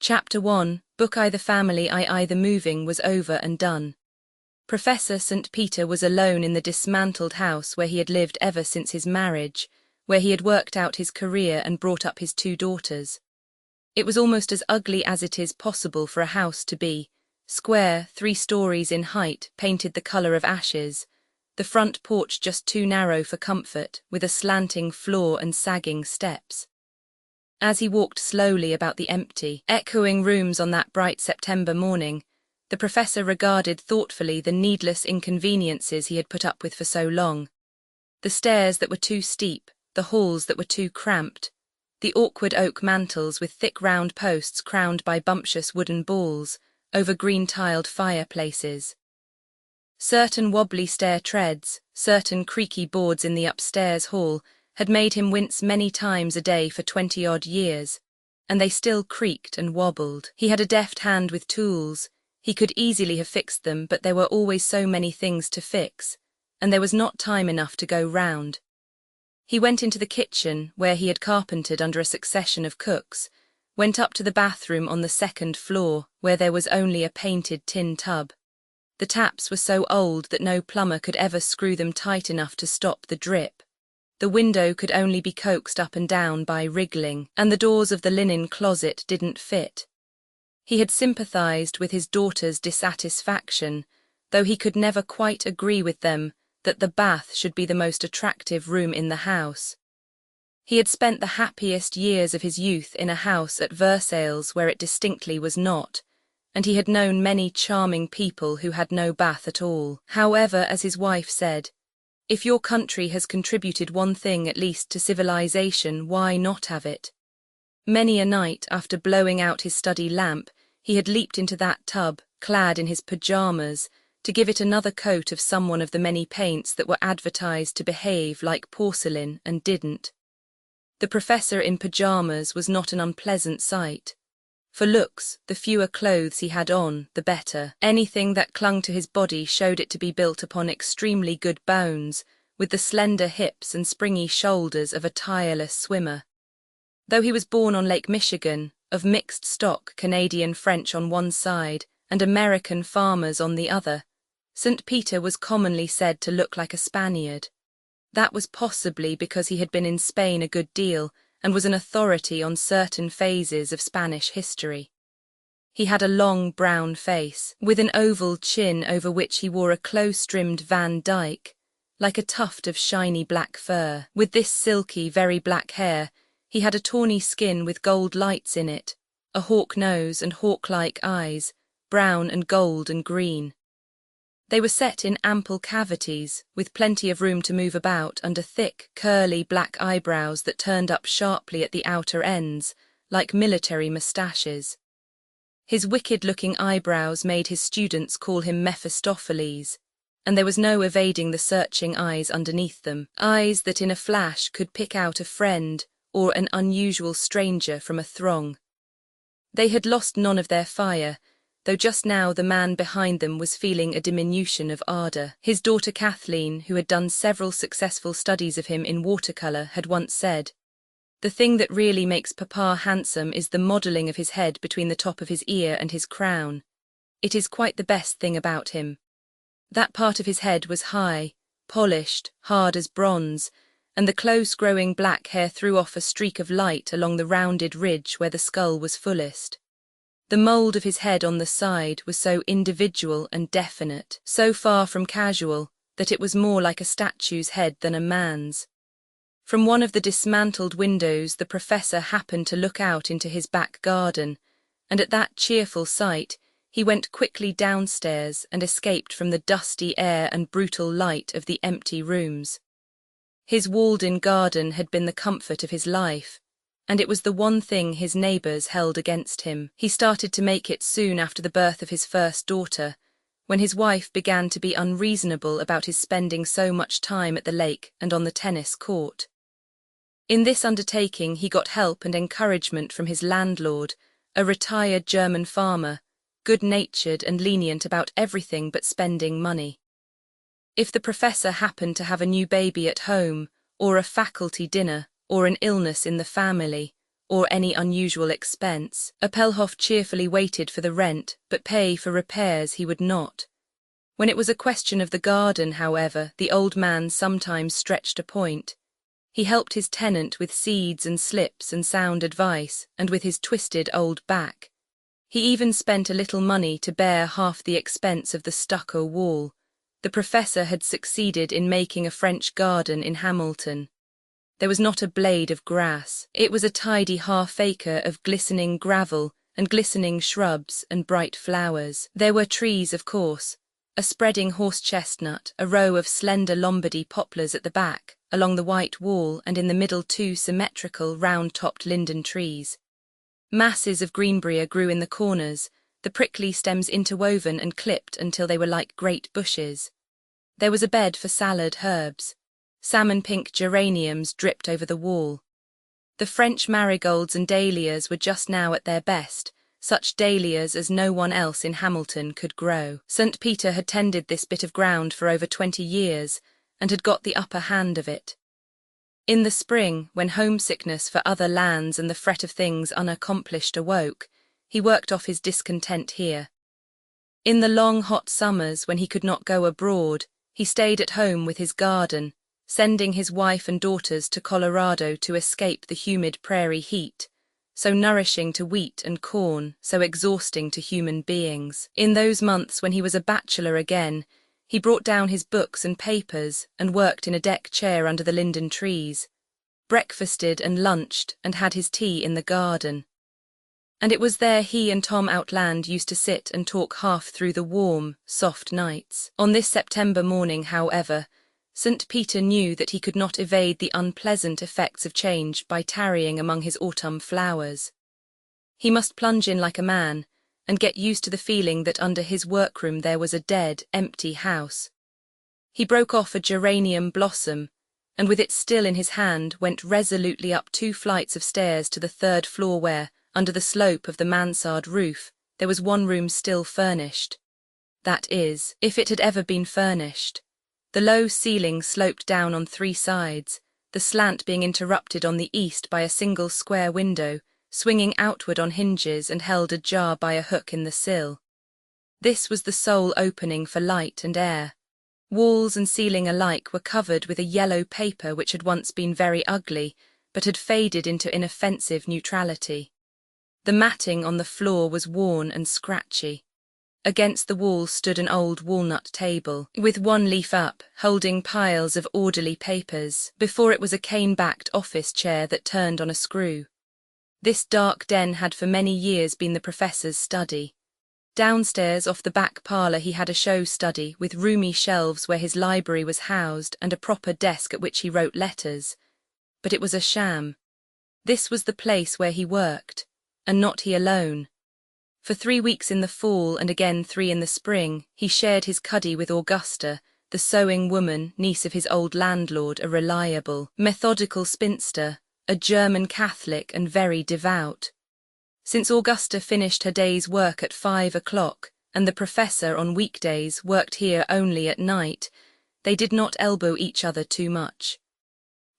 Chapter 1, Book I. The family I. The moving was over and done. Professor St. Peter was alone in the dismantled house where he had lived ever since his marriage, where he had worked out his career and brought up his 2 daughters. It was almost as ugly as it is possible for a house to be, square, 3 stories in height, painted the colour of ashes, the front porch just too narrow for comfort, with a slanting floor and sagging steps. As he walked slowly about the empty, echoing rooms on that bright September morning, the professor regarded thoughtfully the needless inconveniences he had put up with for so long. The stairs that were too steep, the halls that were too cramped, the awkward oak mantels with thick round posts crowned by bumptious wooden balls over green-tiled fireplaces. Certain wobbly stair treads, certain creaky boards in the upstairs hall had made him wince many times a day for 20-odd years, and they still creaked and wobbled. He had a deft hand with tools. He could easily have fixed them, but there were always so many things to fix, and there was not time enough to go round. He went into the kitchen, where he had carpentered under a succession of cooks, went up to the bathroom on the 2nd floor, where there was only a painted tin tub. The taps were so old that no plumber could ever screw them tight enough to stop the drip. The window could only be coaxed up and down by wriggling, and the doors of the linen closet didn't fit. He had sympathized with his daughter's dissatisfaction, though he could never quite agree with them that the bath should be the most attractive room in the house. He had spent the happiest years of his youth in a house at Versailles where it distinctly was not, and he had known many charming people who had no bath at all. However, as his wife said, if your country has contributed one thing at least to civilization, why not have it? Many a night, after blowing out his study lamp, he had leaped into that tub, clad in his pyjamas, to give it another coat of some one of the many paints that were advertised to behave like porcelain and didn't. The professor in pyjamas was not an unpleasant sight. For looks, the fewer clothes he had on, the better. Anything that clung to his body showed it to be built upon extremely good bones, with the slender hips and springy shoulders of a tireless swimmer. Though he was born on Lake Michigan, of mixed stock, Canadian-French on one side and American farmers on the other, St. Peter was commonly said to look like a Spaniard. That was possibly because he had been in Spain a good deal and was an authority on certain phases of Spanish history. He had a long brown face, with an oval chin over which he wore a close-trimmed Van Dyke, like a tuft of shiny black fur. With this silky, very black hair, he had a tawny skin with gold lights in it, a hawk nose and hawk-like eyes, brown and gold and green. They were set in ample cavities, with plenty of room to move about under thick, curly black eyebrows that turned up sharply at the outer ends, like military moustaches. His wicked-looking eyebrows made his students call him Mephistopheles, and there was no evading the searching eyes underneath them, eyes that in a flash could pick out a friend or an unusual stranger from a throng. They had lost none of their fire, though just now the man behind them was feeling a diminution of ardour. His daughter Kathleen, who had done several successful studies of him in watercolour, had once said, "The thing that really makes Papa handsome is the modelling of his head between the top of his ear and his crown. It is quite the best thing about him. That part of his head was high, polished, hard as bronze, and the close-growing black hair threw off a streak of light along the rounded ridge where the skull was fullest. The mould of his head on the side was so individual and definite, so far from casual, that it was more like a statue's head than a man's. From one of the dismantled windows the professor happened to look out into his back garden, and at that cheerful sight he went quickly downstairs and escaped from the dusty air and brutal light of the empty rooms. His walled-in garden had been the comfort of his life, and it was the one thing his neighbours held against him. He started to make it soon after the birth of his first daughter, when his wife began to be unreasonable about his spending so much time at the lake and on the tennis court. In this undertaking he got help and encouragement from his landlord, a retired German farmer, good-natured and lenient about everything but spending money. If the professor happened to have a new baby at home, or a faculty dinner, or an illness in the family, or any unusual expense. Appelhof cheerfully waited for the rent, but pay for repairs he would not. When it was a question of the garden, however, the old man sometimes stretched a point. He helped his tenant with seeds and slips and sound advice, and with his twisted old back. He even spent a little money to bear half the expense of the stucco wall. The professor had succeeded in making a French garden in Hamilton. There was not a blade of grass. It was a tidy half-acre of glistening gravel and glistening shrubs and bright flowers. There were trees, of course, a spreading horse-chestnut, a row of slender Lombardy poplars at the back, along the white wall, and in the middle 2 symmetrical, round-topped linden trees. Masses of greenbrier grew in the corners, the prickly stems interwoven and clipped until they were like great bushes. There was a bed for salad herbs. Salmon-pink geraniums dripped over the wall. The French marigolds and dahlias were just now at their best, such dahlias as no one else in Hamilton could grow. St. Peter had tended this bit of ground for over 20 years, and had got the upper hand of it. In the spring, when homesickness for other lands and the fret of things unaccomplished awoke, he worked off his discontent here. In the long hot summers, when he could not go abroad, he stayed at home with his garden, sending his wife and daughters to Colorado to escape the humid prairie heat, so nourishing to wheat and corn, so exhausting to human beings. In those months when he was a bachelor again, he brought down his books and papers and worked in a deck chair under the linden trees, breakfasted and lunched and had his tea in the garden. And it was there he and Tom Outland used to sit and talk half through the warm, soft nights. On this September morning, however, St. Peter knew that he could not evade the unpleasant effects of change by tarrying among his autumn flowers. He must plunge in like a man, and get used to the feeling that under his workroom there was a dead, empty house. He broke off a geranium blossom, and with it still in his hand went resolutely up 2 flights of stairs to the 3rd floor where, under the slope of the mansard roof, there was one room still furnished. That is, if it had ever been furnished. The low ceiling sloped down on 3 sides, the slant being interrupted on the east by a single square window, swinging outward on hinges and held ajar by a hook in the sill. This was the sole opening for light and air. Walls and ceiling alike were covered with a yellow paper which had once been very ugly, but had faded into inoffensive neutrality. The matting on the floor was worn and scratchy. Against the wall stood an old walnut table, with one leaf up, holding piles of orderly papers. Before it was a cane-backed office chair that turned on a screw. This dark den had for many years been the professor's study. Downstairs off the back parlour he had a show study with roomy shelves where his library was housed and a proper desk at which he wrote letters. But it was a sham. This was the place where he worked, and not he alone. For 3 weeks in the fall and again 3 in the spring, he shared his cuddy with Augusta, the sewing woman, niece of his old landlord, a reliable, methodical spinster, a German Catholic and very devout. Since Augusta finished her day's work at 5 o'clock, and the professor on weekdays worked here only at night, they did not elbow each other too much.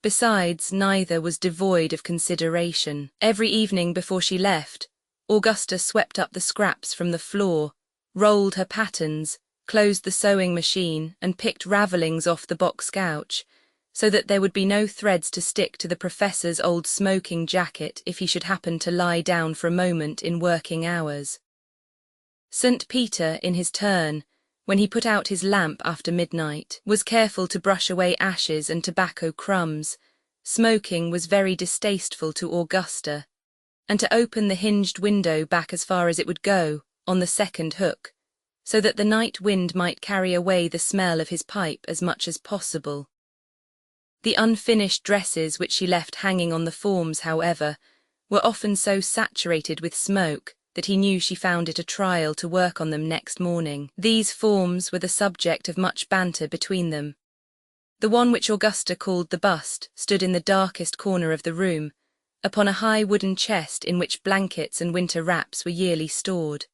Besides, neither was devoid of consideration. Every evening before she left, Augusta swept up the scraps from the floor, rolled her patterns, closed the sewing machine, and picked ravellings off the box couch, so that there would be no threads to stick to the professor's old smoking jacket if he should happen to lie down for a moment in working hours. St. Peter, in his turn, when he put out his lamp after midnight, was careful to brush away ashes and tobacco crumbs. Smoking was very distasteful to Augusta, and to open the hinged window back as far as it would go, on the 2nd hook, so that the night wind might carry away the smell of his pipe as much as possible. The unfinished dresses which she left hanging on the forms, however, were often so saturated with smoke that he knew she found it a trial to work on them next morning. These forms were the subject of much banter between them. The one which Augusta called the bust stood in the darkest corner of the room, upon a high wooden chest in which blankets and winter wraps were yearly stored.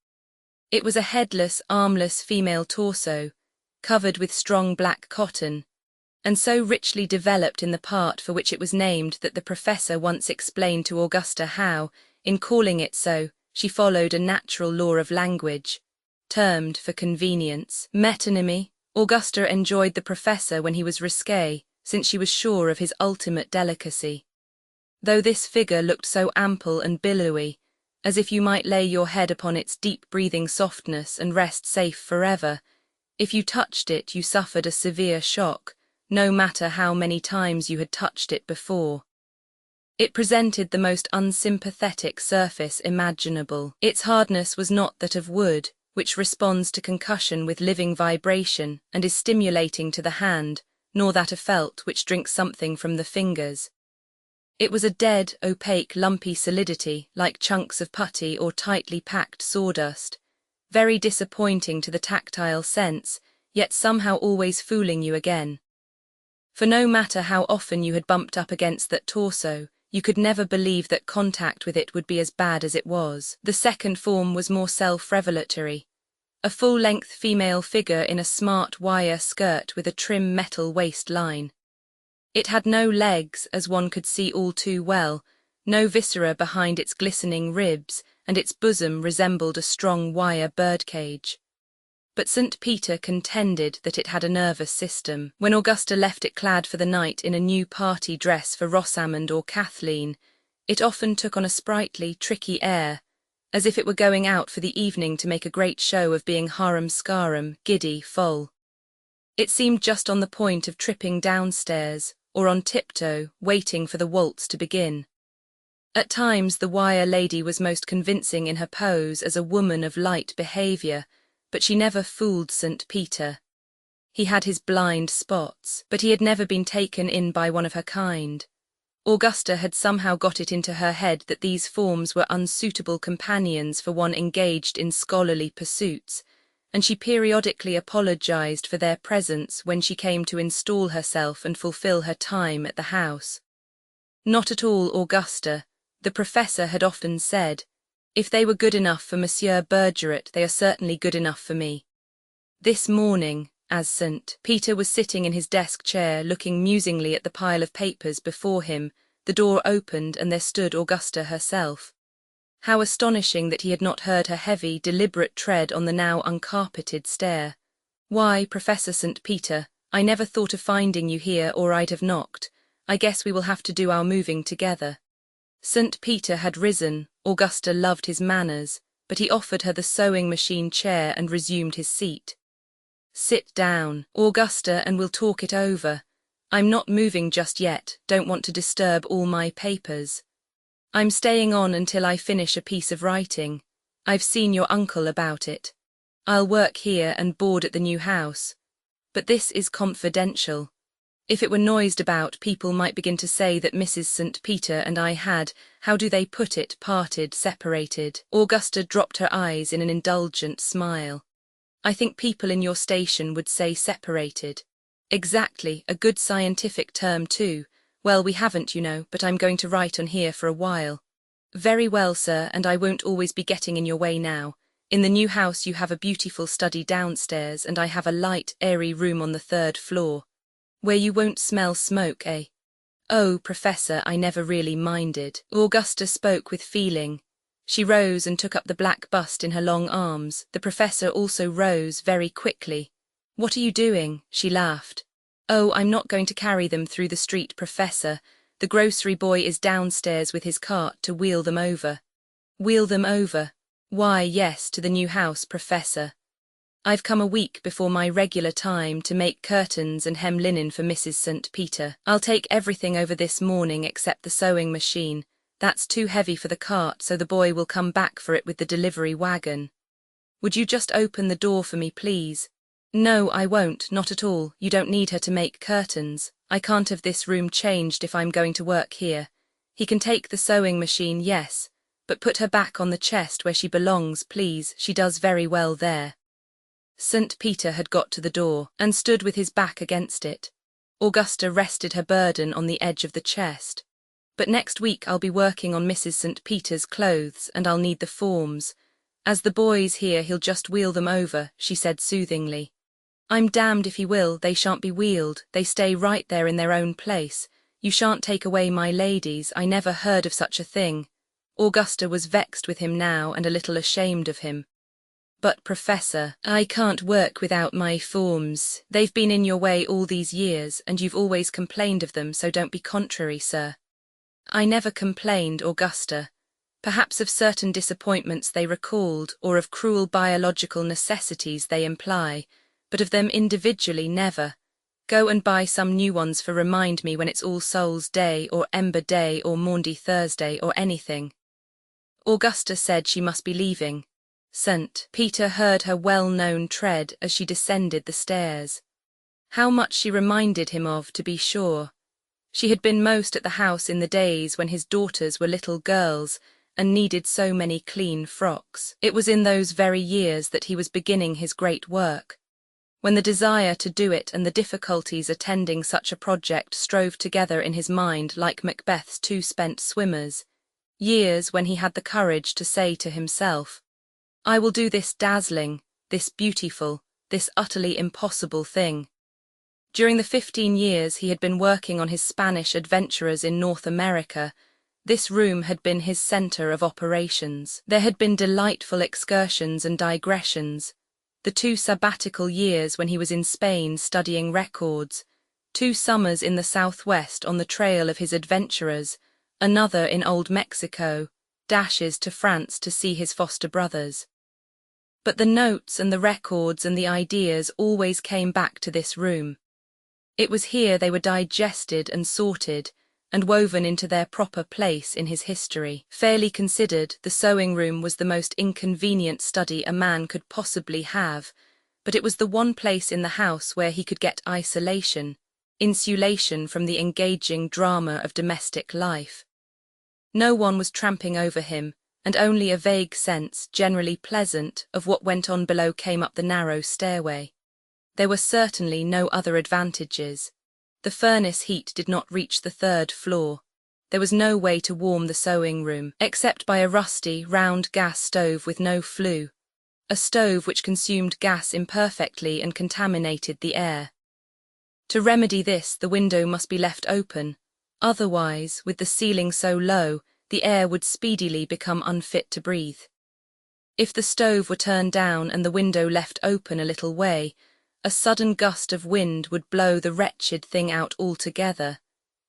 It was a headless, armless female torso, covered with strong black cotton, and so richly developed in the part for which it was named that the professor once explained to Augusta how, in calling it so, she followed a natural law of language, termed, for convenience, metonymy. Augusta enjoyed the professor when he was risque, since she was sure of his ultimate delicacy. Though this figure looked so ample and billowy, as if you might lay your head upon its deep-breathing softness and rest safe forever, if you touched it you suffered a severe shock, no matter how many times you had touched it before. It presented the most unsympathetic surface imaginable. Its hardness was not that of wood, which responds to concussion with living vibration and is stimulating to the hand, nor that of felt, which drinks something from the fingers. It was a dead, opaque, lumpy solidity, like chunks of putty or tightly packed sawdust, very disappointing to the tactile sense, yet somehow always fooling you again. For no matter how often you had bumped up against that torso, you could never believe that contact with it would be as bad as it was. The second form was more self-revelatory. A full-length female figure in a smart wire skirt with a trim metal waistline. It had no legs, as one could see all too well, no viscera behind its glistening ribs, and its bosom resembled a strong wire birdcage. But St. Peter contended that it had a nervous system. When Augusta left it clad for the night in a new party dress for Rosamond or Kathleen, it often took on a sprightly, tricky air, as if it were going out for the evening to make a great show of being harum-scarum, giddy, full. It seemed just on the point of tripping downstairs, or on tiptoe, waiting for the waltz to begin. At times the wire lady was most convincing in her pose as a woman of light behaviour, but she never fooled St. Peter. He had his blind spots, but he had never been taken in by one of her kind. Augusta had somehow got it into her head that these forms were unsuitable companions for one engaged in scholarly pursuits, and she periodically apologized for their presence when she came to install herself and fulfill her time at the house. Not at all Augusta, the professor had often said. If they were good enough for Monsieur Bergeret, they are certainly good enough for me. This morning, as St. Peter was sitting in his desk chair looking musingly at the pile of papers before him, the door opened and there stood Augusta herself. How astonishing that he had not heard her heavy, deliberate tread on the now uncarpeted stair. "Why, Professor St. Peter, I never thought of finding you here or I'd have knocked. I guess we will have to do our moving together." St. Peter had risen. Augusta loved his manners, but he offered her the sewing-machine chair and resumed his seat. "Sit down, Augusta, and we'll talk it over. I'm not moving just yet, don't want to disturb all my papers. I'm staying on until I finish a piece of writing. I've seen your uncle about it. I'll work here and board at the new house. But this is confidential. If it were noised about, people might begin to say that Mrs. St. Peter and I had, how do they put it, parted, separated." Augusta dropped her eyes in an indulgent smile. "I think people in your station would say separated." "Exactly, a good scientific term too. Well, we haven't, you know, but I'm going to write on here for a while." "Very well, sir, and I won't always be getting in your way now. In the new house you have a beautiful study downstairs, and I have a light, airy room on the 3rd floor. Where you won't smell smoke, eh?" "Oh, Professor, I never really minded." Augusta spoke with feeling. She rose and took up the black bust in her long arms. The professor also rose very quickly. "What are you doing?" She laughed. "Oh, I'm not going to carry them through the street, Professor. The grocery boy is downstairs with his cart to wheel them over." "Wheel them over?" "Why, yes, to the new house, Professor. I've come a week before my regular time to make curtains and hem linen for Mrs. St. Peter. I'll take everything over this morning except the sewing machine. That's too heavy for the cart, so the boy will come back for it with the delivery wagon. Would you just open the door for me, please?" "No, I won't, not at all. You don't need her to make curtains. I can't have this room changed if I'm going to work here. He can take the sewing machine, yes, but put her back on the chest where she belongs, please. She does very well there." St. Peter had got to the door, and stood with his back against it. Augusta rested her burden on the edge of the chest. "But next week I'll be working on Mrs. St. Peter's clothes, and I'll need the forms. As the boy's here, he'll just wheel them over," she said soothingly. I'm damned if he will, they shan't be wheeled, they stay right there in their own place. You shan't take away my ladies, I never heard of such a thing. Augusta was vexed with him now and a little ashamed of him. But, Professor, I can't work without my forms. They've been in your way all these years, and you've always complained of them, so don't be contrary, sir. I never complained, Augusta. Perhaps of certain disappointments they recalled, or of cruel biological necessities they imply, but of them individually never. Go and buy some new ones for Remind Me when it's All Souls' Day, or Ember Day, or Maundy Thursday, or anything. Augusta said she must be leaving. St. Peter heard her well-known tread as she descended the stairs. How much she reminded him of, to be sure. She had been most at the house in the days when his daughters were little girls and needed so many clean frocks. It was in those very years that he was beginning his great work, when the desire to do it and the difficulties attending such a project strove together in his mind like Macbeth's two spent swimmers, years when he had the courage to say to himself, I will do this dazzling, this beautiful, this utterly impossible thing. During the 15 years he had been working on his Spanish adventurers in North America, this room had been his center of operations. There had been delightful excursions and digressions, the 2 sabbatical years when he was in Spain studying records, 2 summers in the Southwest on the trail of his adventurers, another in Old Mexico, dashes to France to see his foster brothers. But the notes and the records and the ideas always came back to this room. It was here they were digested and sorted and woven into their proper place in his history. Fairly considered, the sewing room was the most inconvenient study a man could possibly have, but it was the one place in the house where he could get isolation, insulation from the engaging drama of domestic life. No one was tramping over him, and only a vague sense, generally pleasant, of what went on below came up the narrow stairway. There were certainly no other advantages. The furnace heat did not reach the 3rd floor. There was no way to warm the sewing room, except by a rusty, round gas stove with no flue, a stove which consumed gas imperfectly and contaminated the air. To remedy this, the window must be left open. Otherwise, with the ceiling so low, the air would speedily become unfit to breathe. If the stove were turned down and the window left open a little way, a sudden gust of wind would blow the wretched thing out altogether,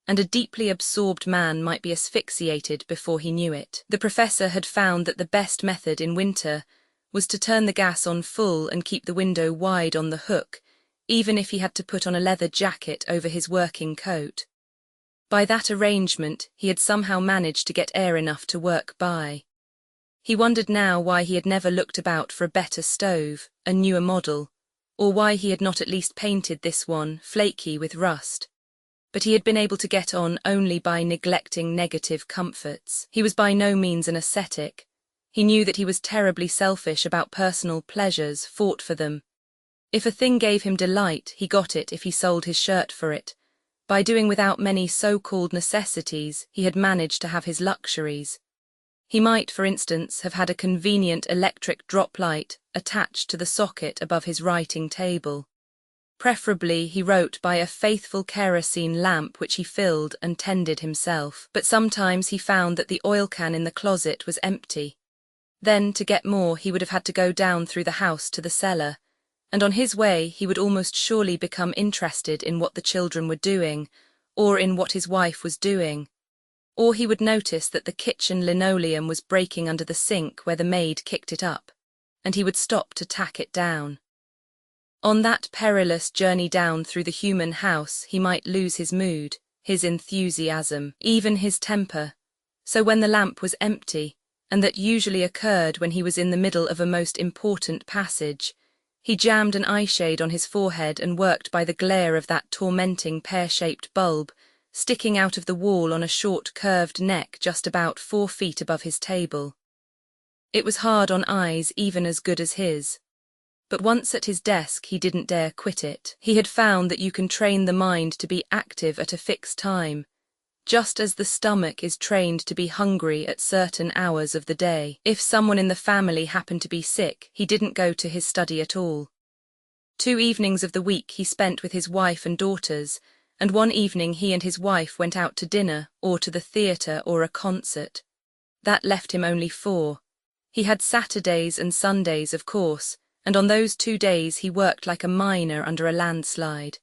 and a deeply absorbed man might be asphyxiated before he knew it. The professor had found that the best method in winter was to turn the gas on full and keep the window wide on the hook, even if he had to put on a leather jacket over his working coat. By that arrangement, he had somehow managed to get air enough to work by. He wondered now why he had never looked about for a better stove, a newer model, or why he had not at least painted this one, flaky with rust. But he had been able to get on only by neglecting negative comforts. He was by no means an ascetic. He knew that he was terribly selfish about personal pleasures, fought for them. If a thing gave him delight, he got it if he sold his shirt for it. By doing without many so-called necessities, he had managed to have his luxuries. He might, for instance, have had a convenient electric drop light attached to the socket above his writing table. Preferably, he wrote by a faithful kerosene lamp which he filled and tended himself. But sometimes he found that the oil can in the closet was empty. Then, to get more, he would have had to go down through the house to the cellar, and on his way he would almost surely become interested in what the children were doing, or in what his wife was doing. Or he would notice that the kitchen linoleum was breaking under the sink where the maid kicked it up, and he would stop to tack it down. On that perilous journey down through the human house he might lose his mood, his enthusiasm, even his temper. So when the lamp was empty, and that usually occurred when he was in the middle of a most important passage, he jammed an eyeshade on his forehead and worked by the glare of that tormenting pear-shaped bulb, sticking out of the wall on a short curved neck just about 4 feet above his table. It was hard on eyes even as good as his. But once at his desk he didn't dare quit it. He had found that you can train the mind to be active at a fixed time, just as the stomach is trained to be hungry at certain hours of the day. If someone in the family happened to be sick, he didn't go to his study at all. 2 evenings of the week he spent with his wife and daughters, and one evening he and his wife went out to dinner or to the theatre or a concert. That left him only 4. He had Saturdays and Sundays, of course, and on those 2 days he worked like a miner under a landslide.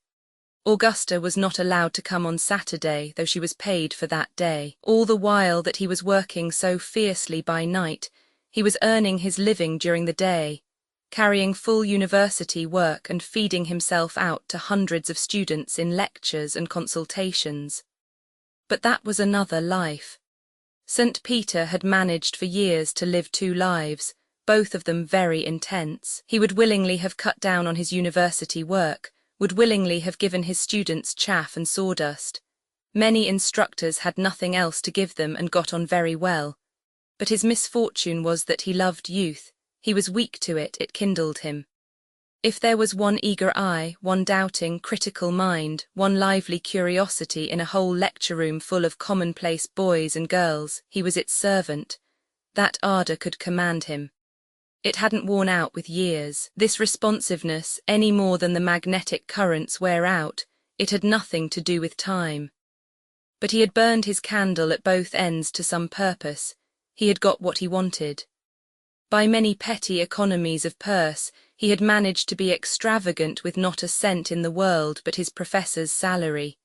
Augusta was not allowed to come on Saturday, though she was paid for that day. All the while that he was working so fiercely by night, he was earning his living during the day, carrying full university work and feeding himself out to hundreds of students in lectures and consultations. But that was another life. St. Peter had managed for years to live 2 lives, both of them very intense. He would willingly have cut down on his university work, would willingly have given his students chaff and sawdust. Many instructors had nothing else to give them and got on very well. But his misfortune was that he loved youth. He was weak to it, it kindled him. If there was one eager eye, one doubting, critical mind, one lively curiosity in a whole lecture room full of commonplace boys and girls, he was its servant. That ardour could command him. It hadn't worn out with years, this responsiveness, any more than the magnetic currents wear out. It had nothing to do with time. But he had burned his candle at both ends to some purpose. He had got what he wanted. By many petty economies of purse, he had managed to be extravagant with not a cent in the world but his professor's salary.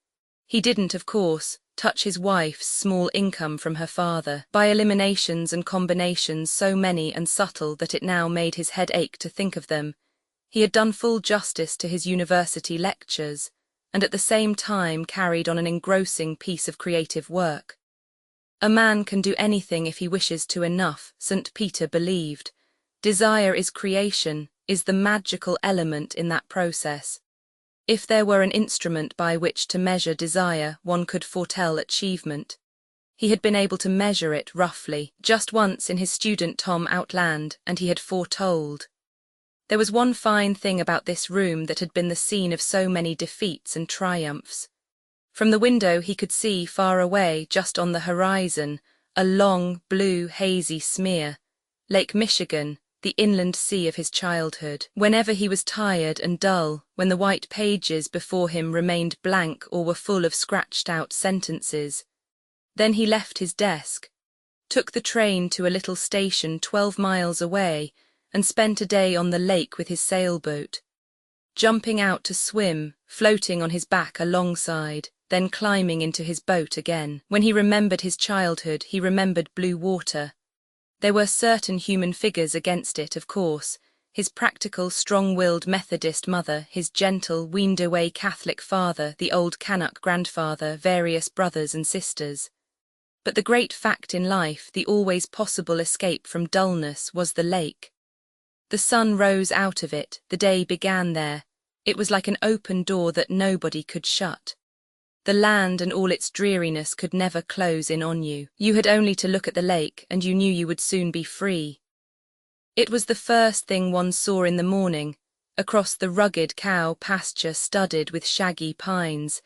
He didn't, of course, touch his wife's small income from her father, by eliminations and combinations so many and subtle that it now made his head ache to think of them. He had done full justice to his university lectures, and at the same time carried on an engrossing piece of creative work. A man can do anything if he wishes to enough, St. Peter believed. Desire is creation, is the magical element in that process. If there were an instrument by which to measure desire, one could foretell achievement. He had been able to measure it roughly, just once in his student Tom Outland, and he had foretold. There was one fine thing about this room that had been the scene of so many defeats and triumphs. From the window he could see far away, just on the horizon, a long, blue, hazy smear, Lake Michigan, the inland sea of his childhood. Whenever he was tired and dull, when the white pages before him remained blank or were full of scratched-out sentences, then he left his desk, took the train to a little station 12 miles away, and spent a day on the lake with his sailboat, jumping out to swim, floating on his back alongside, then climbing into his boat again. When he remembered his childhood, he remembered blue water. There were certain human figures against it, of course, his practical, strong-willed Methodist mother, his gentle, weaned-away Catholic father, the old Canuck grandfather, various brothers and sisters. But the great fact in life, the always possible escape from dullness, was the lake. The sun rose out of it, the day began there. It was like an open door that nobody could shut. The land and all its dreariness could never close in on you. You had only to look at the lake, and you knew you would soon be free. It was the first thing one saw in the morning, across the rugged cow pasture studded with shaggy pines,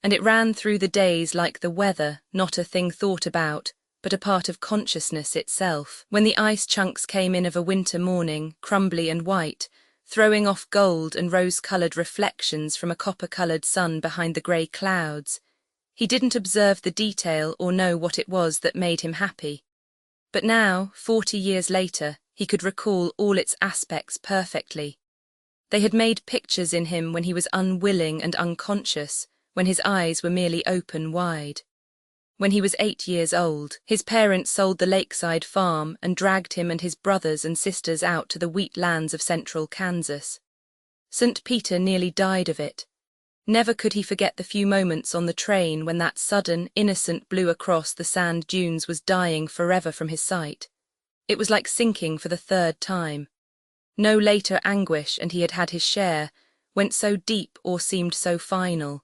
and it ran through the days like the weather, not a thing thought about, but a part of consciousness itself. When the ice chunks came in of a winter morning, crumbly and white, throwing off gold and rose-coloured reflections from a copper-coloured sun behind the grey clouds, he didn't observe the detail or know what it was that made him happy. But now, 40 years later, he could recall all its aspects perfectly. They had made pictures in him when he was unwilling and unconscious, when his eyes were merely open wide. When he was 8 years old, his parents sold the lakeside farm and dragged him and his brothers and sisters out to the wheat lands of central Kansas. St. Peter nearly died of it. Never could he forget the few moments on the train when that sudden, innocent blue across the sand dunes was dying forever from his sight. It was like sinking for the 3rd time. No later anguish, and he had had his share, went so deep or seemed so final.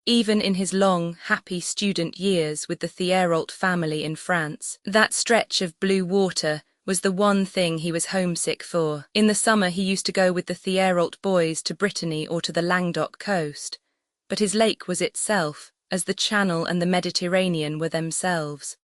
Even in his long, happy student years with the Thierault family in France, that stretch of blue water was the one thing he was homesick for. In the summer he used to go with the Thierault boys to Brittany or to the Languedoc coast, but his lake was itself, as the Channel and the Mediterranean were themselves.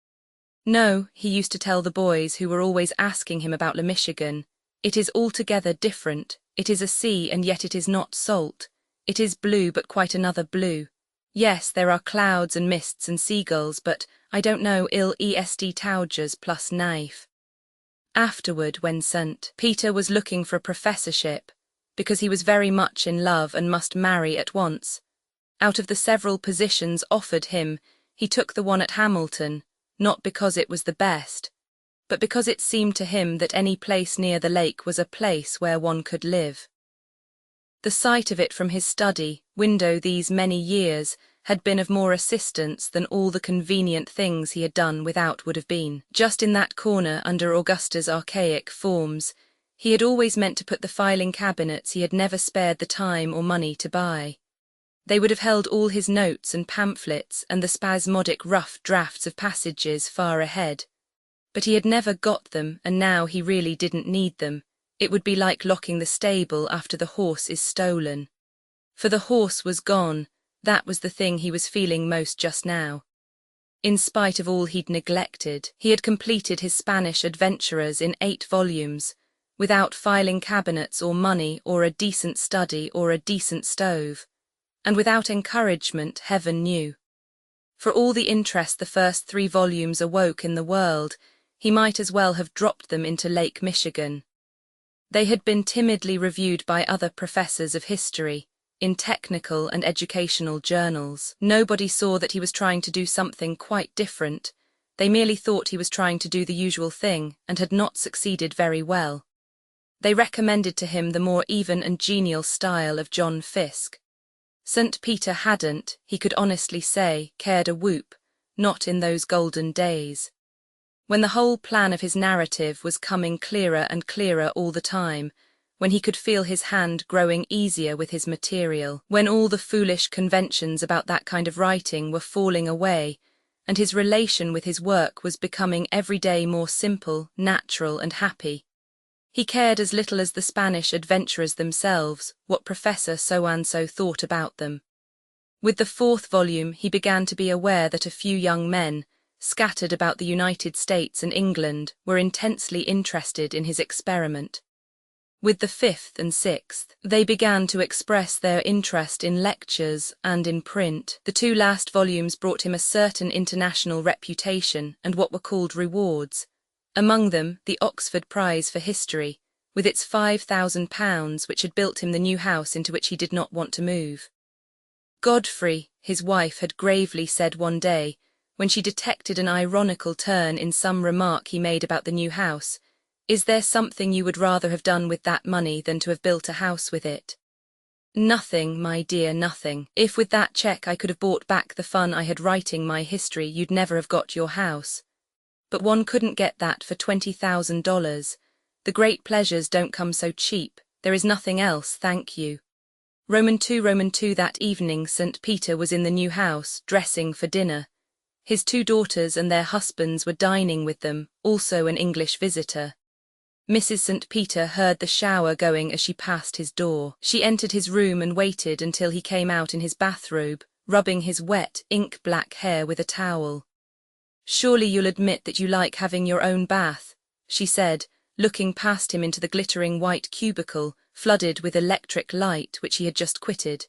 No, he used to tell the boys, who were always asking him about Le Michigan, It is altogether different. It is a sea and yet it is not salt. It is blue but quite another blue. Yes, there are clouds and mists and seagulls, but I don't know est taugers plus knife. Afterward, when St. Peter was looking for a professorship, because he was very much in love and must marry at once, out of the several positions offered him, he took the one at Hamilton, not because it was the best, but because it seemed to him that any place near the lake was a place where one could live. The sight of it from his study window these many years had been of more assistance than all the convenient things he had done without would have been. Just in that corner under Augusta's archaic forms, he had always meant to put the filing cabinets he had never spared the time or money to buy. They would have held all his notes and pamphlets and the spasmodic rough drafts of passages far ahead. But he had never got them, and now he really didn't need them. It would be like locking the stable after the horse is stolen. For the horse was gone, that was the thing he was feeling most just now. In spite of all he'd neglected, he had completed his Spanish adventurers in 8 volumes, without filing cabinets or money or a decent study or a decent stove, and without encouragement, heaven knew. For all the interest the first 3 volumes awoke in the world, he might as well have dropped them into Lake Michigan. They had been timidly reviewed by other professors of history, in technical and educational journals. Nobody saw that he was trying to do something quite different. They merely thought he was trying to do the usual thing and had not succeeded very well. They recommended to him the more even and genial style of John Fiske. St. Peter hadn't, he could honestly say, cared a whoop, not in those golden days. When the whole plan of his narrative was coming clearer and clearer all the time, when he could feel his hand growing easier with his material, when all the foolish conventions about that kind of writing were falling away, and his relation with his work was becoming every day more simple, natural, and happy. He cared as little as the Spanish adventurers themselves what Professor So-and-so thought about them. With the 4th volume he began to be aware that a few young men, scattered about the United States and England, were intensely interested in his experiment. With the 5th and 6th, they began to express their interest in lectures and in print. The 2 last volumes brought him a certain international reputation and what were called rewards, among them the Oxford Prize for History, with its £5,000 which had built him the new house into which he did not want to move. Godfrey, his wife, had gravely said one day, when she detected an ironical turn in some remark he made about the new house, "Is there something you would rather have done with that money than to have built a house with it?" "Nothing, my dear, nothing. If with that cheque I could have bought back the fun I had writing my history, you'd never have got your house. But one couldn't get that for $20,000. The great pleasures don't come so cheap. There is nothing else, thank you." Roman II that evening St. Peter was in the new house, dressing for dinner. His 2 daughters and their husbands were dining with them, also an English visitor. Mrs. St. Peter heard the shower going as she passed his door. She entered his room and waited until he came out in his bathrobe, rubbing his wet, ink-black hair with a towel. "Surely you'll admit that you like having your own bath," she said, looking past him into the glittering white cubicle, flooded with electric light which he had just quitted.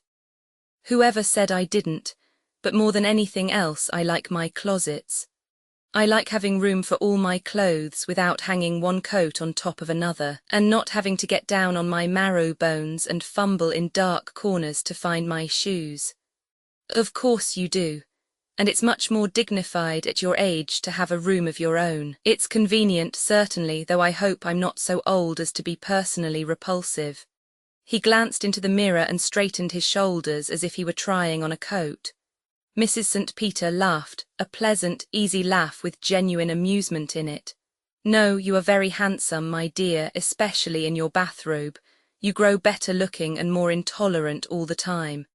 "Whoever said I didn't? But more than anything else I like my closets. I like having room for all my clothes without hanging one coat on top of another, and not having to get down on my marrow bones and fumble in dark corners to find my shoes." "Of course you do. And it's much more dignified at your age to have a room of your own. It's convenient, certainly, though I hope I'm not so old as to be personally repulsive." He glanced into the mirror and straightened his shoulders as if he were trying on a coat. Mrs. St. Peter laughed, a pleasant, easy laugh with genuine amusement in it. "No, you are very handsome, my dear, especially in your bathrobe. You grow better looking and more intolerant all the time."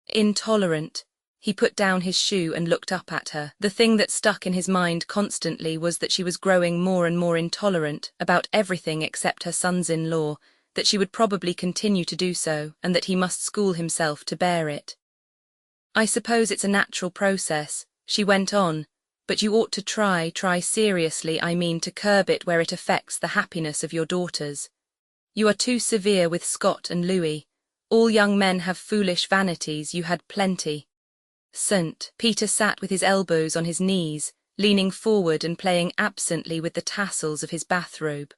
Intolerant. He put down his shoe and looked up at her. The thing that stuck in his mind constantly was that she was growing more and more intolerant about everything except her sons-in-law, that she would probably continue to do so, and that he must school himself to bear it. "I suppose it's a natural process," she went on, "but you ought to try seriously, I mean, to curb it where it affects the happiness of your daughters. You are too severe with Scott and Louis. All young men have foolish vanities, you had plenty. St. Peter sat with his elbows on his knees, leaning forward and playing absently with the tassels of his bathrobe.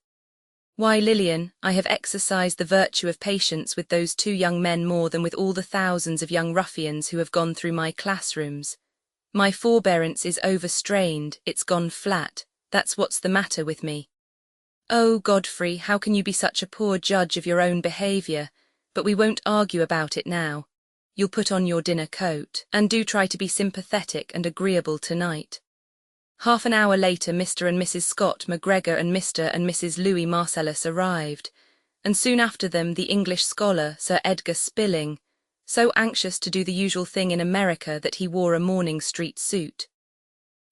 Why, Lillian, I have exercised the virtue of patience with those 2 young men more than with all the thousands of young ruffians who have gone through my classrooms. My forbearance is overstrained, it's gone flat, that's what's the matter with me. Oh, Godfrey, how can you be such a poor judge of your own behaviour? But we won't argue about it now. You'll put on your dinner coat, and do try to be sympathetic and agreeable tonight. Half an hour later, Mr. and Mrs. Scott McGregor and Mr. and Mrs. Louis Marcellus arrived, and soon after them the English scholar, Sir Edgar Spilling, so anxious to do the usual thing in America that he wore a Morning Street suit.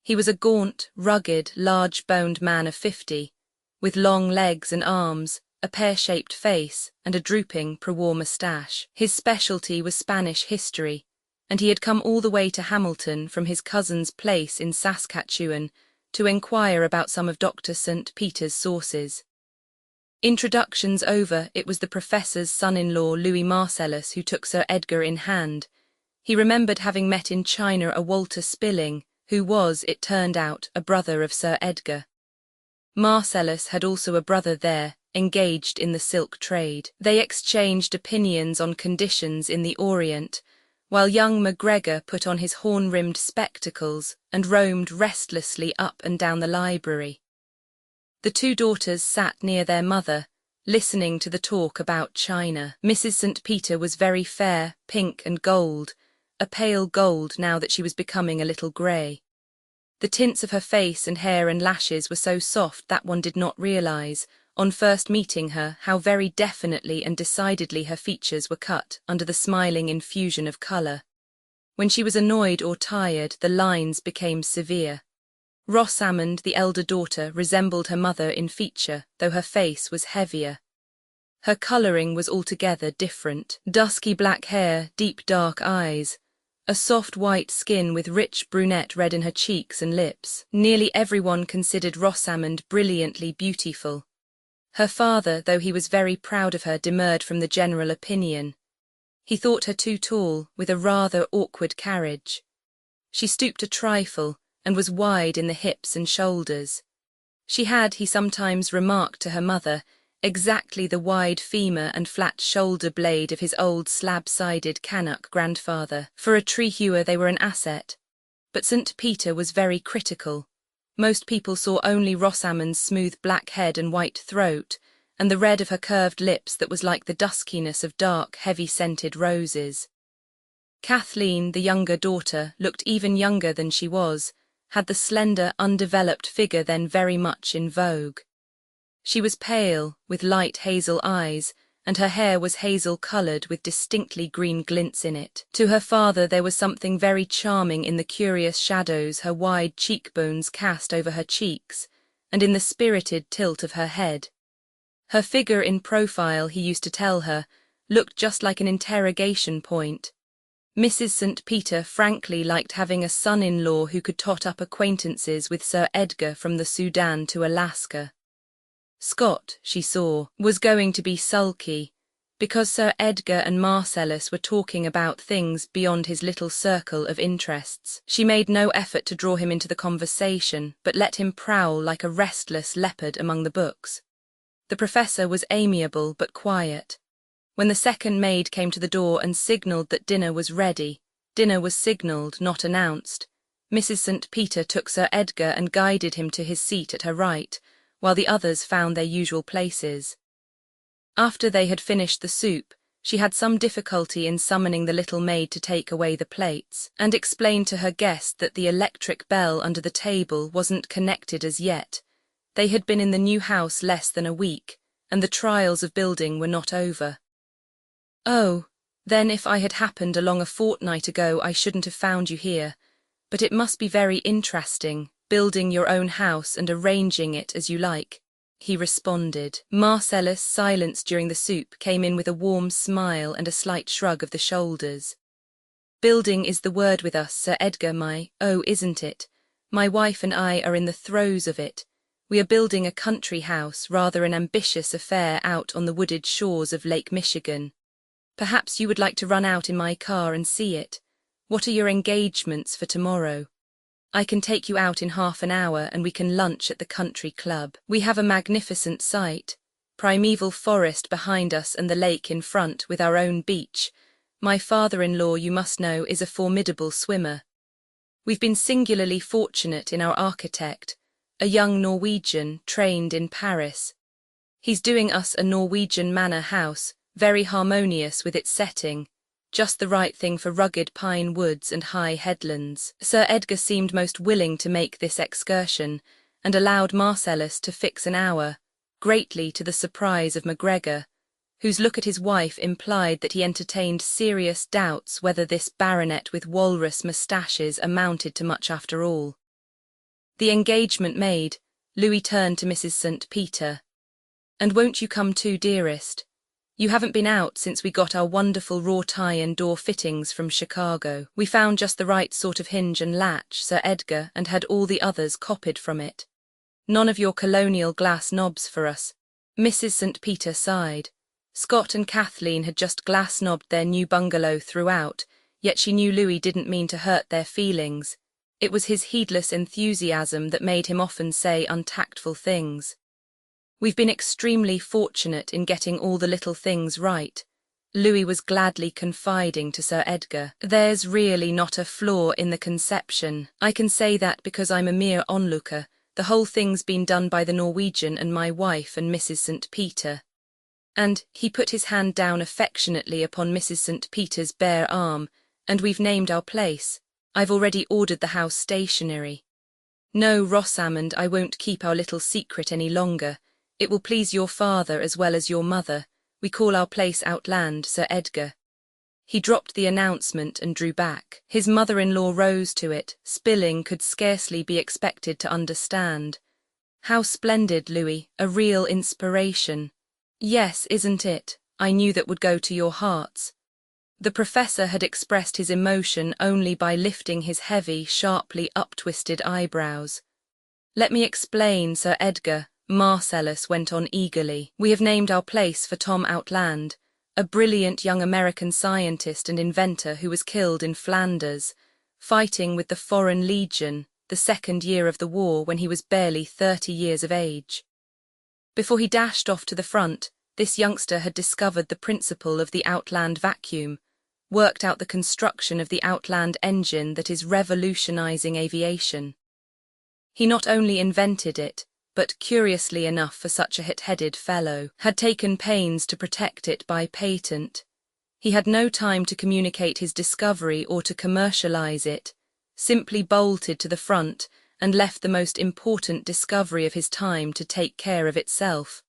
He was a gaunt, rugged, large-boned man of 50, with long legs and arms, a pear-shaped face, and a drooping pre-war moustache. His specialty was Spanish history, and he had come all the way to Hamilton from his cousin's place in Saskatchewan to enquire about some of Dr. St. Peter's sources. Introductions over, it was the professor's son-in-law Louis Marcellus who took Sir Edgar in hand. He remembered having met in China a Walter Spilling, who was, it turned out, a brother of Sir Edgar. Marcellus had also a brother there, engaged in the silk trade. They exchanged opinions on conditions in the Orient, while young McGregor put on his horn-rimmed spectacles and roamed restlessly up and down the library. The 2 daughters sat near their mother, listening to the talk about China. Mrs. St. Peter was very fair, pink and gold, a pale gold now that she was becoming a little grey. The tints of her face and hair and lashes were so soft that one did not realise, on first meeting her, how very definitely and decidedly her features were cut under the smiling infusion of colour. When she was annoyed or tired, the lines became severe. Rosamond, the elder daughter, resembled her mother in feature, though her face was heavier. Her colouring was altogether different. Dusky black hair, deep dark eyes, a soft white skin with rich brunette red in her cheeks and lips. Nearly everyone considered Rosamond brilliantly beautiful. Her father, though he was very proud of her, demurred from the general opinion. He thought her too tall, with a rather awkward carriage. She stooped a trifle, and was wide in the hips and shoulders. She had, he sometimes remarked to her mother, exactly the wide femur and flat shoulder blade of his old slab-sided Canuck grandfather. For a tree hewer they were an asset. But St. Peter was very critical. Most people saw only Rosamond's smooth black head and white throat, and the red of her curved lips that was like the duskiness of dark, heavy-scented roses. Kathleen, the younger daughter, looked even younger than she was, had the slender, undeveloped figure then very much in vogue. She was pale, with light hazel eyes, and her hair was hazel-coloured with distinctly green glints in it. To her father there was something very charming in the curious shadows her wide cheekbones cast over her cheeks, and in the spirited tilt of her head. Her figure in profile, he used to tell her, looked just like an interrogation point. Mrs. St. Peter frankly liked having a son-in-law who could tot up acquaintances with Sir Edgar from the Sudan to Alaska. Scott, she saw, was going to be sulky, because Sir Edgar and Marcellus were talking about things beyond his little circle of interests. She made no effort to draw him into the conversation, but let him prowl like a restless leopard among the books. The professor was amiable but quiet. When the second maid came to the door and signalled that dinner was ready, dinner was signalled, not announced. Mrs. St. Peter took Sir Edgar and guided him to his seat at her right, while the others found their usual places. After they had finished the soup, she had some difficulty in summoning the little maid to take away the plates, and explained to her guest that the electric bell under the table wasn't connected as yet. They had been in the new house less than a week, and the trials of building were not over. Oh, then if I had happened along a fortnight ago I shouldn't have found you here, but it must be very interesting, building your own house and arranging it as you like, he responded. Marcellus, silenced during the soup, came in with a warm smile and a slight shrug of the shoulders. Building is the word with us, Sir Edgar, isn't it? My wife and I are in the throes of it. We are building a country house, rather an ambitious affair out on the wooded shores of Lake Michigan. Perhaps you would like to run out in my car and see it. What are your engagements for tomorrow? I can take you out in half an hour and we can lunch at the country club. We have a magnificent site. Primeval forest behind us and the lake in front with our own beach. My father-in-law, you must know, is a formidable swimmer. We've been singularly fortunate in our architect, a young Norwegian trained in Paris. He's doing us a Norwegian manor house, very harmonious with its setting, just the right thing for rugged pine woods and high headlands. Sir Edgar seemed most willing to make this excursion, and allowed Marcellus to fix an hour, greatly to the surprise of MacGregor, whose look at his wife implied that he entertained serious doubts whether this baronet with walrus moustaches amounted to much after all. The engagement made, Louis turned to Mrs. St. Peter. "And won't you come too, dearest? You haven't been out since we got our wonderful wrought iron door fittings from Chicago. We found just the right sort of hinge and latch, Sir Edgar, and had all the others copied from it. None of your colonial glass knobs for us." Mrs. St. Peter sighed. Scott and Kathleen had just glass-knobbed their new bungalow throughout, yet she knew Louis didn't mean to hurt their feelings. It was his heedless enthusiasm that made him often say untactful things. "We've been extremely fortunate in getting all the little things right," Louis was gladly confiding to Sir Edgar. "There's really not a flaw in the conception. I can say that because I'm a mere onlooker. The whole thing's been done by the Norwegian and my wife and Mrs. St. Peter." And he put his hand down affectionately upon Mrs. St. Peter's bare arm. "And we've named our place. I've already ordered the house stationery. No, Rosamond, I won't keep our little secret any longer. It will please your father as well as your mother. We call our place Outland, Sir Edgar." He dropped the announcement and drew back. His mother-in-law rose to it, spilling could scarcely be expected to understand. "How splendid, Louis, a real inspiration." "Yes, isn't it? I knew that would go to your hearts." The professor had expressed his emotion only by lifting his heavy, sharply up-twisted eyebrows. "Let me explain, Sir Edgar," Marcellus went on eagerly. "We have named our place for Tom Outland, a brilliant young American scientist and inventor who was killed in Flanders, fighting with the Foreign Legion, the second year of the war when he was barely 30 years of age. Before he dashed off to the front, this youngster had discovered the principle of the Outland vacuum, worked out the construction of the Outland engine that is revolutionizing aviation. He not only invented it, but, curiously enough for such a hit-headed fellow, had taken pains to protect it by patent. He had no time to communicate his discovery or to commercialize it, simply bolted to the front and left the most important discovery of his time to take care of itself.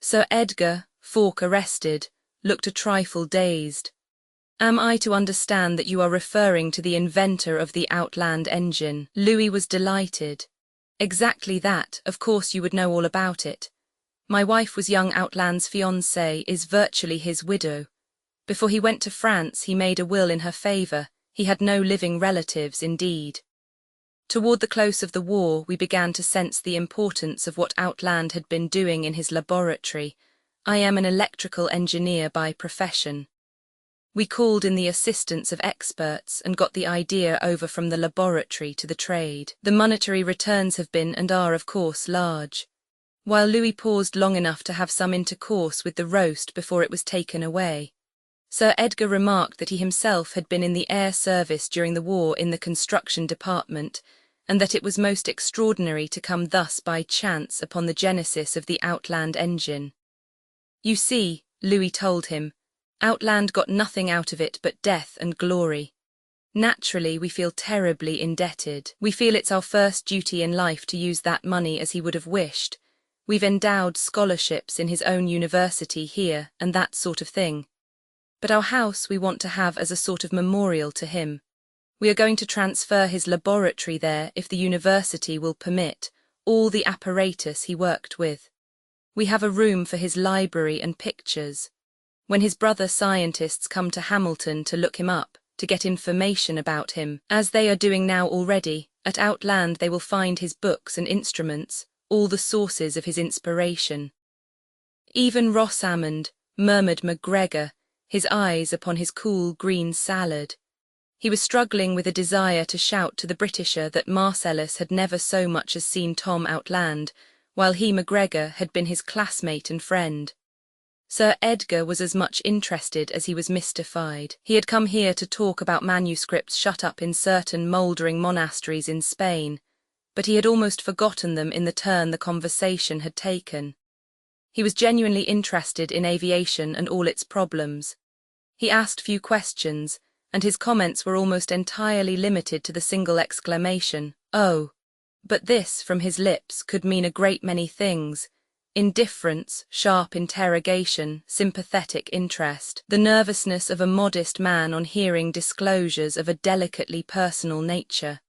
Sir Edgar, fork arrested, looked a trifle dazed. "Am I to understand that you are referring to the inventor of the Outland engine?" Louis was delighted. "Exactly that, of course you would know all about it. My wife was young Outland's fiancée, is virtually his widow. Before he went to France he made a will in her favour. He had no living relatives, indeed. Toward the close of the war we began to sense the importance of what Outland had been doing in his laboratory. I am an electrical engineer by profession. We called in the assistance of experts and got the idea over from the laboratory to the trade. The monetary returns have been and are, of course, large." While Louis paused long enough to have some intercourse with the roast before it was taken away, Sir Edgar remarked that he himself had been in the air service during the war in the construction department, and that it was most extraordinary to come thus by chance upon the genesis of the Outland engine. "You see," Louis told him, "Outland got nothing out of it but death and glory. Naturally, we feel terribly indebted. We feel it's our first duty in life to use that money as he would have wished. We've endowed scholarships in his own university here and that sort of thing. But our house we want to have as a sort of memorial to him. We are going to transfer his laboratory there if the university will permit, all the apparatus he worked with. We have a room for his library and pictures. When his brother scientists come to Hamilton to look him up, to get information about him, as they are doing now already, at Outland they will find his books and instruments, all the sources of his inspiration. "Even Rosamond," murmured MacGregor, his eyes upon his cool green salad. He was struggling with a desire to shout to the Britisher that Marcellus had never so much as seen Tom Outland, while he, MacGregor, had been his classmate and friend. Sir Edgar was as much interested as he was mystified. He had come here to talk about manuscripts shut up in certain mouldering monasteries in Spain, but he had almost forgotten them in the turn the conversation had taken. He was genuinely interested in aviation and all its problems. He asked few questions, and his comments were almost entirely limited to the single exclamation, "Oh!" But this, from his lips, could mean a great many things: indifference, sharp interrogation, sympathetic interest, the nervousness of a modest man on hearing disclosures of a delicately personal nature.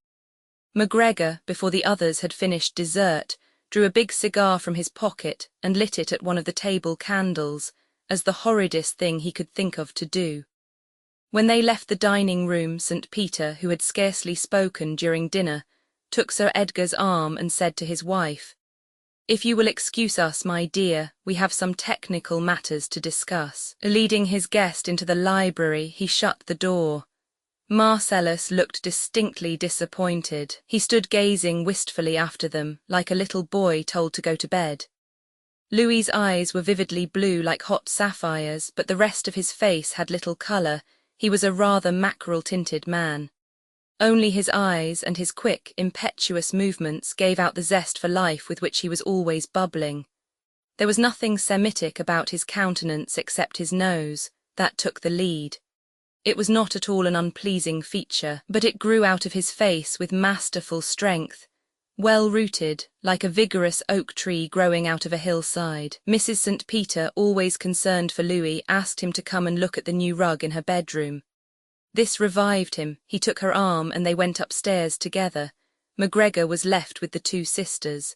MacGregor, before the others had finished dessert, drew a big cigar from his pocket and lit it at one of the table candles, as the horridest thing he could think of to do. When they left the dining room, St. Peter, who had scarcely spoken during dinner, took Sir Edgar's arm and said to his wife, "If you will excuse us, my dear, we have some technical matters to discuss." Leading his guest into the library, he shut the door. Marcellus looked distinctly disappointed. He stood gazing wistfully after them, like a little boy told to go to bed. Louis's eyes were vividly blue like hot sapphires, but the rest of his face had little colour. He was a rather mackerel-tinted man. Only his eyes and his quick, impetuous movements gave out the zest for life with which he was always bubbling. There was nothing Semitic about his countenance except his nose, that took the lead. It was not at all an unpleasing feature, but it grew out of his face with masterful strength, well-rooted, like a vigorous oak tree growing out of a hillside. Mrs. St. Peter, always concerned for Louis, asked him to come and look at the new rug in her bedroom. This revived him. He took her arm and they went upstairs together. MacGregor was left with the two sisters.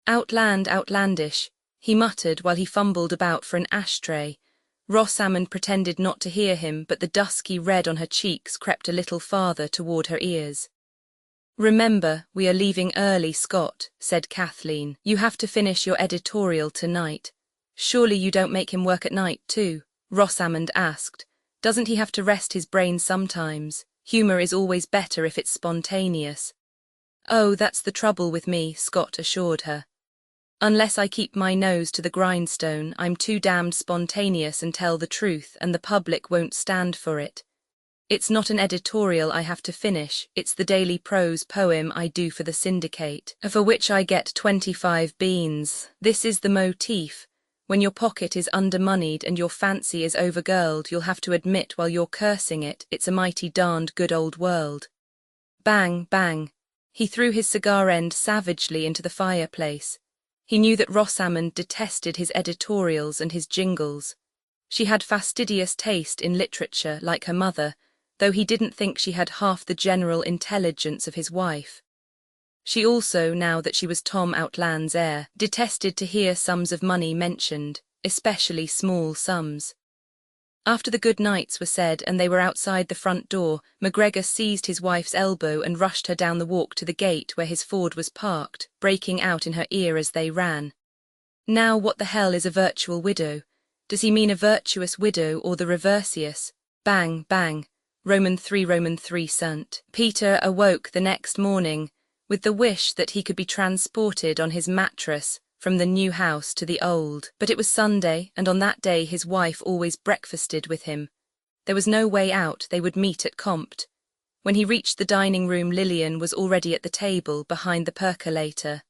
Outlandish," he muttered while he fumbled about for an ashtray. Rosamond pretended not to hear him, but the dusky red on her cheeks crept a little farther toward her ears. "Remember, we are leaving early, Scott," said Kathleen. "You have to finish your editorial tonight." "Surely you don't make him work at night, too?" Rosamond asked. "Doesn't he have to rest his brain sometimes? Humour is always better if it's spontaneous." "Oh, that's the trouble with me," Scott assured her. "Unless I keep my nose to the grindstone, I'm too damned spontaneous and tell the truth, and the public won't stand for it. It's not an editorial I have to finish, it's the daily prose poem I do for the syndicate, for which I get 25 beans. This is the motif. When your pocket is undermoneyed and your fancy is overgirled, you'll have to admit while you're cursing it, it's a mighty darned good old world." Bang, bang. He threw his cigar end savagely into the fireplace. He knew that Rosamond detested his editorials and his jingles. She had fastidious taste in literature, like her mother, though he didn't think she had half the general intelligence of his wife. She also, now that she was Tom Outland's heir, detested to hear sums of money mentioned, especially small sums. After the good nights were said and they were outside the front door, MacGregor seized his wife's elbow and rushed her down the walk to the gate where his Ford was parked, breaking out in her ear as they ran. "Now what the hell is a virtual widow? Does he mean a virtuous widow or the reversius?" Bang, bang. Roman 3 St. Peter awoke the next morning with the wish that he could be transported on his mattress from the new house to the old. But it was Sunday, and on that day his wife always breakfasted with him. There was no way out, they would meet at Compt. When he reached the dining room, Lillian was already at the table behind the percolator.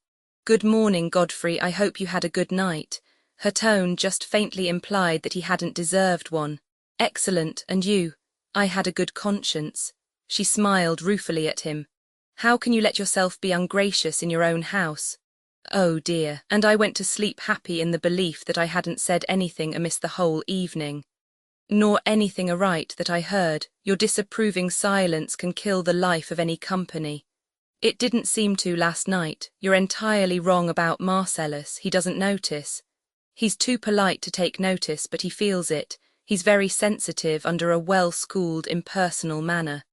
"Good morning, Godfrey, I hope you had a good night." Her tone just faintly implied that he hadn't deserved one. "Excellent, and you?" "I had a good conscience." She smiled ruefully at him. "How can you let yourself be ungracious in your own house?" "Oh dear." "And I went to sleep happy in the belief that I hadn't said anything amiss the whole evening." "Nor anything aright that I heard. Your disapproving silence can kill the life of any company." "It didn't seem to last night. You're entirely wrong about Marcellus. He doesn't notice. He's too polite to take notice, but he feels it. He's very sensitive under a well-schooled, impersonal manner."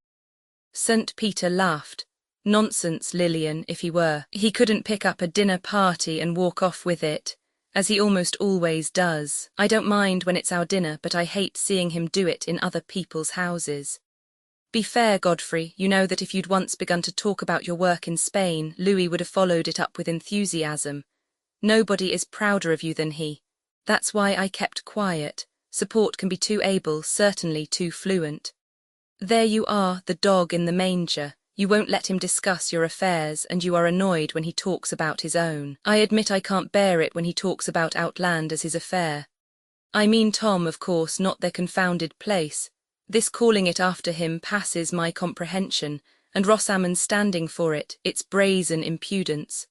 St. Peter laughed. Nonsense, Lillian, if he were. He couldn't pick up a dinner party and walk off with it, as he almost always does. I don't mind when it's our dinner, but I hate seeing him do it in other people's houses. Be fair, Godfrey, you know that if you'd once begun to talk about your work in Spain, Louis would have followed it up with enthusiasm. Nobody is prouder of you than he. That's why I kept quiet. Support can be too able, certainly too fluent. There you are, the dog in the manger. You won't let him discuss your affairs, and you are annoyed when he talks about his own. I admit I can't bear it when he talks about Outland as his affair. I mean Tom, of course, not their confounded place. This calling it after him passes my comprehension, and Rossamond standing for it, its brazen impudence.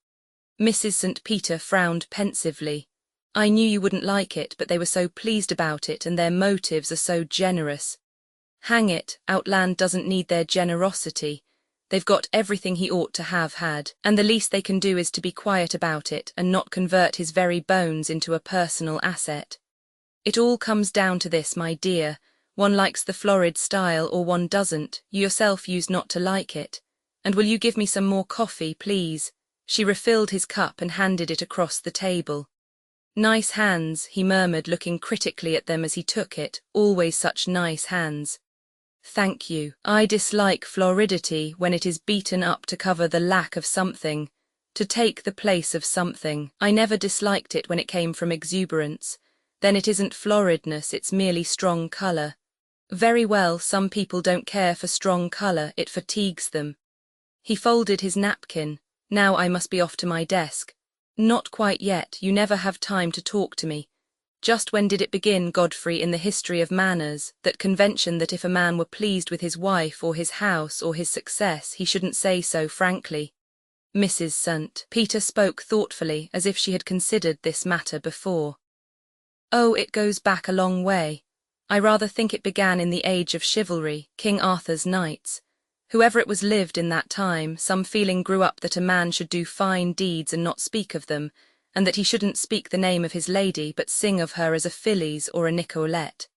Mrs. St. Peter frowned pensively. I knew you wouldn't like it, but they were so pleased about it, and their motives are so generous. Hang it, Outland doesn't need their generosity. They've got everything he ought to have had, and the least they can do is to be quiet about it and not convert his very bones into a personal asset. It all comes down to this, my dear. One likes the florid style or one doesn't. You yourself used not to like it. And will you give me some more coffee, please? She refilled his cup and handed it across the table. Nice hands, he murmured, looking critically at them as he took it. Always such nice hands. Thank you. I dislike floridity when it is beaten up to cover the lack of something, to take the place of something. I never disliked it when it came from exuberance. Then it isn't floridness, it's merely strong colour. Very well, some people don't care for strong colour, it fatigues them. He folded his napkin. Now I must be off to my desk. Not quite yet, you never have time to talk to me. Just when did it begin, Godfrey, in the history of manners, that convention that if a man were pleased with his wife or his house or his success, he shouldn't say so frankly? Mrs. St. Peter spoke thoughtfully, as if she had considered this matter before. Oh, it goes back a long way. I rather think it began in the age of chivalry, King Arthur's knights. Whoever it was lived in that time, some feeling grew up that a man should do fine deeds and not speak of them, and that he shouldn't speak the name of his lady but sing of her as a Phillies or a Nicolette.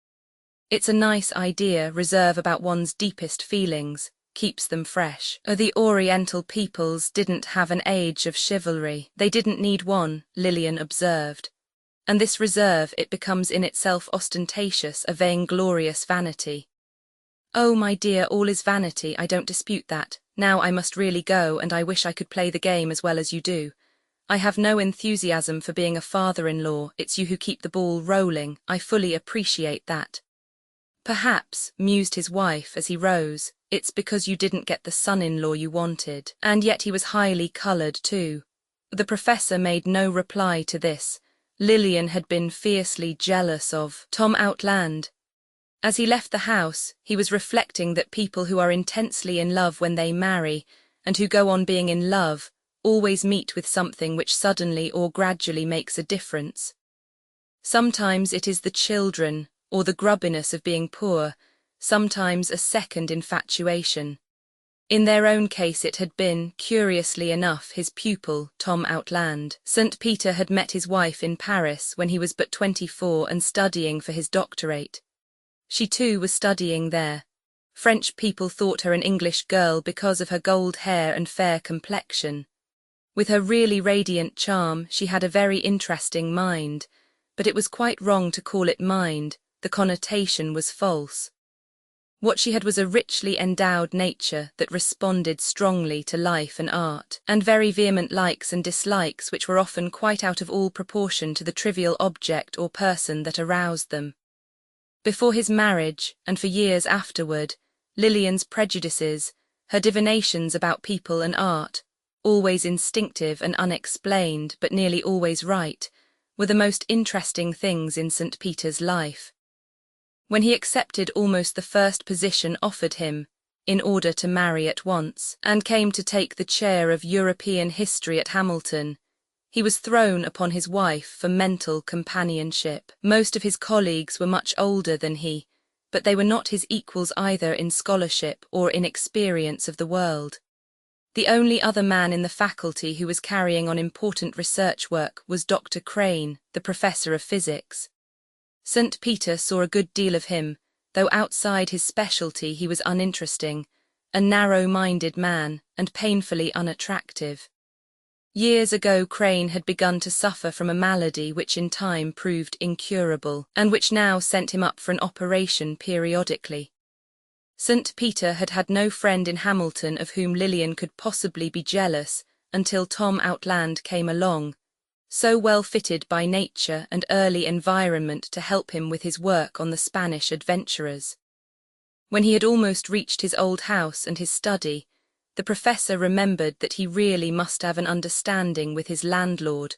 It's a nice idea, reserve about one's deepest feelings, keeps them fresh. The Oriental peoples didn't have an age of chivalry. They didn't need one, Lillian observed. And this reserve, it becomes in itself ostentatious, a vainglorious vanity. Oh, my dear, all is vanity, I don't dispute that. Now I must really go, and I wish I could play the game as well as you do. I have no enthusiasm for being a father-in-law, it's you who keep the ball rolling, I fully appreciate that. Perhaps, mused his wife as he rose, it's because you didn't get the son-in-law you wanted, and yet he was highly coloured too. The professor made no reply to this. Lillian had been fiercely jealous of Tom Outland. As he left the house, he was reflecting that people who are intensely in love when they marry, and who go on being in love, always meet with something which suddenly or gradually makes a difference. Sometimes it is the children, or the grubbiness of being poor, sometimes a second infatuation. In their own case it had been, curiously enough, his pupil, Tom Outland. St. Peter had met his wife in Paris when he was but 24 and studying for his doctorate. She too was studying there. French people thought her an English girl because of her gold hair and fair complexion. With her really radiant charm, she had a very interesting mind, but it was quite wrong to call it mind, the connotation was false. What she had was a richly endowed nature that responded strongly to life and art, and very vehement likes and dislikes which were often quite out of all proportion to the trivial object or person that aroused them. Before his marriage, and for years afterward, Lillian's prejudices, her divinations about people and art, always instinctive and unexplained but nearly always right, were the most interesting things in St. Peter's life. When he accepted almost the first position offered him, in order to marry at once, and came to take the chair of European history at Hamilton, he was thrown upon his wife for mental companionship. Most of his colleagues were much older than he, but they were not his equals either in scholarship or in experience of the world. The only other man in the faculty who was carrying on important research work was Dr. Crane, the professor of physics. St. Peter saw a good deal of him, though outside his specialty he was uninteresting, a narrow-minded man, and painfully unattractive. Years ago Crane had begun to suffer from a malady which in time proved incurable, and which now sent him up for an operation periodically. St. Peter had had no friend in Hamilton of whom Lillian could possibly be jealous until Tom Outland came along, so well fitted by nature and early environment to help him with his work on the Spanish adventurers. When he had almost reached his old house and his study, the professor remembered that he really must have an understanding with his landlord,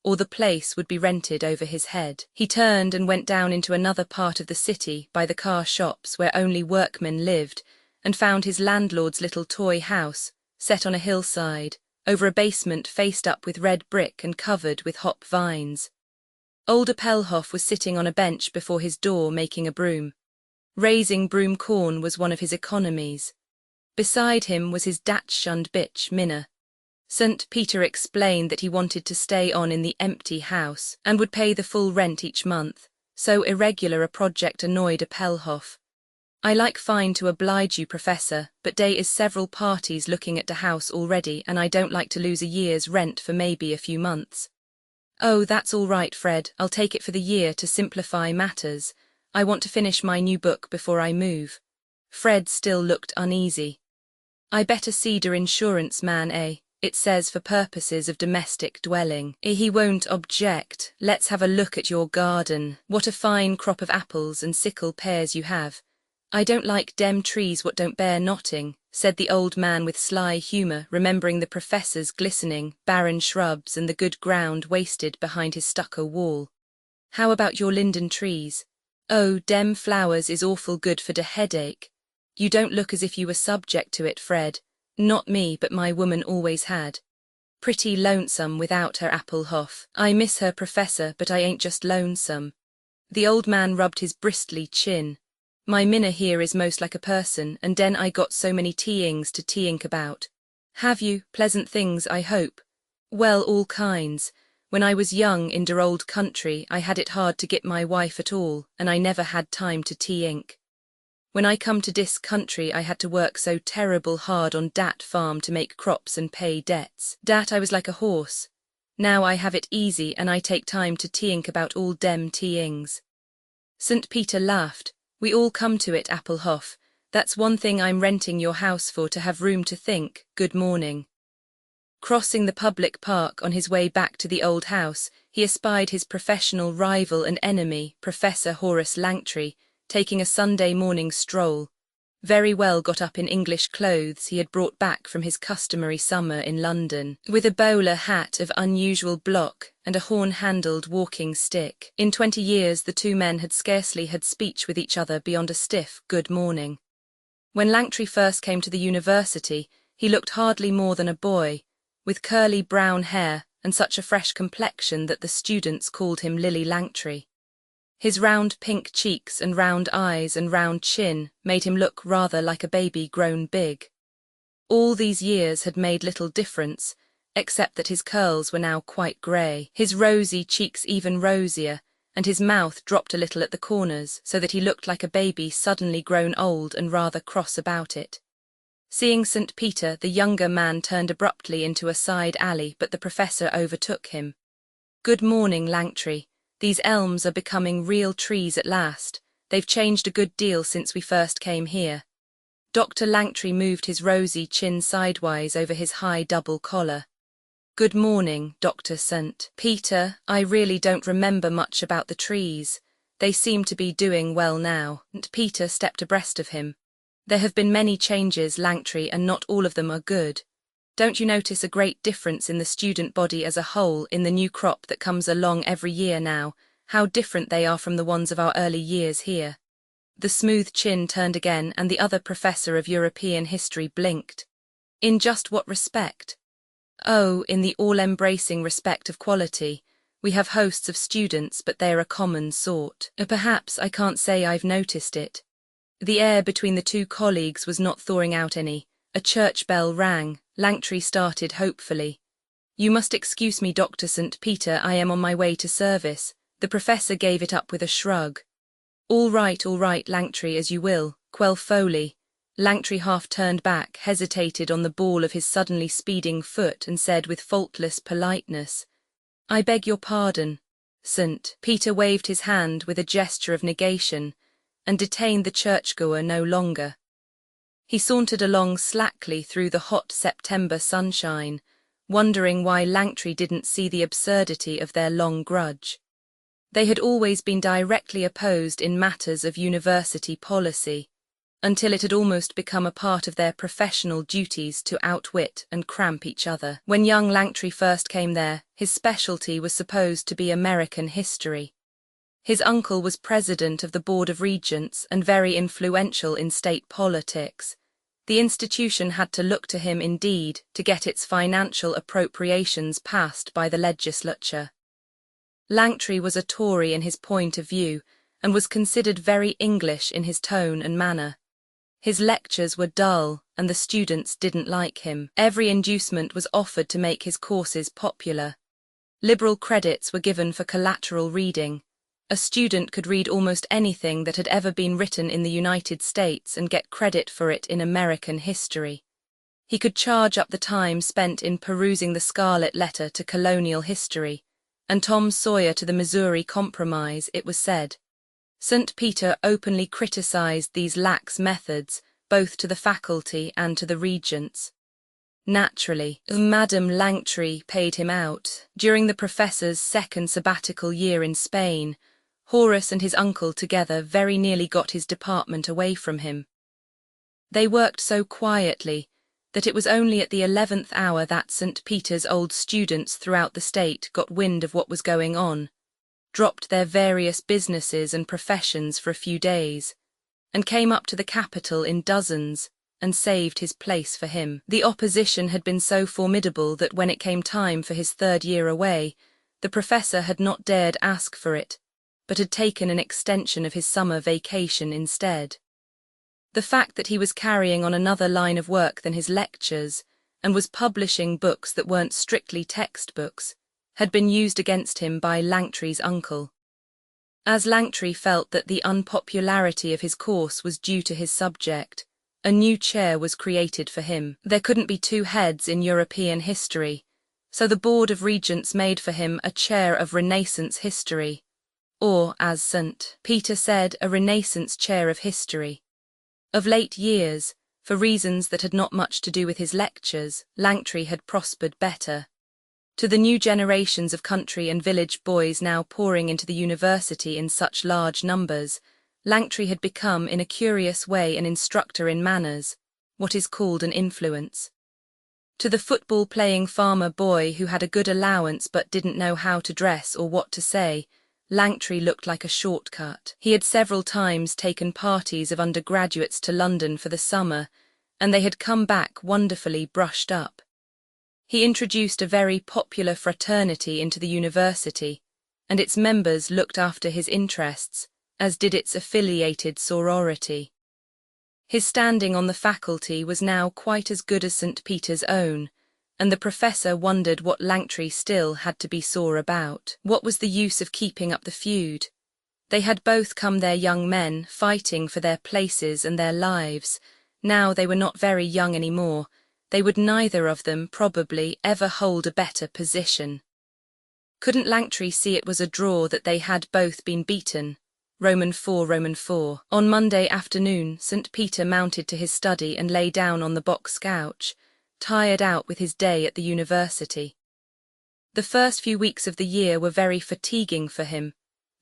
or the place would be rented over his head. He turned and went down into another part of the city by the car shops where only workmen lived, and found his landlord's little toy house, set on a hillside, over a basement faced up with red brick and covered with hop vines. Old Appelhof was sitting on a bench before his door making a broom. Raising broom corn was one of his economies. Beside him was his Dachshund bitch, Minna. St. Peter explained that he wanted to stay on in the empty house and would pay the full rent each month, so irregular a project annoyed Appelhof. "I like fine to oblige you, Professor, but day is several parties looking at the house already and I don't like to lose a year's rent for maybe a few months." "Oh, that's all right, Fred, I'll take it for the year to simplify matters. I want to finish my new book before I move." Fred still looked uneasy. "I better see der insurance man, eh? It says for purposes of domestic dwelling." "He won't object. Let's have a look at your garden. What a fine crop of apples and sickle pears you have." "I don't like dem trees what don't bear notting," said the old man with sly humour, remembering the professor's glistening, barren shrubs and the good ground wasted behind his stucco wall. "How about your linden trees?" "Oh, dem flowers is awful good for de headache." "You don't look as if you were subject to it, Fred." "Not me, but my woman always had." "Pretty lonesome without her, Appelhof." "I miss her, Professor, but I ain't just lonesome." The old man rubbed his bristly chin. "My Minna here is most like a person, and den I got so many teeings to teink about." "Have you? Pleasant things, I hope." "Well, all kinds. When I was young in der old country I had it hard to get my wife at all, and I never had time to teink. When I come to dis country I had to work so terrible hard on dat farm to make crops and pay debts. Dat I was like a horse. Now I have it easy and I take time to teink about all dem teeings." St. Peter laughed. "We all come to it, Appelhof. That's one thing I'm renting your house for, to have room to think. Good morning." Crossing the public park on his way back to the old house, he espied his professional rival and enemy, Professor Horace Langtry, taking a Sunday morning stroll. Very well got up in English clothes he had brought back from his customary summer in London, with a bowler hat of unusual block and a horn-handled walking stick. In 20 years the two men had scarcely had speech with each other beyond a stiff good morning. When Langtry first came to the university, he looked hardly more than a boy, with curly brown hair and such a fresh complexion that the students called him Lily Langtry. His round pink cheeks and round eyes and round chin made him look rather like a baby grown big. All these years had made little difference, except that his curls were now quite grey, his rosy cheeks even rosier, and his mouth dropped a little at the corners so that he looked like a baby suddenly grown old and rather cross about it. Seeing St. Peter, the younger man turned abruptly into a side alley, but the professor overtook him. "Good morning, Langtry. These elms are becoming real trees at last. They've changed a good deal since we first came here." Dr. Langtry moved his rosy chin sidewise over his high double collar. "Good morning, Dr. St. Peter. I really don't remember much about the trees. They seem to be doing well now." And Peter stepped abreast of him. "There have been many changes, Langtry, and not all of them are good. Don't you notice a great difference in the student body as a whole in the new crop that comes along every year now, how different they are from the ones of our early years here?" The smooth chin turned again and the other professor of European history blinked. "In just what respect?" "Oh, in the all-embracing respect of quality. We have hosts of students, but they are a common sort. Perhaps I can't say I've noticed it." The air between the two colleagues was not thawing out any. A church bell rang. Langtry started hopefully. "You must excuse me, Dr. St. Peter, I am on my way to service." The professor gave it up with a shrug. All right, Langtry, as you will. Quell Foley. Langtry half turned back, hesitated on the ball of his suddenly speeding foot, and said with faultless politeness, "I beg your pardon, St." Peter waved his hand with a gesture of negation, and detained the churchgoer no longer. He sauntered along slackly through the hot September sunshine, wondering why Langtry didn't see the absurdity of their long grudge. They had always been directly opposed in matters of university policy, until it had almost become a part of their professional duties to outwit and cramp each other. When young Langtry first came there, his specialty was supposed to be American history. His uncle was president of the Board of Regents and very influential in state politics. The institution had to look to him indeed to get its financial appropriations passed by the legislature. Langtry was a Tory in his point of view, and was considered very English in his tone and manner. His lectures were dull, and the students didn't like him. Every inducement was offered to make his courses popular. Liberal credits were given for collateral reading. A student could read almost anything that had ever been written in the United States and get credit for it in American history. He could charge up the time spent in perusing the Scarlet Letter to colonial history, and Tom Sawyer to the Missouri Compromise, it was said. St. Peter openly criticized these lax methods, both to the faculty and to the regents. Naturally, Madame Langtry paid him out. During the professor's second sabbatical year in Spain, Horace and his uncle together very nearly got his department away from him. They worked so quietly that it was only at the 11th hour that St. Peter's old students throughout the state got wind of what was going on, dropped their various businesses and professions for a few days, and came up to the capital in dozens and saved his place for him. The opposition had been so formidable that when it came time for his third year away, the professor had not dared ask for it, but had taken an extension of his summer vacation instead. The fact that he was carrying on another line of work than his lectures, and was publishing books that weren't strictly textbooks, had been used against him by Langtry's uncle. As Langtry felt that the unpopularity of his course was due to his subject, a new chair was created for him. There couldn't be two heads in European history, so the Board of Regents made for him a chair of Renaissance history, or, as St. Peter said, a Renaissance chair of history. Of late years, for reasons that had not much to do with his lectures, Langtry had prospered better. To the new generations of country and village boys now pouring into the university in such large numbers, Langtry had become in a curious way an instructor in manners, what is called an influence. To the football-playing farmer boy who had a good allowance but didn't know how to dress or what to say, Langtry looked like a shortcut. He had several times taken parties of undergraduates to London for the summer, and they had come back wonderfully brushed up. He introduced a very popular fraternity into the university, and its members looked after his interests, as did its affiliated sorority. His standing on the faculty was now quite as good as St. Peter's own, and the professor wondered what Langtry still had to be sore about. What was the use of keeping up the feud? They had both come there young men, fighting for their places and their lives. Now they were not very young anymore. They would neither of them, probably, ever hold a better position. Couldn't Langtry see it was a draw that they had both been beaten? Roman 4. On Monday afternoon, St. Peter mounted to his study and lay down on the box couch, tired out with his day at the university. The first few weeks of the year were very fatiguing for him.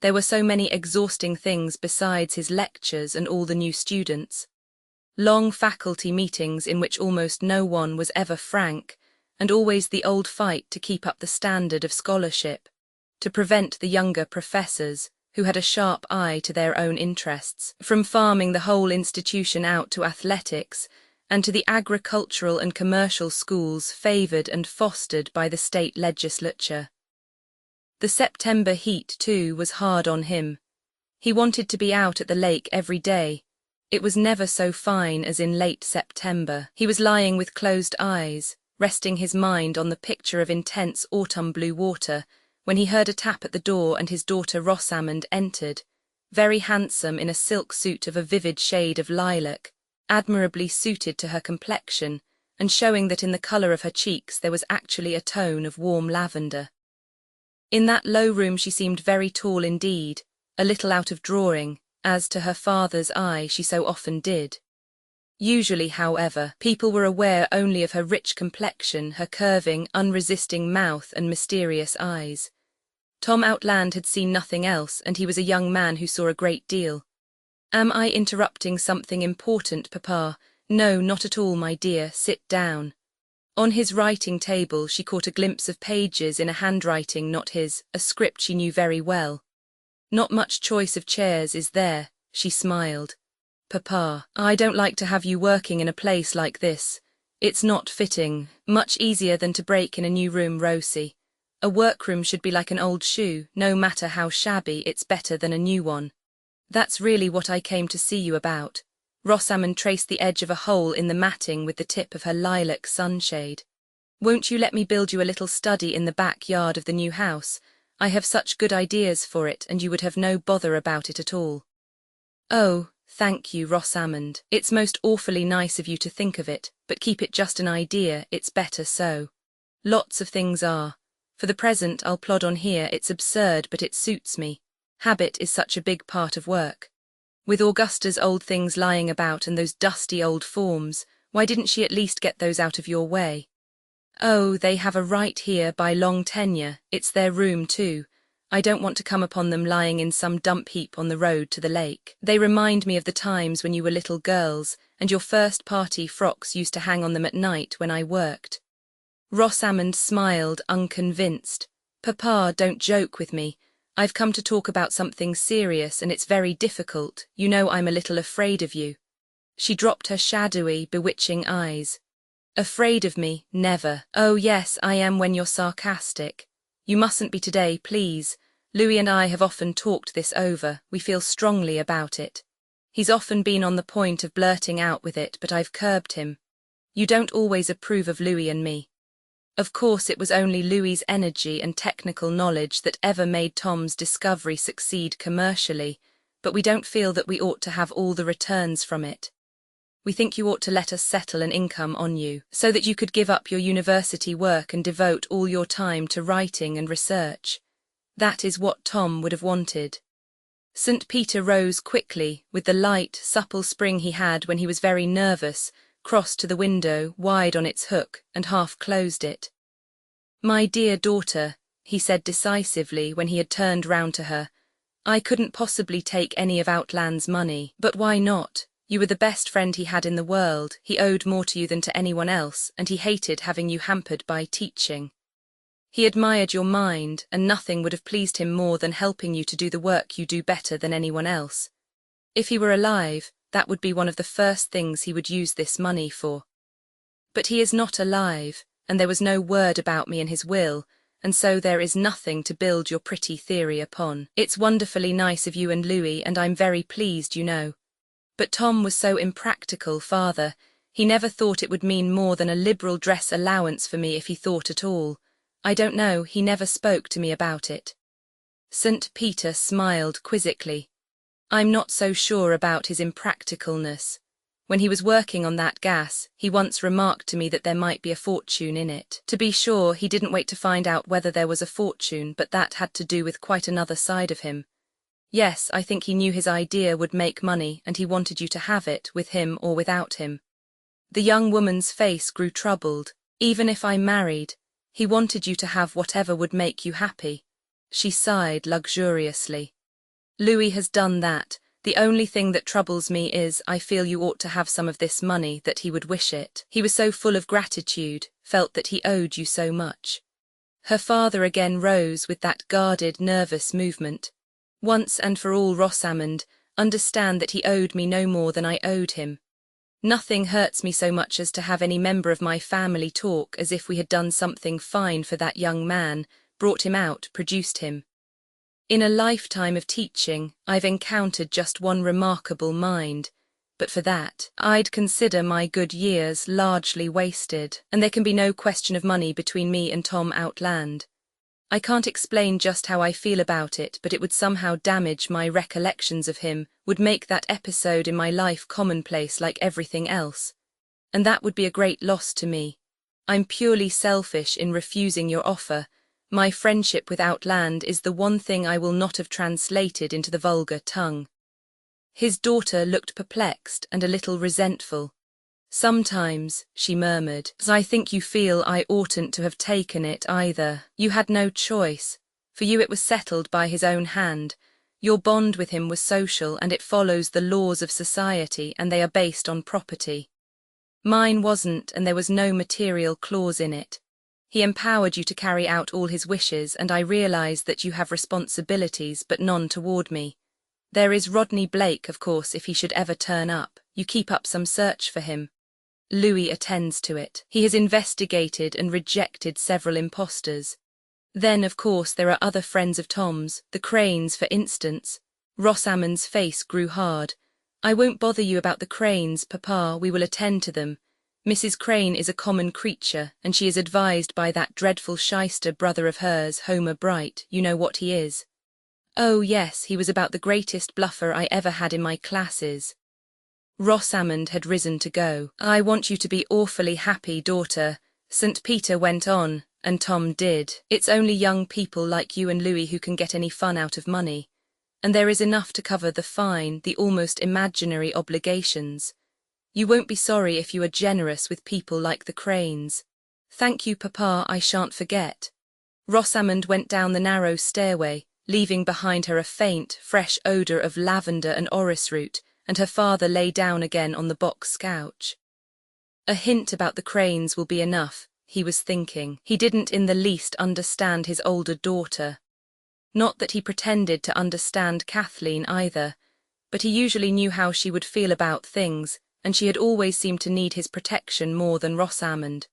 There were so many exhausting things besides his lectures and all the new students. Long faculty meetings in which almost no one was ever frank, and always the old fight to keep up the standard of scholarship, to prevent the younger professors, who had a sharp eye to their own interests, from farming the whole institution out to athletics, and to the agricultural and commercial schools favoured and fostered by the state legislature. The September heat, too, was hard on him. He wanted to be out at the lake every day. It was never so fine as in late September. He was lying with closed eyes, resting his mind on the picture of intense autumn blue water, when he heard a tap at the door and his daughter Rosamond entered, very handsome in a silk suit of a vivid shade of lilac, admirably suited to her complexion, and showing that in the colour of her cheeks there was actually a tone of warm lavender. In that low room she seemed very tall indeed, a little out of drawing, as to her father's eye she so often did. Usually, however, people were aware only of her rich complexion, her curving, unresisting mouth and mysterious eyes. Tom Outland had seen nothing else, and he was a young man who saw a great deal. "Am I interrupting something important, Papa?" "No, not at all, my dear, sit down." On his writing table she caught a glimpse of pages in a handwriting not his, a script she knew very well. "Not much choice of chairs, is there?" she smiled. "Papa, I don't like to have you working in a place like this. It's not fitting. Much easier than to break in a new room, Rosie. A workroom should be like an old shoe, no matter how shabby, it's better than a new one." "That's really what I came to see you about." Rosamond traced the edge of a hole in the matting with the tip of her lilac sunshade. "Won't you let me build you a little study in the back yard of the new house? I have such good ideas for it, and you would have no bother about it at all." "Oh, thank you, Rosamond. It's most awfully nice of you to think of it, but keep it just an idea, it's better so. Lots of things are. For the present I'll plod on here, it's absurd but it suits me. Habit is such a big part of work. With Augusta's old things lying about and those dusty old forms, why didn't she at least get those out of your way?" "Oh, they have a right here by long tenure, it's their room too. I don't want to come upon them lying in some dump heap on the road to the lake. They remind me of the times when you were little girls, and your first party frocks used to hang on them at night when I worked." Rosamond smiled, unconvinced. "Papa, don't joke with me. I've come to talk about something serious, and it's very difficult. You know I'm a little afraid of you." She dropped her shadowy, bewitching eyes. "Afraid of me? Never. Oh yes, I am when you're sarcastic. You mustn't be today, please. Louis and I have often talked this over. We feel strongly about it. He's often been on the point of blurting out with it, but I've curbed him. You don't always approve of Louis and me. Of course it was only Louis's energy and technical knowledge that ever made Tom's discovery succeed commercially, but we don't feel that we ought to have all the returns from it. We think you ought to let us settle an income on you, so that you could give up your university work and devote all your time to writing and research. That is what Tom would have wanted." St. Peter rose quickly, with the light, supple spring he had when he was very nervous, crossed to the window, wide on its hook, and half closed it. "My dear daughter," he said decisively when he had turned round to her, "I couldn't possibly take any of Outland's money, but why not? You were the best friend he had in the world, he owed more to you than to anyone else, and he hated having you hampered by teaching. He admired your mind, and nothing would have pleased him more than helping you to do the work you do better than anyone else. If he were alive, that would be one of the first things he would use this money for. But he is not alive, and there was no word about me in his will, and so there is nothing to build your pretty theory upon. It's wonderfully nice of you and Louis, and I'm very pleased, you know. But Tom was so impractical, father. He never thought it would mean more than a liberal dress allowance for me if he thought at all. I don't know, he never spoke to me about it." St. Peter smiled quizzically. "I'm not so sure about his impracticalness. When he was working on that gas, he once remarked to me that there might be a fortune in it. To be sure, he didn't wait to find out whether there was a fortune, but that had to do with quite another side of him. Yes, I think he knew his idea would make money, and he wanted you to have it, with him or without him." The young woman's face grew troubled. "Even if I married, he wanted you to have whatever would make you happy." She sighed luxuriously. "Louis has done that. The only thing that troubles me is, I feel you ought to have some of this money, that he would wish it. He was so full of gratitude, felt that he owed you so much." Her father again rose with that guarded, nervous movement. "Once and for all, Rosamond, understand that he owed me no more than I owed him. Nothing hurts me so much as to have any member of my family talk as if we had done something fine for that young man, brought him out, produced him. In a lifetime of teaching, I've encountered just one remarkable mind, but for that, I'd consider my good years largely wasted, and there can be no question of money between me and Tom Outland. I can't explain just how I feel about it, but it would somehow damage my recollections of him, would make that episode in my life commonplace like everything else. And that would be a great loss to me. I'm purely selfish in refusing your offer. My friendship with Outland is the one thing I will not have translated into the vulgar tongue." His daughter looked perplexed and a little resentful. "Sometimes," she murmured, "I think you feel I oughtn't to have taken it either. You had no choice. For you it was settled by his own hand. Your bond with him was social, and it follows the laws of society, and they are based on property. Mine wasn't, and there was no material clause in it. He empowered you to carry out all his wishes, and I realize that you have responsibilities, but none toward me. There is Rodney Blake, of course, if he should ever turn up. You keep up some search for him. Louis attends to it. He has investigated and rejected several impostors. Then, of course, there are other friends of Tom's, the Cranes, for instance." Rosamond's face grew hard. "I won't bother you about the Cranes, Papa, we will attend to them. Mrs. Crane is a common creature, and she is advised by that dreadful shyster brother of hers, Homer Bright. You know what he is." "Oh, yes, he was about the greatest bluffer I ever had in my classes." Rosamond had risen to go. "I want you to be awfully happy, daughter," St. Peter went on, and Tom did. "It's only young people like you and Louis who can get any fun out of money. And there is enough to cover the fine, the almost imaginary obligations. You won't be sorry if you are generous with people like the Cranes." "Thank you, Papa, I shan't forget." Rosamond went down the narrow stairway, leaving behind her a faint, fresh odour of lavender and orris root, and her father lay down again on the box couch. A hint about the Cranes will be enough, he was thinking. He didn't in the least understand his older daughter. Not that he pretended to understand Kathleen either, but he usually knew how she would feel about things, and she had always seemed to need his protection more than Rosamond.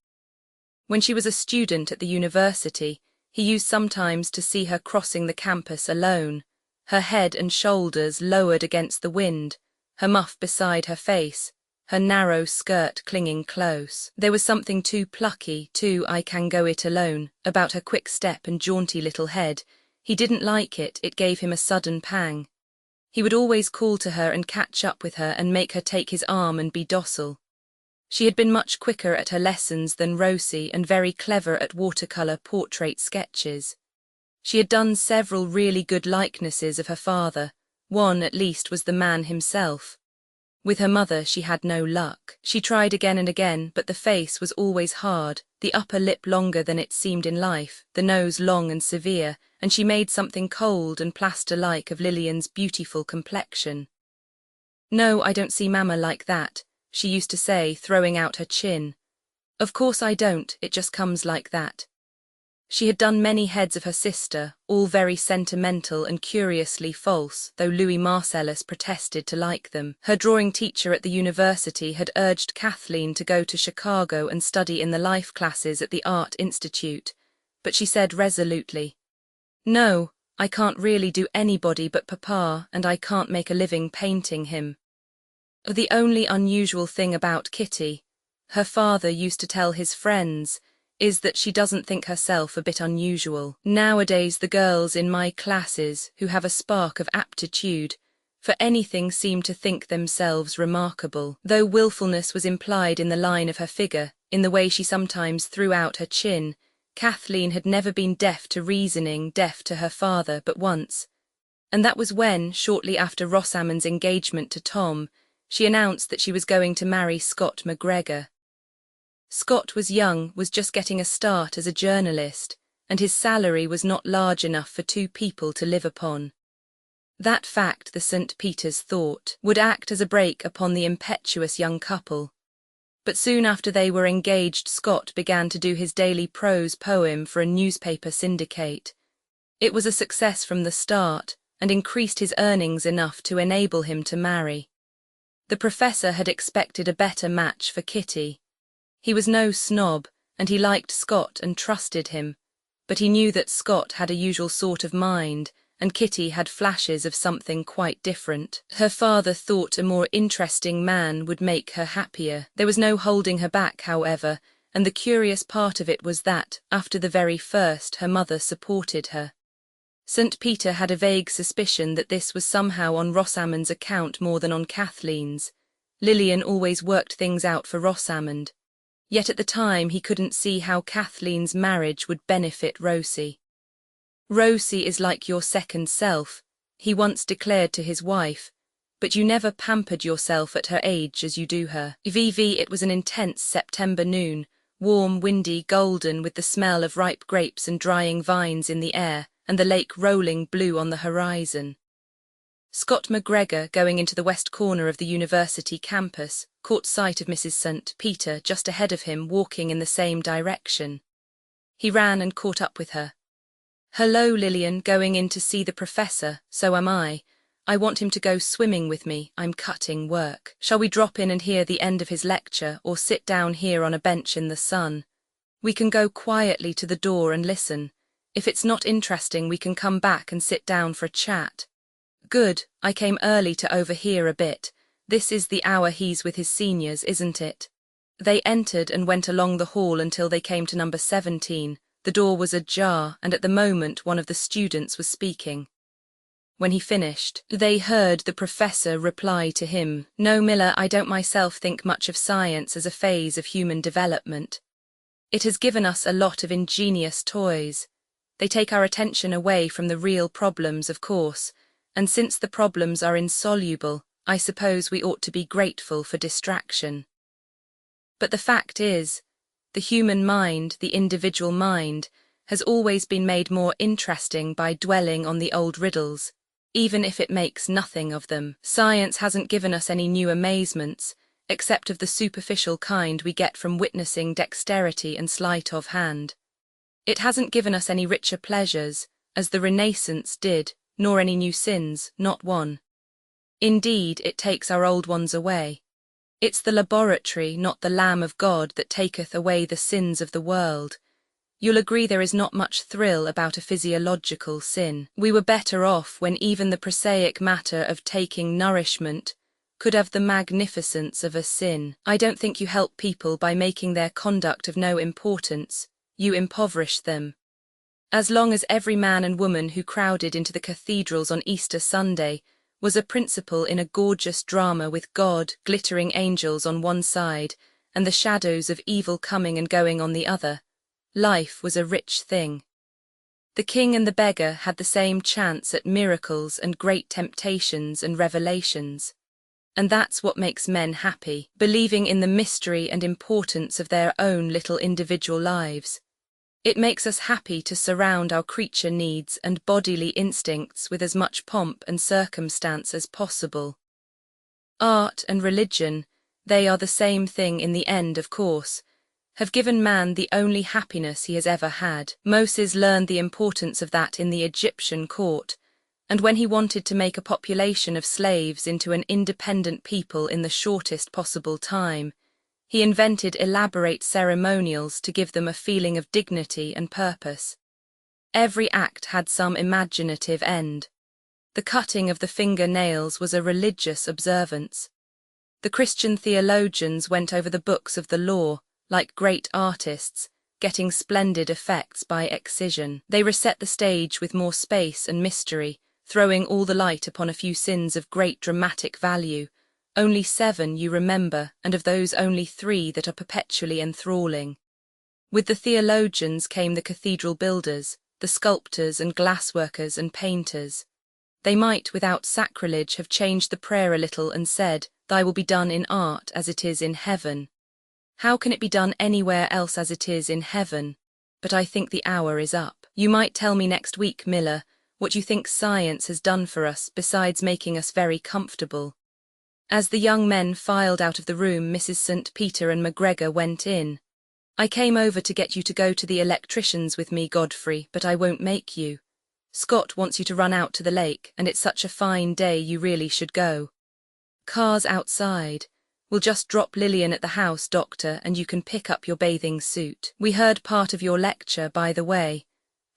When she was a student at the university, he used sometimes to see her crossing the campus alone, her head and shoulders lowered against the wind, her muff beside her face, her narrow skirt clinging close. There was something too plucky, too "I can go it alone," about her quick step and jaunty little head. He didn't like it, it gave him a sudden pang. He would always call to her and catch up with her and make her take his arm and be docile. She had been much quicker at her lessons than Rosie and very clever at watercolour portrait sketches. She had done several really good likenesses of her father. One, at least, was the man himself. With her mother she had no luck. She tried again and again, but the face was always hard, the upper lip longer than it seemed in life, the nose long and severe, and she made something cold and plaster-like of Lillian's beautiful complexion. "No, I don't see Mamma like that," she used to say, throwing out her chin. "Of course I don't, it just comes like that." She had done many heads of her sister, all very sentimental and curiously false, though Louis Marcellus protested to like them. Her drawing teacher at the university had urged Kathleen to go to Chicago and study in the life classes at the Art Institute, but she said resolutely, "No, I can't really do anybody but Papa, and I can't make a living painting him." The only unusual thing about Kitty, her father used to tell his friends, is that she doesn't think herself a bit unusual. Nowadays the girls in my classes who have a spark of aptitude for anything seem to think themselves remarkable. Though wilfulness was implied in the line of her figure, in the way she sometimes threw out her chin, Kathleen had never been deaf to reasoning, deaf to her father but once, and that was when, shortly after Rosamond's engagement to Tom, she announced that she was going to marry Scott McGregor. Scott was young, was just getting a start as a journalist, and his salary was not large enough for two people to live upon. That fact, the St. Peters thought, would act as a brake upon the impetuous young couple. But soon after they were engaged, Scott began to do his daily prose poem for a newspaper syndicate. It was a success from the start, and increased his earnings enough to enable him to marry. The professor had expected a better match for Kitty. He was no snob, and he liked Scott and trusted him, but he knew that Scott had a usual sort of mind, and Kitty had flashes of something quite different. Her father thought a more interesting man would make her happier. There was no holding her back, however, and the curious part of it was that, after the very first, her mother supported her. St. Peter had a vague suspicion that this was somehow on Rosamond's account more than on Kathleen's. Lillian always worked things out for Rosamond. Yet at the time he couldn't see how Kathleen's marriage would benefit Rosie. "Rosie is like your second self," he once declared to his wife, "but you never pampered yourself at her age as you do her." It was an intense September noon, warm, windy, golden, with the smell of ripe grapes and drying vines in the air, and the lake rolling blue on the horizon. Scott McGregor, going into the west corner of the university campus, caught sight of Mrs. St. Peter just ahead of him walking in the same direction. He ran and caught up with her. "Hello, Lillian, going in to see the professor, so am I. I want him to go swimming with me, I'm cutting work. Shall we drop in and hear the end of his lecture, or sit down here on a bench in the sun? We can go quietly to the door and listen. If it's not interesting, we can come back and sit down for a chat." "Good, I came early to overhear a bit. This is the hour he's with his seniors, isn't it?" They entered and went along the hall until they came to number 17. The door was ajar, and at the moment one of the students was speaking. When he finished, they heard the professor reply to him, "No, Miller, I don't myself think much of science as a phase of human development. It has given us a lot of ingenious toys. They take our attention away from the real problems, of course, and since the problems are insoluble, I suppose we ought to be grateful for distraction. But the fact is, the human mind, the individual mind, has always been made more interesting by dwelling on the old riddles, even if it makes nothing of them. Science hasn't given us any new amazements, except of the superficial kind we get from witnessing dexterity and sleight of hand. It hasn't given us any richer pleasures, as the Renaissance did, nor any new sins, not one. Indeed, it takes our old ones away. It's the laboratory, not the Lamb of God, that taketh away the sins of the world. You'll agree there is not much thrill about a physiological sin. We were better off when even the prosaic matter of taking nourishment could have the magnificence of a sin. I don't think you help people by making their conduct of no importance. You impoverish them. As long as every man and woman who crowded into the cathedrals on Easter Sunday was a principal in a gorgeous drama with God, glittering angels on one side, and the shadows of evil coming and going on the other, life was a rich thing. The king and the beggar had the same chance at miracles and great temptations and revelations. And that's what makes men happy, believing in the mystery and importance of their own little individual lives. It makes us happy to surround our creature needs and bodily instincts with as much pomp and circumstance as possible. Art and religion, they are the same thing in the end, of course, have given man the only happiness he has ever had. Moses learned the importance of that in the Egyptian court, and when he wanted to make a population of slaves into an independent people in the shortest possible time, he invented elaborate ceremonials to give them a feeling of dignity and purpose. Every act had some imaginative end. The cutting of the finger-nails was a religious observance. The Christian theologians went over the books of the law, like great artists, getting splendid effects by excision. They reset the stage with more space and mystery, throwing all the light upon a few sins of great dramatic value. Only 7 you remember, and of those only 3 that are perpetually enthralling. With the theologians came the cathedral builders, the sculptors and glassworkers and painters. They might, without sacrilege, have changed the prayer a little and said, "Thy will be done in art as it is in heaven." How can it be done anywhere else as it is in heaven? But I think the hour is up. You might tell me next week, Miller, what you think science has done for us besides making us very comfortable. As the young men filed out of the room, Mrs. St. Peter and McGregor went in. "I came over to get you to go to the electrician's with me, Godfrey, but I won't make you. Scott wants you to run out to the lake, and it's such a fine day you really should go. Car's outside. We'll just drop Lillian at the house, Doctor, and you can pick up your bathing suit. We heard part of your lecture, by the way.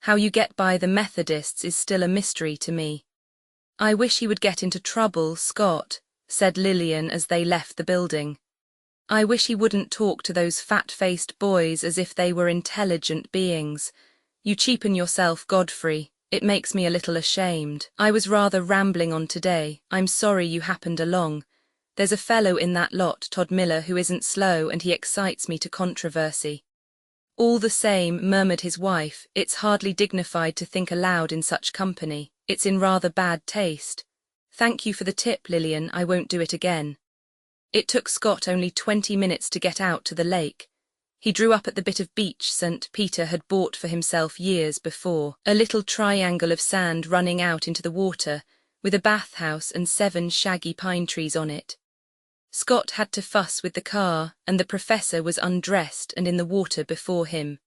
How you get by the Methodists is still a mystery to me." "I wish he would get into trouble, Scott," said Lillian as they left the building. I wish he wouldn't talk to those fat-faced boys as if they were intelligent beings. You cheapen yourself, Godfrey. It makes me a little ashamed. I was rather rambling on today. I'm sorry you happened along. There's a fellow in that lot, Todd Miller, who isn't slow, and he excites me to controversy. All the same, murmured his wife, it's hardly dignified to think aloud in such company. It's in rather bad taste. Thank you for the tip, Lillian, I won't do it again. It took Scott only 20 minutes to get out to the lake. He drew up at the bit of beach St. Peter had bought for himself years before, a little triangle of sand running out into the water, with a bathhouse and 7 shaggy pine trees on it. Scott had to fuss with the car, and the professor was undressed and in the water before him.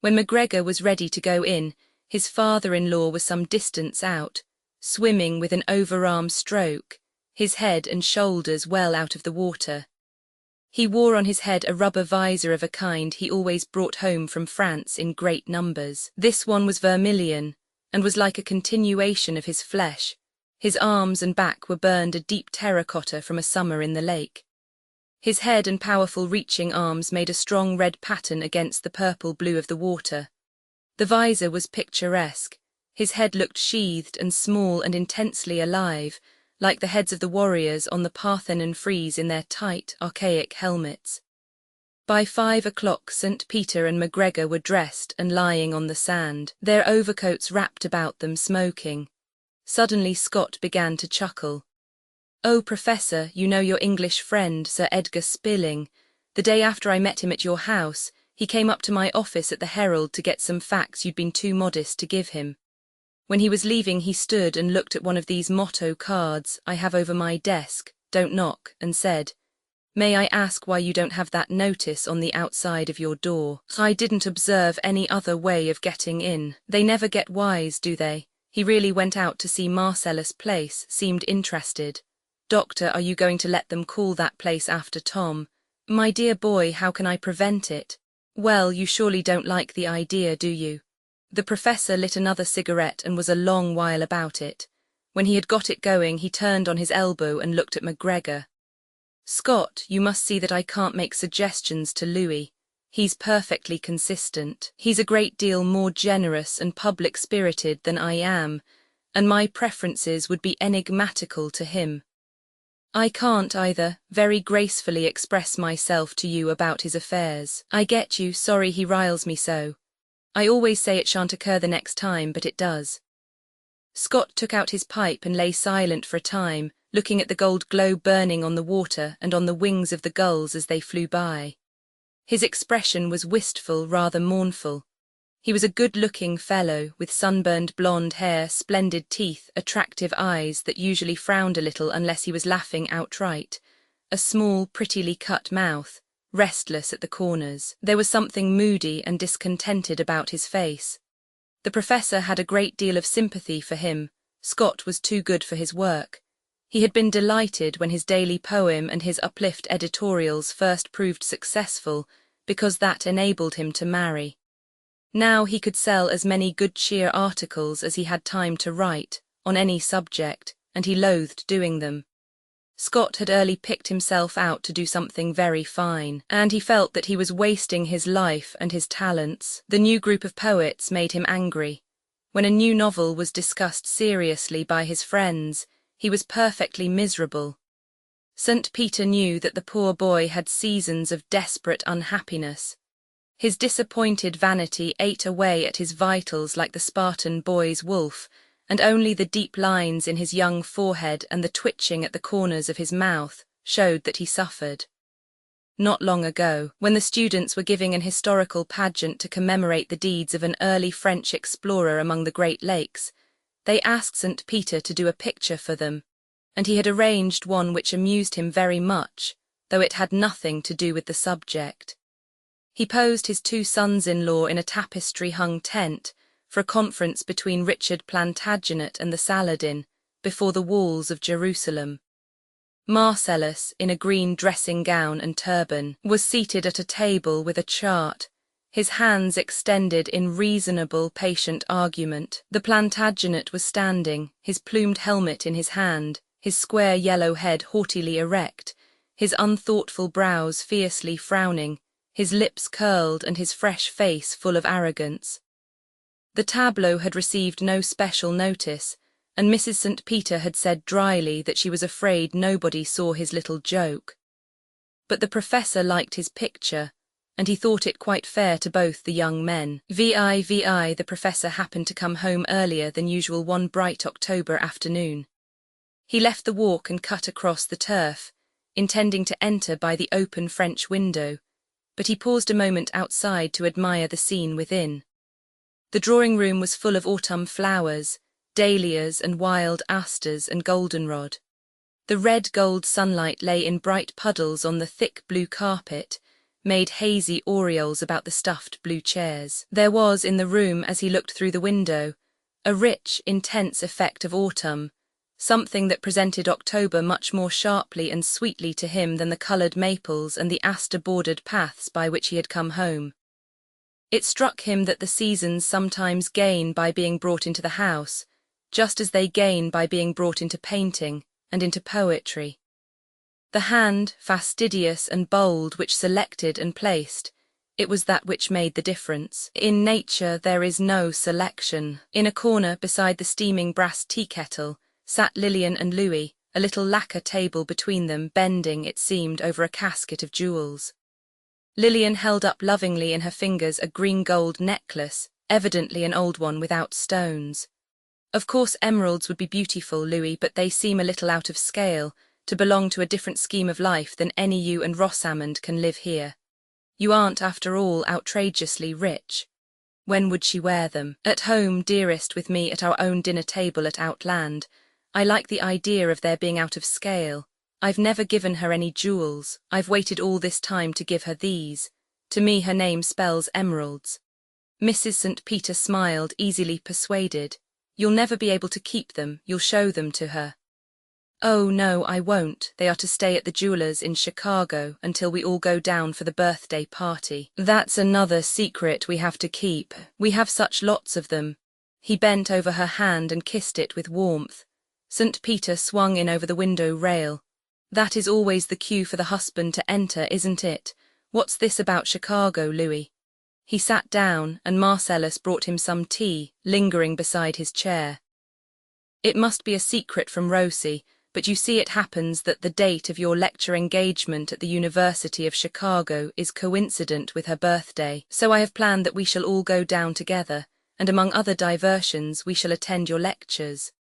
When McGregor was ready to go in, his father-in-law was some distance out, swimming with an overarm stroke, his head and shoulders well out of the water. He wore on his head a rubber visor of a kind he always brought home from France in great numbers. This one was vermilion, and was like a continuation of his flesh. His arms and back were burned a deep terracotta from a summer in the lake. His head and powerful reaching arms made a strong red pattern against the purple blue of the water. The visor was picturesque. His head looked sheathed and small and intensely alive, like the heads of the warriors on the Parthenon frieze in their tight, archaic helmets. By 5 o'clock St. Peter and McGregor were dressed and lying on the sand, their overcoats wrapped about them, smoking. Suddenly Scott began to chuckle. "Oh, Professor, you know your English friend, Sir Edgar Spilling. The day after I met him at your house, he came up to my office at the Herald to get some facts you'd been too modest to give him. When he was leaving, he stood and looked at one of these motto cards I have over my desk, 'Don't knock,' and said, 'May I ask why you don't have that notice on the outside of your door?' I didn't observe any other way of getting in. They never get wise, do they? He really went out to see Marcellus Place, seemed interested. 'Doctor, are you going to let them call that place after Tom?' 'My dear boy, how can I prevent it?' 'Well, you surely don't like the idea, do you?' The professor lit another cigarette and was a long while about it. When he had got it going, he turned on his elbow and looked at McGregor. "Scott, you must see that I can't make suggestions to Louis. He's perfectly consistent. He's a great deal more generous and public-spirited than I am, and my preferences would be enigmatical to him. I can't either very gracefully express myself to you about his affairs. I get you, sorry he riles me so. I always say it shan't occur the next time, but it does." Scott took out his pipe and lay silent for a time, looking at the gold glow burning on the water and on the wings of the gulls as they flew by. His expression was wistful, rather mournful. He was a good-looking fellow, with sunburned blonde hair, splendid teeth, attractive eyes that usually frowned a little unless he was laughing outright, a small, prettily cut mouth, restless at the corners. There was something moody and discontented about his face. The professor had a great deal of sympathy for him. Scott was too good for his work. He had been delighted when his daily poem and his uplift editorials first proved successful, because that enabled him to marry. Now he could sell as many good cheer articles as he had time to write, on any subject, and he loathed doing them. Scott had early picked himself out to do something very fine, and he felt that he was wasting his life and his talents. The new group of poets made him angry. When a new novel was discussed seriously by his friends, he was perfectly miserable. St. Peter knew that the poor boy had seasons of desperate unhappiness. His disappointed vanity ate away at his vitals like the Spartan boy's wolf, and only the deep lines in his young forehead and the twitching at the corners of his mouth showed that he suffered. Not long ago, when the students were giving an historical pageant to commemorate the deeds of an early French explorer among the Great Lakes, they asked St. Peter to do a picture for them, and he had arranged one which amused him very much, though it had nothing to do with the subject. He posed his 2 sons-in-law in a tapestry-hung tent for a conference between Richard Plantagenet and the Saladin, before the walls of Jerusalem. Marcellus, in a green dressing-gown and turban, was seated at a table with a chart, his hands extended in reasonable, patient argument. The Plantagenet was standing, his plumed helmet in his hand, his square yellow head haughtily erect, his unthoughtful brows fiercely frowning, his lips curled and his fresh face full of arrogance. The tableau had received no special notice, and Mrs. St. Peter had said dryly that she was afraid nobody saw his little joke. But the professor liked his picture, and he thought it quite fair to both the young men. The professor happened to come home earlier than usual one bright October afternoon. He left the walk and cut across the turf, intending to enter by the open French window, but he paused a moment outside to admire the scene within. The drawing-room was full of autumn flowers, dahlias and wild asters and goldenrod. The red-gold sunlight lay in bright puddles on the thick blue carpet, made hazy aureoles about the stuffed blue chairs. There was, in the room as he looked through the window, a rich, intense effect of autumn, something that presented October much more sharply and sweetly to him than the coloured maples and the aster-bordered paths by which he had come home. It struck him that the seasons sometimes gain by being brought into the house, just as they gain by being brought into painting and into poetry. The hand, fastidious and bold, which selected and placed, it was that which made the difference. In nature there is no selection. In a corner beside the steaming brass tea-kettle sat Lillian and Louis, a little lacquer table between them, bending, it seemed, over a casket of jewels. Lillian held up lovingly in her fingers a green-gold necklace, evidently an old one without stones. Of course emeralds would be beautiful, Louis, but they seem a little out of scale, to belong to a different scheme of life than any you and Rosamond can live here. You aren't, after all, outrageously rich. When would she wear them? At home, dearest, with me at our own dinner table at Outland. I like the idea of their being out of scale. I've never given her any jewels. I've waited all this time to give her these. To me her name spells emeralds. Mrs. St. Peter smiled, easily persuaded. You'll never be able to keep them. You'll show them to her. Oh, no, I won't. They are to stay at the jeweller's in Chicago until we all go down for the birthday party. That's another secret we have to keep. We have such lots of them. He bent over her hand and kissed it with warmth. St. Peter swung in over the window rail. That is always the cue for the husband to enter, isn't it? What's this about Chicago, Louis? He sat down, and Marcellus brought him some tea, lingering beside his chair. It must be a secret from Rosie, but you see it happens that the date of your lecture engagement at the University of Chicago is coincident with her birthday, so I have planned that we shall all go down together, and among other diversions we shall attend your lectures.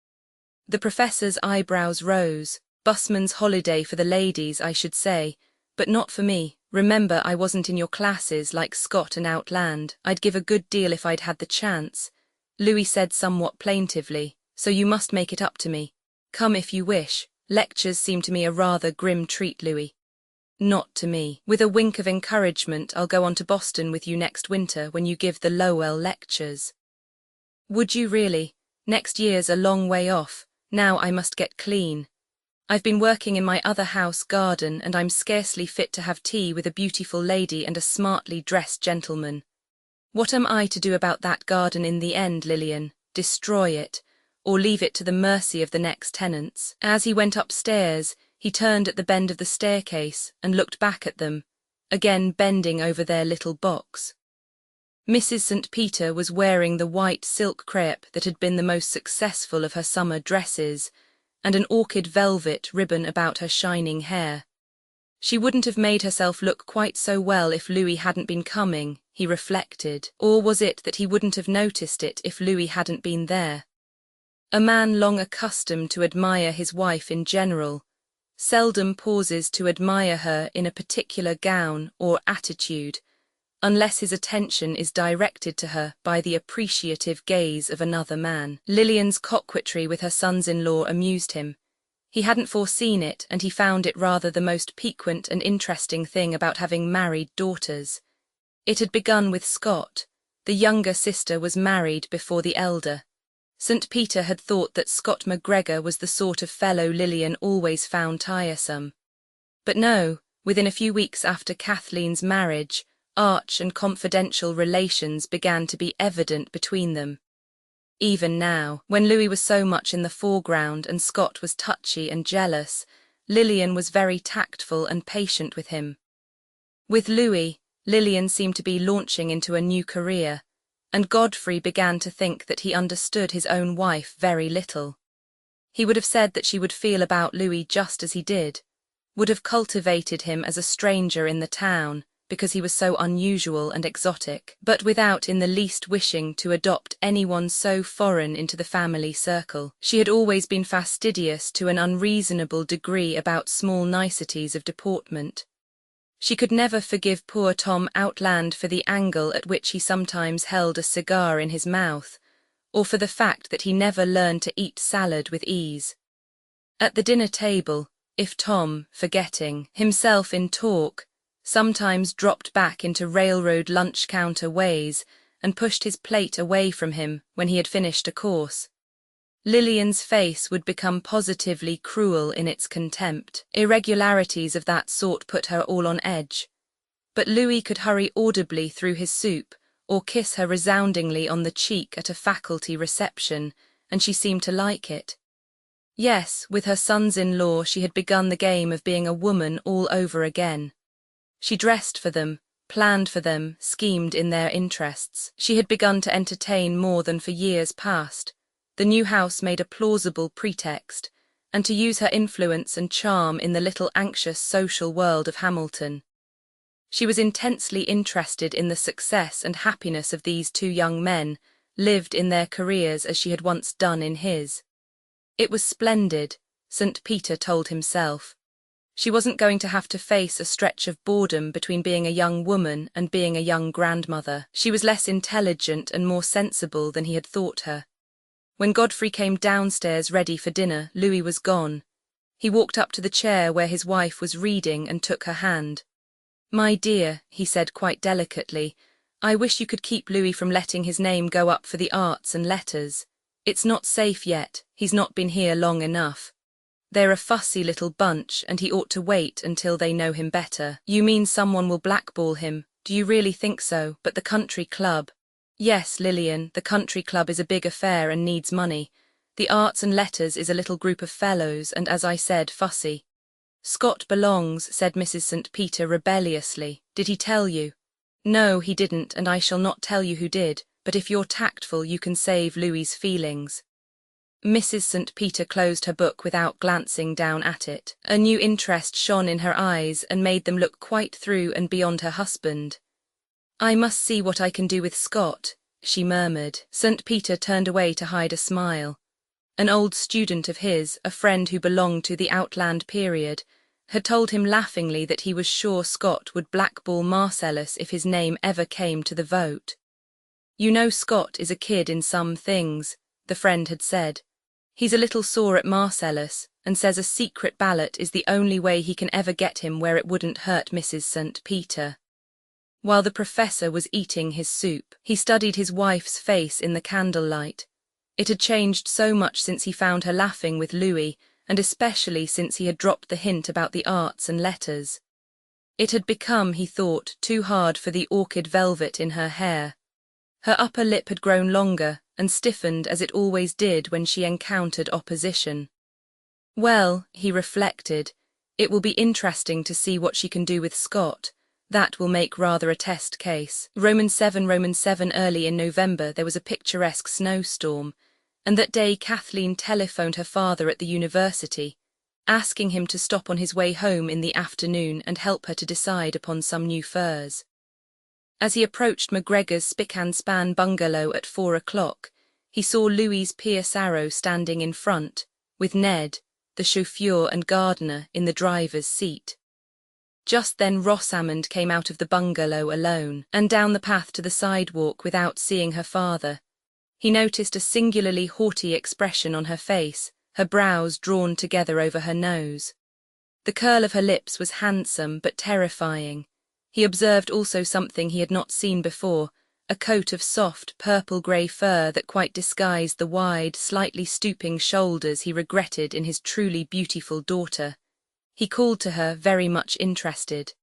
The professor's eyebrows rose. Busman's holiday for the ladies, I should say, but not for me. Remember, I wasn't in your classes like Scott and Outland. I'd give a good deal if I'd had the chance. Louis said somewhat plaintively, so you must make it up to me. Come if you wish. Lectures seem to me a rather grim treat, Louis. Not to me. With a wink of encouragement, I'll go on to Boston with you next winter when you give the Lowell lectures. Would you really? Next year's a long way off. Now I must get clean. I've been working in my other house garden, and I'm scarcely fit to have tea with a beautiful lady and a smartly dressed gentleman. What am I to do about that garden in the end, Lillian? Destroy it, or leave it to the mercy of the next tenants? As he went upstairs, he turned at the bend of the staircase and looked back at them, again bending over their little box. Mrs. St. Peter was wearing the white silk crepe that had been the most successful of her summer dresses, and an orchid velvet ribbon about her shining hair. She wouldn't have made herself look quite so well if Louis hadn't been coming, he reflected, or was it that he wouldn't have noticed it if Louis hadn't been there? A man long accustomed to admire his wife in general seldom pauses to admire her in a particular gown or attitude, unless his attention is directed to her by the appreciative gaze of another man. Lillian's coquetry with her sons-in-law amused him. He hadn't foreseen it, and he found it rather the most piquant and interesting thing about having married daughters. It had begun with Scott. The younger sister was married before the elder. St. Peter had thought that Scott McGregor was the sort of fellow Lillian always found tiresome. But no, within a few weeks after Kathleen's marriage, arch and confidential relations began to be evident between them. Even now, when Louis was so much in the foreground and Scott was touchy and jealous, Lillian was very tactful and patient with him. With Louis, Lillian seemed to be launching into a new career, and Godfrey began to think that he understood his own wife very little. He would have said that she would feel about Louis just as he did, would have cultivated him as a stranger in the town because he was so unusual and exotic, but without in the least wishing to adopt anyone so foreign into the family circle. She had always been fastidious to an unreasonable degree about small niceties of deportment. She could never forgive poor Tom Outland for the angle at which he sometimes held a cigar in his mouth, or for the fact that he never learned to eat salad with ease. At the dinner table, if Tom, forgetting himself in talk, sometimes dropped back into railroad lunch counter ways and pushed his plate away from him when he had finished a course, Lillian's face would become positively cruel in its contempt. Irregularities of that sort put her all on edge. But Louis could hurry audibly through his soup, or kiss her resoundingly on the cheek at a faculty reception, and she seemed to like it. Yes, with her sons-in-law she had begun the game of being a woman all over again. She dressed for them, planned for them, schemed in their interests. She had begun to entertain more than for years past. The new house made a plausible pretext, and to use her influence and charm in the little anxious social world of Hamilton. She was intensely interested in the success and happiness of these two young men, lived in their careers as she had once done in his. It was splendid, St. Peter told himself. She wasn't going to have to face a stretch of boredom between being a young woman and being a young grandmother. She was less intelligent and more sensible than he had thought her. When Godfrey came downstairs ready for dinner, Louis was gone. He walked up to the chair where his wife was reading and took her hand. "My dear," he said quite delicately, "I wish you could keep Louis from letting his name go up for the arts and letters. It's not safe yet, he's not been here long enough. They're a fussy little bunch, and he ought to wait until they know him better." "You mean someone will blackball him? Do you really think so? But the country club—" "Yes, Lillian, the country club is a big affair and needs money. The arts and letters is a little group of fellows, and as I said, fussy." "Scott belongs," said Mrs. St. Peter rebelliously. "Did he tell you?" "No, he didn't, and I shall not tell you who did, but if you're tactful you can save Louis's feelings." Mrs. St. Peter closed her book without glancing down at it. A new interest shone in her eyes and made them look quite through and beyond her husband. "I must see what I can do with Scott," she murmured. St. Peter turned away to hide a smile. An old student of his, a friend who belonged to the Outland period, had told him laughingly that he was sure Scott would blackball Marcellus if his name ever came to the vote. "You know Scott is a kid in some things," the friend had said. "He's a little sore at Marcellus, and says a secret ballot is the only way he can ever get him where it wouldn't hurt Mrs. St. Peter." While the professor was eating his soup, he studied his wife's face in the candlelight. It had changed so much since he found her laughing with Louis, and especially since he had dropped the hint about the arts and letters. It had become, he thought, too hard for the orchid velvet in her hair. Her upper lip had grown longer and stiffened as it always did when she encountered opposition. Well, he reflected, it will be interesting to see what she can do with Scott. That will make rather a test case. Roman 7 early in November there was a picturesque snowstorm, and that day Kathleen telephoned her father at the university, asking him to stop on his way home in the afternoon and help her to decide upon some new furs. As he approached McGregor's spick-and-span bungalow at 4 o'clock, he saw Louise Pierce-Arrow standing in front, with Ned, the chauffeur and gardener, in the driver's seat. Just then Rosamond came out of the bungalow alone, and down the path to the sidewalk without seeing her father. He noticed a singularly haughty expression on her face, her brows drawn together over her nose. The curl of her lips was handsome but terrifying. He observed also something he had not seen before, a coat of soft, purple-grey fur that quite disguised the wide, slightly stooping shoulders he regretted in his truly beautiful daughter. He called to her, very much interested.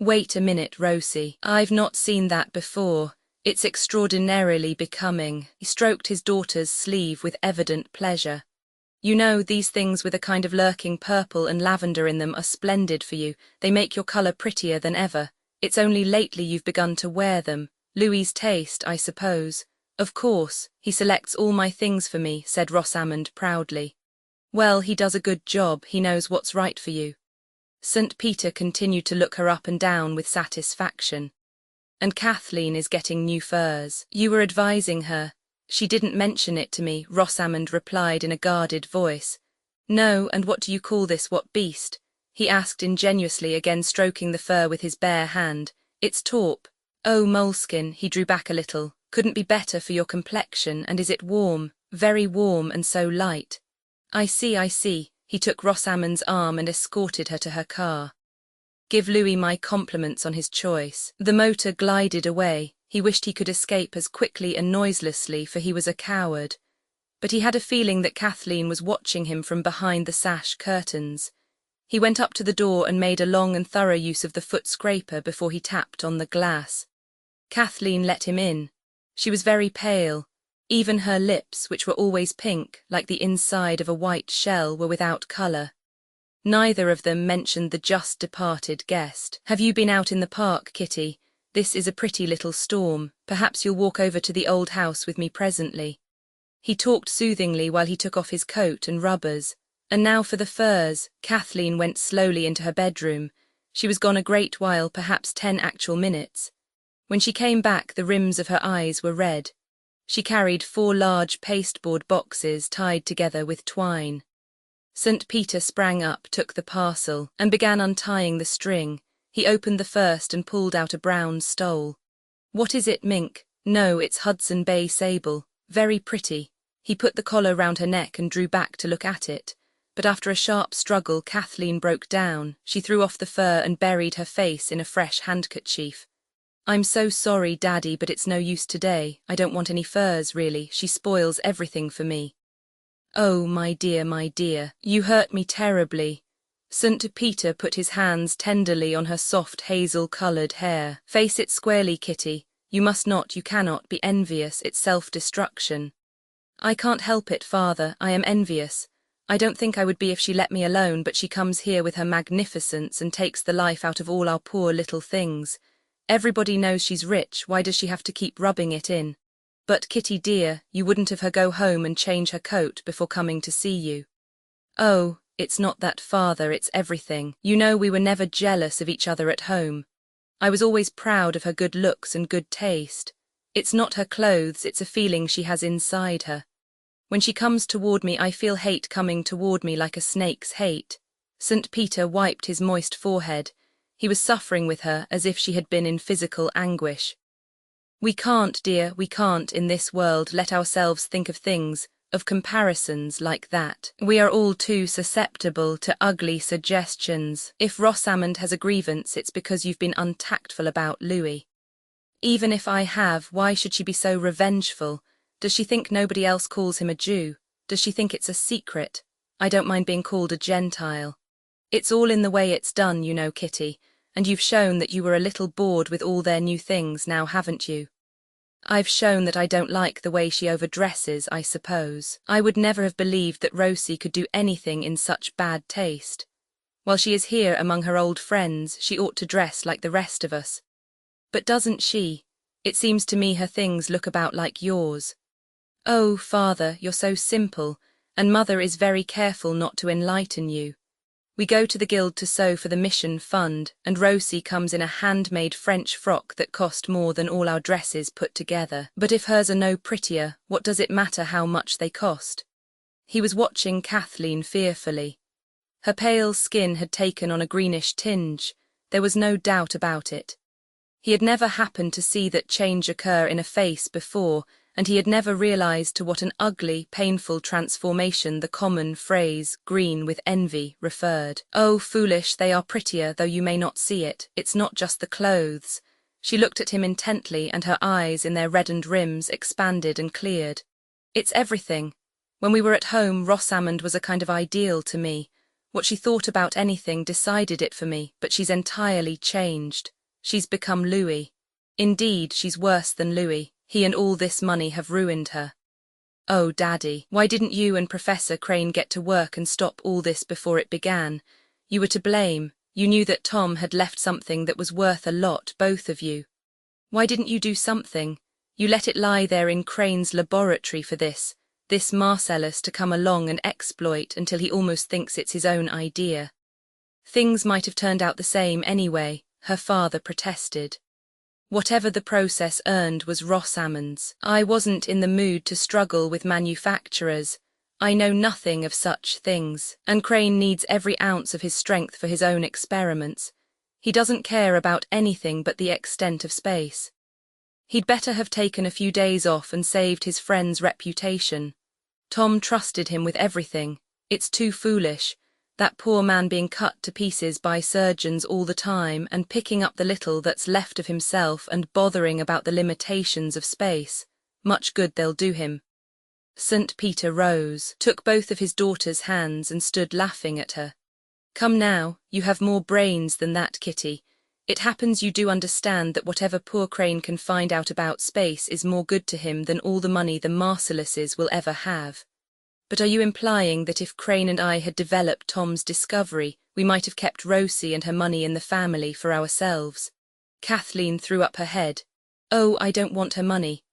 "Wait a minute, Rosie. I've not seen that before. It's extraordinarily becoming." He stroked his daughter's sleeve with evident pleasure. You know, these things with a kind of lurking purple and lavender in them are splendid for you. They make your colour prettier than ever. It's only lately you've begun to wear them. Louis's taste, I suppose. Of course, he selects all my things for me, said Rosamond proudly. Well, he does a good job, he knows what's right for you. St. Peter continued to look her up and down with satisfaction. And Kathleen is getting new furs. You were advising her. She didn't mention it to me, Rosamond replied in a guarded voice. No, and what do you call this, what beast? He asked ingenuously, again stroking the fur with his bare hand. It's taupe. Oh, moleskin, he drew back a little. Couldn't be better for your complexion, and is it warm? Very warm and so light. I see, I see. He took Rosamond's arm and escorted her to her car. Give Louis my compliments on his choice. The motor glided away. He wished he could escape as quickly and noiselessly, for he was a coward. But he had a feeling that Kathleen was watching him from behind the sash curtains. He went up to the door and made a long and thorough use of the foot scraper before he tapped on the glass. Kathleen let him in. She was very pale. Even her lips, which were always pink, like the inside of a white shell, were without colour. Neither of them mentioned the just departed guest. Have you been out in the park, Kitty? This is a pretty little storm. Perhaps you'll walk over to the old house with me presently. He talked soothingly while he took off his coat and rubbers. And now for the furs. Kathleen went slowly into her bedroom. She was gone a great while, perhaps 10 actual minutes. When she came back, the rims of her eyes were red. She carried 4 large pasteboard boxes tied together with twine. St. Peter sprang up, took the parcel, and began untying the string. He opened the first and pulled out a brown stole. What is it, mink? No, it's Hudson Bay sable. Very pretty. He put the collar round her neck and drew back to look at it. But after a sharp struggle, Kathleen broke down. She threw off the fur and buried her face in a fresh handkerchief. I'm so sorry, Daddy, but it's no use today. I don't want any furs, really. She spoils everything for me. Oh, my dear, you hurt me terribly. St. Peter put his hands tenderly on her soft hazel-coloured hair. Face it squarely, Kitty. You cannot be envious. It's self-destruction. I can't help it, Father. I am envious. I don't think I would be if she let me alone, but she comes here with her magnificence and takes the life out of all our poor little things. Everybody knows she's rich. Why does she have to keep rubbing it in? But, Kitty dear, you wouldn't have her go home and change her coat before coming to see you. Oh, it's not that, Father, it's everything. You know we were never jealous of each other at home. I was always proud of her good looks and good taste. It's not her clothes, it's a feeling she has inside her. When she comes toward me, I feel hate coming toward me like a snake's hate. St. Peter wiped his moist forehead. He was suffering with her as if she had been in physical anguish. We can't, dear, we can't in this world let ourselves think of things, of comparisons like that. We are all too susceptible to ugly suggestions. If Rosamond has a grievance, it's because you've been untactful about Louis. Even if I have, why should she be so revengeful? Does she think nobody else calls him a Jew? Does she think it's a secret? I don't mind being called a Gentile. It's all in the way it's done, you know, Kitty, and you've shown that you were a little bored with all their new things now, haven't you? I've shown that I don't like the way she overdresses, I suppose. I would never have believed that Rosie could do anything in such bad taste. While she is here among her old friends, she ought to dress like the rest of us. But doesn't she? It seems to me her things look about like yours. Oh, Father, you're so simple, and Mother is very careful not to enlighten you. We go to the guild to sew for the mission fund, and Rosie comes in a handmade French frock that cost more than all our dresses put together. But if hers are no prettier, what does it matter how much they cost? He was watching Kathleen fearfully. Her pale skin had taken on a greenish tinge. There was no doubt about it. He had never happened to see that change occur in a face before, and he had never realized to what an ugly, painful transformation the common phrase, green with envy, referred. Oh, foolish, they are prettier, though you may not see it. It's not just the clothes. She looked at him intently, and her eyes, in their reddened rims, expanded and cleared. It's everything. When we were at home, Rosamond was a kind of ideal to me. What she thought about anything decided it for me, but she's entirely changed. She's become Louis. Indeed, she's worse than Louis. He and all this money have ruined her. "Oh, Daddy, why didn't you and Professor Crane get to work and stop all this before it began? You were to blame. You knew that Tom had left something that was worth a lot, both of you. Why didn't you do something? You let it lie there in Crane's laboratory for this Marcellus to come along and exploit until he almost thinks it's his own idea. Things might have turned out the same anyway," her father protested. "Whatever the process earned was Rosamond's. I wasn't in the mood to struggle with manufacturers. I know nothing of such things, and Crane needs every ounce of his strength for his own experiments. He doesn't care about anything but the extent of space. He'd better have taken a few days off and saved his friend's reputation. Tom trusted him with everything. It's too foolish. That poor man being cut to pieces by surgeons all the time and picking up the little that's left of himself and bothering about the limitations of space. Much good they'll do him." St. Peter rose, took both of his daughter's hands and stood laughing at her. "Come now, you have more brains than that, Kitty. It happens you do understand that whatever poor Crane can find out about space is more good to him than all the money the Marcelluses will ever have. But are you implying that if Crane and I had developed Tom's discovery, we might have kept Rosie and her money in the family for ourselves?" Kathleen threw up her head. "Oh, I don't want her money."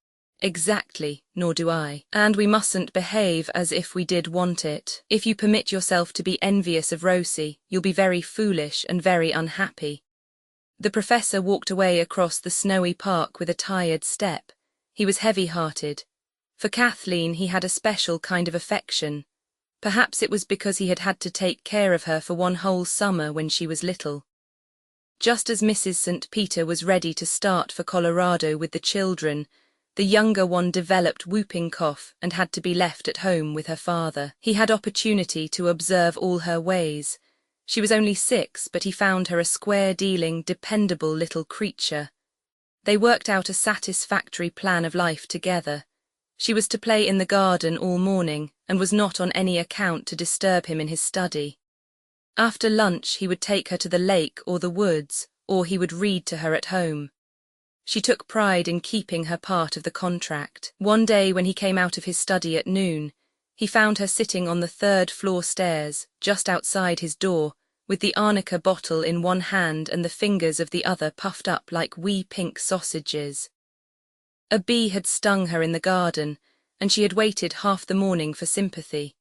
"Exactly, nor do I. And we mustn't behave as if we did want it. If you permit yourself to be envious of Rosie, you'll be very foolish and very unhappy." The professor walked away across the snowy park with a tired step. He was heavy-hearted. For Kathleen he had a special kind of affection. Perhaps it was because he had had to take care of her for one whole summer when she was little. Just as Mrs. St. Peter was ready to start for Colorado with the children, the younger one developed whooping cough and had to be left at home with her father. He had opportunity to observe all her ways. She was only 6, but he found her a square-dealing, dependable little creature. They worked out a satisfactory plan of life together. She was to play in the garden all morning and was not on any account to disturb him in his study. After lunch he would take her to the lake or the woods, or he would read to her at home. She took pride in keeping her part of the contract. One day when he came out of his study at noon, he found her sitting on the 3rd-floor stairs, just outside his door, with the arnica bottle in one hand and the fingers of the other puffed up like wee pink sausages. A bee had stung her in the garden, and she had waited half the morning for sympathy.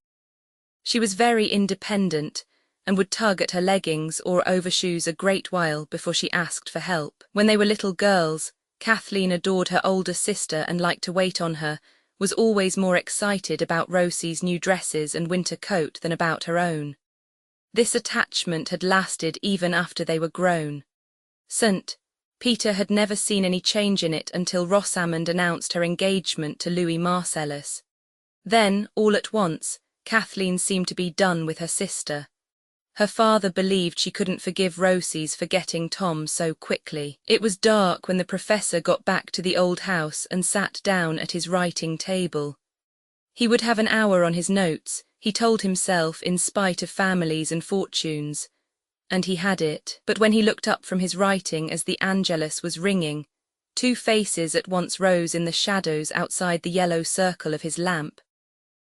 She was very independent, and would tug at her leggings or overshoes a great while before she asked for help. When they were little girls, Kathleen adored her older sister and liked to wait on her, was always more excited about Rosie's new dresses and winter coat than about her own. This attachment had lasted even after they were grown. St. Peter had never seen any change in it until Rosamond announced her engagement to Louis Marcellus. Then, all at once, Kathleen seemed to be done with her sister. Her father believed she couldn't forgive Rosie's forgetting Tom so quickly. It was dark when the professor got back to the old house and sat down at his writing table. He would have an hour on his notes, he told himself, in spite of families and fortunes. And he had it. But when he looked up from his writing as the Angelus was ringing, 2 faces at once rose in the shadows outside the yellow circle of his lamp.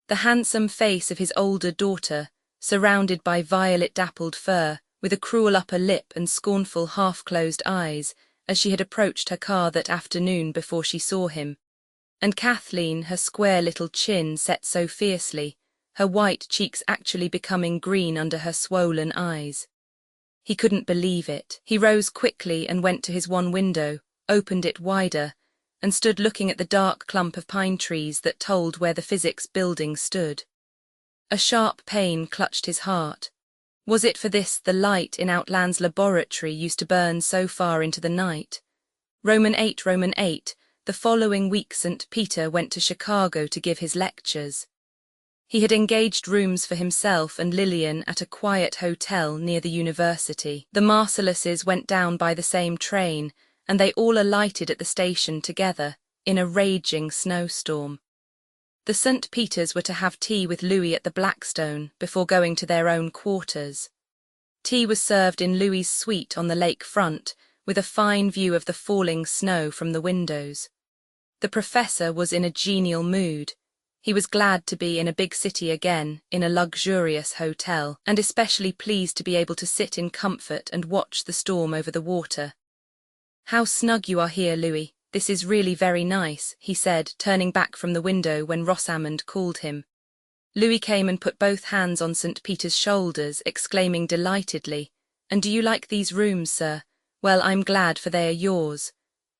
The handsome face of his older daughter, surrounded by violet-dappled fur, with a cruel upper lip and scornful half-closed eyes, as she had approached her car that afternoon before she saw him. And Kathleen, her square little chin set so fiercely, her white cheeks actually becoming green under her swollen eyes. He couldn't believe it. He rose quickly and went to his one window, opened it wider, and stood looking at the dark clump of pine trees that told where the physics building stood. A sharp pain clutched his heart. Was it for this the light in Outland's laboratory used to burn so far into the night? Roman 8, the following week St. Peter went to Chicago to give his lectures. He had engaged rooms for himself and Lillian at a quiet hotel near the university. The Marcelluses went down by the same train, and they all alighted at the station together, in a raging snowstorm. The St. Peters were to have tea with Louis at the Blackstone before going to their own quarters. Tea was served in Louis's suite on the lake front, with a fine view of the falling snow from the windows. The professor was in a genial mood. He was glad to be in a big city again, in a luxurious hotel, and especially pleased to be able to sit in comfort and watch the storm over the water. "How snug you are here, Louis. This is really very nice," he said, turning back from the window when Rosamond called him. Louis came and put both hands on St. Peter's shoulders, exclaiming delightedly, "And do you like these rooms, sir? Well, I'm glad, for they are yours.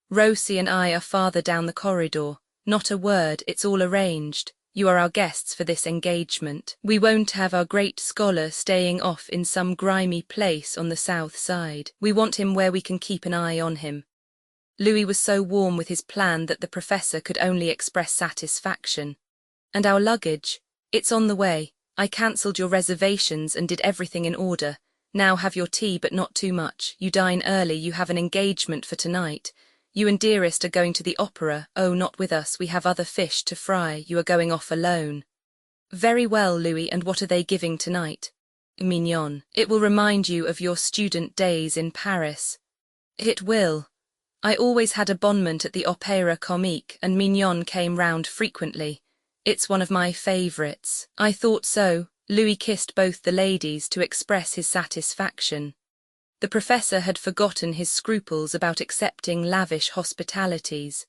Rosie and I are farther down the corridor. Not a word, it's all arranged. You are our guests for this engagement. We won't have our great scholar staying off in some grimy place on the south side. We want him where we can keep an eye on him." Louis was so warm with his plan that the professor could only express satisfaction. "And our luggage? It's on the way. I cancelled your reservations and did everything in order. Now have your tea, but not too much. You dine early, you have an engagement for tonight. You and Dearest are going to the opera. Oh, not with us, we have other fish to fry. You are going off alone." "Very well, Louis, and what are they giving tonight?" "Mignon. It will remind you of your student days in Paris." "It will. I always had a bonnement at the Opéra Comique, and Mignon came round frequently. It's one of my favourites." "I thought so." Louis kissed both the ladies to express his satisfaction. The professor had forgotten his scruples about accepting lavish hospitalities.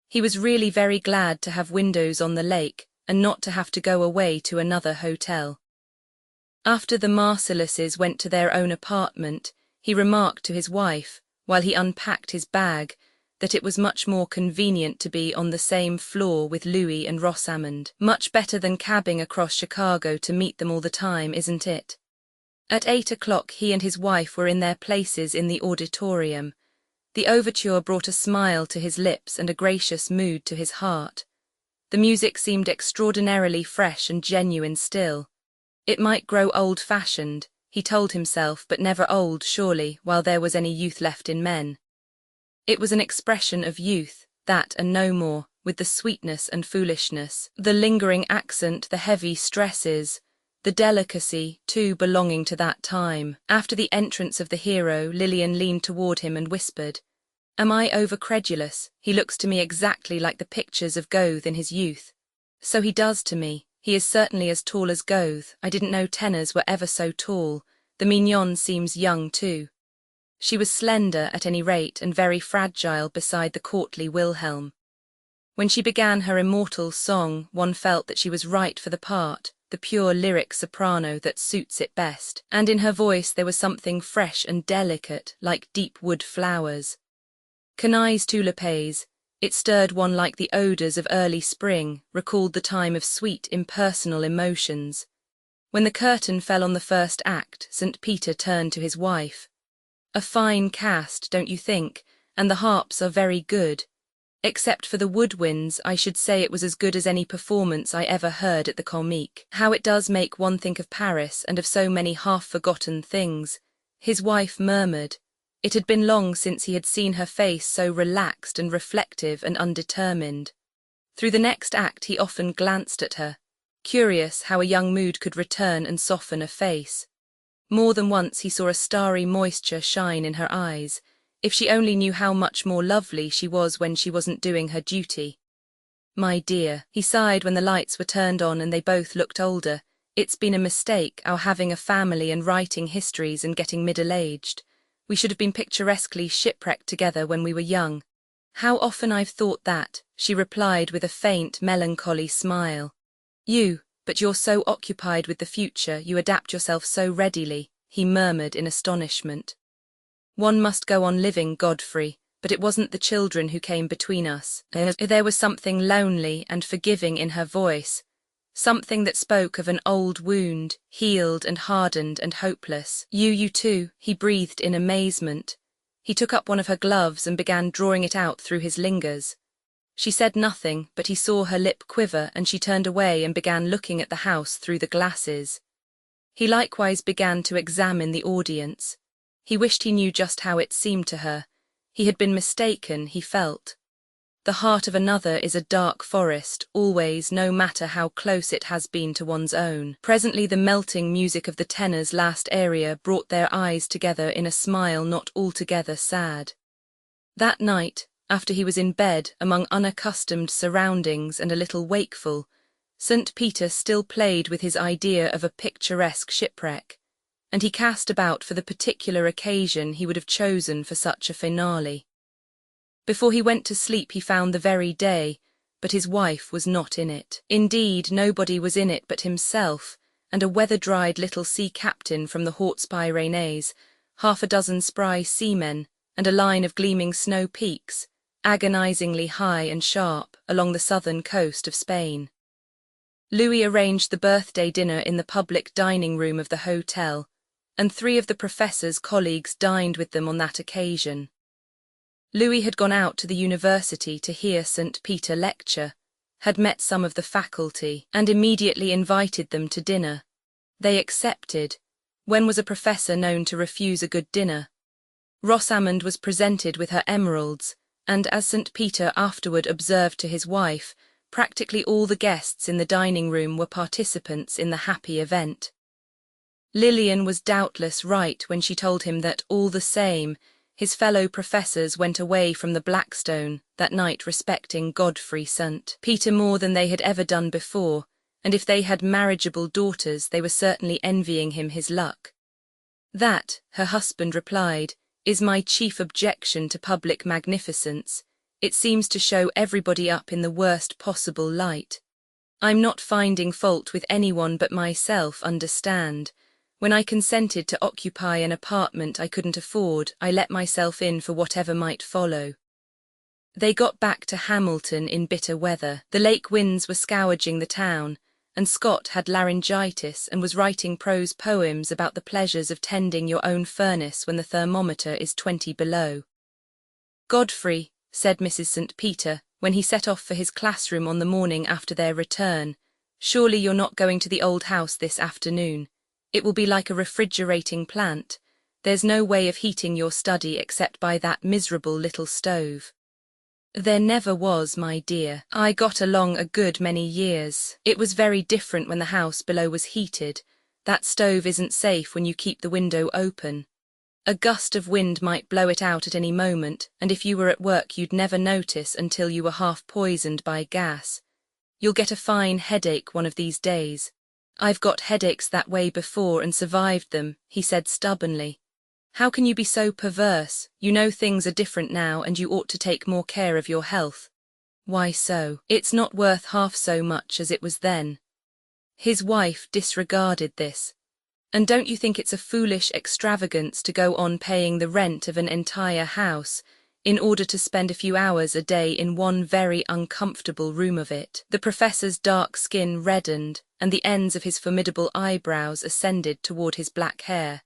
He was really very glad to have windows on the lake and not to have to go away to another hotel. After the Marcellus went to their own apartment, he remarked to his wife, while he unpacked his bag, that it was much more convenient to be on the same floor with Louis and Rosamond. "Much better than cabbing across Chicago to meet them all the time, isn't it?" At 8 o'clock he and his wife were in their places in the auditorium. The overture brought a smile to his lips and a gracious mood to his heart. The music seemed extraordinarily fresh and genuine still. It might grow old-fashioned, he told himself, but never old, surely, while there was any youth left in men. It was an expression of youth, that and no more, with the sweetness and foolishness, the lingering accent, the heavy stresses, the delicacy, too, belonging to that time. After the entrance of the hero, Lillian leaned toward him and whispered, "Am I over-credulous? He looks to me exactly like the pictures of Goethe in his youth." "So he does to me. He is certainly as tall as Goethe. I didn't know tenors were ever so tall. The Mignon seems young, too." She was slender, at any rate, and very fragile beside the courtly Wilhelm. When she began her immortal song, one felt that she was right for the part, the pure lyric soprano that suits it best, and in her voice there was something fresh and delicate, like deep wood flowers. Canaille's Tulipes, it stirred one like the odours of early spring, recalled the time of sweet, impersonal emotions. When the curtain fell on the first act, St. Peter turned to his wife. "A fine cast, don't you think? And the harps are very good. Except for the woodwinds, I should say it was as good as any performance I ever heard at the Comique. How it does make one think of Paris and of so many half-forgotten things," his wife murmured. It had been long since he had seen her face so relaxed and reflective and undetermined. Through the next act he often glanced at her, curious how a young mood could return and soften a face. More than once he saw a starry moisture shine in her eyes. If she only knew how much more lovely she was when she wasn't doing her duty. "My dear," he sighed when the lights were turned on and they both looked older, "it's been a mistake, our having a family and writing histories and getting middle-aged. We should have been picturesquely shipwrecked together when we were young." "How often I've thought that," she replied with a faint, melancholy smile. But you're so occupied with the future, you adapt yourself so readily," he murmured in astonishment. "One must go on living, Godfrey, but it wasn't the children who came between us." There was something lonely and forgiving in her voice, something that spoke of an old wound, healed and hardened and hopeless. You too," he breathed in amazement. He took up one of her gloves and began drawing it out through his lingers. She said nothing, but he saw her lip quiver and she turned away and began looking at the house through the glasses. He likewise began to examine the audience. He wished he knew just how it seemed to her. He had been mistaken, he felt. The heart of another is a dark forest, always, no matter how close it has been to one's own. Presently the melting music of the tenor's last aria brought their eyes together in a smile not altogether sad. That night, after he was in bed, among unaccustomed surroundings and a little wakeful, St. Peter still played with his idea of a picturesque shipwreck, and he cast about for the particular occasion he would have chosen for such a finale. Before he went to sleep he found the very day, but his wife was not in it. Indeed, nobody was in it but himself, and a weather-dried little sea captain from the Horts Pyrenees, half a dozen spry seamen, and a line of gleaming snow peaks, agonizingly high and sharp, along the southern coast of Spain. Louis arranged the birthday dinner in the public dining room of the hotel, and 3 of the professor's colleagues dined with them on that occasion. Louis had gone out to the university to hear St. Peter lecture, had met some of the faculty, and immediately invited them to dinner. They accepted. When was a professor known to refuse a good dinner? Rosamond was presented with her emeralds, and as St. Peter afterward observed to his wife, practically all the guests in the dining room were participants in the happy event. Lillian was doubtless right when she told him that, all the same, his fellow professors went away from the Blackstone that night respecting Godfrey St. Peter more than they had ever done before, and if they had marriageable daughters they were certainly envying him his luck. That, her husband replied, is my chief objection to public magnificence. It seems to show everybody up in the worst possible light. I'm not finding fault with anyone but myself, understand. When I consented to occupy an apartment I couldn't afford, I let myself in for whatever might follow. They got back to Hamilton in bitter weather. The lake winds were scourging the town, and Scott had laryngitis and was writing prose poems about the pleasures of tending your own furnace when the thermometer is 20 below. "Godfrey," said Mrs. St. Peter, when he set off for his classroom on the morning after their return, "surely you're not going to the old house this afternoon. It will be like a refrigerating plant. There's no way of heating your study except by that miserable little stove." "There never was, my dear. I got along a good many years. It was very different when the house below was heated. That stove isn't safe when you keep the window open. A gust of wind might blow it out at any moment, and if you were at work you'd never notice until you were half poisoned by gas. You'll get a fine headache one of these days." "I've got headaches that way before and survived them," he said stubbornly. "How can you be so perverse? You know things are different now and you ought to take more care of your health." "Why so? It's not worth half so much as it was then." His wife disregarded this. "And don't you think it's a foolish extravagance to go on paying the rent of an entire house in order to spend a few hours a day in one very uncomfortable room of it?" The professor's dark skin reddened, and the ends of his formidable eyebrows ascended toward his black hair.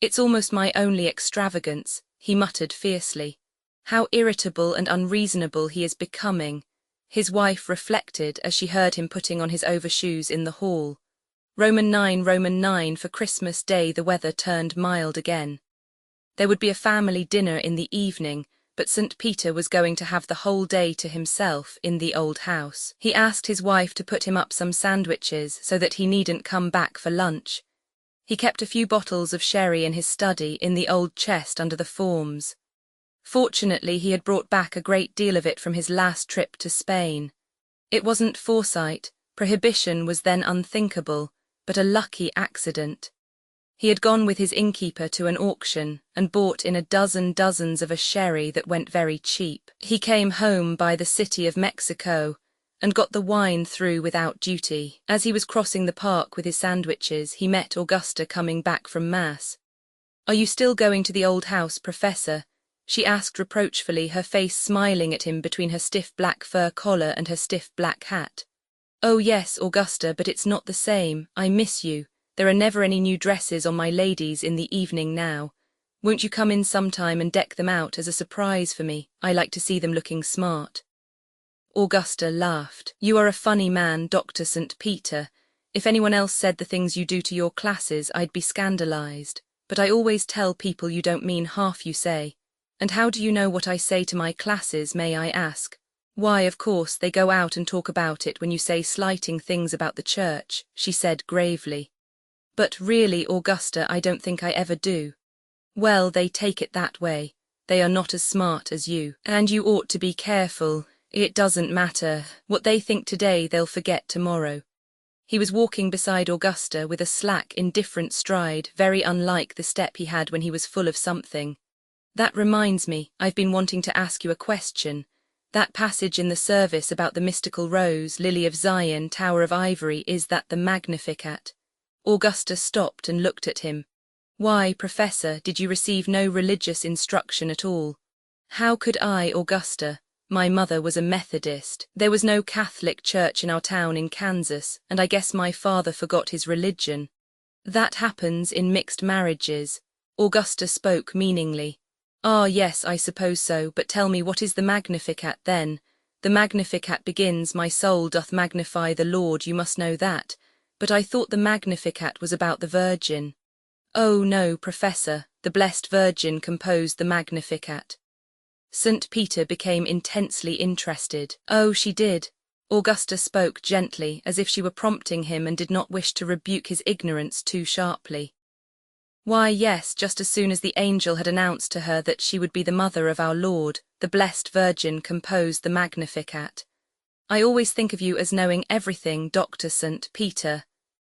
"It's almost my only extravagance," he muttered fiercely. How irritable and unreasonable he is becoming, his wife reflected as she heard him putting on his overshoes in the hall. Roman 9, for Christmas Day the weather turned mild again. There would be a family dinner in the evening, but St. Peter was going to have the whole day to himself in the old house. He asked his wife to put him up some sandwiches so that he needn't come back for lunch. He kept a few bottles of sherry in his study in the old chest under the forms. Fortunately, he had brought back a great deal of it from his last trip to Spain. It wasn't foresight, prohibition was then unthinkable, but a lucky accident. He had gone with his innkeeper to an auction and bought in a dozen dozens of a sherry that went very cheap. He came home by the City of Mexico and got the wine through without duty. As he was crossing the park with his sandwiches, he met Augusta coming back from Mass. "Are you still going to the old house, Professor?" she asked reproachfully, her face smiling at him between her stiff black fur collar and her stiff black hat. "Oh yes, Augusta, but it's not the same. I miss you. There are never any new dresses on my ladies in the evening now. Won't you come in sometime and deck them out as a surprise for me? I like to see them looking smart." Augusta laughed. "You are a funny man, Dr. St. Peter. If anyone else said the things you do to your classes, I'd be scandalized. But I always tell people you don't mean half you say. And how do you know what I say to my classes, may I ask?" "Why, of course, they go out and talk about it when you say slighting things about the church," she said gravely. "But really, Augusta, I don't think I ever do." "Well, they take it that way. They are not as smart as you. And you ought to be careful. It doesn't matter. What they think today, they'll forget tomorrow. He was walking beside Augusta with a slack, indifferent stride, very unlike the step he had when he was full of something. That reminds me, I've been wanting to ask you a question. That passage in the service about the mystical rose, lily of Zion, tower of ivory, is that the Magnificat? Augusta stopped and looked at him. Why, Professor, did you receive no religious instruction at all? How could I, Augusta? My mother was a Methodist. There was no Catholic church in our town in Kansas, and I guess my father forgot his religion. That happens in mixed marriages. Augusta spoke meaningly. Ah, yes, I suppose so, but tell me, what is the Magnificat then? The Magnificat begins, my soul doth magnify the Lord, you must know that. But I thought the Magnificat was about the Virgin. Oh no, Professor, the Blessed Virgin composed the Magnificat. St. Peter became intensely interested. Oh, she did. Augusta spoke gently, as if she were prompting him and did not wish to rebuke his ignorance too sharply. Why, yes, just as soon as the angel had announced to her that she would be the mother of our Lord, the Blessed Virgin composed the Magnificat. I always think of you as knowing everything, Dr. St. Peter.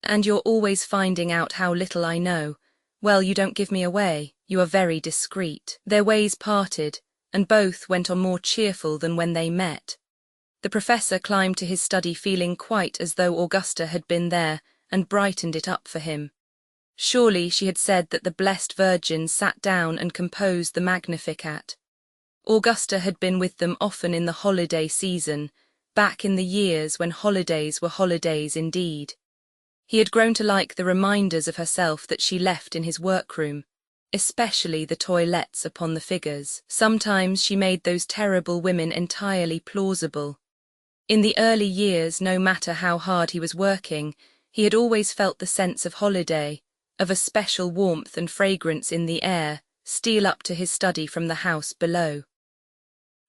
And you're always finding out how little I know. Well, you don't give me away. You are very discreet. Their ways parted, and both went on more cheerful than when they met. The professor climbed to his study feeling quite as though Augusta had been there and brightened it up for him. Surely she had said that the Blessed Virgin sat down and composed the Magnificat. Augusta had been with them often in the holiday season, back in the years when holidays were holidays indeed. He had grown to like the reminders of herself that she left in his workroom, especially the toilettes upon the figures. Sometimes she made those terrible women entirely plausible. In the early years, no matter how hard he was working, he had always felt the sense of holiday, of a special warmth and fragrance in the air, steal up to his study from the house below.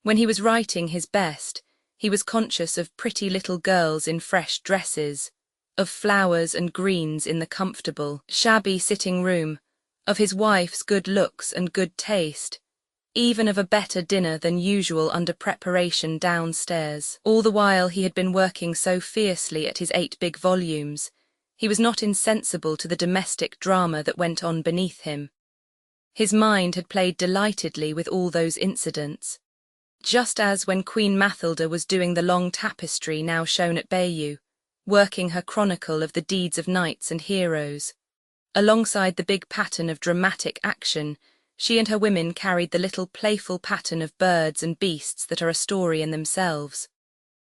When he was writing his best, he was conscious of pretty little girls in fresh dresses, of flowers and greens in the comfortable, shabby sitting room, of his wife's good looks and good taste, even of a better dinner than usual under preparation downstairs. All the while he had been working so fiercely at his 8 big volumes, he was not insensible to the domestic drama that went on beneath him. His mind had played delightedly with all those incidents. Just as when Queen Mathilda was doing the long tapestry now shown at Bayeux, working her chronicle of the deeds of knights and heroes. Alongside the big pattern of dramatic action, she and her women carried the little playful pattern of birds and beasts that are a story in themselves.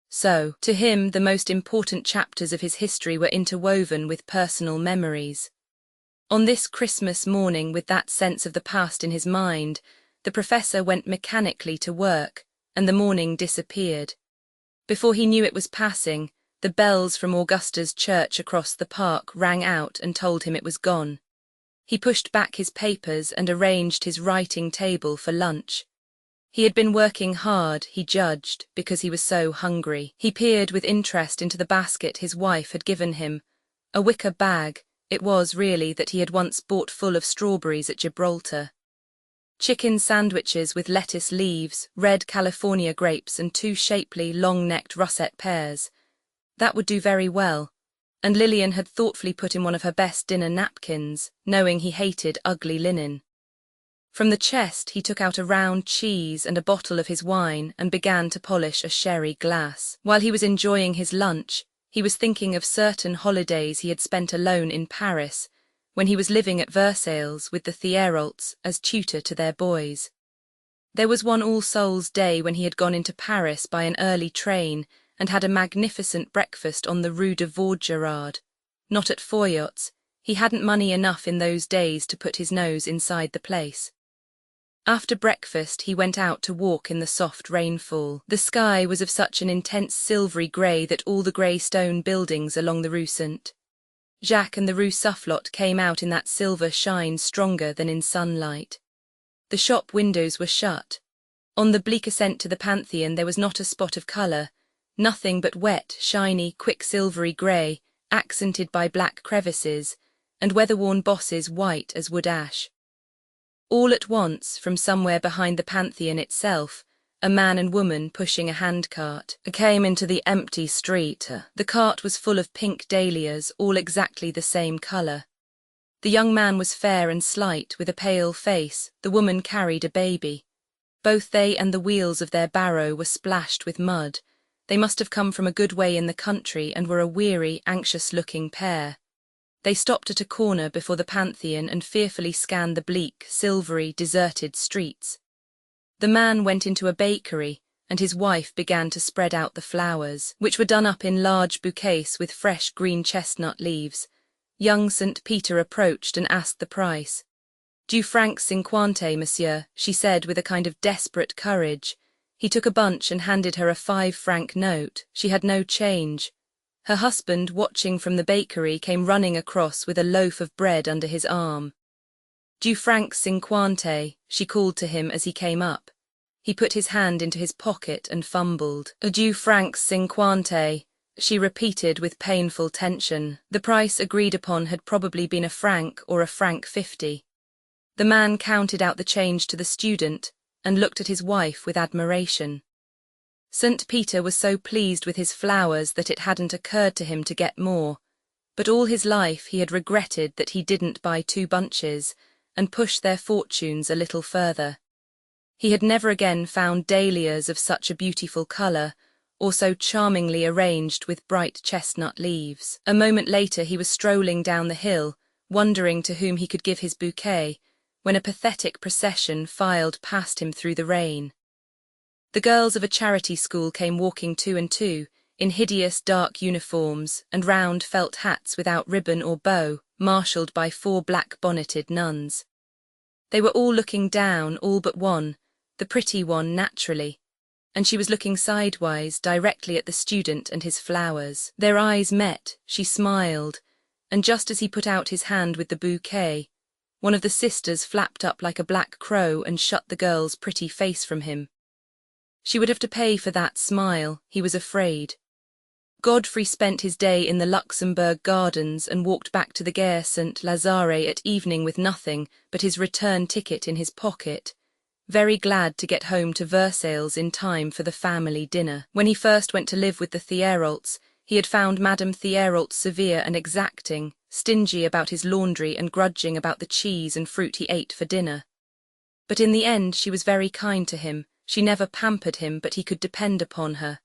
So, to him, the most important chapters of his history were interwoven with personal memories. On this Christmas morning, with that sense of the past in his mind, the professor went mechanically to work, and the morning disappeared. Before he knew it was passing, the bells from Augusta's church across the park rang out and told him it was gone. He pushed back his papers and arranged his writing table for lunch. He had been working hard, he judged, because he was so hungry. He peered with interest into the basket his wife had given him, a wicker bag, it was really, that he had once bought full of strawberries at Gibraltar. Chicken sandwiches with lettuce leaves, red California grapes and 2 shapely, long-necked russet pears. That would do very well, and Lillian had thoughtfully put in one of her best dinner napkins, knowing he hated ugly linen. From the chest he took out a round cheese and a bottle of his wine and began to polish a sherry glass. While he was enjoying his lunch, he was thinking of certain holidays he had spent alone in Paris, when he was living at Versailles with the Thierolts as tutor to their boys. There was one All Souls' Day when he had gone into Paris by an early train and had a magnificent breakfast on the Rue de Vaugirard. Not at Foyot's, he hadn't money enough in those days to put his nose inside the place. After breakfast he went out to walk in the soft rainfall. The sky was of such an intense silvery grey that all the grey stone buildings along the Rue St. Jacques and the Rue Soufflot came out in that silver shine stronger than in sunlight. The shop windows were shut. On the bleak ascent to the Pantheon there was not a spot of colour, nothing but wet, shiny, quick-silvery grey, accented by black crevices, and weather-worn bosses white as wood ash. All at once, from somewhere behind the Pantheon itself, a man and woman pushing a handcart, came into the empty street. The cart was full of pink dahlias, all exactly the same colour. The young man was fair and slight, with a pale face. The woman carried a baby. Both they and the wheels of their barrow were splashed with mud. They must have come from a good way in the country and were a weary, anxious-looking pair. They stopped at a corner before the Pantheon and fearfully scanned the bleak, silvery, deserted streets. The man went into a bakery, and his wife began to spread out the flowers, which were done up in large bouquets with fresh green chestnut leaves. Young St. Peter approached and asked the price. "2 francs 50, monsieur," she said with a kind of desperate courage. He took a bunch and handed her a 5-franc note. She had no change. Her husband, watching from the bakery, came running across with a loaf of bread under his arm. "2 francs 50, she called to him as he came up. He put his hand into his pocket and fumbled. "2 francs 50, she repeated with painful tension. The price agreed upon had probably been 1 franc or 1 franc 50. The man counted out the change to the student and looked at his wife with admiration. St. Peter was so pleased with his flowers that it hadn't occurred to him to get more, but all his life he had regretted that he didn't buy 2 bunches and push their fortunes a little further. He had never again found dahlias of such a beautiful colour, or so charmingly arranged with bright chestnut leaves. A moment later he was strolling down the hill, wondering to whom he could give his bouquet, when a pathetic procession filed past him through the rain. The girls of a charity school came walking 2 and 2, in hideous dark uniforms and round felt hats without ribbon or bow, marshalled by 4 black-bonneted nuns. They were all looking down, all but one, the pretty one naturally, and she was looking sidewise directly at the student and his flowers. Their eyes met, she smiled, and just as he put out his hand with the bouquet, one of the sisters flapped up like a black crow and shut the girl's pretty face from him. She would have to pay for that smile, he was afraid. Godfrey spent his day in the Luxembourg Gardens and walked back to the Gare St. Lazare at evening with nothing but his return ticket in his pocket, very glad to get home to Versailles in time for the family dinner. When he first went to live with the Thieraults, he had found Madame Thierault severe and exacting, stingy about his laundry and grudging about the cheese and fruit he ate for dinner. But in the end she was very kind to him. She never pampered him, but he could depend upon her.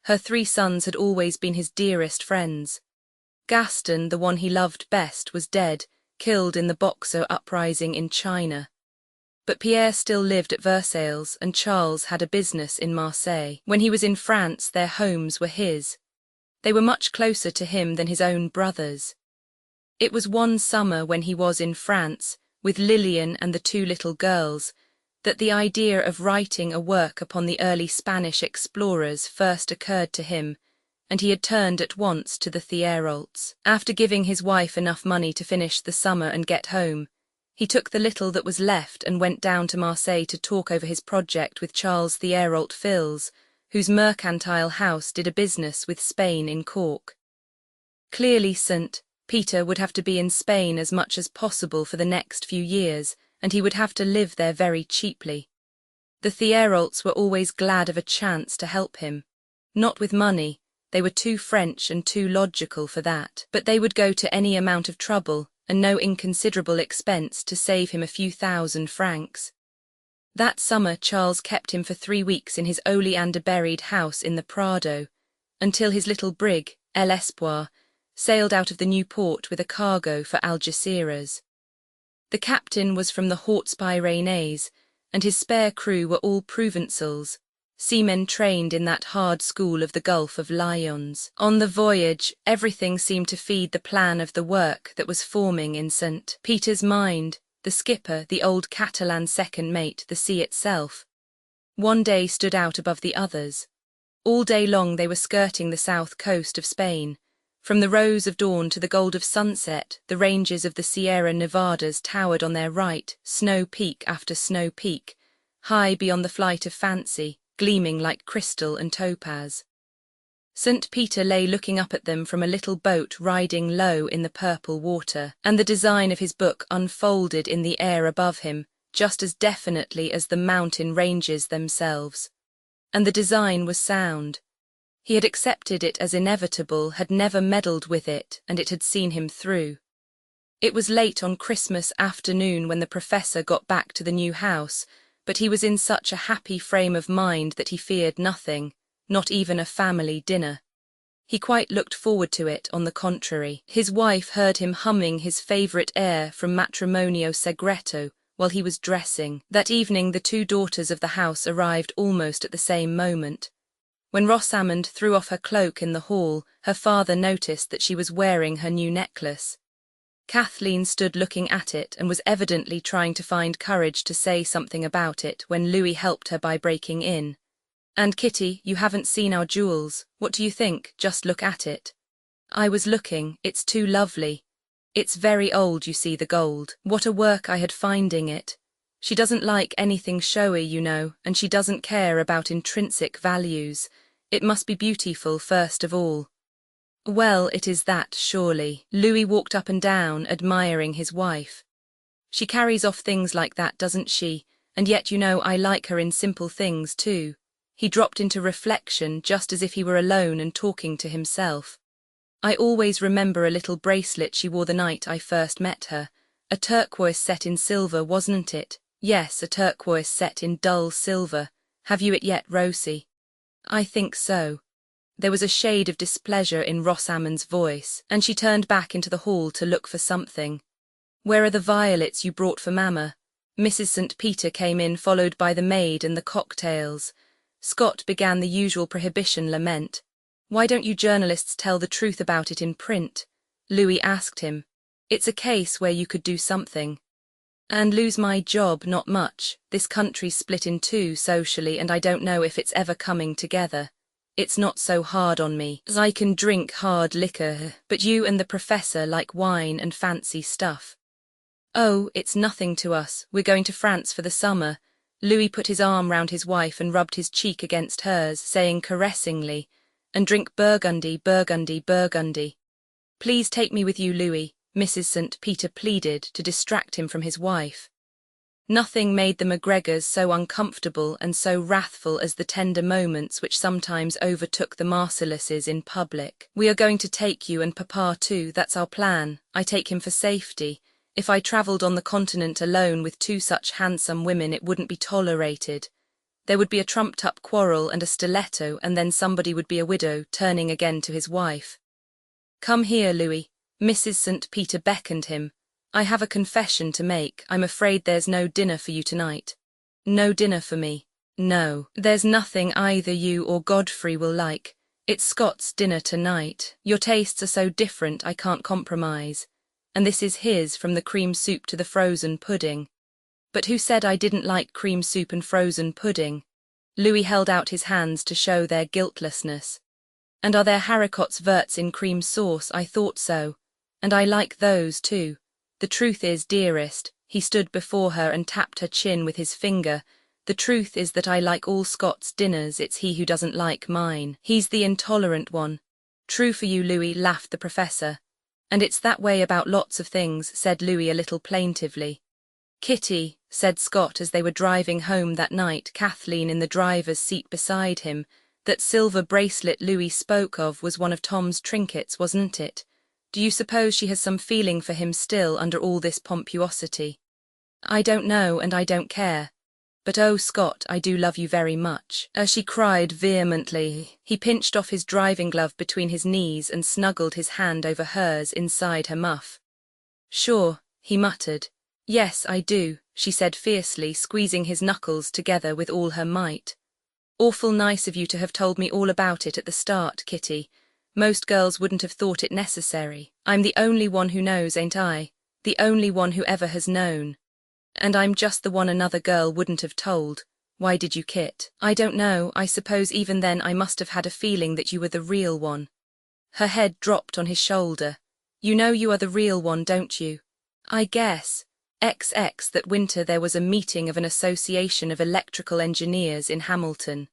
Her 3 sons had always been his dearest friends. Gaston, the one he loved best, was dead, killed in the Boxer uprising in China. But Pierre still lived at Versailles, and Charles had a business in Marseille. When he was in France, their homes were his. They were much closer to him than his own brothers. It was one summer when he was in France, with Lillian and the 2 little girls, that the idea of writing a work upon the early Spanish explorers first occurred to him, and he had turned at once to the Thieraults. After giving his wife enough money to finish the summer and get home, he took the little that was left and went down to Marseille to talk over his project with Charles Thierault Fils, whose mercantile house did a business with Spain in Cork. Clearly St. Peter would have to be in Spain as much as possible for the next few years, and he would have to live there very cheaply. The Thieraults were always glad of a chance to help him. Not with money, they were too French and too logical for that, but they would go to any amount of trouble and no inconsiderable expense to save him a few thousand francs. That summer Charles kept him for 3 weeks in his oleander-berried house in the Prado, until his little brig, l'Espoir, sailed out of the new port with a cargo for Algeciras. The captain was from the Hautes Pyrénées, and his spare crew were all Provençals, seamen trained in that hard school of the Gulf of Lyons. On the voyage, everything seemed to feed the plan of the work that was forming in St. Peter's mind, the skipper, the old Catalan second mate, the sea itself. One day stood out above the others. All day long they were skirting the south coast of Spain. From the rose of dawn to the gold of sunset, the ranges of the Sierra Nevadas towered on their right, snow peak after snow peak, high beyond the flight of fancy, gleaming like crystal and topaz. St. Peter lay looking up at them from a little boat riding low in the purple water, and the design of his book unfolded in the air above him, just as definitely as the mountain ranges themselves. And the design was sound. He had accepted it as inevitable, had never meddled with it, and it had seen him through. It was late on Christmas afternoon when the professor got back to the new house, but he was in such a happy frame of mind that he feared nothing, not even a family dinner. He quite looked forward to it, on the contrary. His wife heard him humming his favourite air from Matrimonio Segreto while he was dressing. That evening the two daughters of the house arrived almost at the same moment. When Rosamond threw off her cloak in the hall, her father noticed that she was wearing her new necklace. Kathleen stood looking at it and was evidently trying to find courage to say something about it when Louis helped her by breaking in. "And Kitty, you haven't seen our jewels. What do you think? Just look at it." "I was looking. It's too lovely. It's very old, you see, the gold. What a work I had finding it. She doesn't like anything showy, you know, and she doesn't care about intrinsic values. It must be beautiful first of all." "Well, it is that, surely." Louis walked up and down, admiring his wife. "She carries off things like that, doesn't she? And yet, you know, I like her in simple things, too." He dropped into reflection, just as if he were alone and talking to himself. "I always remember a little bracelet she wore the night I first met her. A turquoise set in silver, wasn't it? Yes, a turquoise set in dull silver. Have you it yet, Rosie?" "I think so." There was a shade of displeasure in Rosamond's voice, and she turned back into the hall to look for something. "Where are the violets you brought for Mamma?" Mrs. St. Peter came in, followed by the maid and the cocktails. Scott began the usual prohibition lament. "Why don't you journalists tell the truth about it in print?" Louis asked him. "It's a case where you could do something." "And lose my job, not much. This country's split in two socially, and I don't know if it's ever coming together. It's not so hard on me, as I can drink hard liquor, but you and the professor like wine and fancy stuff." "Oh, it's nothing to us. We're going to France for the summer." Louis put his arm round his wife and rubbed his cheek against hers, saying caressingly, "And drink Burgundy, Burgundy, Burgundy." "Please take me with you, Louis," Mrs. St. Peter pleaded to distract him from his wife. Nothing made the McGregors so uncomfortable and so wrathful as the tender moments which sometimes overtook the Marcelloses in public. "We are going to take you and Papa too, that's our plan. I take him for safety. If I travelled on the continent alone with two such handsome women it wouldn't be tolerated. There would be a trumped-up quarrel and a stiletto, and then somebody would be a widow," turning again to his wife. "Come here, Louis." Mrs. St. Peter beckoned him. "I have a confession to make. I'm afraid there's no dinner for you tonight." "No dinner for me?" "No. There's nothing either you or Godfrey will like. It's Scott's dinner tonight. Your tastes are so different I can't compromise. And this is his, from the cream soup to the frozen pudding." "But who said I didn't like cream soup and frozen pudding?" Louis held out his hands to show their guiltlessness. "And are there haricots verts in cream sauce? I thought so. And I like those too. The truth is, dearest," he stood before her and tapped her chin with his finger, "the truth is that I like all Scott's dinners, it's he who doesn't like mine. He's the intolerant one." "True for you, Louis," laughed the professor. "And it's that way about lots of things," said Louis a little plaintively. "Kitty," said Scott as they were driving home that night, Kathleen in the driver's seat beside him, "that silver bracelet Louis spoke of was one of Tom's trinkets, wasn't it? Do you suppose she has some feeling for him still under all this pomposity?" "I don't know, and I don't care. But oh, Scott, I do love you very much," she cried vehemently. He pinched off his driving glove between his knees and snuggled his hand over hers inside her muff. "Sure," he muttered. "Yes, I do," she said fiercely, squeezing his knuckles together with all her might. "Awful nice of you to have told me all about it at the start, Kitty. Most girls wouldn't have thought it necessary. I'm the only one who knows, ain't I? The only one who ever has known. And I'm just the one another girl wouldn't have told. Why did you, Kit?" "I don't know. I suppose even then I must have had a feeling that you were the real one." Her head dropped on his shoulder. "You know you are the real one, don't you?" "I guess. XX that winter there was a meeting of an association of electrical engineers in Hamilton.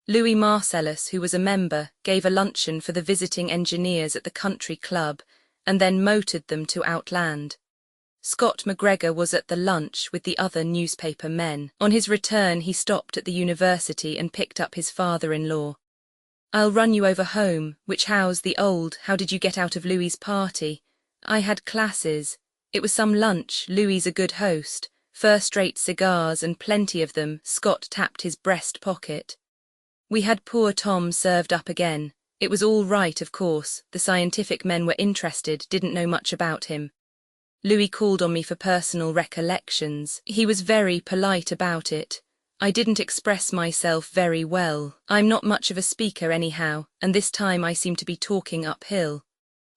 Louis Marcellus, who was a member, gave a luncheon for the visiting engineers at the country club, and then motored them to Outland. Scott McGregor was at the lunch with the other newspaper men. On his return, he stopped at the university and picked up his father-in-law. "I'll run you over home. Which house? The old? How did you get out of Louis's party?" "I had classes. It was some lunch. Louis's a good host. First-rate cigars and plenty of them." Scott tapped his breast pocket. "We had poor Tom served up again. It was all right, of course. The scientific men were interested, didn't know much about him. Louis called on me for personal recollections. He was very polite about it. I didn't express myself very well. I'm not much of a speaker anyhow, and this time I seem to be talking uphill.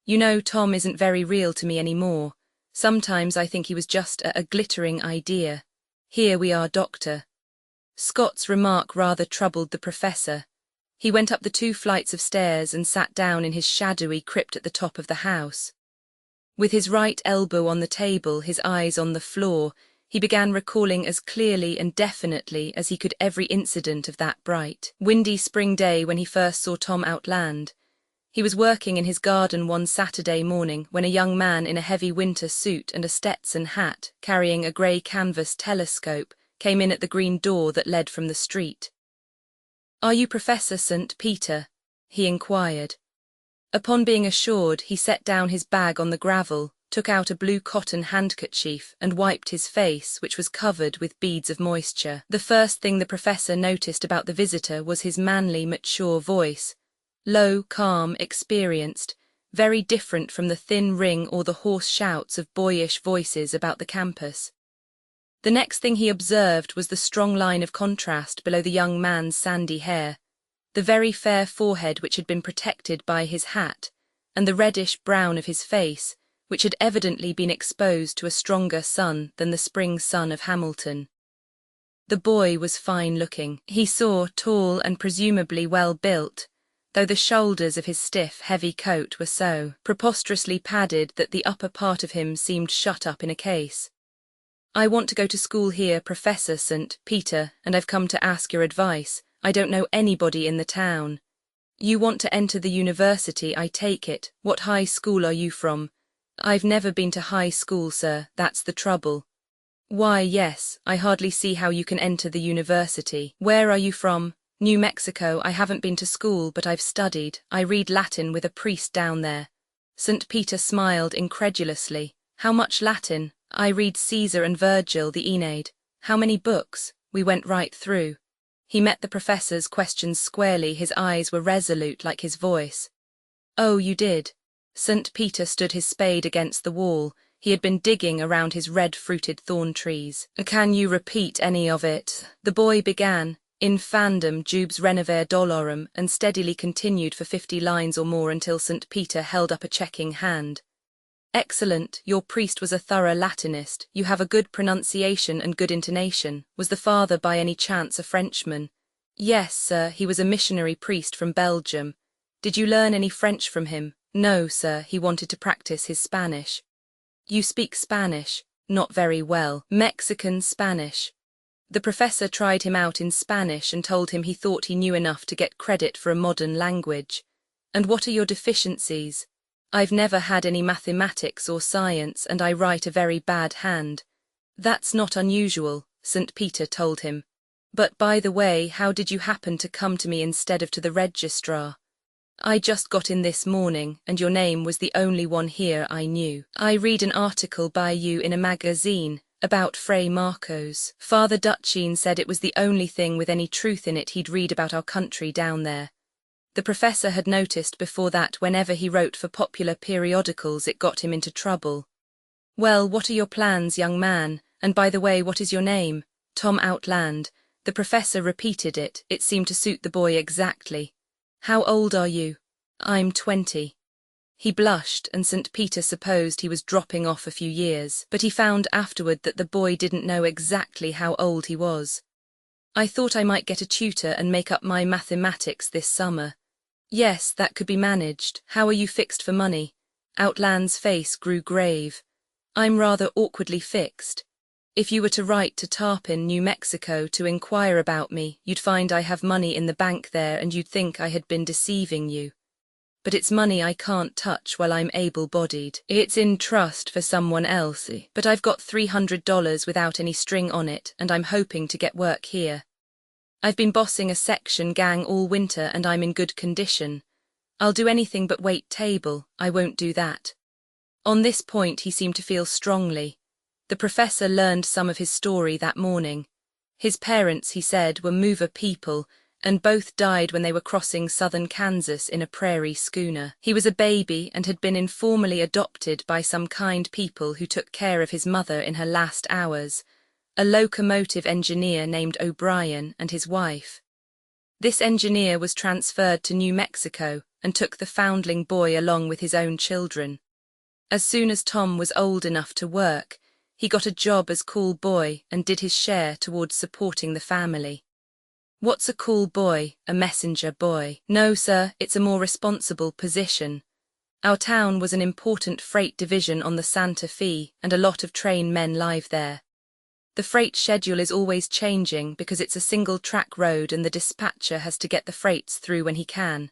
You know, Tom isn't very real to me anymore. Sometimes I think he was just a glittering idea. Here we are, Doctor." Scott's remark rather troubled the professor. He went up the 2 flights of stairs and sat down in his shadowy crypt at the top of the house. With his right elbow on the table, his eyes on the floor, he began recalling as clearly and definitely as he could every incident of that bright, windy spring day when he first saw Tom Outland. He was working in his garden one Saturday morning when a young man in a heavy winter suit and a Stetson hat, carrying a grey canvas telescope, came in at the green door that led from the street. "Are you Professor St. Peter?" he inquired. Upon being assured, he set down his bag on the gravel, took out a blue cotton handkerchief and wiped his face, which was covered with beads of moisture. The first thing the professor noticed about the visitor was his manly, mature voice. Low, calm, experienced, very different from the thin ring or the hoarse shouts of boyish voices about the campus. The next thing he observed was the strong line of contrast below the young man's sandy hair, the very fair forehead which had been protected by his hat, and the reddish brown of his face, which had evidently been exposed to a stronger sun than the spring sun of Hamilton. The boy was fine-looking. He saw, tall and presumably well-built, though the shoulders of his stiff, heavy coat were so preposterously padded that the upper part of him seemed shut up in a case. "I want to go to school here, Professor St. Peter, and I've come to ask your advice. I don't know anybody in the town." "You want to enter the university, I take it. What high school are you from?" "I've never been to high school, sir, that's the trouble." "Why, yes, I hardly see how you can enter the university. Where are you from?" "New Mexico. I haven't been to school, but I've studied. I read Latin with a priest down there." St. Peter smiled incredulously. "How much Latin?" "I read Caesar and Virgil, the Aeneid." "How many books?" We went right through. He met the professor's questions squarely. His eyes were resolute like his voice. "Oh, you did?" St. Peter stood his spade against the wall. He had been digging around his red-fruited thorn trees. "Can you repeat any of it?" the boy began. "Infandum jubes renovare dolorum," and steadily continued for 50 lines or more until St. Peter held up a checking hand. "Excellent. Your priest was a thorough Latinist. You have a good pronunciation and good intonation. Was the father by any chance a Frenchman?" "Yes, sir, he was a missionary priest from Belgium." "Did you learn any French from him?" "No, sir, he wanted to practice his Spanish." "You speak Spanish?" "Not very well." "Mexican Spanish?" The professor tried him out in Spanish and told him he thought he knew enough to get credit for a modern language. "And what are your deficiencies?" "I've never had any mathematics or science, and I write a very bad hand." "That's not unusual," St. Peter told him. "But by the way, how did you happen to come to me instead of to the registrar?" "I just got in this morning, and your name was the only one here I knew. I read an article by you in a magazine about Fray Marcos. Father Duchesne said it was the only thing with any truth in it he'd read about our country down there." The professor had noticed before that whenever he wrote for popular periodicals it got him into trouble. "Well, what are your plans, young man? And by the way, what is your name?" "Tom Outland." The professor repeated it. It seemed to suit the boy exactly. "How old are you?" "I'm 20. He blushed, and St. Peter supposed he was dropping off a few years, but he found afterward that the boy didn't know exactly how old he was. "I thought I might get a tutor and make up my mathematics this summer." "Yes, that could be managed. How are you fixed for money?" Outland's face grew grave. "I'm rather awkwardly fixed. If you were to write to Tarpon, New Mexico, to inquire about me, you'd find I have money in the bank there and you'd think I had been deceiving you." but it's money I can't touch while I'm able-bodied. It's in trust for someone else, but I've got $300 without any string on it, and I'm hoping to get work here. I've been bossing a section gang all winter and I'm in good condition. I'll do anything but wait table, I won't do that. On this point he seemed to feel strongly. The professor learned some of his story that morning. His parents, he said, were mover people, and both died when they were crossing southern Kansas in a prairie schooner. He was a baby and had been informally adopted by some kind people who took care of his mother in her last hours, a locomotive engineer named O'Brien and his wife. This engineer was transferred to New Mexico and took the foundling boy along with his own children. As soon as Tom was old enough to work, he got a job as call boy and did his share towards supporting the family. What's a call boy, a messenger boy? No, sir, it's a more responsible position. Our town was an important freight division on the Santa Fe, and a lot of train men live there. The freight schedule is always changing because it's a single-track road and the dispatcher has to get the freights through when he can.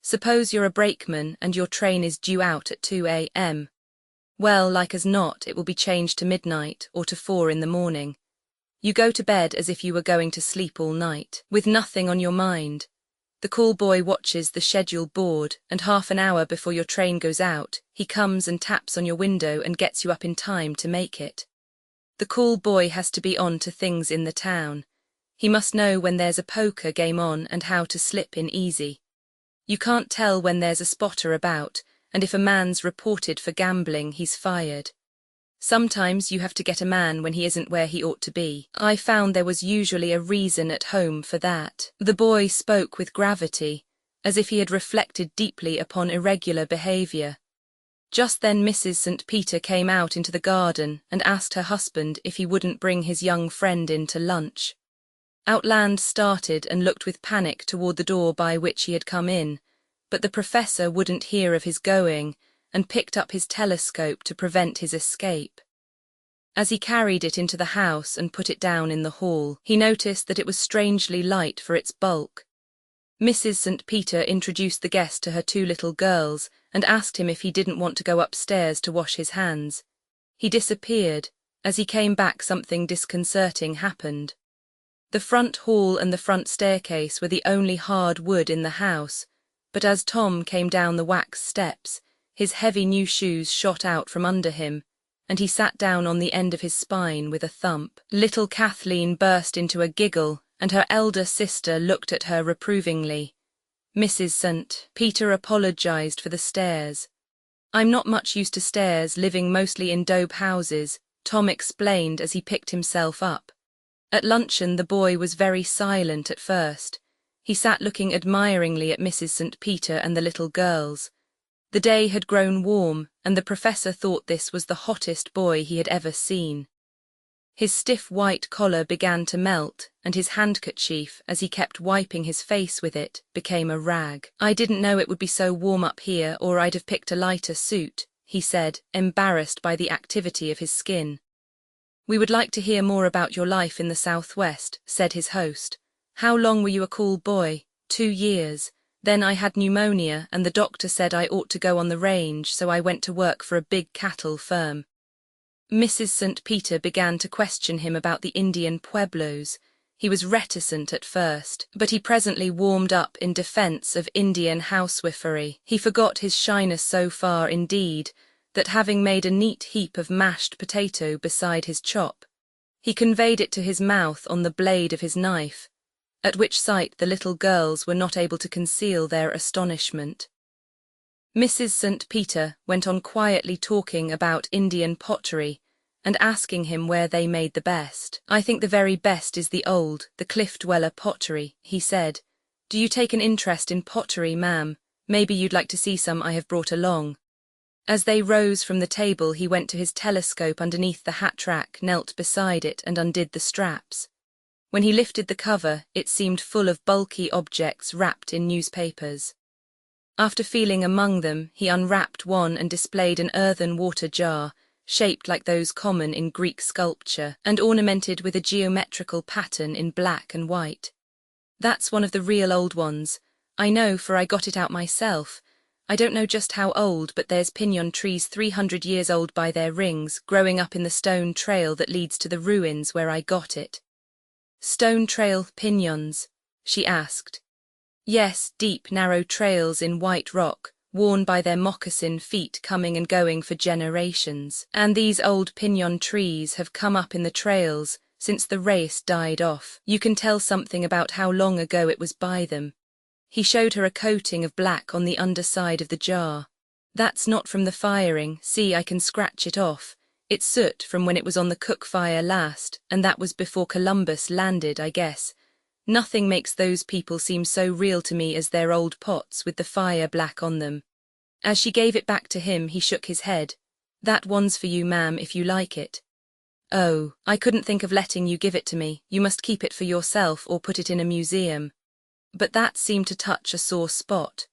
Suppose you're a brakeman and your train is due out at 2 a.m. Well, like as not, it will be changed to midnight or to 4 in the morning. You go to bed as if you were going to sleep all night, with nothing on your mind. The call boy watches the schedule board, and half an hour before your train goes out, he comes and taps on your window and gets you up in time to make it. The call boy has to be on to things in the town. He must know when there's a poker game on and how to slip in easy. You can't tell when there's a spotter about, and if a man's reported for gambling, he's fired. Sometimes you have to get a man when he isn't where he ought to be. I found there was usually a reason at home for that. The boy spoke with gravity, as if he had reflected deeply upon irregular behaviour. Just then Mrs. St. Peter came out into the garden and asked her husband if he wouldn't bring his young friend in to lunch. Outland started and looked with panic toward the door by which he had come in, but the professor wouldn't hear of his going, and picked up his telescope to prevent his escape. As he carried it into the house and put it down in the hall, he noticed that it was strangely light for its bulk. Mrs. St. Peter introduced the guest to her 2 little girls and asked him if he didn't want to go upstairs to wash his hands. He disappeared. As he came back, something disconcerting happened. The front hall and the front staircase were the only hard wood in the house, but as Tom came down the wax steps, his heavy new shoes shot out from under him, and he sat down on the end of his spine with a thump. Little Kathleen burst into a giggle, and her elder sister looked at her reprovingly. Mrs. St. Peter apologized for the stares. I'm not much used to stairs, living mostly in dobe houses, Tom explained as he picked himself up. At luncheon the boy was very silent at first. He sat looking admiringly at Mrs. St. Peter and the little girls. The day had grown warm, and the professor thought this was the hottest boy he had ever seen. His stiff white collar began to melt, and his handkerchief, as he kept wiping his face with it, became a rag. I didn't know it would be so warm up here, or I'd have picked a lighter suit, he said, embarrassed by the activity of his skin. We would like to hear more about your life in the Southwest, said his host. How long were you a call boy? 2 years. Then I had pneumonia and the doctor said I ought to go on the range, so I went to work for a big cattle firm. Mrs. St. Peter began to question him about the Indian pueblos. He was reticent at first, but he presently warmed up in defense of Indian housewifery. He forgot his shyness so far, indeed, that having made a neat heap of mashed potato beside his chop, he conveyed it to his mouth on the blade of his knife, at which sight the little girls were not able to conceal their astonishment. Mrs. St. Peter went on quietly talking about Indian pottery and asking him where they made the best. I think the very best is the Cliff Dweller pottery, he said. Do you take an interest in pottery, ma'am? Maybe you'd like to see some I have brought along. As they rose from the table, he went to his telescope underneath the hat rack, knelt beside it and undid the straps. When he lifted the cover, it seemed full of bulky objects wrapped in newspapers. After feeling among them, he unwrapped one and displayed an earthen water jar, shaped like those common in Greek sculpture, and ornamented with a geometrical pattern in black and white. That's one of the real old ones. I know, for I got it out myself. I don't know just how old, but there's pinyon trees 300 years old by their rings, growing up in the stone trail that leads to the ruins where I got it." "Stone trail pinyons?" she asked. "Yes, deep, narrow trails in white rock, worn by their moccasin feet coming and going for generations. And these old pinyon trees have come up in the trails since the race died off. You can tell something about how long ago it was by them." He showed her a coating of black on the underside of the jar. "That's not from the firing, see, I can scratch it off. It's soot from when it was on the cook fire last, and that was before Columbus landed, I guess. Nothing makes those people seem so real to me as their old pots with the fire black on them." As she gave it back to him, he shook his head. "That one's for you, ma'am, if you like it." "Oh, I couldn't think of letting you give it to me. You must keep it for yourself or put it in a museum." But that seemed to touch a sore spot.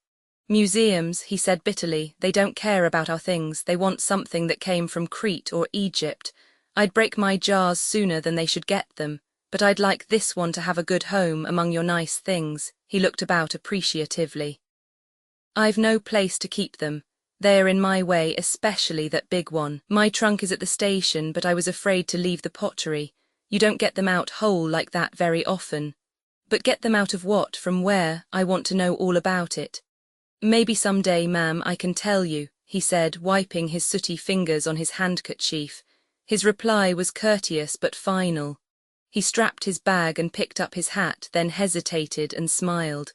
"Museums," he said bitterly, "they don't care about our things. They want something that came from Crete or Egypt. I'd break my jars sooner than they should get them. But I'd like this one to have a good home among your nice things." He looked about appreciatively. "I've no place to keep them. They're in my way, especially that big one. My trunk is at the station, but I was afraid to leave the pottery. You don't get them out whole like that very often." "But get them out of what, from where? I want to know all about it." "Maybe some day, ma'am, I can tell you," he said, wiping his sooty fingers on his handkerchief. His reply was courteous but final. He strapped his bag and picked up his hat, then hesitated and smiled.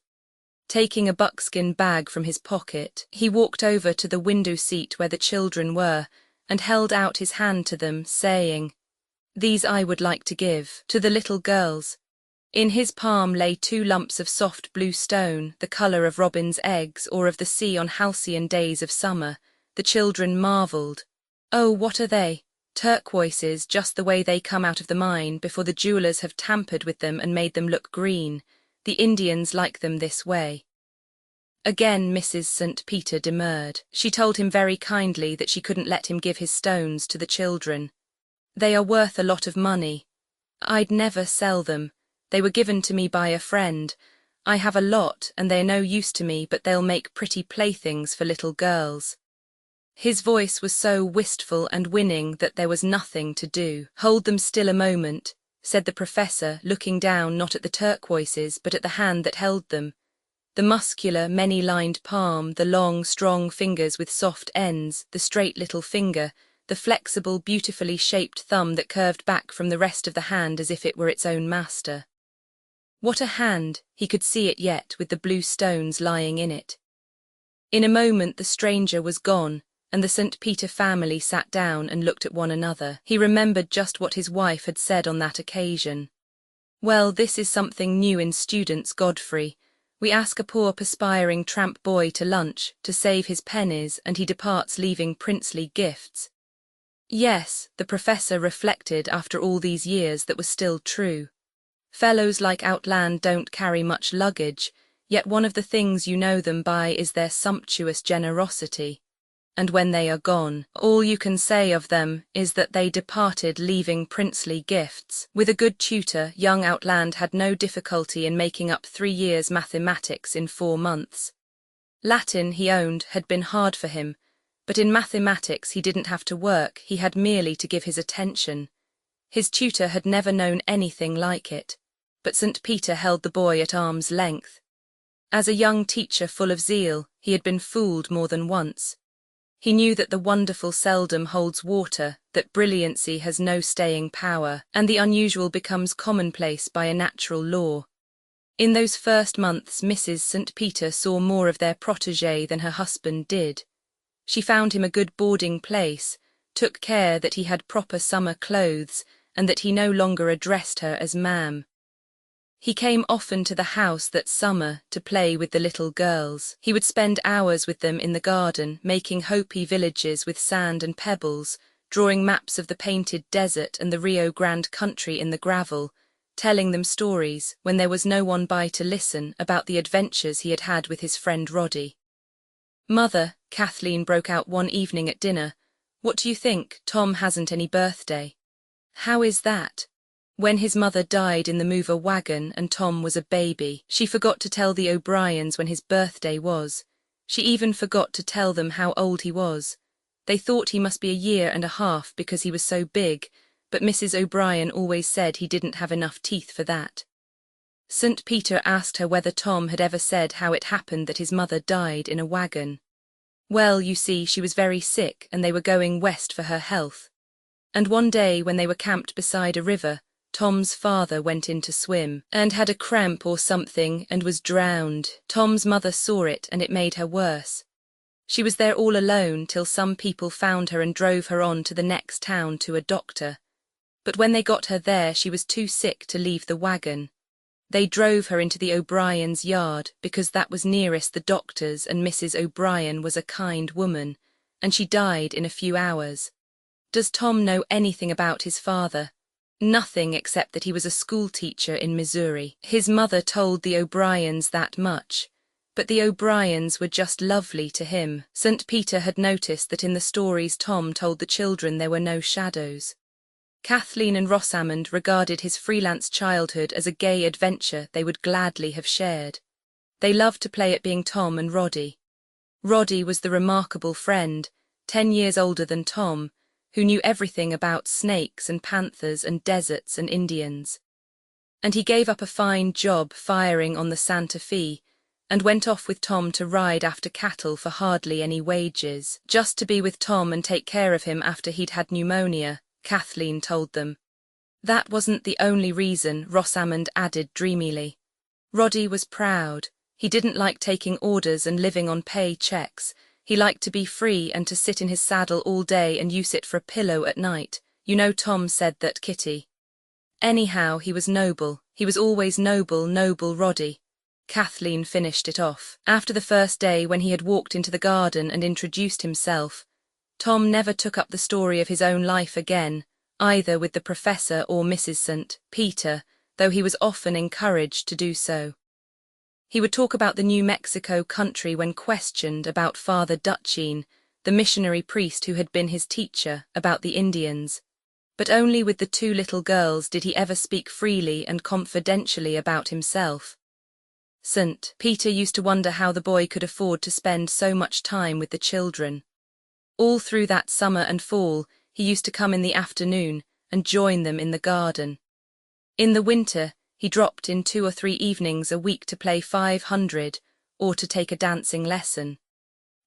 Taking a buckskin bag from his pocket, he walked over to the window seat where the children were and held out his hand to them, saying, "These I would like to give to the little girls." In his palm lay 2 lumps of soft blue stone, the colour of robin's eggs or of the sea on halcyon days of summer. The children marvelled. "Oh, what are they?" "Turquoises, just the way they come out of the mine before the jewelers have tampered with them and made them look green. The Indians like them this way." Again Mrs. St. Peter demurred. She told him very kindly that she couldn't let him give his stones to the children. "They are worth a lot of money. I'd never sell them. They were given to me by a friend. I have a lot, and they're no use to me, but they'll make pretty playthings for little girls." His voice was so wistful and winning that there was nothing to do. "Hold them still a moment," said the professor, looking down not at the turquoises but at the hand that held them. The muscular, many-lined palm, the long, strong fingers with soft ends, the straight little finger, the flexible, beautifully shaped thumb that curved back from the rest of the hand as if it were its own master. What a hand! He could see it yet, with the blue stones lying in it. In a moment the stranger was gone, and the St. Peter family sat down and looked at one another. He remembered just what his wife had said on that occasion. "Well, this is something new in students, Godfrey. We ask a poor perspiring tramp boy to lunch, to save his pennies, and he departs leaving princely gifts." Yes, the professor reflected after all these years that was still true. Fellows like Outland don't carry much luggage, yet one of the things you know them by is their sumptuous generosity. And when they are gone, all you can say of them is that they departed leaving princely gifts. With a good tutor, young Outland had no difficulty in making up 3 years' mathematics in 4 months. Latin, he owned, had been hard for him, but in mathematics he didn't have to work, he had merely to give his attention. His tutor had never known anything like it, but St. Peter held the boy at arm's length. As a young teacher full of zeal, he had been fooled more than once. He knew that the wonderful seldom holds water, that brilliancy has no staying power, and the unusual becomes commonplace by a natural law. In those first months Mrs. St. Peter saw more of their protégé than her husband did. She found him a good boarding place, took care that he had proper summer clothes, and that he no longer addressed her as ma'am. He came often to the house that summer to play with the little girls. He would spend hours with them in the garden, making Hopi villages with sand and pebbles, drawing maps of the painted desert and the Rio Grande country in the gravel, telling them stories, when there was no one by to listen, about the adventures he had had with his friend Roddy. "Mother," Kathleen broke out one evening at dinner, "what do you think? Tom hasn't any birthday." "How is that?" "When his mother died in the mover wagon and Tom was a baby, she forgot to tell the O'Briens when his birthday was. She even forgot to tell them how old he was. They thought he must be 1.5 years because he was so big, but Mrs. O'Brien always said he didn't have enough teeth for that. St. Peter asked her whether Tom had ever said how it happened that his mother died in a wagon. Well, you see, she was very sick and they were going west for her health. And one day when they were camped beside a river, Tom's father went in to swim and had a cramp or something and was drowned. Tom's mother saw it and it made her worse. She was there all alone till some people found her and drove her on to the next town to a doctor. But when they got her there, she was too sick to leave the wagon. They drove her into the O'Brien's yard because that was nearest the doctor's, and Mrs. O'Brien was a kind woman, and she died in a few hours. Does Tom know anything about his father? Nothing except that he was a schoolteacher in Missouri. His mother told the O'Briens that much, but the O'Briens were just lovely to him. St. Peter had noticed that in the stories Tom told the children there were no shadows. Kathleen and Rosamond regarded his freelance childhood as a gay adventure they would gladly have shared. They loved to play at being Tom and Roddy. Roddy was the remarkable friend, 10 years older than Tom, who knew everything about snakes and panthers and deserts and Indians. And he gave up a fine job firing on the Santa Fe and went off with Tom to ride after cattle for hardly any wages, just to be with Tom and take care of him after he'd had pneumonia, Kathleen told them. That wasn't the only reason, Rosamond added dreamily. Roddy was proud. He didn't like taking orders and living on pay checks. He liked to be free and to sit in his saddle all day and use it for a pillow at night. You know, Tom said that, Kitty. Anyhow, he was noble. He was always noble, noble Roddy. Kathleen finished it off. After the first day, when he had walked into the garden and introduced himself, Tom never took up the story of his own life again, either with the Professor or Mrs. St. Peter, though he was often encouraged to do so. He would talk about the New Mexico country when questioned, about Father Dutchine, the missionary priest who had been his teacher, about the Indians. But only with the 2 little girls did he ever speak freely and confidentially about himself. St. Peter used to wonder how the boy could afford to spend so much time with the children. All through that summer and fall, he used to come in the afternoon and join them in the garden. In the winter, he dropped in 2 or 3 evenings a week to play 500 or to take a dancing lesson.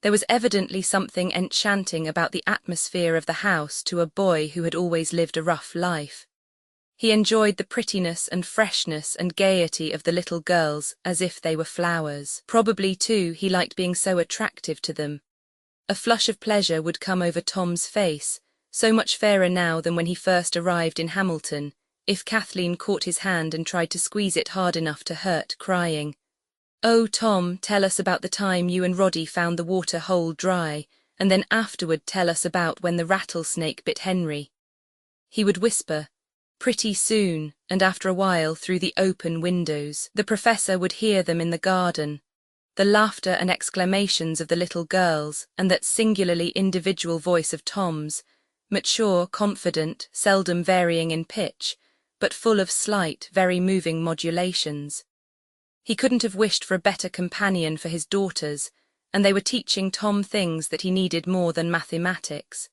There was evidently something enchanting about the atmosphere of the house to a boy who had always lived a rough life. He enjoyed the prettiness and freshness and gaiety of the little girls as if they were flowers. Probably, too, he liked being so attractive to them. A flush of pleasure would come over Tom's face, so much fairer now than when he first arrived in Hamilton, if Kathleen caught his hand and tried to squeeze it hard enough to hurt, crying, "Oh, Tom, tell us about the time you and Roddy found the water hole dry, and then afterward tell us about when the rattlesnake bit Henry." He would whisper, "Pretty soon," and after a while, through the open windows, the Professor would hear them in the garden, the laughter and exclamations of the little girls, and that singularly individual voice of Tom's, mature, confident, seldom varying in pitch, but full of slight, very moving modulations. He couldn't have wished for a better companion for his daughters, and they were teaching Tom things that he needed more than mathematics.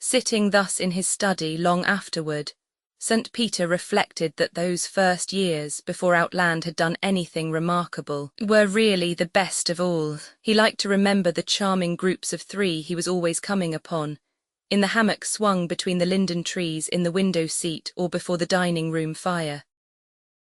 Sitting thus in his study long afterward, St. Peter reflected that those first years, before Outland had done anything remarkable, were really the best of all. He liked to remember the charming groups of 3 he was always coming upon, in the hammock swung between the linden trees in the window seat or before the dining-room fire.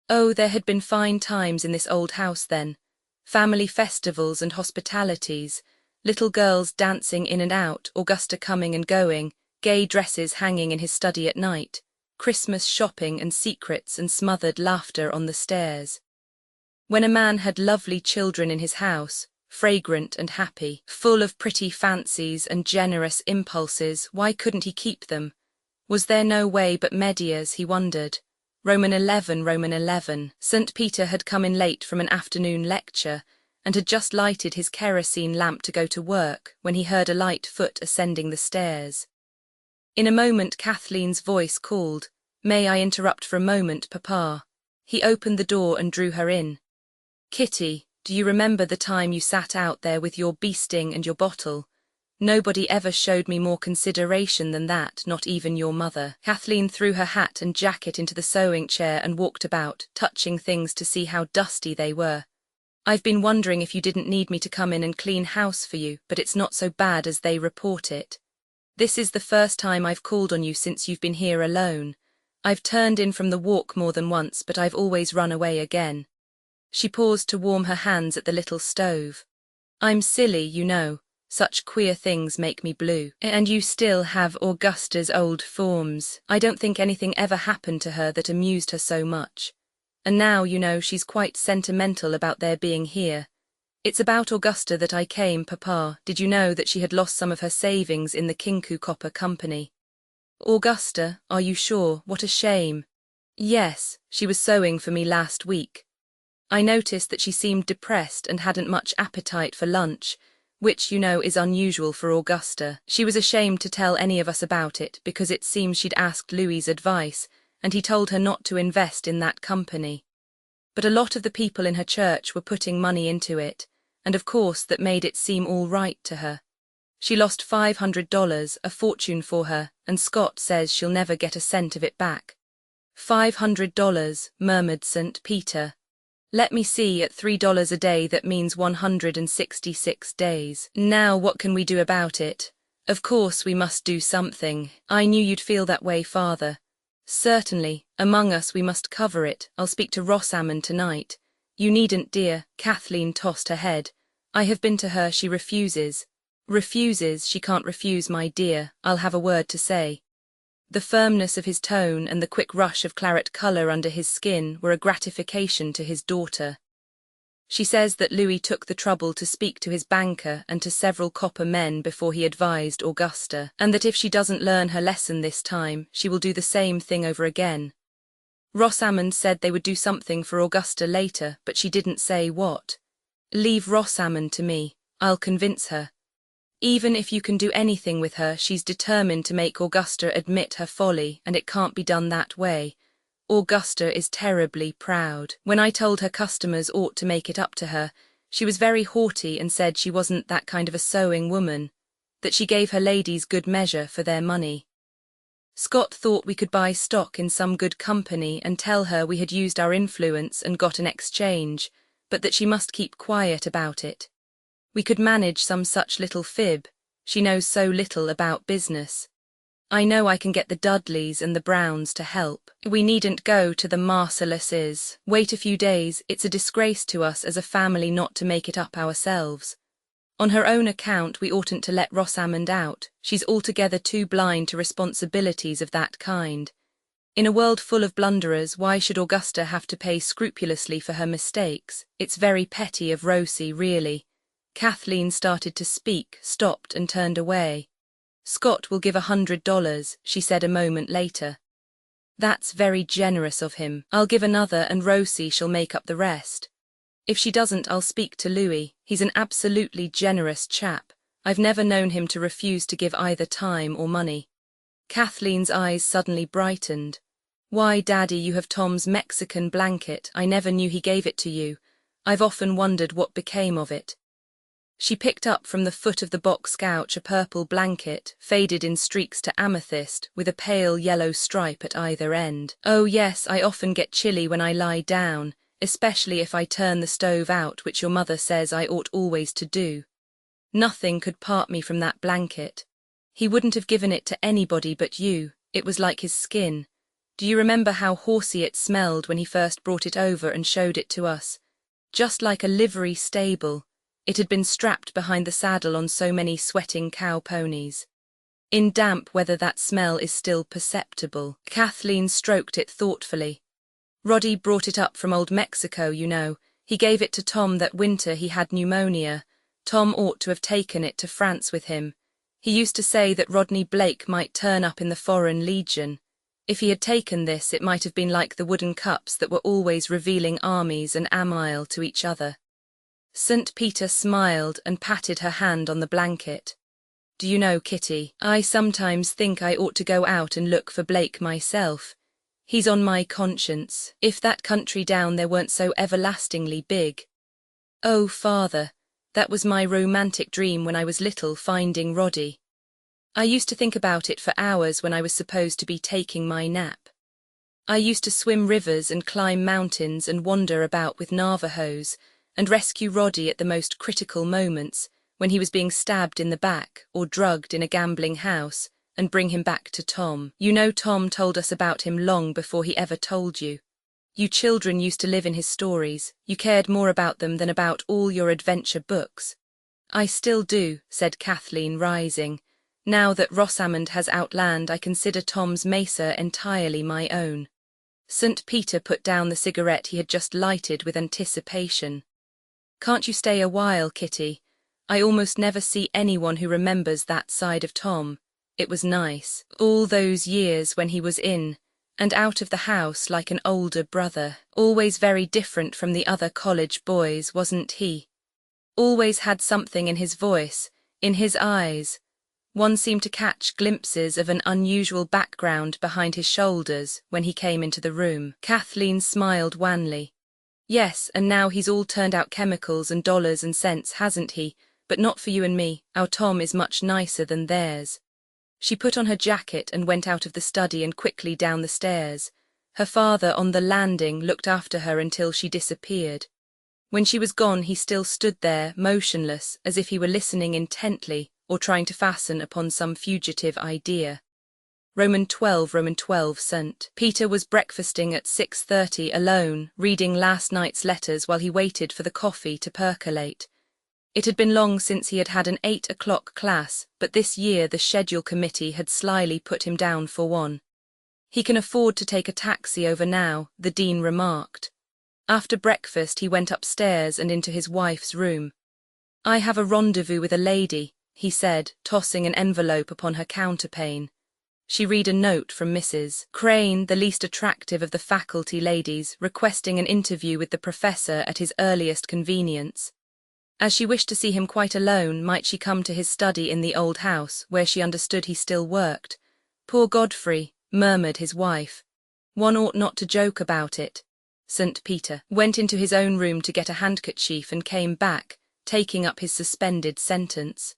Oh, there had been fine times in this old house then, family festivals and hospitalities, little girls dancing in and out, Augusta coming and going, gay dresses hanging in his study at night, Christmas shopping and secrets and smothered laughter on the stairs. When a man had lovely children in his house, fragrant and happy, full of pretty fancies and generous impulses, why couldn't he keep them? Was there no way but Media's, he wondered. Roman 11. St. Peter had come in late from an afternoon lecture and had just lighted his kerosene lamp to go to work when he heard a light foot ascending the stairs. In a moment Kathleen's voice called, "May I interrupt for a moment, Papa?" He opened the door and drew her in. "Kitty, Do you remember the time you sat out there with your bee sting and your bottle? Nobody ever showed me more consideration than that, not even your mother. Kathleen threw her hat and jacket into the sewing chair and walked about, touching things to see how dusty they were. I've been wondering if you didn't need me to come in and clean house for you, but it's not so bad as they report it. This is the first time I've called on you since you've been here alone. I've turned in from the walk more than once, but I've always run away again. She paused to warm her hands at the little stove. I'm silly, you know. Such queer things make me blue. And you still have Augusta's old forms. I don't think anything ever happened to her that amused her so much. And now, you know, she's quite sentimental about their being here. It's about Augusta that I came, Papa. Did you know that she had lost some of her savings in the Kinku Copper Company? Augusta, are you sure? What a shame. Yes, she was sewing for me last week. I noticed that she seemed depressed and hadn't much appetite for lunch, which, you know, is unusual for Augusta. She was ashamed to tell any of us about it because it seems she'd asked Louis's advice, and he told her not to invest in that company. But a lot of the people in her church were putting money into it, and of course that made it seem all right to her. She lost $500, a fortune for her, and Scott says she'll never get a cent of it back. $500, murmured St. Peter. Let me see, at $3 a day that means 166 days. Now what can we do about it? Of course we must do something. I knew you'd feel that way, Father. Certainly, among us we must cover it. I'll speak to Rosamond tonight. You needn't, dear. Kathleen tossed her head. I have been to her, she refuses. Refuses? She can't refuse, my dear. I'll have a word to say. The firmness of his tone and the quick rush of claret colour under his skin were a gratification to his daughter. She says that Louis took the trouble to speak to his banker and to several copper men before he advised Augusta, and that if she doesn't learn her lesson this time, she will do the same thing over again. Rosamond said they would do something for Augusta later, but she didn't say what. Leave Rosamond to me. I'll convince her. Even if you can do anything with her, she's determined to make Augusta admit her folly, and it can't be done that way. Augusta is terribly proud. When I told her customers ought to make it up to her, she was very haughty and said she wasn't that kind of a sewing woman, that she gave her ladies good measure for their money. Scott thought we could buy stock in some good company and tell her we had used our influence and got an exchange, but that she must keep quiet about it. We could manage some such little fib. She knows so little about business. I know I can get the Dudleys and the Browns to help. We needn't go to the Marcelloses. Wait a few days. It's a disgrace to us as a family not to make it up ourselves. On her own account, we oughtn't to let Rosamond out. She's altogether too blind to responsibilities of that kind. In a world full of blunderers, why should Augusta have to pay scrupulously for her mistakes? It's very petty of Rosie, really. Kathleen started to speak, stopped and turned away. Scott will give $100, she said a moment later. That's very generous of him. I'll give another and Rosie shall make up the rest. If she doesn't, I'll speak to Louis. He's an absolutely generous chap. I've never known him to refuse to give either time or money. Kathleen's eyes suddenly brightened. Why, Daddy, you have Tom's Mexican blanket. I never knew he gave it to you. I've often wondered what became of it. She picked up from the foot of the box couch a purple blanket, faded in streaks to amethyst, with a pale yellow stripe at either end. Oh yes, I often get chilly when I lie down, especially if I turn the stove out, which your mother says I ought always to do. Nothing could part me from that blanket. He wouldn't have given it to anybody but you. It was like his skin. Do you remember how horsey it smelled when he first brought it over and showed it to us? Just like a livery stable. It had been strapped behind the saddle on so many sweating cow ponies. In damp weather that smell is still perceptible. Kathleen stroked it thoughtfully. Roddy brought it up from old Mexico, you know. He gave it to Tom that winter he had pneumonia. Tom ought to have taken it to France with him. He used to say that Rodney Blake might turn up in the Foreign Legion. If he had taken this, it might have been like the wooden cups that were always revealing armies and amile to each other. St. Peter smiled and patted her hand on the blanket. Do you know, Kitty, I sometimes think I ought to go out and look for Blake myself. He's on my conscience. If that country down there weren't so everlastingly big. Oh, father, that was my romantic dream when I was little, finding Roddy. I used to think about it for hours when I was supposed to be taking my nap. I used to swim rivers and climb mountains and wander about with Navajos, and rescue Roddy at the most critical moments, when he was being stabbed in the back or drugged in a gambling house, and bring him back to Tom. You know Tom told us about him long before he ever told you. You children used to live in his stories, you cared more about them than about all your adventure books. I still do, said Kathleen, rising. Now that Rosamond has Outland, I consider Tom's Mesa entirely my own. St. Peter put down the cigarette he had just lighted with anticipation. Can't you stay a while, Kitty? I almost never see anyone who remembers that side of Tom. It was nice, all those years when he was in and out of the house like an older brother. Always very different from the other college boys, wasn't he? Always had something in his voice, in his eyes. One seemed to catch glimpses of an unusual background behind his shoulders when he came into the room. Kathleen smiled wanly. Yes, and now he's all turned out chemicals and dollars and cents, hasn't he? But not for you and me. Our Tom is much nicer than theirs. She put on her jacket and went out of the study and quickly down the stairs. Her father on the landing looked after her until she disappeared. When she was gone, he still stood there, motionless, as if he were listening intently or trying to fasten upon some fugitive idea. Roman 12, St. Peter was breakfasting at 6:30 alone, reading last night's letters while he waited for the coffee to percolate. It had been long since he had had an 8 o'clock class, but this year the schedule committee had slyly put him down for one. He can afford to take a taxi over now, the dean remarked. After breakfast he went upstairs and into his wife's room. I have a rendezvous with a lady, he said, tossing an envelope upon her counterpane. She read a note from Mrs. Crane, the least attractive of the faculty ladies, requesting an interview with the professor at his earliest convenience. As she wished to see him quite alone, might she come to his study in the old house, where she understood he still worked. Poor Godfrey, murmured his wife. One ought not to joke about it. St. Peter went into his own room to get a handkerchief and came back, taking up his suspended sentence.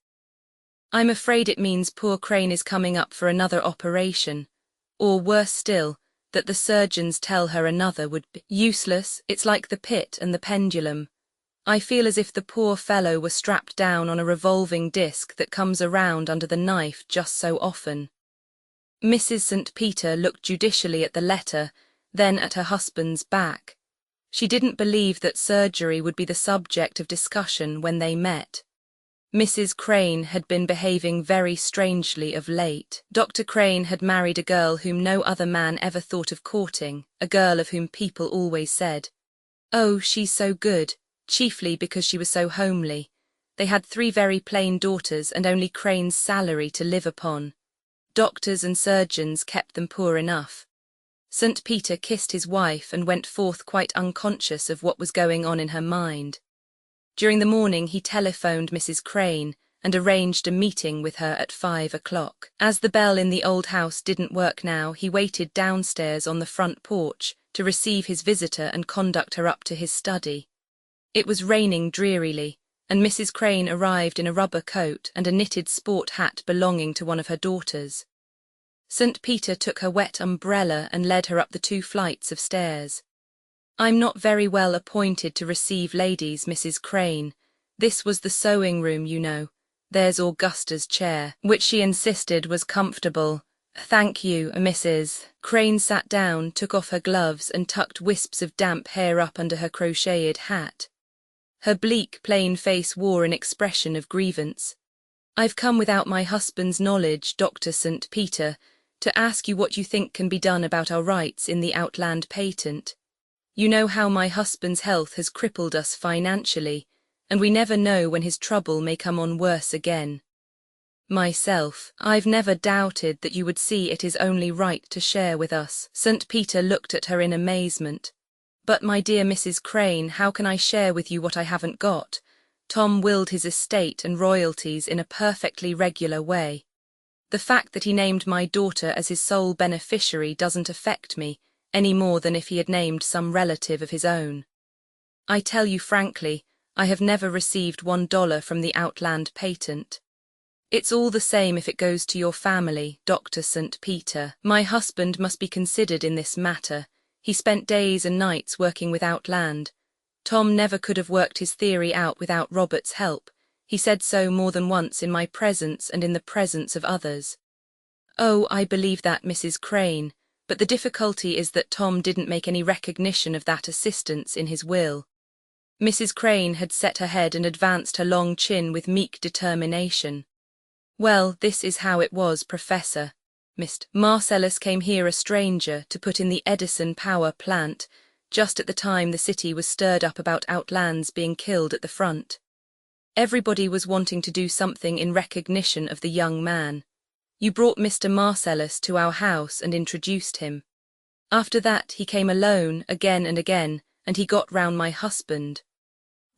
I'm afraid it means poor Crane is coming up for another operation. Or worse still, that the surgeons tell her another would be useless. It's like the pit and the pendulum. I feel as if the poor fellow were strapped down on a revolving disc that comes around under the knife just so often. Mrs. St. Peter looked judicially at the letter, then at her husband's back. She didn't believe that surgery would be the subject of discussion when they met. Mrs. Crane had been behaving very strangely of late. Dr. Crane had married a girl whom no other man ever thought of courting, a girl of whom people always said, "Oh, she's so good," chiefly because she was so homely. They had 3 very plain daughters and only Crane's salary to live upon. Doctors and surgeons kept them poor enough. St. Peter kissed his wife and went forth quite unconscious of what was going on in her mind. During the morning he telephoned Mrs. Crane and arranged a meeting with her at 5 o'clock. As the bell in the old house didn't work now, he waited downstairs on the front porch to receive his visitor and conduct her up to his study. It was raining drearily, and Mrs. Crane arrived in a rubber coat and a knitted sport hat belonging to one of her daughters. St. Peter took her wet umbrella and led her up the 2 flights of stairs. I'm not very well appointed to receive ladies, Mrs. Crane. This was the sewing room, you know. There's Augusta's chair, which she insisted was comfortable. Thank you, Mrs. Crane sat down, took off her gloves and tucked wisps of damp hair up under her crocheted hat. Her bleak, plain face wore an expression of grievance. I've come without my husband's knowledge, Dr. St. Peter, to ask you what you think can be done about our rights in the Outland patent. You know how my husband's health has crippled us financially, and we never know when his trouble may come on worse again. Myself, I've never doubted that you would see it is only right to share with us. St. Peter looked at her in amazement. But my dear Mrs. Crane, how can I share with you what I haven't got? Tom willed his estate and royalties in a perfectly regular way. The fact that he named my daughter as his sole beneficiary doesn't affect me, any more than if he had named some relative of his own. I tell you frankly, I have never received $1 from the Outland patent. It's all the same if it goes to your family, Dr. St. Peter. My husband must be considered in this matter. He spent days and nights working with Outland. Tom never could have worked his theory out without Robert's help. He said so more than once in my presence and in the presence of others. Oh, I believe that, Mrs. Crane, but the difficulty is that Tom didn't make any recognition of that assistance in his will. Mrs. Crane had set her head and advanced her long chin with meek determination. Well, this is how it was, Professor. Mr. Marcellus came here a stranger to put in the Edison power plant, just at the time the city was stirred up about Outlands being killed at the front. Everybody was wanting to do something in recognition of the young man. You brought Mr. Marcellus to our house and introduced him. After that he came alone again and again, and he got round my husband.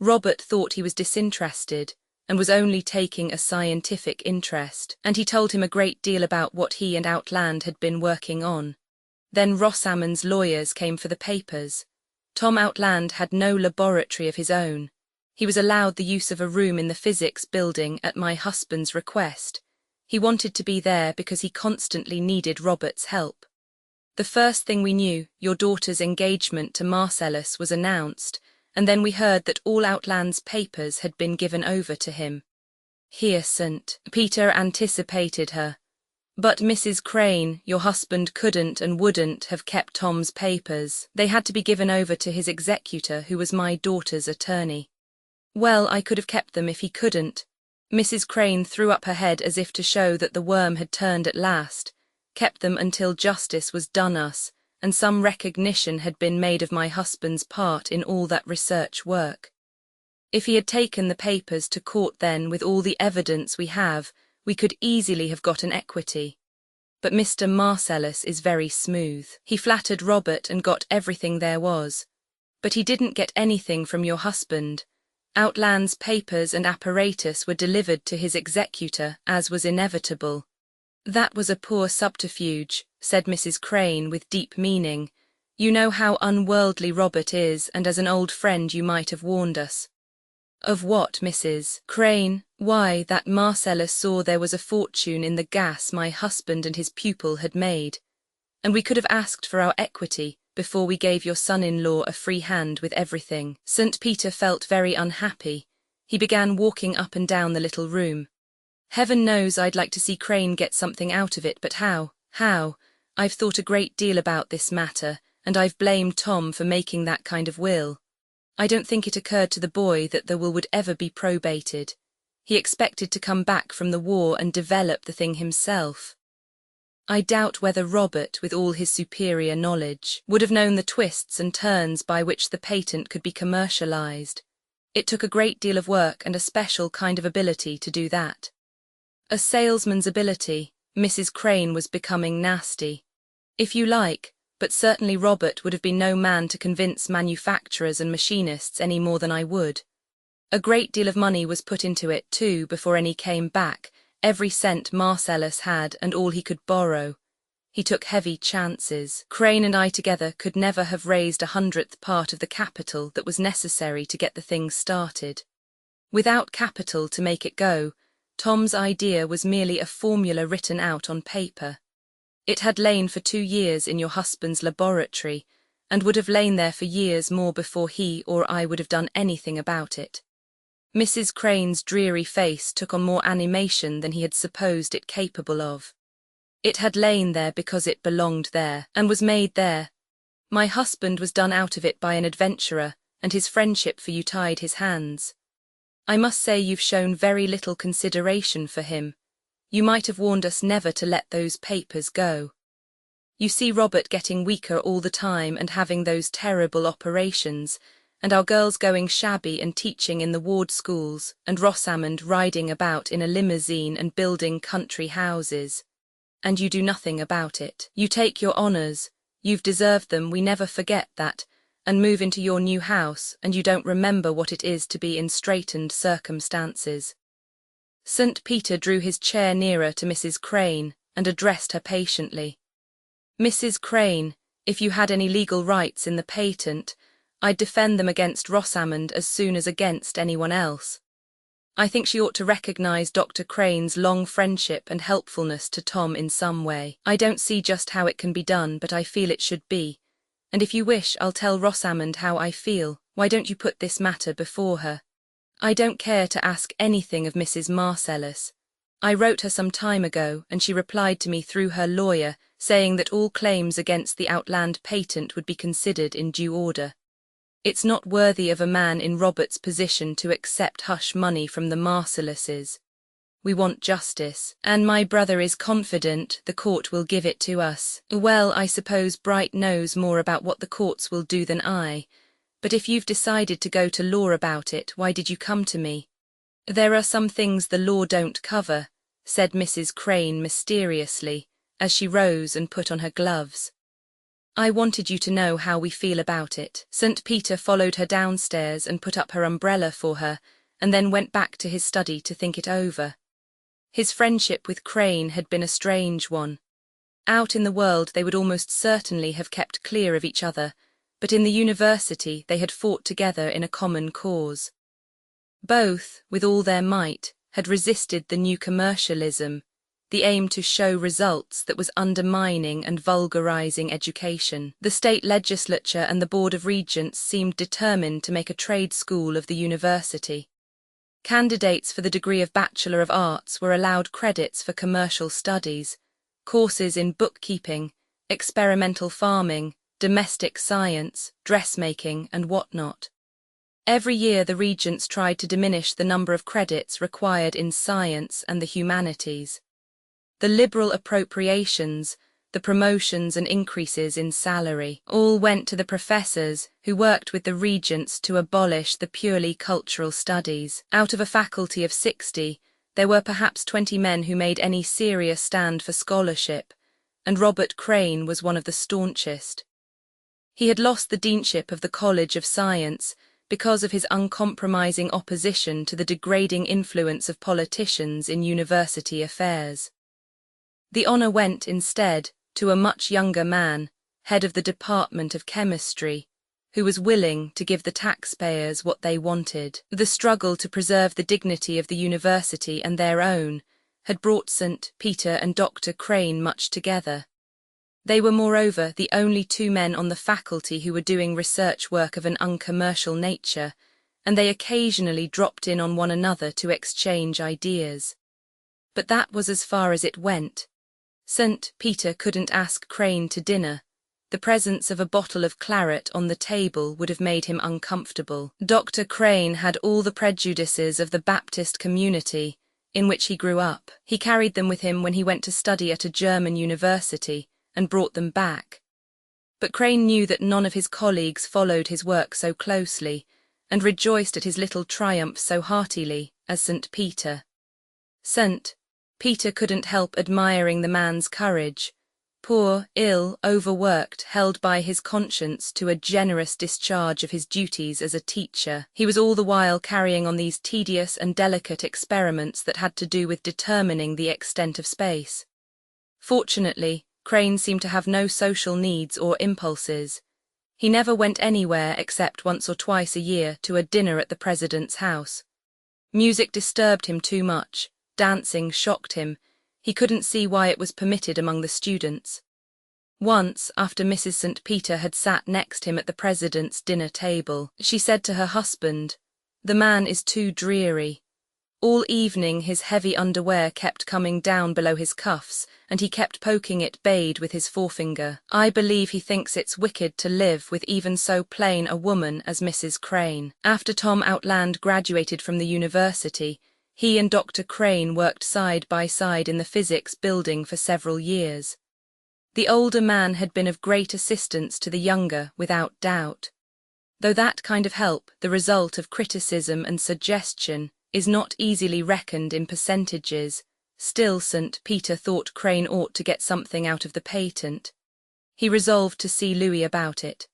Robert thought he was disinterested, and was only taking a scientific interest, and he told him a great deal about what he and Outland had been working on. Then Rosamond's lawyers came for the papers. Tom Outland had no laboratory of his own. He was allowed the use of a room in the physics building at my husband's request. He wanted to be there because he constantly needed Robert's help. The first thing we knew, your daughter's engagement to Marcellus was announced, and then we heard that all Outland's papers had been given over to him. Here St. Peter anticipated her. But Mrs. Crane, your husband couldn't and wouldn't have kept Tom's papers. They had to be given over to his executor, who was my daughter's attorney. Well, I could have kept them if he couldn't. Mrs. Crane threw up her head as if to show that the worm had turned at last, kept them until justice was done us, and some recognition had been made of my husband's part in all that research work. If he had taken the papers to court then with all the evidence we have, we could easily have got an equity. But Mr. Marcellus is very smooth. He flattered Robert and got everything there was. But he didn't get anything from your husband. Outland's papers and apparatus were delivered to his executor, as was inevitable. That was a poor subterfuge, said Mrs. Crane with deep meaning. You know how unworldly Robert is, and as an old friend you might have warned us. Of what, Mrs. Crane? Why, that Marcellus saw there was a fortune in the gas my husband and his pupil had made, and we could have asked for our equity before we gave your son-in-law a free hand with everything. St. Peter felt very unhappy. He began walking up and down the little room. Heaven knows I'd like to see Crane get something out of it, but how? How? I've thought a great deal about this matter, and I've blamed Tom for making that kind of will. I don't think it occurred to the boy that the will would ever be probated. He expected to come back from the war and develop the thing himself. I doubt whether Robert, with all his superior knowledge, would have known the twists and turns by which the patent could be commercialized. It took a great deal of work and a special kind of ability to do that. A salesman's ability. Mrs. Crane was becoming nasty. If you like, but certainly Robert would have been no man to convince manufacturers and machinists any more than I would. A great deal of money was put into it, too, before any came back, every cent Marcellus had and all he could borrow. He took heavy chances. Crane and I together could never have raised 100th part of the capital that was necessary to get the thing started. Without capital to make it go, Tom's idea was merely a formula written out on paper. It had lain for 2 years in your husband's laboratory, and would have lain there for years more before he or I would have done anything about it. Mrs. Crane's dreary face took on more animation than he had supposed it capable of. It had lain there because it belonged there, and was made there. My husband was done out of it by an adventurer, and his friendship for you tied his hands. I must say you've shown very little consideration for him. You might have warned us never to let those papers go. You see Robert getting weaker all the time and having those terrible operations, and our girls going shabby and teaching in the ward schools, and Rosamond riding about in a limousine and building country houses. And you do nothing about it. You take your honours, you've deserved them, we never forget that, and move into your new house, and you don't remember what it is to be in straitened circumstances. St. Peter drew his chair nearer to Mrs. Crane and addressed her patiently. Mrs. Crane, if you had any legal rights in the patent, I'd defend them against Rosamond as soon as against anyone else. I think she ought to recognize Dr. Crane's long friendship and helpfulness to Tom in some way. I don't see just how it can be done, but I feel it should be. And if you wish, I'll tell Rosamond how I feel. Why don't you put this matter before her? I don't care to ask anything of Mrs. Marcellus. I wrote her some time ago, and she replied to me through her lawyer, saying that all claims against the Outland patent would be considered in due order. It's not worthy of a man in Robert's position to accept hush money from the Marcelluses. We want justice, and my brother is confident the court will give it to us. Well, I suppose Bright knows more about what the courts will do than I, but if you've decided to go to law about it, why did you come to me? There are some things the law don't cover, said Mrs. Crane mysteriously, as she rose and put on her gloves. I wanted you to know how we feel about it. St. Peter followed her downstairs and put up her umbrella for her, and then went back to his study to think it over. His friendship with Crane had been a strange one. Out in the world they would almost certainly have kept clear of each other, but in the university they had fought together in a common cause. Both, with all their might, had resisted the new commercialism, the aim to show results that was undermining and vulgarizing education. The state legislature and the Board of Regents seemed determined to make a trade school of the university. Candidates for the degree of Bachelor of Arts were allowed credits for commercial studies, courses in bookkeeping, experimental farming, domestic science, dressmaking, and whatnot. Every year the Regents tried to diminish the number of credits required in science and the humanities. The liberal appropriations, the promotions and increases in salary, all went to the professors who worked with the Regents to abolish the purely cultural studies. Out of a faculty of 60, there were perhaps 20 men who made any serious stand for scholarship, and Robert Crane was one of the staunchest. He had lost the deanship of the College of Science because of his uncompromising opposition to the degrading influence of politicians in university affairs. The honour went, instead, to a much younger man, head of the Department of Chemistry, who was willing to give the taxpayers what they wanted. The struggle to preserve the dignity of the university and their own had brought St. Peter and Dr. Crane much together. They were moreover the only two men on the faculty who were doing research work of an uncommercial nature, and they occasionally dropped in on one another to exchange ideas. But that was as far as it went. St. Peter couldn't ask Crane to dinner. The presence of a bottle of claret on the table would have made him uncomfortable. Dr. Crane had all the prejudices of the Baptist community, in which he grew up. He carried them with him when he went to study at a German university, and brought them back. But Crane knew that none of his colleagues followed his work so closely, and rejoiced at his little triumphs so heartily as St. Peter. St. Peter couldn't help admiring the man's courage, poor, ill, overworked, held by his conscience to a generous discharge of his duties as a teacher. He was all the while carrying on these tedious and delicate experiments that had to do with determining the extent of space. Fortunately, Crane seemed to have no social needs or impulses. He never went anywhere except once or twice a year to a dinner at the president's house. Music disturbed him too much. Dancing shocked him. He couldn't see why it was permitted among the students. Once, after Mrs. St. Peter had sat next him at the president's dinner table, she said to her husband, "The man is too dreary." All evening his heavy underwear kept coming down below his cuffs, and he kept poking it bayed with his forefinger. I believe he thinks it's wicked to live with even so plain a woman as Mrs. Crane. After Tom Outland graduated from the university, he and Dr. Crane worked side by side in the physics building for several years. The older man had been of great assistance to the younger, without doubt. Though that kind of help, the result of criticism and suggestion, is not easily reckoned in percentages, still St. Peter thought Crane ought to get something out of the patent. He resolved to see Louis about it.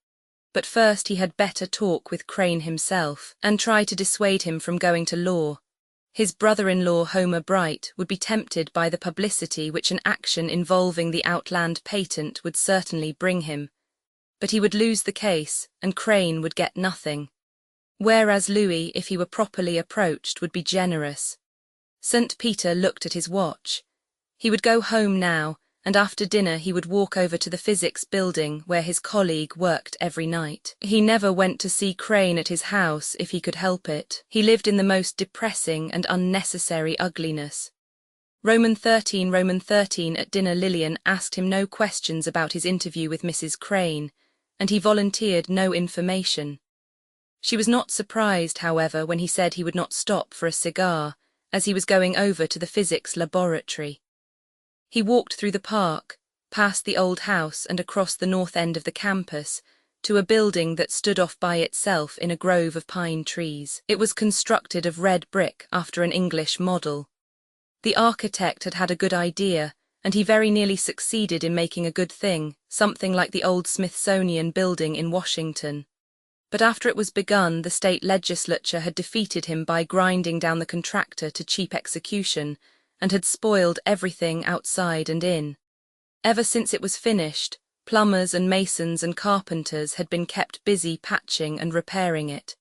But first he had better talk with Crane himself, and try to dissuade him from going to law. His brother-in-law Homer Bright would be tempted by the publicity which an action involving the Outland patent would certainly bring him. But he would lose the case, and Crane would get nothing. Whereas Louis, if he were properly approached, would be generous. St. Peter looked at his watch. He would go home now, and after dinner he would walk over to the physics building where his colleague worked every night. He never went to see Crane at his house if he could help it. He lived in the most depressing and unnecessary ugliness. Roman 13 at dinner. Lillian asked him no questions about his interview with Mrs. Crane, and he volunteered no information. She was not surprised, however, when he said he would not stop for a cigar, as he was going over to the physics laboratory. He walked through the park, past the old house and across the north end of the campus, to a building that stood off by itself in a grove of pine trees. It was constructed of red brick after an English model. The architect had had a good idea, and he very nearly succeeded in making a good thing, something like the old Smithsonian building in Washington. But after it was begun, the state legislature had defeated him by grinding down the contractor to cheap execution, and had spoiled everything outside and in. Ever since it was finished, plumbers and masons and carpenters had been kept busy patching and repairing it.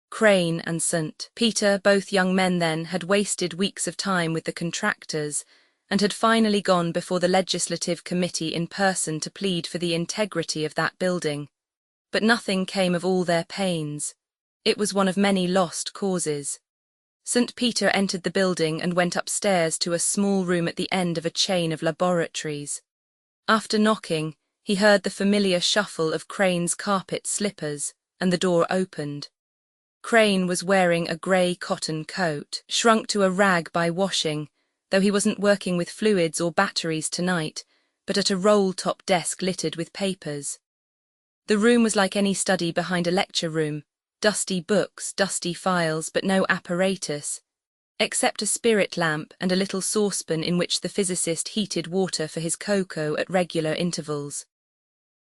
Crane and St. Peter, both young men then, had wasted weeks of time with the contractors, and had finally gone before the legislative committee in person to plead for the integrity of that building. But nothing came of all their pains. It was one of many lost causes. St. Peter entered the building and went upstairs to a small room at the end of a chain of laboratories. After knocking, he heard the familiar shuffle of Crane's carpet slippers, and the door opened. Crane was wearing a grey cotton coat, shrunk to a rag by washing, though he wasn't working with fluids or batteries tonight, but at a roll-top desk littered with papers. The room was like any study behind a lecture room. Dusty books, dusty files, but no apparatus, except a spirit lamp and a little saucepan in which the physicist heated water for his cocoa at regular intervals.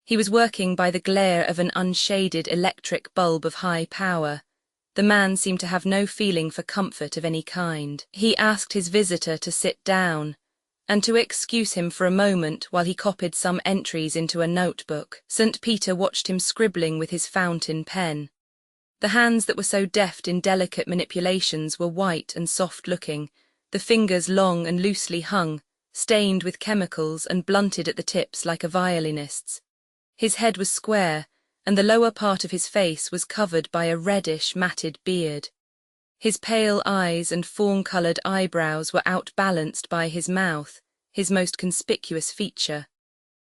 He was working by the glare of an unshaded electric bulb of high power. The man seemed to have no feeling for comfort of any kind. He asked his visitor to sit down, and to excuse him for a moment while he copied some entries into a notebook. St. Peter watched him scribbling with his fountain pen. The hands that were so deft in delicate manipulations were white and soft-looking, the fingers long and loosely hung, stained with chemicals and blunted at the tips like a violinist's. His head was square, and the lower part of his face was covered by a reddish, matted beard. His pale eyes and fawn-coloured eyebrows were outbalanced by his mouth, his most conspicuous feature.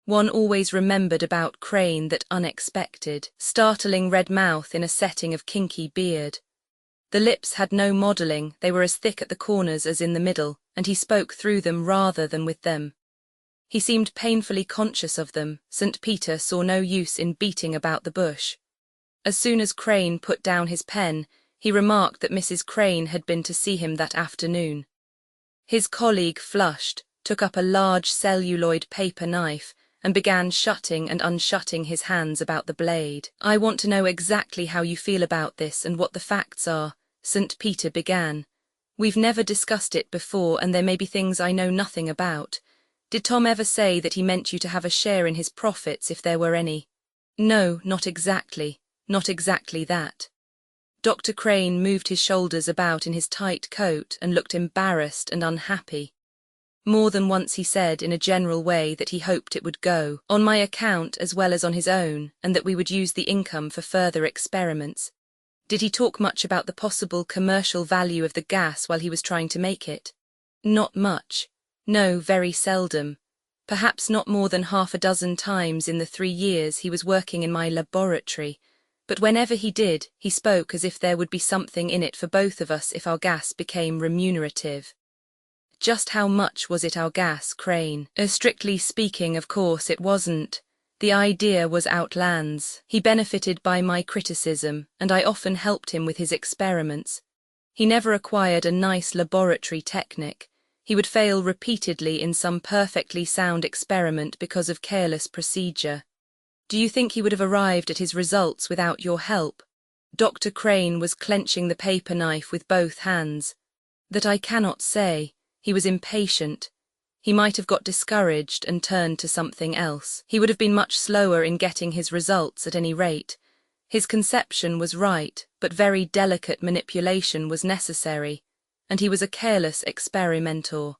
One always remembered about Crane that unexpected, startling red mouth in a setting of kinky beard. The lips had no modelling, they were as thick at the corners as in the middle, and he spoke through them rather than with them. He seemed painfully conscious of them. St. Peter saw no use in beating about the bush. As soon as Crane put down his pen, he remarked that Mrs. Crane had been to see him that afternoon. His colleague flushed, took up a large celluloid paper knife, and began shutting and unshutting his hands about the blade. "I want to know exactly how you feel about this and what the facts are," St. Peter began. "We've never discussed it before, and there may be things I know nothing about. Did Tom ever say that he meant you to have a share in his profits if there were any?" "No, not exactly that." Dr. Crane moved his shoulders about in his tight coat and looked embarrassed and unhappy. More than once he said in a general way that he hoped it would go, on my account as well as on his own, and that we would use the income for further experiments. Did he talk much about the possible commercial value of the gas while he was trying to make it? Not much. No, very seldom. Perhaps not more than half a dozen times in the 3 years he was working in my laboratory. But whenever he did, he spoke as if there would be something in it for both of us if our gas became remunerative. Just how much was it our gas, Crane? Strictly speaking, of course, it wasn't. The idea was Outland's. He benefited by my criticism, and I often helped him with his experiments. He never acquired a nice laboratory technique. He would fail repeatedly in some perfectly sound experiment because of careless procedure. Do you think he would have arrived at his results without your help? Dr. Crane was clenching the paper knife with both hands. That I cannot say. He was impatient. He might have got discouraged and turned to something else. He would have been much slower in getting his results at any rate. His conception was right, but very delicate manipulation was necessary, and he was a careless experimenter.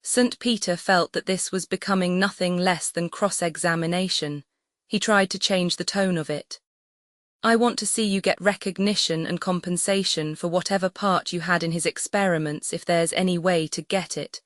St. Peter felt that this was becoming nothing less than cross-examination. He tried to change the tone of it. I want to see you get recognition and compensation for whatever part you had in his experiments if there's any way to get it.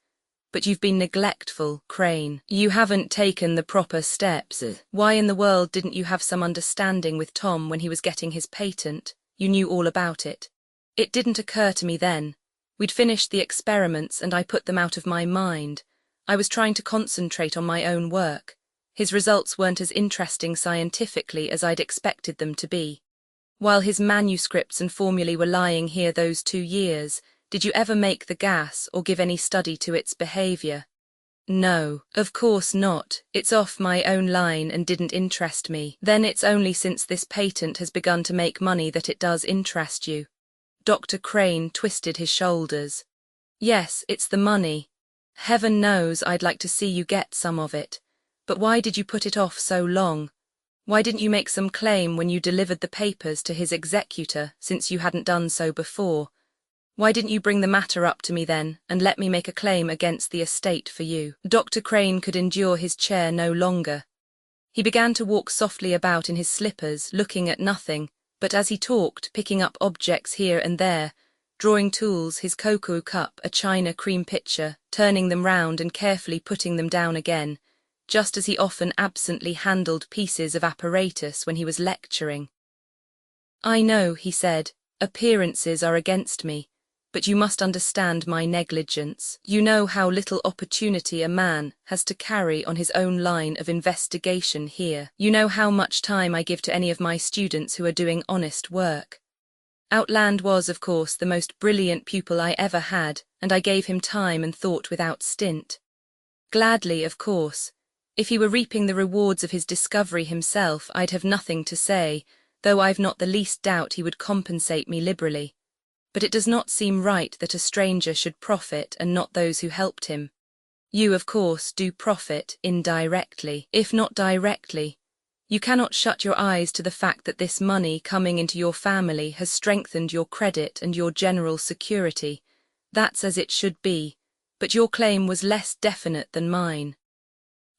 But you've been neglectful, Crane. You haven't taken the proper steps. Why in the world didn't you have some understanding with Tom when he was getting his patent? You knew all about it. It didn't occur to me then. We'd finished the experiments and I put them out of my mind. I was trying to concentrate on my own work. His results weren't as interesting scientifically as I'd expected them to be. While his manuscripts and formulae were lying here those 2 years, did you ever make the gas or give any study to its behaviour? No, of course not. It's off my own line and didn't interest me. Then it's only since this patent has begun to make money that it does interest you. Dr. Crane twisted his shoulders. Yes, it's the money. Heaven knows I'd like to see you get some of it. But why did you put it off so long? Why didn't you make some claim when you delivered the papers to his executor, since you hadn't done so before? Why didn't you bring the matter up to me then, and let me make a claim against the estate for you? Dr. Crane could endure his chair no longer. He began to walk softly about in his slippers, looking at nothing, but as he talked, picking up objects here and there, drawing tools, his cocoa cup, a china cream pitcher, turning them round and carefully putting them down again, just as he often absently handled pieces of apparatus when he was lecturing. I know, he said, appearances are against me, but you must understand my negligence. You know how little opportunity a man has to carry on his own line of investigation here. You know how much time I give to any of my students who are doing honest work. Outland was, of course, the most brilliant pupil I ever had, and I gave him time and thought without stint. Gladly, of course. If he were reaping the rewards of his discovery himself, I'd have nothing to say, though I've not the least doubt he would compensate me liberally. But it does not seem right that a stranger should profit and not those who helped him. You, of course, do profit indirectly, if not directly. You cannot shut your eyes to the fact that this money coming into your family has strengthened your credit and your general security. That's as it should be, but your claim was less definite than mine.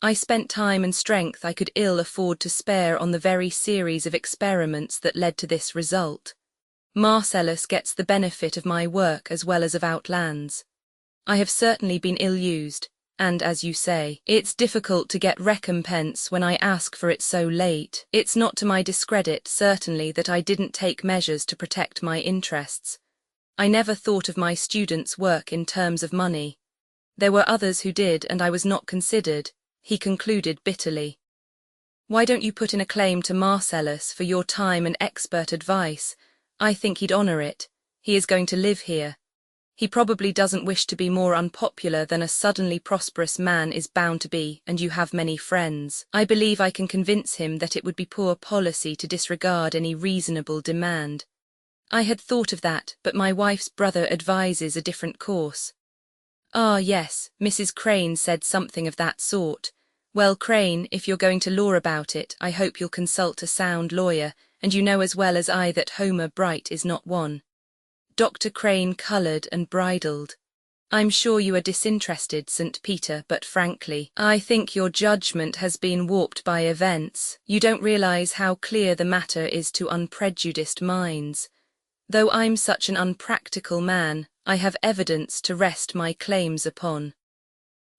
I spent time and strength I could ill afford to spare on the very series of experiments that led to this result. Marcellus gets the benefit of my work as well as of Outland's. I have certainly been ill-used, and as you say, it's difficult to get recompense when I ask for it so late. It's not to my discredit, certainly, that I didn't take measures to protect my interests. I never thought of my students' work in terms of money. There were others who did, and I was not considered, he concluded bitterly. Why don't you put in a claim to Marcellus for your time and expert advice? I think he'd honour it. He is going to live here. He probably doesn't wish to be more unpopular than a suddenly prosperous man is bound to be, and you have many friends. I believe I can convince him that it would be poor policy to disregard any reasonable demand. I had thought of that, but my wife's brother advises a different course. Ah, yes, Mrs. Crane said something of that sort. Well, Crane, if you're going to law about it, I hope you'll consult a sound lawyer, and you know as well as I that Homer Bright is not one. Dr. Crane coloured and bridled. I'm sure you are disinterested, St. Peter, but frankly, I think your judgment has been warped by events. You don't realise how clear the matter is to unprejudiced minds. Though I'm such an unpractical man, I have evidence to rest my claims upon.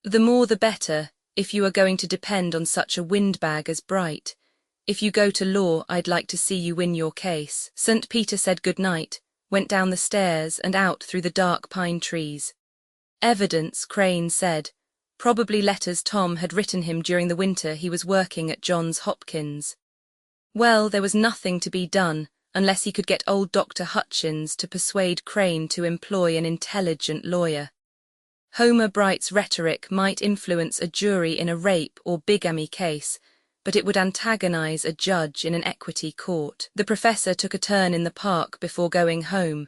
The more the better, if you are going to depend on such a windbag as Bright. If you go to law, I'd like to see you win your case. St. Peter said good night, went down the stairs and out through the dark pine trees. Evidence, Crane said. Probably letters Tom had written him during the winter he was working at Johns Hopkins. Well, there was nothing to be done, unless he could get old Dr. Hutchins to persuade Crane to employ an intelligent lawyer. Homer Bright's rhetoric might influence a jury in a rape or bigamy case, but it would antagonize a judge in an equity court. The professor took a turn in the park before going home.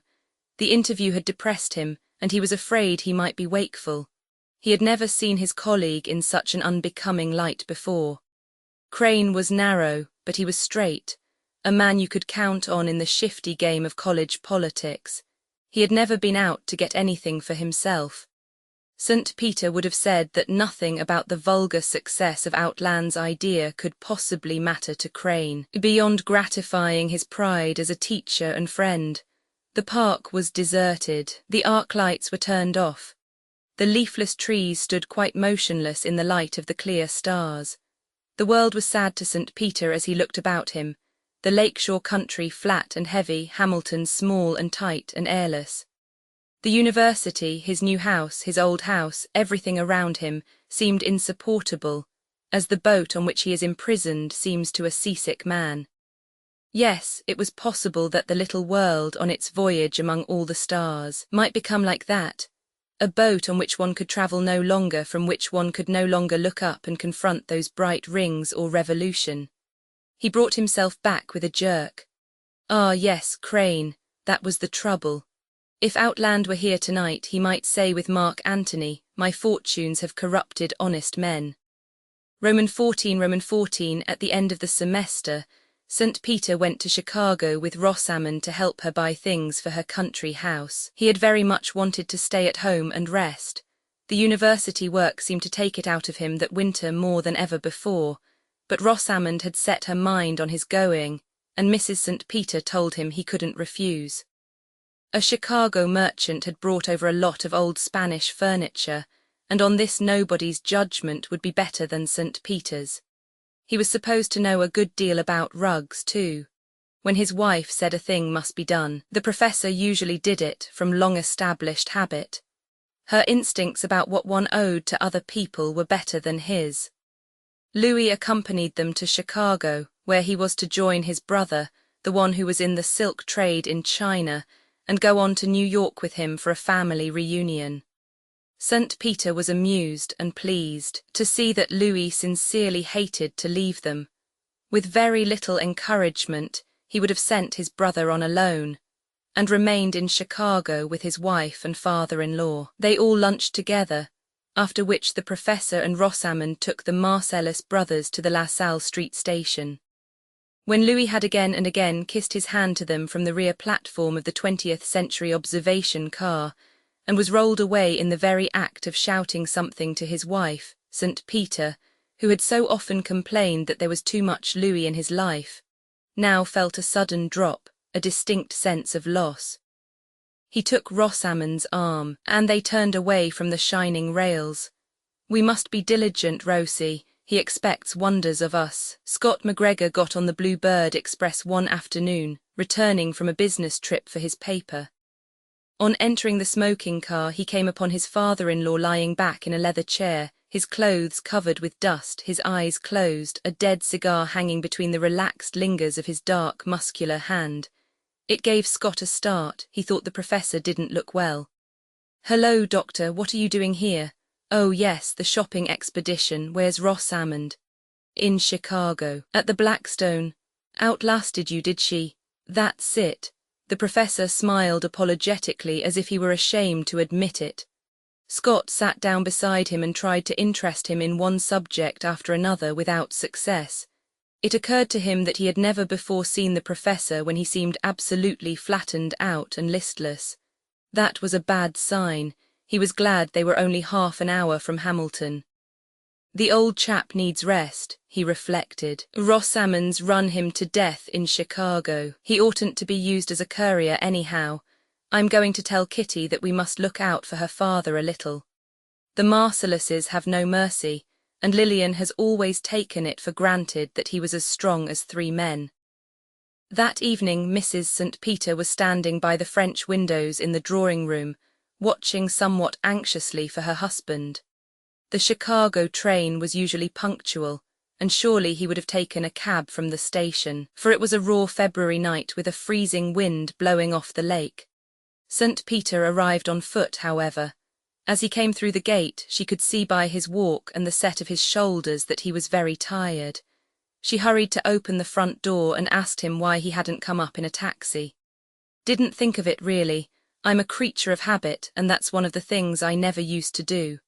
The interview had depressed him, and he was afraid he might be wakeful. He had never seen his colleague in such an unbecoming light before. Crane was narrow, but he was straight, a man you could count on in the shifty game of college politics. He had never been out to get anything for himself. St. Peter would have said that nothing about the vulgar success of Outland's idea could possibly matter to Crane, beyond gratifying his pride as a teacher and friend. The park was deserted, the arc lights were turned off. The leafless trees stood quite motionless in the light of the clear stars. The world was sad to St. Peter as he looked about him, the lakeshore country flat and heavy, Hamilton small and tight and airless. The university, his new house, his old house, everything around him seemed insupportable, as the boat on which he is imprisoned seems to a seasick man. Yes, it was possible that the little world on its voyage among all the stars might become like that, a boat on which one could travel no longer, from which one could no longer look up and confront those bright rings or revolution. He brought himself back with a jerk. Ah, yes, Crane, that was the trouble. If Outland were here tonight, he might say with Mark Antony, "My fortunes have corrupted honest men." Roman 14, at the end of the semester, St. Peter went to Chicago with Rosamond to help her buy things for her country house. He had very much wanted to stay at home and rest. The university work seemed to take it out of him that winter more than ever before, but Rosamond had set her mind on his going, and Mrs. St. Peter told him he couldn't refuse. A Chicago merchant had brought over a lot of old Spanish furniture, and on this nobody's judgment would be better than St. Peter's. He was supposed to know a good deal about rugs, too. When his wife said a thing must be done, the professor usually did it from long-established habit. Her instincts about what one owed to other people were better than his. Louis accompanied them to Chicago, where he was to join his brother, the one who was in the silk trade in China, and go on to New York with him for a family reunion. St. Peter was amused and pleased to see that Louis sincerely hated to leave them. With very little encouragement, he would have sent his brother on alone, and remained in Chicago with his wife and father-in-law. They all lunched together, after which the professor and Rosamond took the Marcellus brothers to the La Salle Street station. When Louis had again and again kissed his hand to them from the rear platform of the 20th Century observation car, and was rolled away in the very act of shouting something to his wife, St. Peter, who had so often complained that there was too much Louis in his life, now felt a sudden drop, a distinct sense of loss. He took Rosamond's arm, and they turned away from the shining rails. "We must be diligent, Rosie. He expects wonders of us." Scott McGregor got on the Blue Bird Express one afternoon, returning from a business trip for his paper. On entering the smoking car, he came upon his father-in-law lying back in a leather chair, his clothes covered with dust, his eyes closed, a dead cigar hanging between the relaxed lingers of his dark, muscular hand. It gave Scott a start. He thought the professor didn't look well. "Hello, doctor, what are you doing here?" "Oh yes, the shopping expedition. Where's Rosamond?" "In Chicago. At the Blackstone. Outlasted you, did she?" "That's it." The professor smiled apologetically as if he were ashamed to admit it. Scott sat down beside him and tried to interest him in one subject after another without success. It occurred to him that he had never before seen the professor when he seemed absolutely flattened out and listless. That was a bad sign. He was glad they were only half an hour from Hamilton. The old chap needs rest, he reflected. Rosamond's run him to death in Chicago. He oughtn't to be used as a courier anyhow. I'm going to tell Kitty that we must look out for her father a little. The Marcelluses have no mercy, and Lillian has always taken it for granted that he was as strong as 3 men. That evening Mrs. St. Peter was standing by the French windows in the drawing-room, watching somewhat anxiously for her husband. The Chicago train was usually punctual, and surely he would have taken a cab from the station, for it was a raw February night with a freezing wind blowing off the lake. St. Peter arrived on foot, however. As he came through the gate, she could see by his walk and the set of his shoulders that he was very tired. She hurried to open the front door and asked him why he hadn't come up in a taxi. "Didn't think of it, really. I'm a creature of habit, and that's one of the things I never used to do."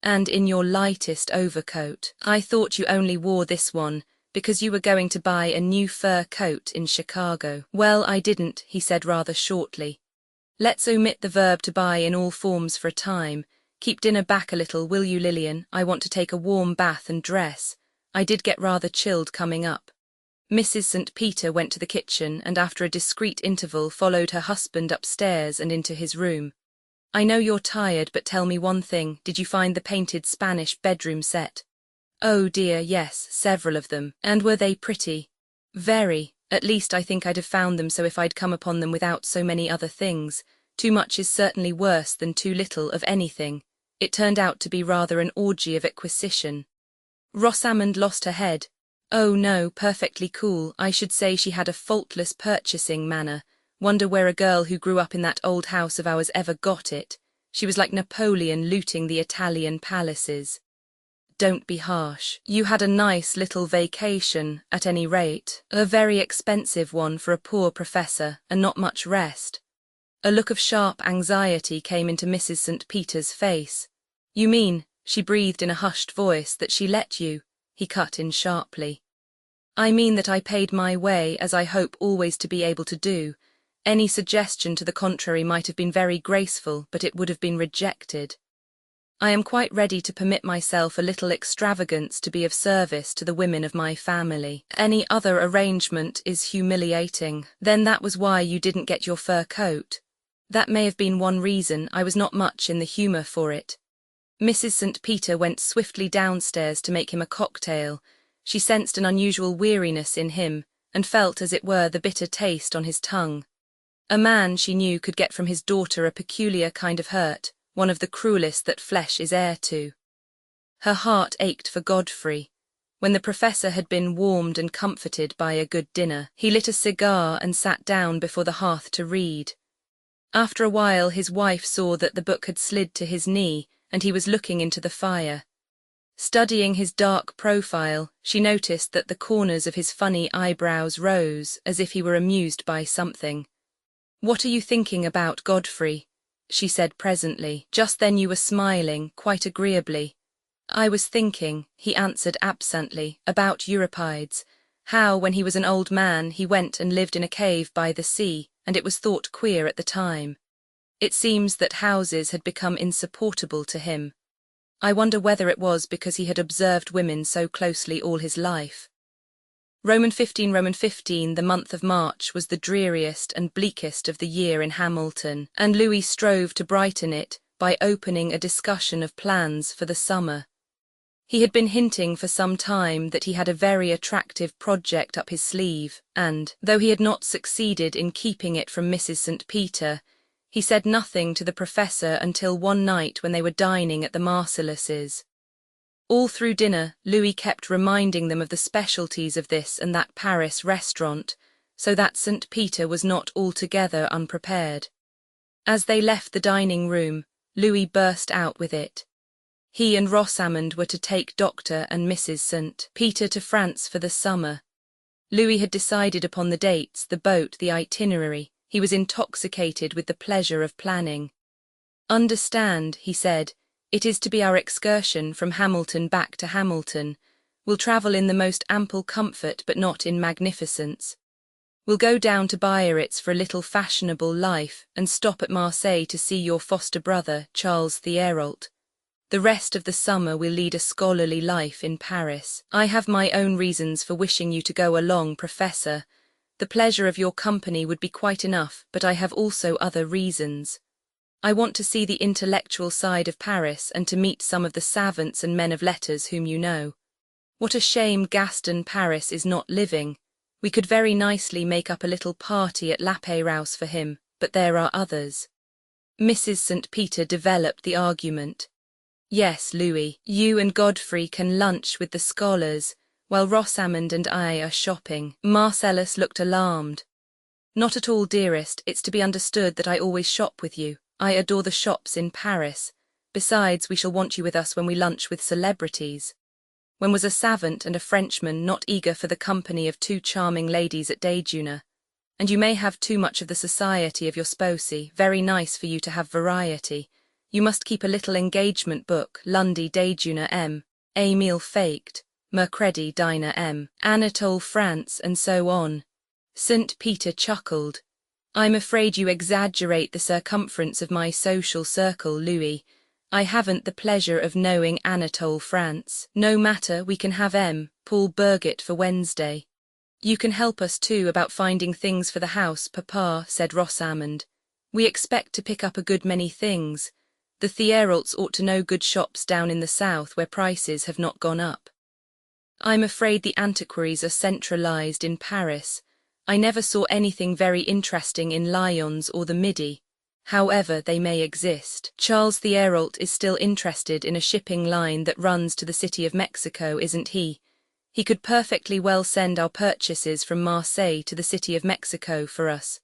And in your lightest overcoat. I thought you only wore this one because you were going to buy a new fur coat in Chicago. Well, I didn't, he said rather shortly. Let's omit the verb to buy in all forms for a time. Keep dinner back a little, will you, Lillian? I want to take a warm bath and dress. I did get rather chilled coming up. Mrs. St. Peter went to the kitchen and after a discreet interval followed her husband upstairs and into his room. I know you're tired, but tell me one thing, did you find the painted Spanish bedroom set? Oh dear, yes, several of them. And were they pretty? Very. At least I think I'd have found them so if I'd come upon them without so many other things. Too much is certainly worse than too little of anything. It turned out to be rather an orgy of acquisition. Rosamond lost her head. Oh no, perfectly cool. I should say she had a faultless purchasing manner. Wonder where a girl who grew up in that old house of ours ever got it. She was like Napoleon looting the Italian palaces. Don't be harsh. You had a nice little vacation, at any rate. A very expensive one for a poor professor, and not much rest. A look of sharp anxiety came into Mrs. St. Peter's face. You mean, she breathed in a hushed voice, that she let you? He cut in sharply. I mean that I paid my way, as I hope always to be able to do. Any suggestion to the contrary might have been very graceful, but it would have been rejected. I am quite ready to permit myself a little extravagance to be of service to the women of my family. Any other arrangement is humiliating. Then that was why you didn't get your fur coat. That may have been one reason. I was not much in the humour for it. Mrs. St. Peter went swiftly downstairs to make him a cocktail. She sensed an unusual weariness in him, and felt, as it were, the bitter taste on his tongue. A man, she knew, could get from his daughter a peculiar kind of hurt, one of the cruelest that flesh is heir to. Her heart ached for Godfrey. When the professor had been warmed and comforted by a good dinner, he lit a cigar and sat down before the hearth to read. After a while his wife saw that the book had slid to his knee, and he was looking into the fire. Studying his dark profile, she noticed that the corners of his funny eyebrows rose, as if he were amused by something. "What are you thinking about, Godfrey?" she said presently. Just then you were smiling, quite agreeably. "I was thinking," he answered absently, "about Euripides, how, when he was an old man, he went and lived in a cave by the sea, and it was thought queer at the time. It seems that houses had become insupportable to him. I wonder whether it was because he had observed women so closely all his life." Roman 15, the month of March was the dreariest and bleakest of the year in Hamilton, and Louis strove to brighten it by opening a discussion of plans for the summer. He had been hinting for some time that he had a very attractive project up his sleeve, and, though he had not succeeded in keeping it from Mrs. St. Peter, he said nothing to the professor until one night when they were dining at the Marcellus'. All through dinner, Louis kept reminding them of the specialties of this and that Paris restaurant, so that St. Peter was not altogether unprepared. As they left the dining room, Louis burst out with it. He and Rosamond were to take Dr. and Mrs. St. Peter to France for the summer. Louis had decided upon the dates, the boat, the itinerary. He was intoxicated with the pleasure of planning. "Understand," he said, "it is to be our excursion from Hamilton back to Hamilton. We'll travel in the most ample comfort but not in magnificence. We'll go down to Biarritz for a little fashionable life and stop at Marseille to see your foster brother, Charles Thierault. The rest of the summer we'll lead a scholarly life in Paris. I have my own reasons for wishing you to go along, Professor. The pleasure of your company would be quite enough, but I have also other reasons. I want to see the intellectual side of Paris and to meet some of the savants and men of letters whom you know. What a shame Gaston Paris is not living. We could very nicely make up a little party at Lapeyrouse for him, but there are others." Mrs. St. Peter developed the argument. "Yes, Louis, you and Godfrey can lunch with the scholars, while Rosamond and I are shopping." Marcellus looked alarmed. "Not at all, dearest. It's to be understood that I always shop with you. I adore the shops in Paris. Besides, we shall want you with us when we lunch with celebrities. When was a savant and a Frenchman not eager for the company of two charming ladies at déjeuner? And you may have too much of the society of your sposi. Very nice for you to have variety. You must keep a little engagement book, Lundi Dejuna M. Emil faked, Mercredi Dina M. Anatole France, and so on. St. Peter chuckled. I'm afraid you exaggerate the circumference of my social circle, Louis. I haven't the pleasure of knowing Anatole France. No matter, we can have Paul Birgit for Wednesday. You can help us too about finding things for the house, Papa, said Rosamond. We expect to pick up a good many things. The Thierolts ought to know good shops down in the south where prices have not gone up. I'm afraid the antiquaries are centralized in Paris. I never saw anything very interesting in Lyons or the Midi. However, they may exist. Charles Thierolt is still interested in a shipping line that runs to the City of Mexico, isn't he? He could perfectly well send our purchases from Marseille to the City of Mexico for us.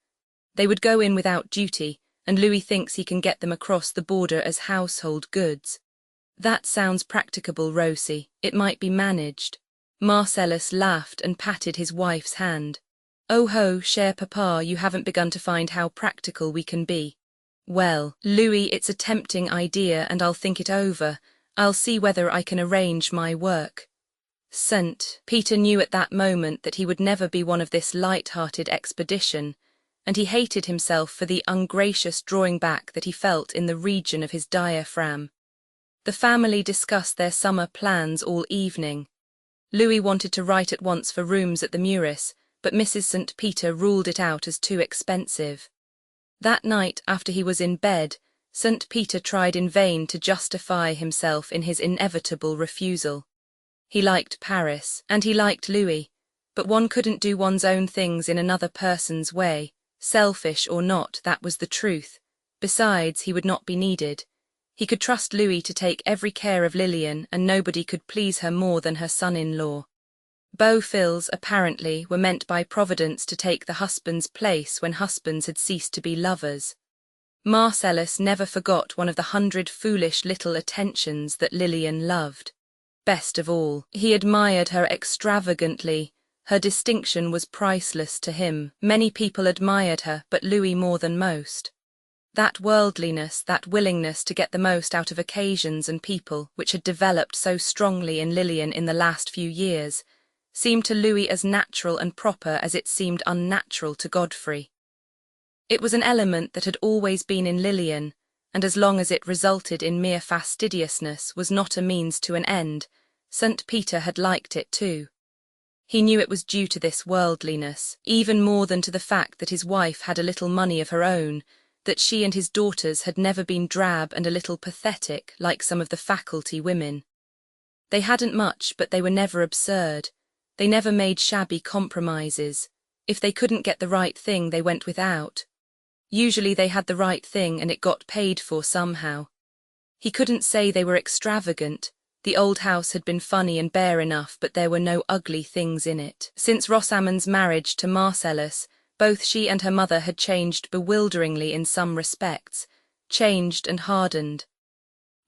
They would go in without duty, and Louis thinks he can get them across the border as household goods. That sounds practicable, Rosie. It might be managed. Marcellus laughed and patted his wife's hand. Oh ho, cher papa, you haven't begun to find how practical we can be. Well, Louis, it's a tempting idea and I'll think it over. I'll see whether I can arrange my work. St. Peter knew at that moment that he would never be one of this light-hearted expedition, and he hated himself for the ungracious drawing back that he felt in the region of his diaphragm. The family discussed their summer plans all evening. Louis wanted to write at once for rooms at the Muris, but Mrs. St. Peter ruled it out as too expensive. That night, after he was in bed, St. Peter tried in vain to justify himself in his inevitable refusal. He liked Paris, and he liked Louis, but one couldn't do one's own things in another person's way, selfish or not, that was the truth. Besides, he would not be needed. He could trust Louis to take every care of Lillian, and nobody could please her more than her son-in-law. Beaux-fils, apparently, were meant by Providence to take the husband's place when husbands had ceased to be lovers. Marcellus never forgot one of the 100 foolish little attentions that Lillian loved. Best of all, he admired her extravagantly. Her distinction was priceless to him. Many people admired her, but Louis more than most. That worldliness, that willingness to get the most out of occasions and people, which had developed so strongly in Lillian in the last few years, seemed to Louis as natural and proper as it seemed unnatural to Godfrey. It was an element that had always been in Lillian, and as long as it resulted in mere fastidiousness, was not a means to an end, St. Peter had liked it too. He knew it was due to this worldliness, even more than to the fact that his wife had a little money of her own, that she and his daughters had never been drab and a little pathetic like some of the faculty women. They hadn't much, but they were never absurd. They never made shabby compromises. If they couldn't get the right thing, they went without. Usually they had the right thing and it got paid for somehow. He couldn't say they were extravagant. The old house had been funny and bare enough, but there were no ugly things in it. Since Rosamond's marriage to Marcellus, both she and her mother had changed bewilderingly in some respects, changed and hardened.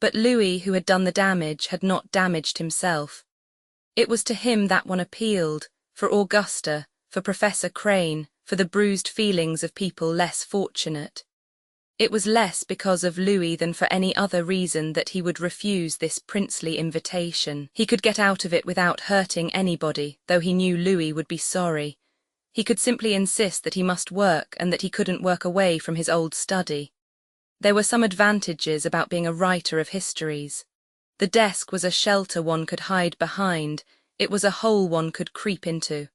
But Louis, who had done the damage, had not damaged himself. It was to him that one appealed, for Augusta, for Professor Crane, for the bruised feelings of people less fortunate. It was less because of Louis than for any other reason that he would refuse this princely invitation. He could get out of it without hurting anybody, though he knew Louis would be sorry. He could simply insist that he must work and that he couldn't work away from his old study. There were some advantages about being a writer of histories. The desk was a shelter one could hide behind, it was a hole one could creep into.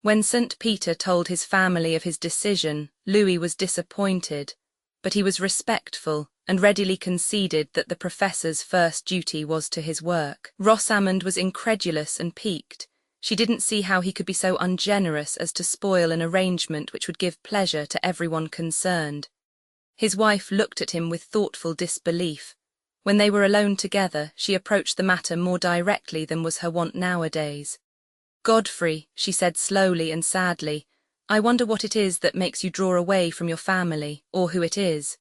When St. Peter told his family of his decision, Louis was disappointed, but he was respectful and readily conceded that the professor's first duty was to his work. Rosamond was incredulous and piqued. She didn't see how he could be so ungenerous as to spoil an arrangement which would give pleasure to everyone concerned. His wife looked at him with thoughtful disbelief. When they were alone together, she approached the matter more directly than was her wont nowadays. "Godfrey," she said slowly and sadly, "I wonder what it is that makes you draw away from your family, or who it is.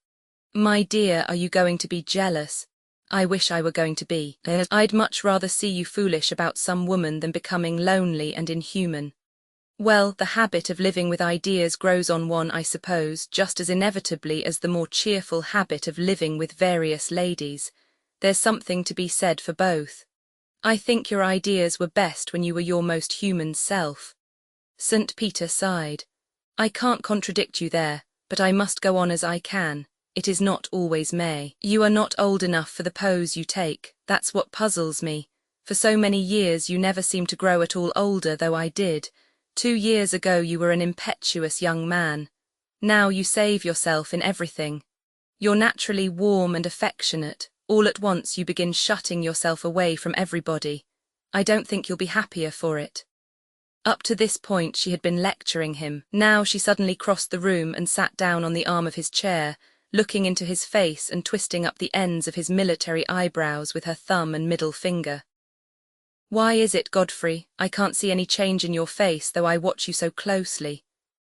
My dear, are you going to be jealous? I wish I were going to be. I'd much rather see you foolish about some woman than becoming lonely and inhuman." Well, the habit of living with ideas grows on one, I suppose, just as inevitably as the more cheerful habit of living with various ladies. There's something to be said for both. I think your ideas were best when you were your most human self. St. Peter sighed. I can't contradict you there, but I must go on as I can. It is not always may. You are not old enough for the pose you take, that's what puzzles me. For so many years you never seemed to grow at all older, though I did. 2 years ago you were an impetuous young man. Now you save yourself in everything. You're naturally warm and affectionate. All at once you begin shutting yourself away from everybody. I don't think you'll be happier for it. Up to this point she had been lecturing him. Now she suddenly crossed the room and sat down on the arm of his chair, looking into his face and twisting up the ends of his military eyebrows with her thumb and middle finger. Why is it, Godfrey, I can't see any change in your face, though I watch you so closely?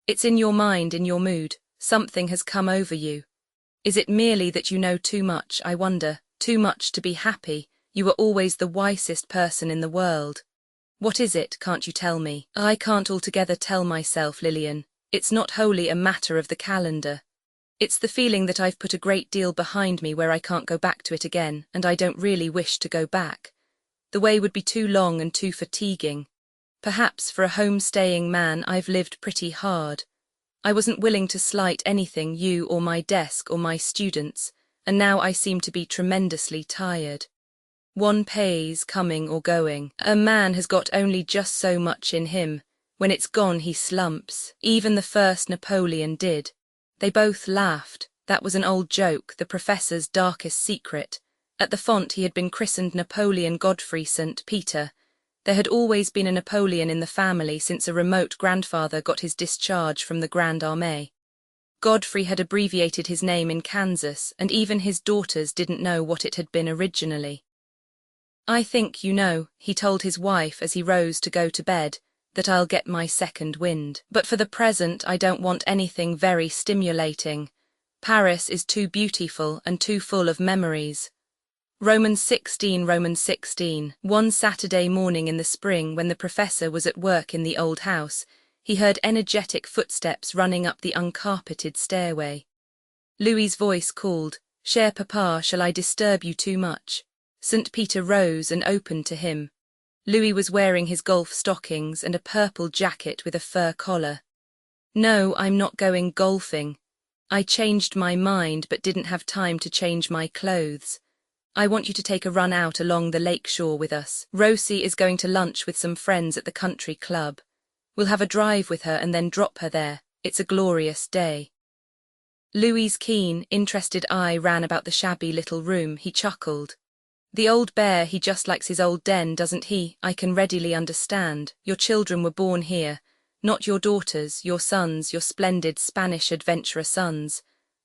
It's in your mind, in your mood. Something has come over you. Is it merely that you know too much, I wonder, too much to be happy? You were always the wisest person in the world. What is it, can't you tell me? I can't altogether tell myself, Lillian. It's not wholly a matter of the calendar. It's the feeling that I've put a great deal behind me where I can't go back to it again, and I don't really wish to go back. The way would be too long and too fatiguing. Perhaps for a home-staying man I've lived pretty hard. I wasn't willing to slight anything, you or my desk or my students, and now I seem to be tremendously tired. One pays, coming or going. A man has got only just so much in him. When it's gone he slumps. Even the first Napoleon did. They both laughed. That was an old joke, the professor's darkest secret. At the font he had been christened Napoleon Godfrey St. Peter. There had always been a Napoleon in the family since a remote grandfather got his discharge from the Grande Armée. Godfrey had abbreviated his name in Kansas, and even his daughters didn't know what it had been originally. I think, you know, he told his wife as he rose to go to bed, that I'll get my second wind. But for the present I don't want anything very stimulating. Paris is too beautiful and too full of memories. Romans 16. One Saturday morning in the spring, when the professor was at work in the old house, he heard energetic footsteps running up the uncarpeted stairway. Louis's voice called, "Cher papa, shall I disturb you too much?" St. Peter rose and opened to him. Louis was wearing his golf stockings and a purple jacket with a fur collar. "No, I'm not going golfing. I changed my mind but didn't have time to change my clothes. I want you to take a run out along the lake shore with us. Rosie is going to lunch with some friends at the country club. We'll have a drive with her and then drop her there. It's a glorious day." Louis's keen, interested eye ran about the shabby little room. He chuckled. "The old bear, he just likes his old den, doesn't he? I can readily understand. Your children were born here. Not your daughters, your sons, your splendid Spanish adventurer sons.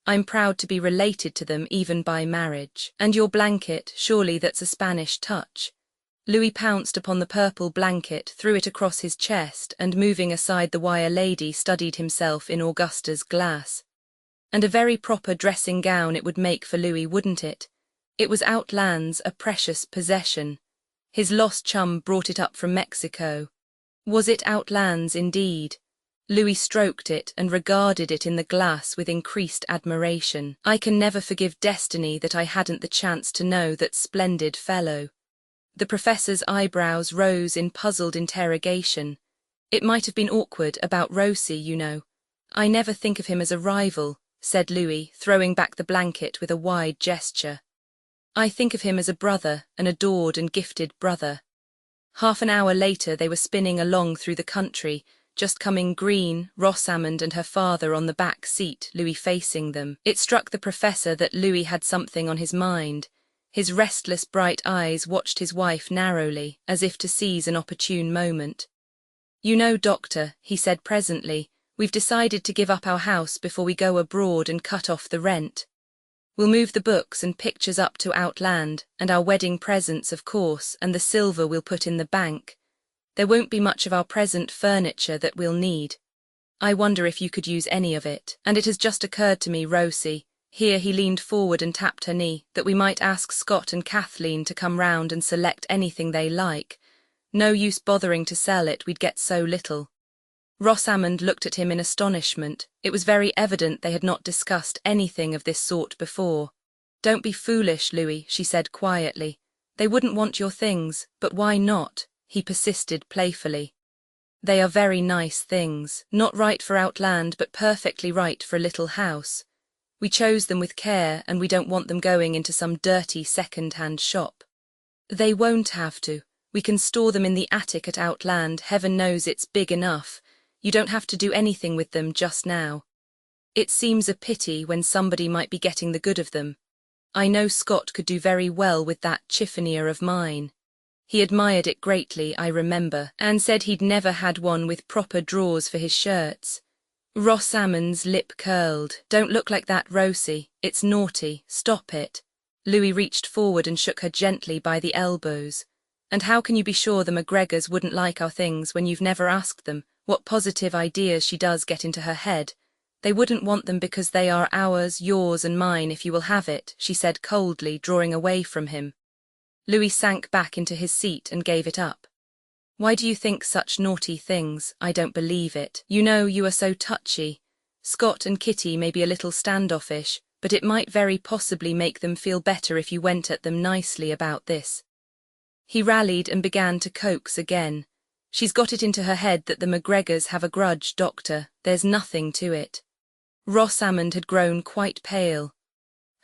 I'm proud to be related to them even by marriage. And your blanket, surely that's a Spanish touch." Louis pounced upon the purple blanket, threw it across his chest, and moving aside the wire lady studied himself in Augusta's glass. And a very proper dressing gown it would make for Louis, wouldn't it? It was Outland's, a precious possession. His lost chum brought it up from Mexico. Was it Outland's indeed? Louis stroked it and regarded it in the glass with increased admiration. I can never forgive destiny that I hadn't the chance to know that splendid fellow. The professor's eyebrows rose in puzzled interrogation. It might have been awkward about Rosie, you know. I never think of him as a rival, said Louis, throwing back the blanket with a wide gesture. I think of him as a brother, an adored and gifted brother. Half an hour later they were spinning along through the country, just coming Green, Rosamond and her father on the back seat, Louis facing them. It struck the professor that Louis had something on his mind. His restless bright eyes watched his wife narrowly, as if to seize an opportune moment. "You know, Doctor," he said presently, "we've decided to give up our house before we go abroad and cut off the rent. We'll move the books and pictures up to Outland, and our wedding presents, of course, and the silver we'll put in the bank. There won't be much of our present furniture that we'll need. I wonder if you could use any of it. And it has just occurred to me, Rosie," here he leaned forward and tapped her knee, "that we might ask Scott and Kathleen to come round and select anything they like. No use bothering to sell it, we'd get so little." Rosamond looked at him in astonishment. It was very evident they had not discussed anything of this sort before. "Don't be foolish, Louis," she said quietly. "They wouldn't want your things, but why not?" he persisted playfully. "They are very nice things, not right for Outland but perfectly right for a little house. We chose them with care and we don't want them going into some dirty second-hand shop." "They won't have to. We can store them in the attic at Outland, heaven knows it's big enough. You don't have to do anything with them just now. It seems a pity when somebody might be getting the good of them. I know Scott could do very well with that chiffonier of mine. He admired it greatly, I remember, and said he'd never had one with proper drawers for his shirts." Rosamond's lip curled. "Don't look like that, Rosie. It's naughty. Stop it." Louis reached forward and shook her gently by the elbows. "And how can you be sure the McGregors wouldn't like our things when you've never asked them? What positive ideas she does get into her head. They wouldn't want them because they are ours, yours and mine if you will have it," she said coldly, drawing away from him. Louis sank back into his seat and gave it up. "Why do you think such naughty things? I don't believe it. You know you are so touchy. Scott and Kitty may be a little standoffish, but it might very possibly make them feel better if you went at them nicely about this." He rallied and began to coax again. "She's got it into her head that the McGregors have a grudge, Doctor. There's nothing to it." Rosamond had grown quite pale.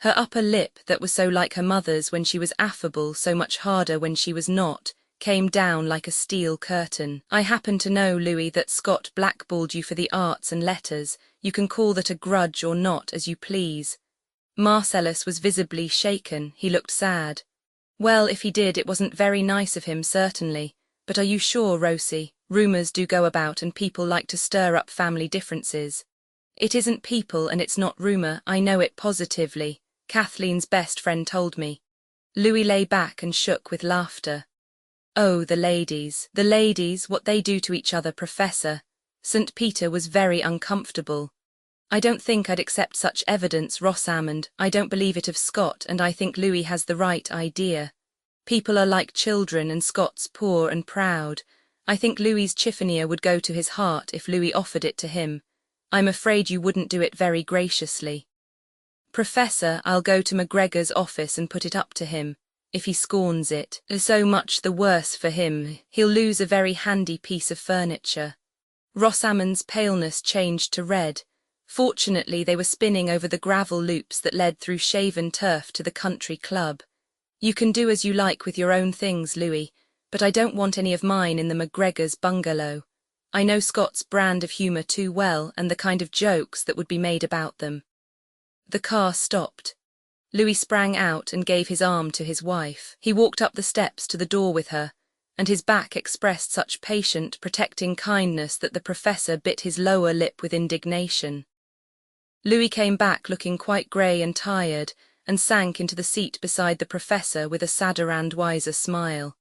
Her upper lip, that was so like her mother's when she was affable, so much harder when she was not, came down like a steel curtain. "I happen to know, Louis, that Scott blackballed you for the arts and letters. You can call that a grudge or not, as you please." Marcellus was visibly shaken. He looked sad. "Well, if he did, it wasn't very nice of him, certainly. But are you sure, Rosie? Rumours do go about and people like to stir up family differences." "It isn't people and it's not rumour, I know it positively. Kathleen's best friend told me." Louis lay back and shook with laughter. "Oh, the ladies, what they do to each other, Professor." St. Peter was very uncomfortable. "I don't think I'd accept such evidence, Rosamond. I don't believe it of Scott, and I think Louis has the right idea. People are like children and Scott's poor and proud. I think Louis's chiffonier would go to his heart if Louis offered it to him. I'm afraid you wouldn't do it very graciously." "Professor, I'll go to McGregor's office and put it up to him. If he scorns it, so much the worse for him. He'll lose a very handy piece of furniture." Rosamond's paleness changed to red. Fortunately, they were spinning over the gravel loops that led through shaven turf to the country club. "You can do as you like with your own things, Louis, but I don't want any of mine in the McGregors' bungalow. I know Scott's brand of humour too well and the kind of jokes that would be made about them." The car stopped. Louis sprang out and gave his arm to his wife. He walked up the steps to the door with her, and his back expressed such patient, protecting kindness that the professor bit his lower lip with indignation. Louis came back looking quite grey and tired, and sank into the seat beside the professor with a sadder and wiser smile.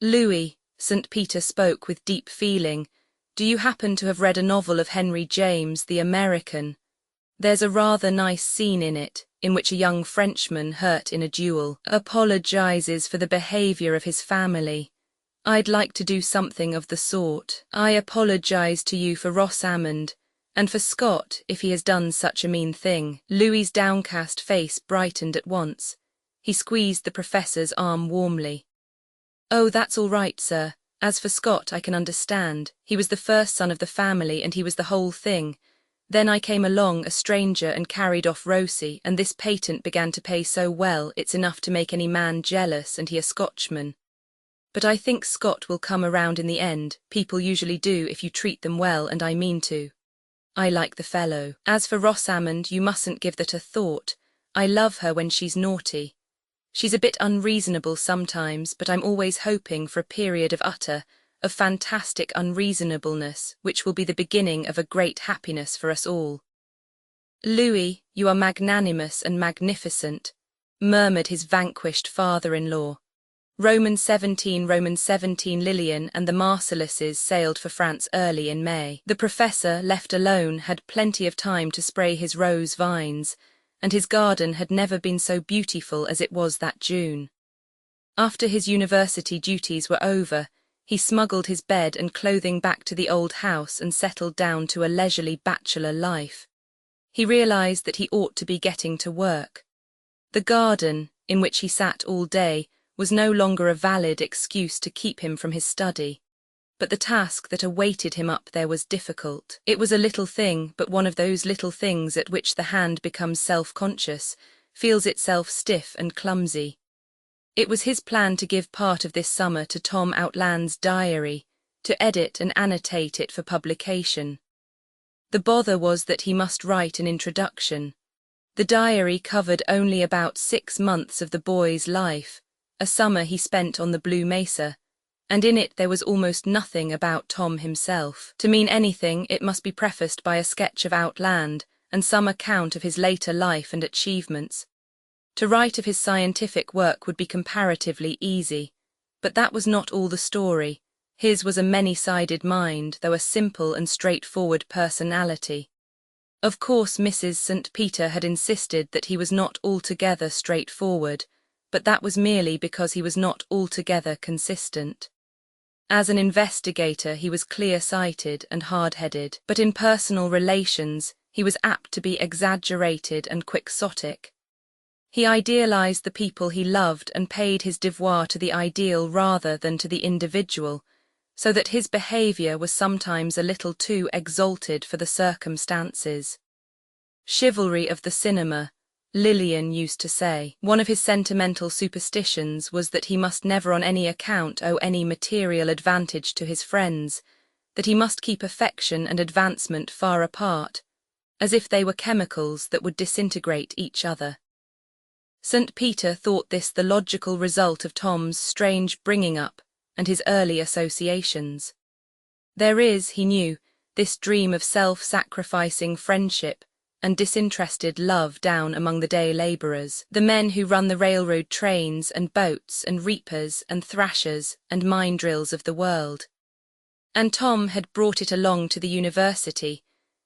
"Louis," St. Peter spoke with deep feeling, "do you happen to have read a novel of Henry James, the American? There's a rather nice scene in it, in which a young Frenchman hurt in a duel apologizes for the behavior of his family. I'd like to do something of the sort. I apologize to you for Rosamond, and for Scott if he has done such a mean thing." Louis's downcast face brightened at once. He squeezed the professor's arm warmly. "Oh, that's all right, sir. As for Scott, I can understand. He was the first son of the family and he was the whole thing. Then I came along, a stranger, and carried off Rosie, and this patent began to pay so well it's enough to make any man jealous, and he a Scotchman. But I think Scott will come around in the end. People usually do if you treat them well, and I mean to. I like the fellow. As for Rosamond, you mustn't give that a thought. I love her when she's naughty. She's a bit unreasonable sometimes, but I'm always hoping for a period of fantastic unreasonableness, which will be the beginning of a great happiness for us all." "Louis, you are magnanimous and magnificent," murmured his vanquished father-in-law. Roman 17 Lillian and the Marcelluses sailed for France early in May. The professor, left alone, had plenty of time to spray his rose vines, and his garden had never been so beautiful as it was that June. After his university duties were over, he smuggled his bed and clothing back to the old house and settled down to a leisurely bachelor life. He realized that he ought to be getting to work. The garden, in which he sat all day, was no longer a valid excuse to keep him from his study. But the task that awaited him up there was difficult. It was a little thing, but one of those little things at which the hand becomes self-conscious, feels itself stiff and clumsy. It was his plan to give part of this summer to Tom Outland's diary, to edit and annotate it for publication. The bother was that he must write an introduction. The diary covered only about 6 months of the boy's life, a summer he spent on the Blue Mesa, and in it there was almost nothing about Tom himself. To mean anything, it must be prefaced by a sketch of Outland and some account of his later life and achievements. To write of his scientific work would be comparatively easy, but that was not all the story. His was a many-sided mind, though a simple and straightforward personality. Of course, Mrs. St. Peter had insisted that he was not altogether straightforward, but that was merely because he was not altogether consistent. As an investigator, he was clear-sighted and hard-headed, but in personal relations, he was apt to be exaggerated and quixotic. He idealized the people he loved and paid his devoir to the ideal rather than to the individual, so that his behavior was sometimes a little too exalted for the circumstances. Chivalry of the cinema, Lillian used to say. One of his sentimental superstitions was that he must never on any account owe any material advantage to his friends, that he must keep affection and advancement far apart, as if they were chemicals that would disintegrate each other. St. Peter thought this the logical result of Tom's strange bringing up and his early associations. There is, he knew, this dream of self-sacrificing friendship and disinterested love down among the day labourers, the men who run the railroad trains and boats and reapers and thrashers and mine drills of the world. And Tom had brought it along to the university,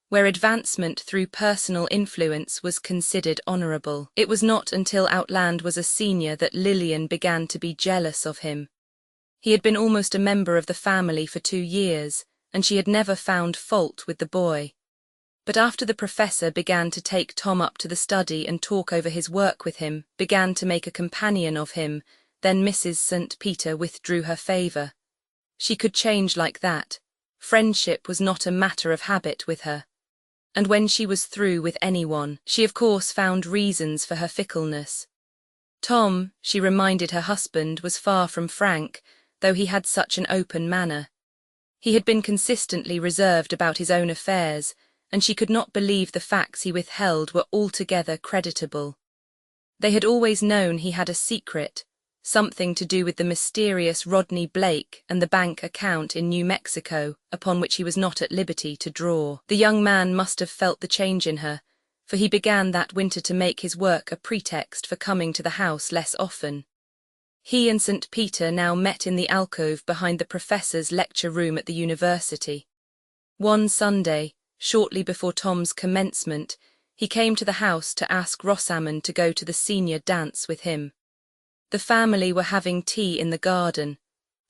where advancement through personal influence was considered honourable. It was not until Outland was a senior that Lillian began to be jealous of him. He had been almost a member of the family for 2 years, and she had never found fault with the boy. But after the professor began to take Tom up to the study and talk over his work with him, began to make a companion of him, then Mrs. St. Peter withdrew her favour. She could change like that. Friendship was not a matter of habit with her. And when she was through with anyone, she of course found reasons for her fickleness. Tom, she reminded her husband, was far from frank, though he had such an open manner. He had been consistently reserved about his own affairs, and she could not believe the facts he withheld were altogether creditable. They had always known he had a secret, something to do with the mysterious Rodney Blake and the bank account in New Mexico, upon which he was not at liberty to draw. The young man must have felt the change in her, for he began that winter to make his work a pretext for coming to the house less often. He and St. Peter now met in the alcove behind the professor's lecture room at the university. One Sunday, shortly before Tom's commencement, he came to the house to ask Rosamond to go to the senior dance with him. The family were having tea in the garden.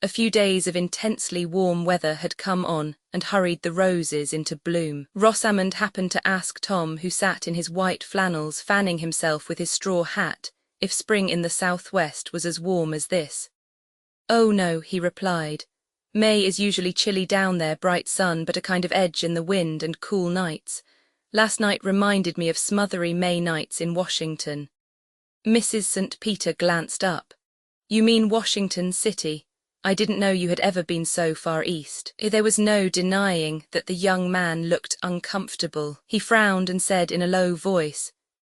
A few days of intensely warm weather had come on and hurried the roses into bloom. Rosamond happened to ask Tom, who sat in his white flannels fanning himself with his straw hat, if spring in the southwest was as warm as this. "Oh no," he replied. "May is usually chilly down there, bright sun but a kind of edge in the wind and cool nights. Last night reminded me of smothery May nights in Washington." Mrs. St. Peter glanced up. "You mean Washington City? I didn't know you had ever been so far east." There was no denying that the young man looked uncomfortable. He frowned and said in a low voice,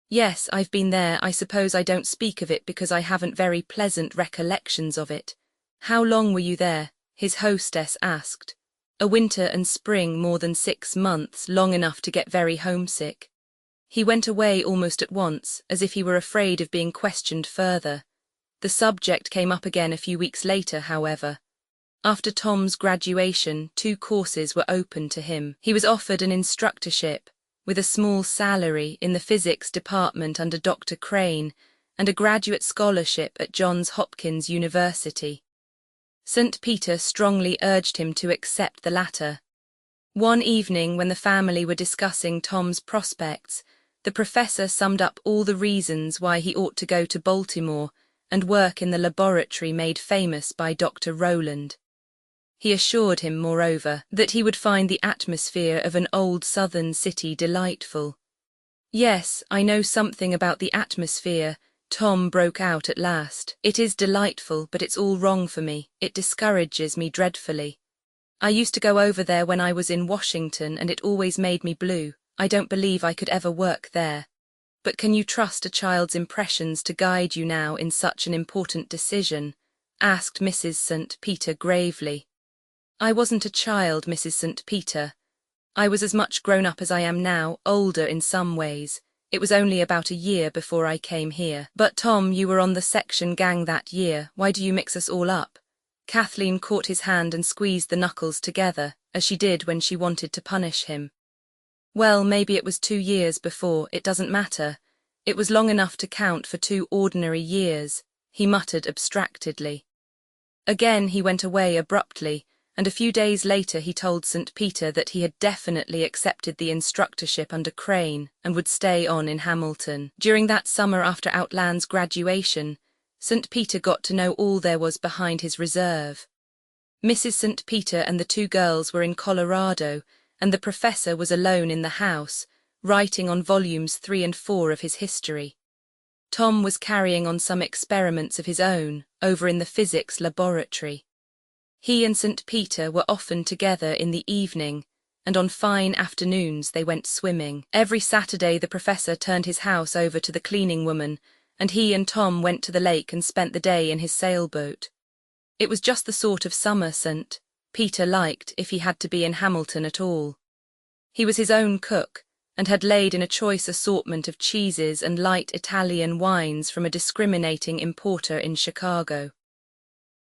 "Yes, I've been there. I suppose I don't speak of it because I haven't very pleasant recollections of it." "How long were you there?" his hostess asked. "A winter and spring, more than 6 months, long enough to get very homesick." He went away almost at once, as if he were afraid of being questioned further. The subject came up again a few weeks later, however. After Tom's graduation, 2 courses were open to him. He was offered an instructorship, with a small salary in the physics department under Dr. Crane, and a graduate scholarship at Johns Hopkins University. St. Peter strongly urged him to accept the latter. One evening, when the family were discussing Tom's prospects, the professor summed up all the reasons why he ought to go to Baltimore and work in the laboratory made famous by Dr. Rowland. He assured him, moreover, that he would find the atmosphere of an old southern city delightful. "Yes, I know something about the atmosphere," Tom broke out at last. "It is delightful, but it's all wrong for me. It discourages me dreadfully. I used to go over there when I was in Washington, and it always made me blue. I don't believe I could ever work there. But can you trust a child's impressions to guide you now in such an important decision?" asked Mrs. St. Peter gravely. "I wasn't a child, Mrs. St. Peter. I was as much grown up as I am now, older in some ways. It was only about a year before I came here." "But Tom, you were on the section gang that year. Why do you mix us all up?" Kathleen caught his hand and squeezed the knuckles together, as she did when she wanted to punish him. "Well, maybe it was 2 years before, it doesn't matter. It was long enough to count for 2 ordinary years," he muttered abstractedly. Again he went away abruptly, and a few days later he told St. Peter that he had definitely accepted the instructorship under Crane and would stay on in Hamilton. During that summer after Outland's graduation, St. Peter got to know all there was behind his reserve. Mrs. St. Peter and the 2 girls were in Colorado, and the professor was alone in the house, writing on volumes 3 and 4 of his history. Tom was carrying on some experiments of his own over in the physics laboratory. He and St. Peter were often together in the evening, and on fine afternoons they went swimming. Every Saturday the professor turned his house over to the cleaning woman, and he and Tom went to the lake and spent the day in his sailboat. It was just the sort of summer St. Peter liked if he had to be in Hamilton at all. He was his own cook, and had laid in a choice assortment of cheeses and light Italian wines from a discriminating importer in Chicago.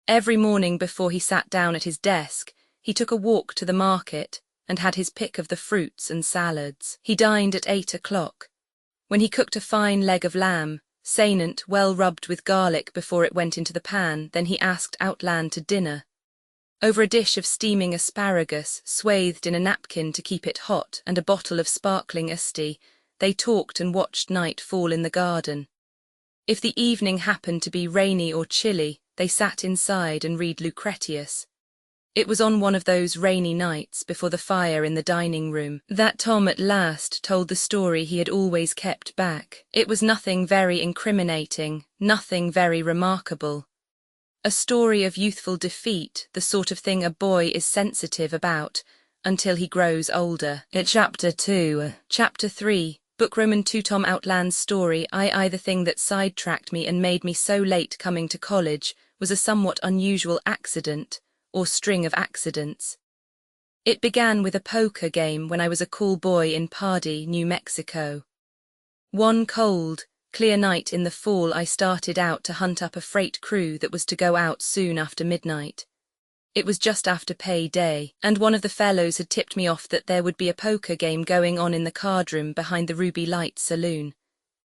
Every morning before he sat down at his desk, he took a walk to the market and had his pick of the fruits and salads. He dined at 8 o'clock, when he cooked a fine leg of lamb, saignant, well rubbed with garlic before it went into the pan. Then he asked Outland to dinner. Over a dish of steaming asparagus, swathed in a napkin to keep it hot, and a bottle of sparkling asti, they talked and watched night fall in the garden. If the evening happened to be rainy or chilly, they sat inside and read Lucretius. It was on one of those rainy nights before the fire in the dining room that Tom at last told the story he had always kept back. It was nothing very incriminating, nothing very remarkable. A story of youthful defeat, the sort of thing a boy is sensitive about until he grows older. Chapter 2. Chapter 3. Book Roman 2. Tom Outland's story. The thing that sidetracked me and made me so late coming to college was a somewhat unusual accident, or string of accidents. It began with a poker game when I was a cool boy in Pardee, New Mexico. One cold, clear night in the fall, I started out to hunt up a freight crew that was to go out soon after midnight. It was just after pay day, and one of the fellows had tipped me off that there would be a poker game going on in the cardroom behind the Ruby Light Saloon.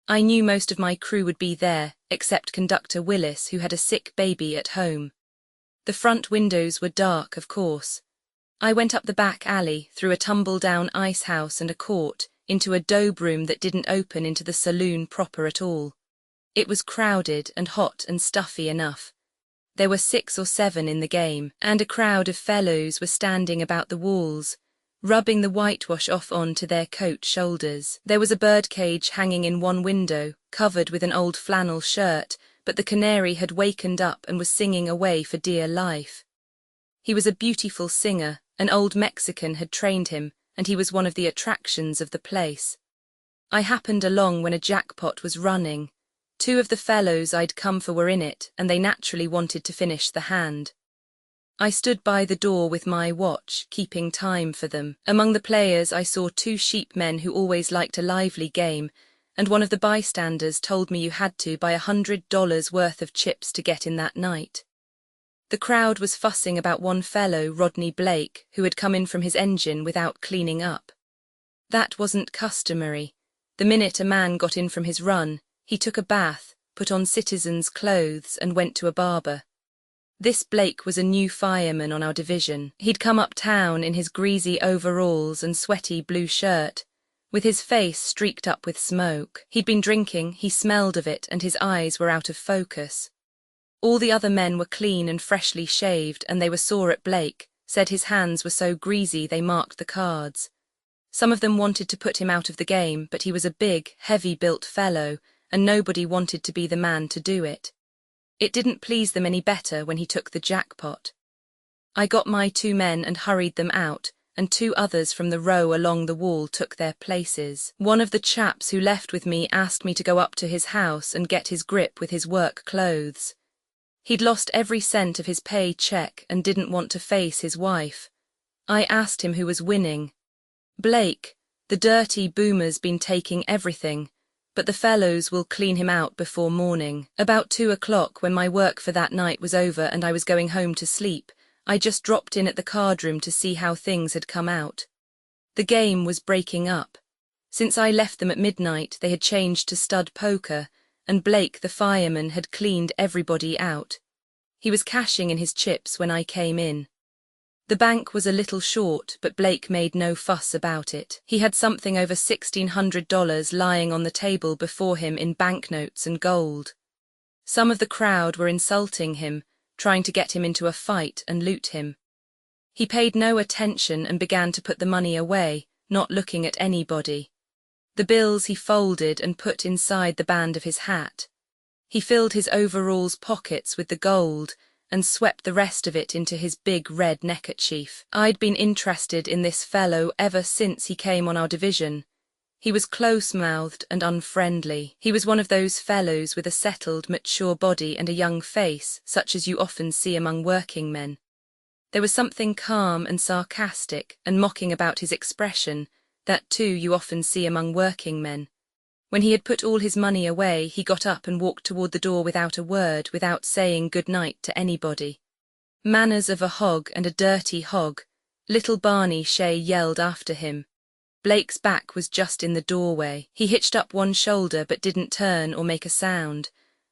I knew most of my crew would be there, except Conductor Willis, who had a sick baby at home. The front windows were dark, of course. I went up the back alley, through a tumble-down ice house and a court, into a dobe room that didn't open into the saloon proper at all. It was crowded and hot and stuffy enough. There were 6 or 7 in the game, and a crowd of fellows were standing about the walls, rubbing the whitewash off onto their coat shoulders. There was a birdcage hanging in one window, covered with an old flannel shirt, but the canary had wakened up and was singing away for dear life. He was a beautiful singer, an old Mexican had trained him, and he was one of the attractions of the place. I happened along when a jackpot was running. 2 of the fellows I'd come for were in it, and they naturally wanted to finish the hand. I stood by the door with my watch, keeping time for them. Among the players I saw 2 sheep men who always liked a lively game, and one of the bystanders told me you had to buy $100 worth of chips to get in that night. The crowd was fussing about one fellow, Rodney Blake, who had come in from his engine without cleaning up. That wasn't customary. The minute a man got in from his run, he took a bath, put on citizen's clothes, and went to a barber. This Blake was a new fireman on our division. He'd come uptown in his greasy overalls and sweaty blue shirt, with his face streaked up with smoke. He'd been drinking, he smelled of it, and his eyes were out of focus. All the other men were clean and freshly shaved, and they were sore at Blake, said his hands were so greasy they marked the cards. Some of them wanted to put him out of the game, but he was a big, heavy-built fellow, and nobody wanted to be the man to do it. It didn't please them any better when he took the jackpot. I got my 2 men and hurried them out, and 2 others from the row along the wall took their places. One of the chaps who left with me asked me to go up to his house and get his grip with his work clothes. He'd lost every cent of his pay check and didn't want to face his wife. I asked him who was winning. Blake, the dirty boomer's been taking everything, but the fellows will clean him out before morning. About 2 o'clock, when my work for that night was over and I was going home to sleep, I just dropped in at the card room to see how things had come out. The game was breaking up. Since I left them at midnight, they had changed to stud poker, and Blake, the fireman, had cleaned everybody out. He was cashing in his chips when I came in. The bank was a little short, but Blake made no fuss about it. He had something over $1,600 lying on the table before him in banknotes and gold. Some of the crowd were insulting him, trying to get him into a fight and loot him. He paid no attention and began to put the money away, not looking at anybody. The bills he folded and put inside the band of his hat. He filled his overalls' pockets with the gold and swept the rest of it into his big red neckerchief. I'd been interested in this fellow ever since he came on our division. He was close-mouthed and unfriendly. He was one of those fellows with a settled, mature body and a young face, such as you often see among working men. There was something calm and sarcastic and mocking about his expression, that too you often see among working men. When he had put all his money away, he got up and walked toward the door without a word, without saying good night to anybody. Manners of a hog and a dirty hog, little Barney Shea yelled after him. Blake's back was just in the doorway. He hitched up one shoulder but didn't turn or make a sound.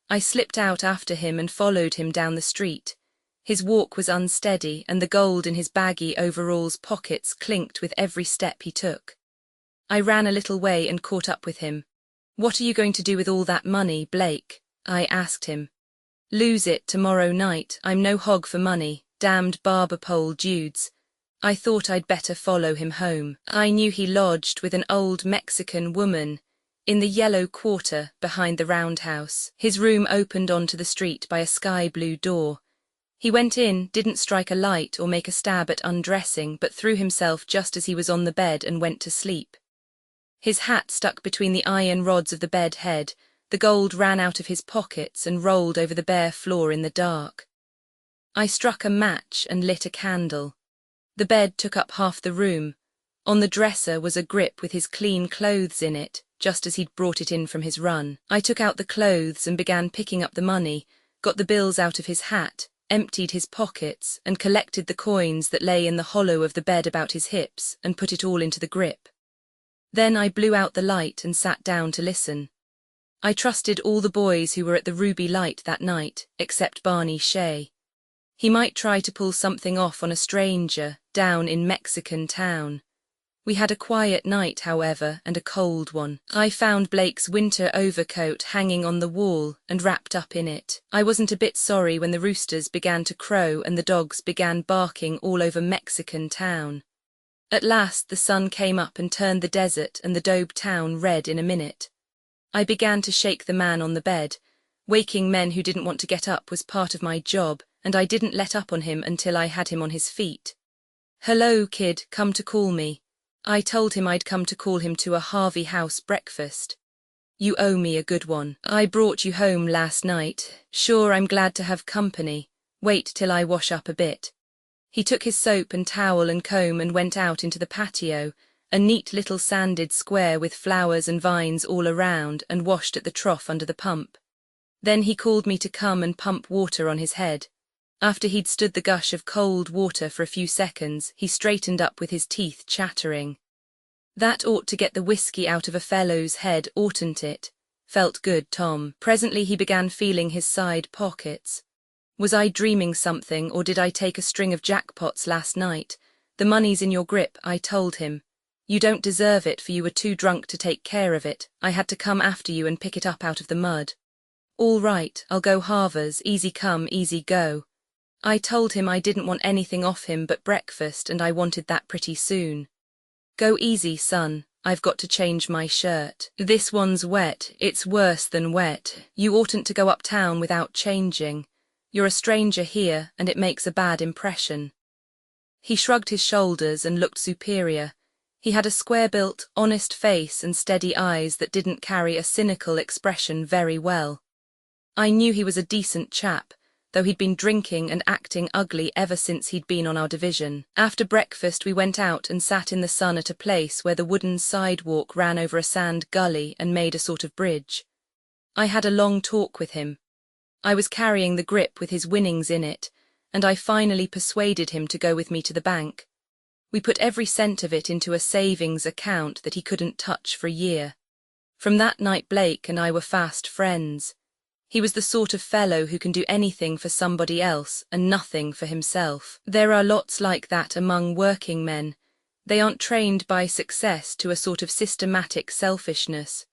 I slipped out after him and followed him down the street. His walk was unsteady, and the gold in his baggy overalls' pockets clinked with every step he took. I ran a little way and caught up with him. "What are you going to do with all that money, Blake?" I asked him. "Lose it tomorrow night. I'm no hog for money, damned barber pole dudes." I thought I'd better follow him home. I knew he lodged with an old Mexican woman in the yellow quarter behind the roundhouse. His room opened onto the street by a sky-blue door. He went in, didn't strike a light or make a stab at undressing, but threw himself just as he was on the bed and went to sleep. His hat stuck between the iron rods of the bed head, the gold ran out of his pockets and rolled over the bare floor in the dark. I struck a match and lit a candle. The bed took up half the room. On the dresser was a grip with his clean clothes in it, just as he'd brought it in from his run. I took out the clothes and began picking up the money, got the bills out of his hat, emptied his pockets, and collected the coins that lay in the hollow of the bed about his hips, and put it all into the grip. Then I blew out the light and sat down to listen. I trusted all the boys who were at the Ruby Light that night, except Barney Shea. He might try to pull something off on a stranger down in Mexican town. We had a quiet night, however, and a cold one. I found Blake's winter overcoat hanging on the wall and wrapped up in it. I wasn't a bit sorry when the roosters began to crow and the dogs began barking all over Mexican town. At last the sun came up and turned the desert and the daube town red in a minute. I began to shake the man on the bed. Waking men who didn't want to get up was part of my job, and I didn't let up on him until I had him on his feet. "Hello, kid, come to call me." I told him I'd come to call him to a Harvey House breakfast. "You owe me a good one. I brought you home last night. Sure, I'm glad to have company. Wait till I wash up a bit." He took his soap and towel and comb and went out into the patio, a neat little sanded square with flowers and vines all around, and washed at the trough under the pump. Then he called me to come and pump water on his head. After he'd stood the gush of cold water for a few seconds, he straightened up with his teeth chattering. "That ought to get the whiskey out of a fellow's head, oughtn't it? Felt good, Tom." Presently he began feeling his side pockets. Was I dreaming something, or did I take a string of jackpots last night? The money's in your grip, I told him. You don't deserve it, for you were too drunk to take care of it. I had to come after you and pick it up out of the mud. All right, I'll go halvers, easy come, easy go. I told him I didn't want anything off him but breakfast, and I wanted that pretty soon. Go easy, son, I've got to change my shirt. This one's wet, it's worse than wet. You oughtn't to go uptown without changing. You're a stranger here, and it makes a bad impression. He shrugged his shoulders and looked superior. He had a square-built, honest face and steady eyes that didn't carry a cynical expression very well. I knew he was a decent chap, though he'd been drinking and acting ugly ever since he'd been on our division. After breakfast we went out and sat in the sun at a place where the wooden sidewalk ran over a sand gully and made a sort of bridge. I had a long talk with him. I was carrying the grip with his winnings in it, and I finally persuaded him to go with me to the bank. We put every cent of it into a savings account that he couldn't touch for a year. From that night Blake and I were fast friends. He was the sort of fellow who can do anything for somebody else and nothing for himself. There are lots like that among working men. They aren't trained by success to a sort of systematic selfishness.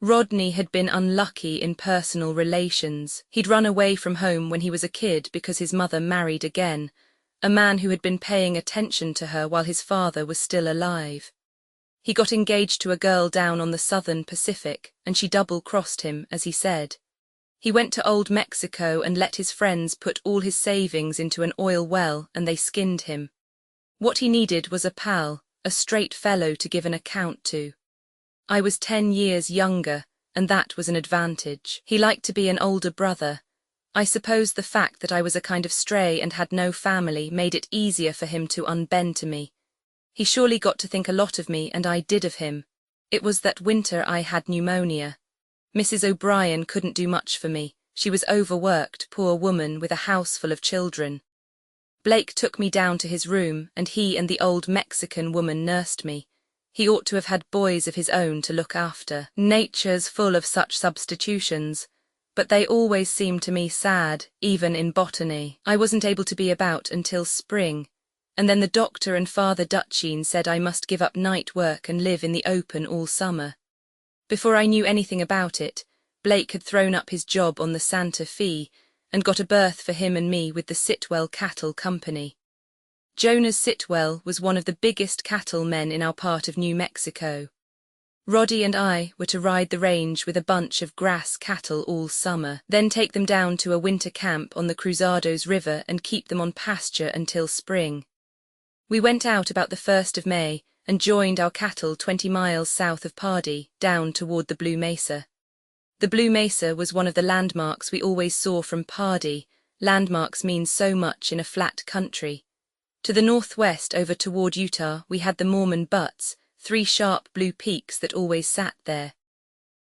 Rodney had been unlucky in personal relations. He'd run away from home when he was a kid because his mother married again, a man who had been paying attention to her while his father was still alive. He got engaged to a girl down on the southern Pacific, and she double-crossed him, as he said. He went to old Mexico and let his friends put all his savings into an oil well, and they skinned him. What he needed was a pal, a straight fellow to give an account to. I was 10 years younger, and that was an advantage. He liked to be an older brother. I suppose the fact that I was a kind of stray and had no family made it easier for him to unbend to me. He surely got to think a lot of me, and I did of him. It was that winter I had pneumonia. Mrs. O'Brien couldn't do much for me. She was overworked, poor woman, with a house full of children. Blake took me down to his room, and he and the old Mexican woman nursed me. He ought to have had boys of his own to look after. Nature's full of such substitutions, but they always seemed to me sad, even in botany. I wasn't able to be about until spring, and then the doctor and Father Dutchine said I must give up night work and live in the open all summer. Before I knew anything about it, Blake had thrown up his job on the Santa Fe and got a berth for him and me with the Sitwell Cattle Company. Jonas Sitwell was one of the biggest cattle men in our part of New Mexico. Roddy and I were to ride the range with a bunch of grass cattle all summer, then take them down to a winter camp on the Cruzados River and keep them on pasture until spring. We went out about the 1st of May and joined our cattle 20 miles south of Pardee, down toward the Blue Mesa. The Blue Mesa was one of the landmarks we always saw from Pardee. Landmarks mean so much in a flat country. To the northwest over toward Utah we had the Mormon Butts, 3 sharp blue peaks that always sat there.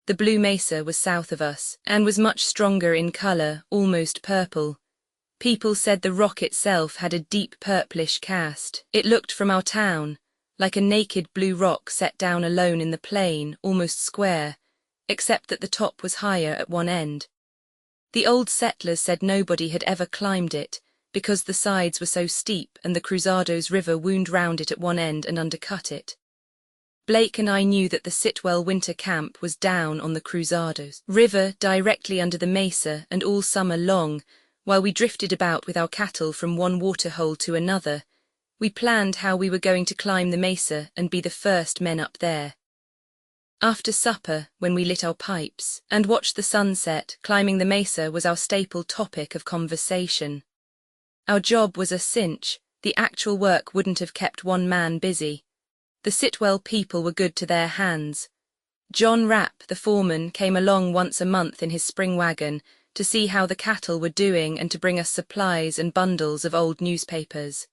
The Blue Mesa was south of us, and was much stronger in color, almost purple. People said the rock itself had a deep purplish cast. It looked from our town like a naked blue rock set down alone in the plain, almost square, except that the top was higher at one end. The old settlers said nobody had ever climbed it, because the sides were so steep and the Cruzados River wound round it at one end and undercut it. Blake and I knew that the Sitwell winter camp was down on the Cruzados River directly under the mesa, and all summer long, while we drifted about with our cattle from one waterhole to another, we planned how we were going to climb the mesa and be the first men up there. After supper, when we lit our pipes and watched the sunset, climbing the mesa was our staple topic of conversation. Our job was a cinch. The actual work wouldn't have kept one man busy. The Sitwell people were good to their hands. John Rapp, the foreman, came along once a month in his spring wagon to see how the cattle were doing and to bring us supplies and bundles of old newspapers.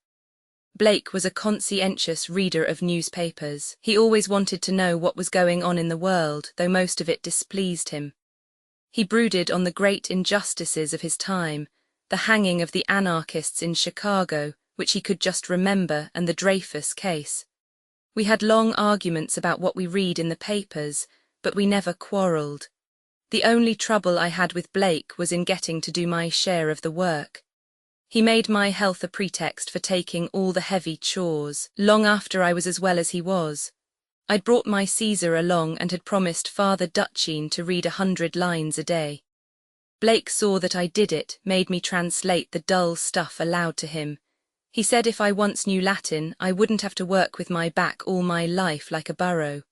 Blake was a conscientious reader of newspapers. He always wanted to know what was going on in the world, though most of it displeased him. He brooded on the great injustices of his time, the hanging of the anarchists in Chicago, which he could just remember, and the Dreyfus case. We had long arguments about what we read in the papers, but we never quarrelled. The only trouble I had with Blake was in getting to do my share of the work. He made my health a pretext for taking all the heavy chores, long after I was as well as he was. I'd brought my Caesar along and had promised Father Dutchine to read 100 lines a day. Blake saw that I did it, made me translate the dull stuff aloud to him. He said if I once knew Latin, I wouldn't have to work with my back all my life like a burro.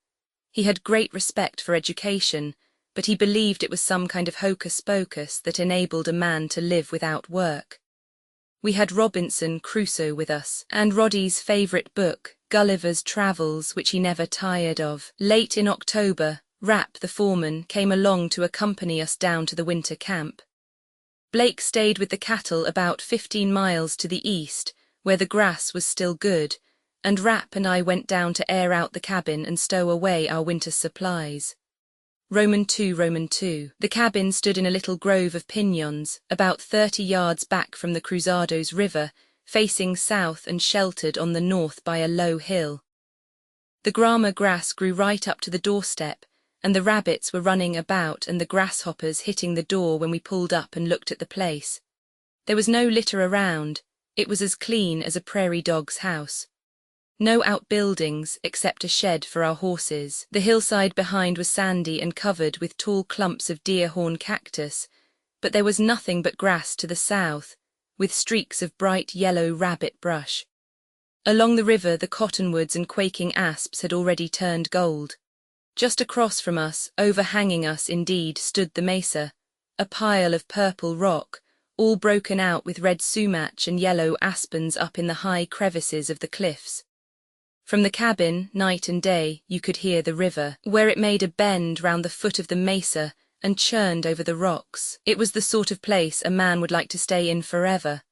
He had great respect for education, but he believed it was some kind of hocus-pocus that enabled a man to live without work. We had Robinson Crusoe with us, and Roddy's favourite book, Gulliver's Travels, which he never tired of. Late in October, Rapp, the foreman, came along to accompany us down to the winter camp. Blake stayed with the cattle about 15 miles to the east, where the grass was still good, and Rapp and I went down to air out the cabin and stow away our winter supplies. Roman 2. The cabin stood in a little grove of piñons, about 30 yards back from the Cruzados River, facing south and sheltered on the north by a low hill. The grama grass grew right up to the doorstep, and the rabbits were running about and the grasshoppers hitting the door when we pulled up and looked at the place. There was no litter around. It was as clean as a prairie dog's house. No outbuildings except a shed for our horses. The hillside behind was sandy and covered with tall clumps of deer-horn cactus, but there was nothing but grass to the south, with streaks of bright yellow rabbit brush. Along the river the cottonwoods and quaking asps had already turned gold. Just across from us, overhanging us indeed, stood the mesa, a pile of purple rock, all broken out with red sumac and yellow aspens up in the high crevices of the cliffs. From the cabin, night and day, you could hear the river, where it made a bend round the foot of the mesa and churned over the rocks. It was the sort of place a man would like to stay in forever.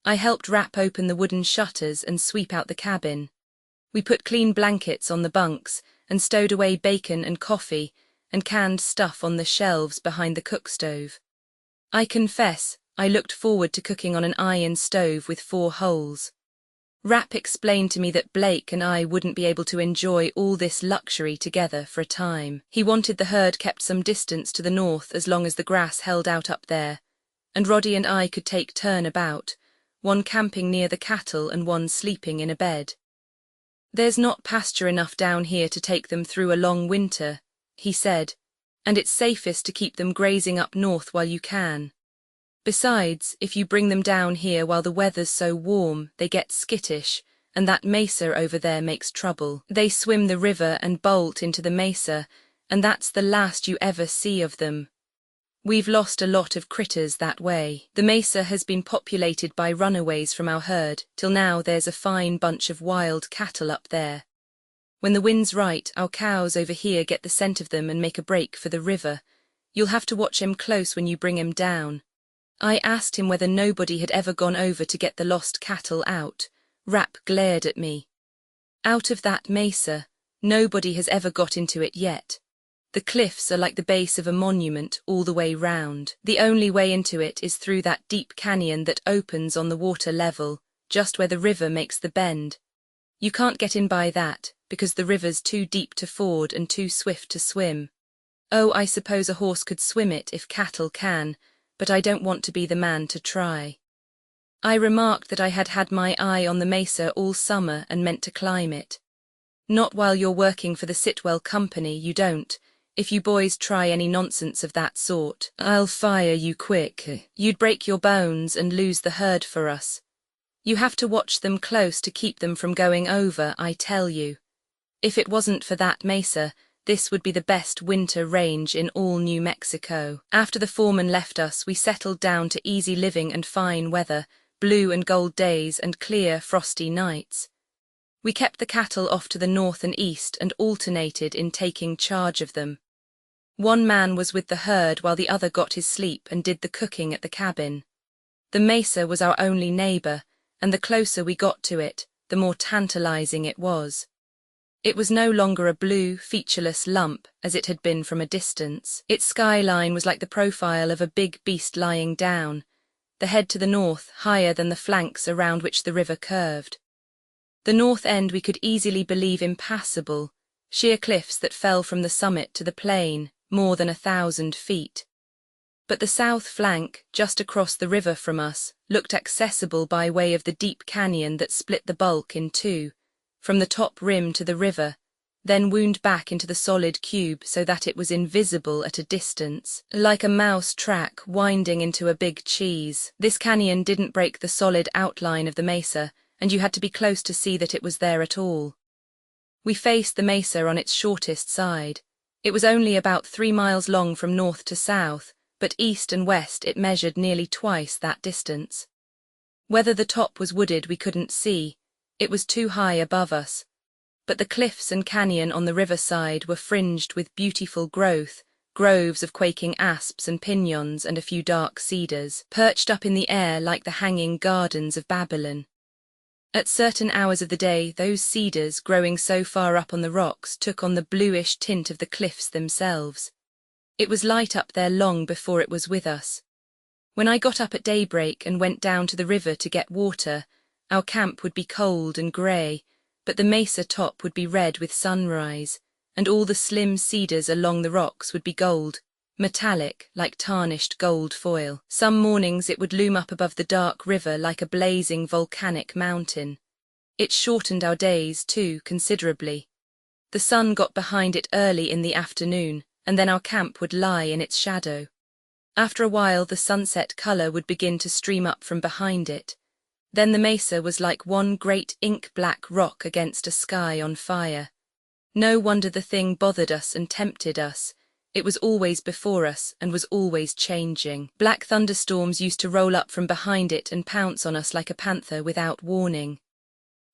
I helped Rapp open the wooden shutters and sweep out the cabin. We put clean blankets on the bunks and stowed away bacon and coffee and canned stuff on the shelves behind the cook stove. I confess, I looked forward to cooking on an iron stove with 4 holes. Rapp explained to me that Blake and I wouldn't be able to enjoy all this luxury together for a time. He wanted the herd kept some distance to the north as long as the grass held out up there, and Roddy and I could take turn about, one camping near the cattle and one sleeping in a bed. There's not pasture enough down here to take them through a long winter, he said, and it's safest to keep them grazing up north while you can. Besides, if you bring them down here while the weather's so warm, they get skittish, and that mesa over there makes trouble. They swim the river and bolt into the mesa, and that's the last you ever see of them. We've lost a lot of critters that way. The mesa has been populated by runaways from our herd, till now there's a fine bunch of wild cattle up there. When the wind's right, our cows over here get the scent of them and make a break for the river. You'll have to watch him close when you bring him down. I asked him whether nobody had ever gone over to get the lost cattle out. Rapp glared at me. Out of that mesa, nobody has ever got into it yet. The cliffs are like the base of a monument all the way round. The only way into it is through that deep canyon that opens on the water level, just where the river makes the bend. You can't get in by that, because the river's too deep to ford and too swift to swim. Oh, I suppose a horse could swim it if cattle can, but I don't want to be the man to try. I remarked that I had had my eye on the mesa all summer and meant to climb it. Not while you're working for the Sitwell Company, you don't. If you boys try any nonsense of that sort, I'll fire you quick. You'd break your bones and lose the herd for us. You have to watch them close to keep them from going over, I tell you. If it wasn't for that mesa, this would be the best winter range in all New Mexico. After the foreman left us, we settled down to easy living and fine weather, blue and gold days and clear, frosty nights. We kept the cattle off to the north and east and alternated in taking charge of them. One man was with the herd while the other got his sleep and did the cooking at the cabin. The mesa was our only neighbor, and the closer we got to it, the more tantalizing it was. It was no longer a blue, featureless lump, as it had been from a distance. Its skyline was like the profile of a big beast lying down, the head to the north higher than the flanks around which the river curved. The north end we could easily believe impassable, sheer cliffs that fell from the summit to the plain, more than 1,000 feet. But the south flank, just across the river from us, looked accessible by way of the deep canyon that split the bulk in two, from the top rim to the river, then wound back into the solid cube so that it was invisible at a distance, like a mouse track winding into a big cheese. This canyon didn't break the solid outline of the mesa, and you had to be close to see that it was there at all. We faced the mesa on its shortest side. It was only about 3 miles long from north to south, but east and west it measured nearly twice that distance. Whether the top was wooded we couldn't see. It was too high above us. But the cliffs and canyon on the riverside were fringed with beautiful growth, groves of quaking asps and piñons and a few dark cedars, perched up in the air like the hanging gardens of Babylon. At certain hours of the day, those cedars, growing so far up on the rocks, took on the bluish tint of the cliffs themselves. It was light up there long before it was with us. When I got up at daybreak and went down to the river to get water, our camp would be cold and grey, but the mesa top would be red with sunrise, and all the slim cedars along the rocks would be gold, metallic like tarnished gold foil. Some mornings it would loom up above the dark river like a blazing volcanic mountain. It shortened our days, too, considerably. The sun got behind it early in the afternoon, and then our camp would lie in its shadow. After a while the sunset colour would begin to stream up from behind it. Then the mesa was like one great ink-black rock against a sky on fire. No wonder the thing bothered us and tempted us. It was always before us and was always changing. Black thunderstorms used to roll up from behind it and pounce on us like a panther without warning.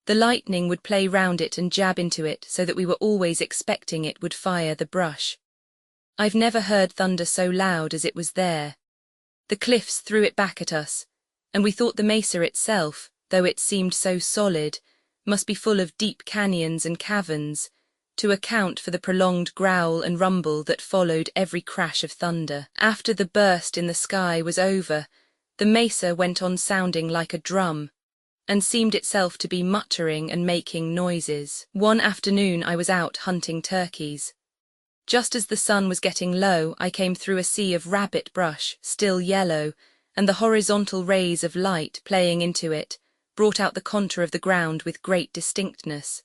The lightning would play round it and jab into it so that we were always expecting it would fire the brush. I've never heard thunder so loud as it was there. The cliffs threw it back at us, and we thought the mesa itself, though it seemed so solid, must be full of deep canyons and caverns, to account for the prolonged growl and rumble that followed every crash of thunder. After the burst in the sky was over, the mesa went on sounding like a drum, and seemed itself to be muttering and making noises. One afternoon I was out hunting turkeys. Just as the sun was getting low, I came through a sea of rabbit brush, still yellow, and the horizontal rays of light playing into it brought out the contour of the ground with great distinctness.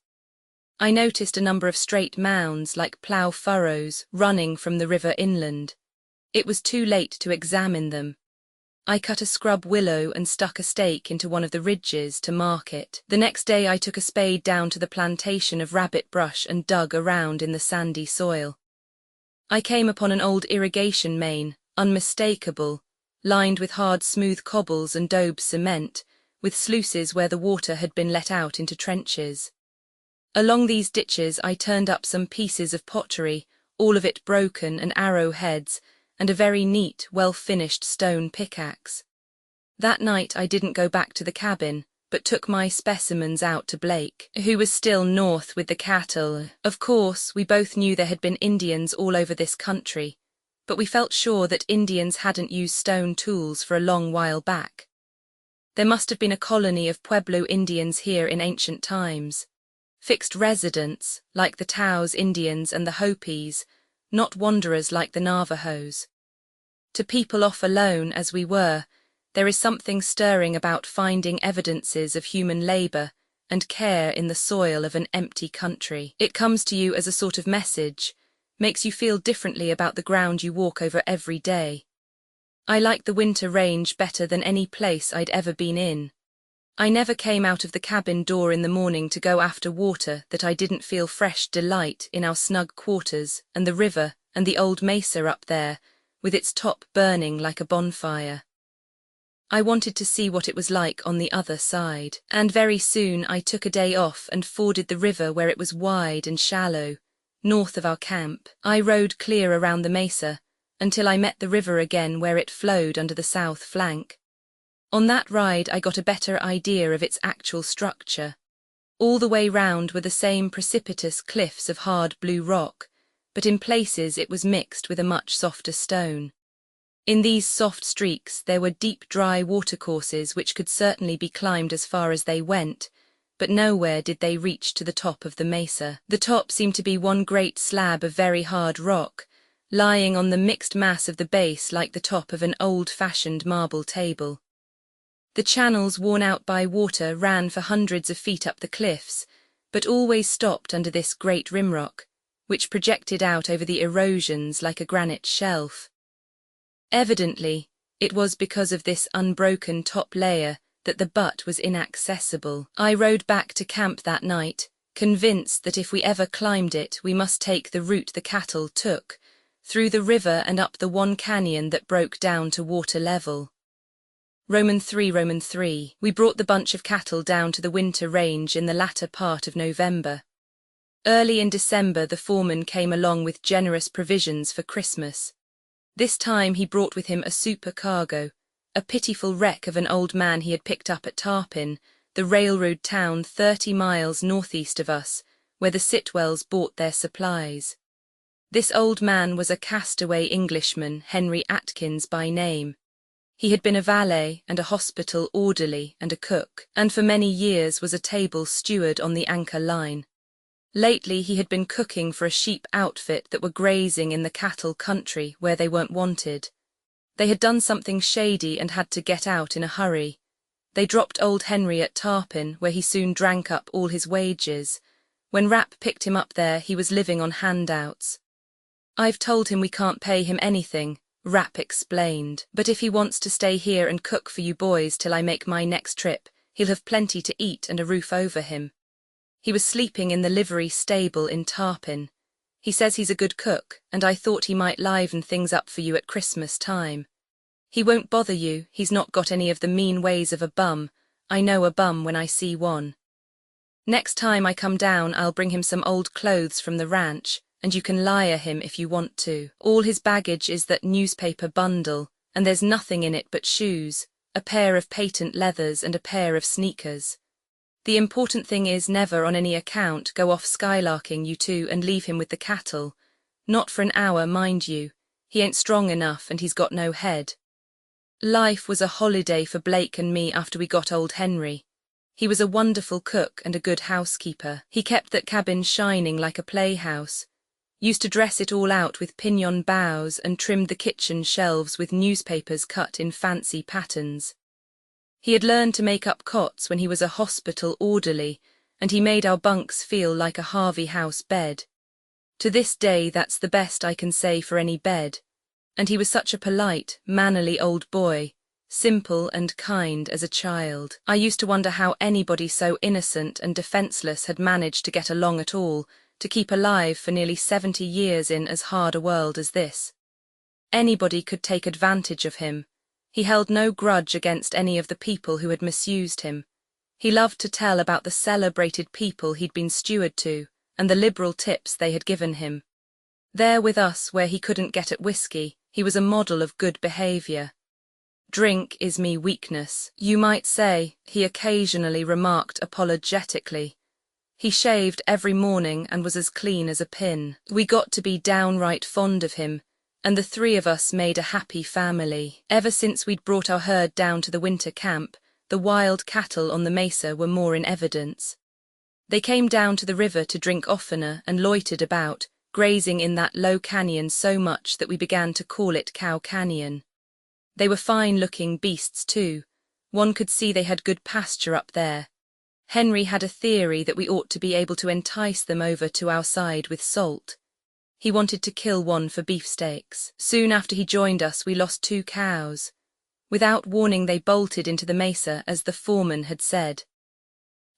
I noticed a number of straight mounds like plough furrows running from the river inland. It was too late to examine them. I cut a scrub willow and stuck a stake into one of the ridges to mark it. The next day I took a spade down to the plantation of rabbit brush and dug around in the sandy soil. I came upon an old irrigation main, unmistakable, lined with hard smooth cobbles and daub cement, with sluices where the water had been let out into trenches. Along these ditches I turned up some pieces of pottery, all of it broken, and arrowheads, and a very neat, well-finished stone pickaxe. That night I didn't go back to the cabin, but took my specimens out to Blake, who was still north with the cattle. Of course, we both knew there had been Indians all over this country, but we felt sure that Indians hadn't used stone tools for a long while back. There must have been a colony of Pueblo Indians here in ancient times. Fixed residents, like the Taos Indians and the Hopis, not wanderers like the Navajos. To people off alone, as we were, there is something stirring about finding evidences of human labour and care in the soil of an empty country. It comes to you as a sort of message, makes you feel differently about the ground you walk over every day. I liked the winter range better than any place I'd ever been in. I never came out of the cabin door in the morning to go after water that I didn't feel fresh delight in our snug quarters and the river and the old mesa up there, with its top burning like a bonfire. I wanted to see what it was like on the other side, and very soon I took a day off and forded the river where it was wide and shallow, north of our camp. I rode clear around the mesa, until I met the river again where it flowed under the south flank. On that ride I got a better idea of its actual structure. All the way round were the same precipitous cliffs of hard blue rock, but in places it was mixed with a much softer stone. In these soft streaks there were deep dry watercourses which could certainly be climbed as far as they went, but nowhere did they reach to the top of the mesa. The top seemed to be one great slab of very hard rock, lying on the mixed mass of the base like the top of an old-fashioned marble table. The channels worn out by water ran for hundreds of feet up the cliffs, but always stopped under this great rimrock, which projected out over the erosions like a granite shelf. Evidently, it was because of this unbroken top layer that the butt was inaccessible. I rode back to camp that night, convinced that if we ever climbed it, we must take the route the cattle took, through the river and up the one canyon that broke down to water level. Roman 3. We brought the bunch of cattle down to the winter range in the latter part of November. Early in December, the foreman came along with generous provisions for Christmas. This time he brought with him a supercargo, a pitiful wreck of an old man he had picked up at Tarpin, the railroad town 30 miles northeast of us, where the Sitwells bought their supplies. This old man was a castaway Englishman, Henry Atkins by name. He had been a valet and a hospital orderly and a cook, and for many years was a table steward on the Anchor Line. Lately he had been cooking for a sheep outfit that were grazing in the cattle country where they weren't wanted. They had done something shady and had to get out in a hurry. They dropped old Henry at Tarpin, where he soon drank up all his wages. When Rapp picked him up there, he was living on handouts. "I've told him we can't pay him anything," Rapp explained, "but if he wants to stay here and cook for you boys till I make my next trip, he'll have plenty to eat and a roof over him." He was sleeping in the livery stable in Tarpin. He says he's a good cook, and I thought he might liven things up for you at Christmas time. He won't bother you, he's not got any of the mean ways of a bum. I know a bum when I see one. Next time I come down, I'll bring him some old clothes from the ranch, and you can lyre him if you want to. All his baggage is that newspaper bundle, and there's nothing in it but shoes, a pair of patent leathers and a pair of sneakers. The important thing is never on any account go off skylarking, you two, and leave him with the cattle. Not for an hour, mind you. He ain't strong enough and he's got no head. Life was a holiday for Blake and me after we got old Henry. He was a wonderful cook and a good housekeeper. He kept that cabin shining like a playhouse, used to dress it all out with pinon boughs and trimmed the kitchen shelves with newspapers cut in fancy patterns. He had learned to make up cots when he was a hospital orderly, and he made our bunks feel like a Harvey House bed. To this day that's the best I can say for any bed. And he was such a polite, mannerly old boy, simple and kind as a child. I used to wonder how anybody so innocent and defenseless had managed to get along at all, to keep alive for nearly 70 years in as hard a world as this. Anybody could take advantage of him. He held no grudge against any of the people who had misused him. He loved to tell about the celebrated people he'd been steward to, and the liberal tips they had given him. There with us where he couldn't get at whiskey, he was a model of good behaviour. "Drink is me weakness, you might say," he occasionally remarked apologetically. He shaved every morning and was as clean as a pin. We got to be downright fond of him, and the three of us made a happy family. Ever since we'd brought our herd down to the winter camp, the wild cattle on the mesa were more in evidence. They came down to the river to drink oftener and loitered about, grazing in that low canyon so much that we began to call it Cow Canyon. They were fine-looking beasts too. One could see they had good pasture up there. Henry had a theory that we ought to be able to entice them over to our side with salt. He wanted to kill one for beefsteaks. Soon after he joined us, we lost 2 cows. Without warning, they bolted into the mesa, as the foreman had said.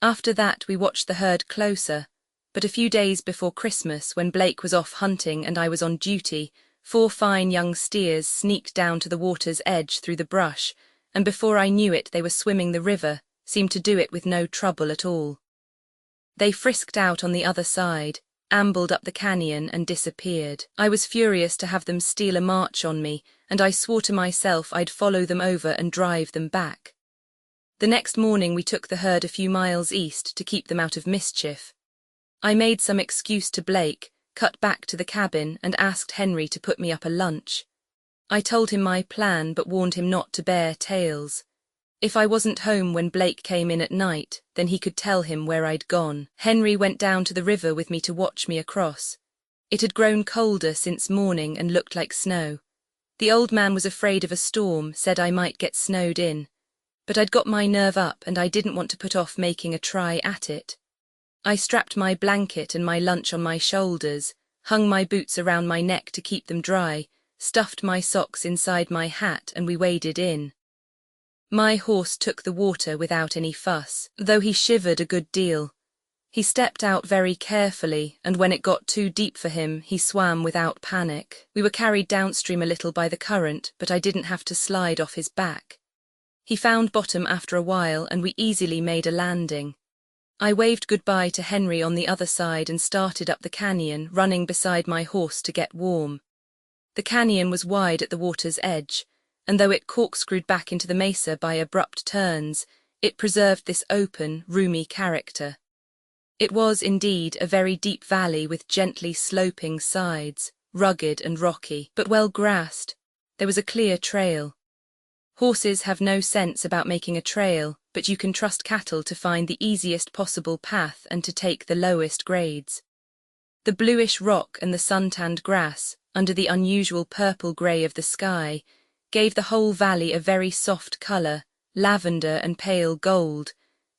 After that, we watched the herd closer, but a few days before Christmas, when Blake was off hunting and I was on duty, 4 fine young steers sneaked down to the water's edge through the brush, and before I knew it, they were swimming the river, seemed to do it with no trouble at all. They frisked out on the other side, ambled up the canyon and disappeared. I was furious to have them steal a march on me, and I swore to myself I'd follow them over and drive them back. The next morning we took the herd a few miles east to keep them out of mischief. I made some excuse to Blake, cut back to the cabin and asked Henry to put me up a lunch. I told him my plan but warned him not to bear tales. If I wasn't home when Blake came in at night, then he could tell him where I'd gone. Henry went down to the river with me to watch me across. It had grown colder since morning and looked like snow. The old man was afraid of a storm, said I might get snowed in. But I'd got my nerve up and I didn't want to put off making a try at it. I strapped my blanket and my lunch on my shoulders, hung my boots around my neck to keep them dry, stuffed my socks inside my hat, and we waded in. My horse took the water without any fuss, though he shivered a good deal. He stepped out very carefully, and when it got too deep for him, he swam without panic. We were carried downstream a little by the current, but I didn't have to slide off his back. He found bottom after a while, and we easily made a landing. I waved goodbye to Henry on the other side and started up the canyon, running beside my horse to get warm. The canyon was wide at the water's edge, and though it corkscrewed back into the mesa by abrupt turns, it preserved this open, roomy character. It was, indeed, a very deep valley with gently sloping sides, rugged and rocky, but well grassed. There was a clear trail. Horses have no sense about making a trail, but you can trust cattle to find the easiest possible path and to take the lowest grades. The bluish rock and the sun-tanned grass, under the unusual purple-grey of the sky, gave the whole valley a very soft colour, lavender and pale gold,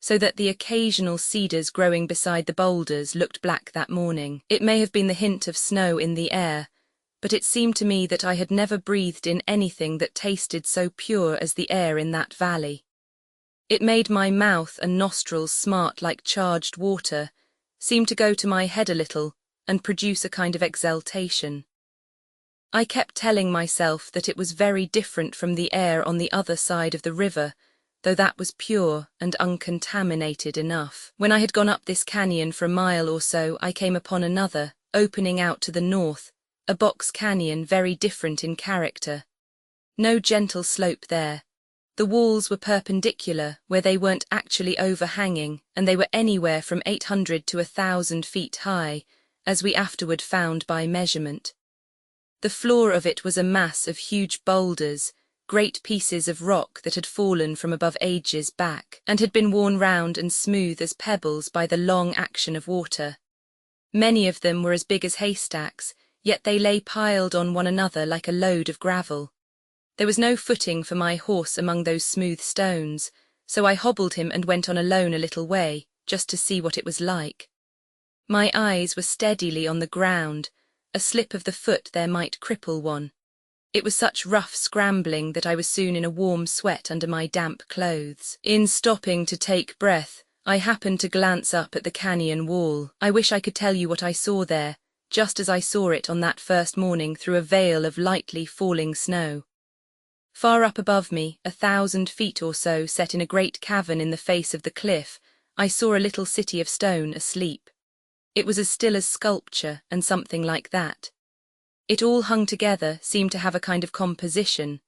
so that the occasional cedars growing beside the boulders looked black that morning. It may have been the hint of snow in the air, but it seemed to me that I had never breathed in anything that tasted so pure as the air in that valley. It made my mouth and nostrils smart like charged water, seemed to go to my head a little, and produce a kind of exaltation. I kept telling myself that it was very different from the air on the other side of the river, though that was pure and uncontaminated enough. When I had gone up this canyon for a mile or so, I came upon another, opening out to the north, a box canyon very different in character. No gentle slope there. The walls were perpendicular, where they weren't actually overhanging, and they were anywhere from 800 to 1,000 feet high, as we afterward found by measurement. The floor of it was a mass of huge boulders, great pieces of rock that had fallen from above ages back, and had been worn round and smooth as pebbles by the long action of water. Many of them were as big as haystacks, yet they lay piled on one another like a load of gravel. There was no footing for my horse among those smooth stones, so I hobbled him and went on alone a little way, just to see what it was like. My eyes were steadily on the ground. A slip of the foot there might cripple one. It was such rough scrambling that I was soon in a warm sweat under my damp clothes. In stopping to take breath, I happened to glance up at the canyon wall. I wish I could tell you what I saw there, just as I saw it on that first morning through a veil of lightly falling snow. Far up above me, 1,000 feet or so, set in a great cavern in the face of the cliff, I saw a little city of stone asleep. It was as still as sculpture, and something like that. It all hung together, seemed to have a kind of composition.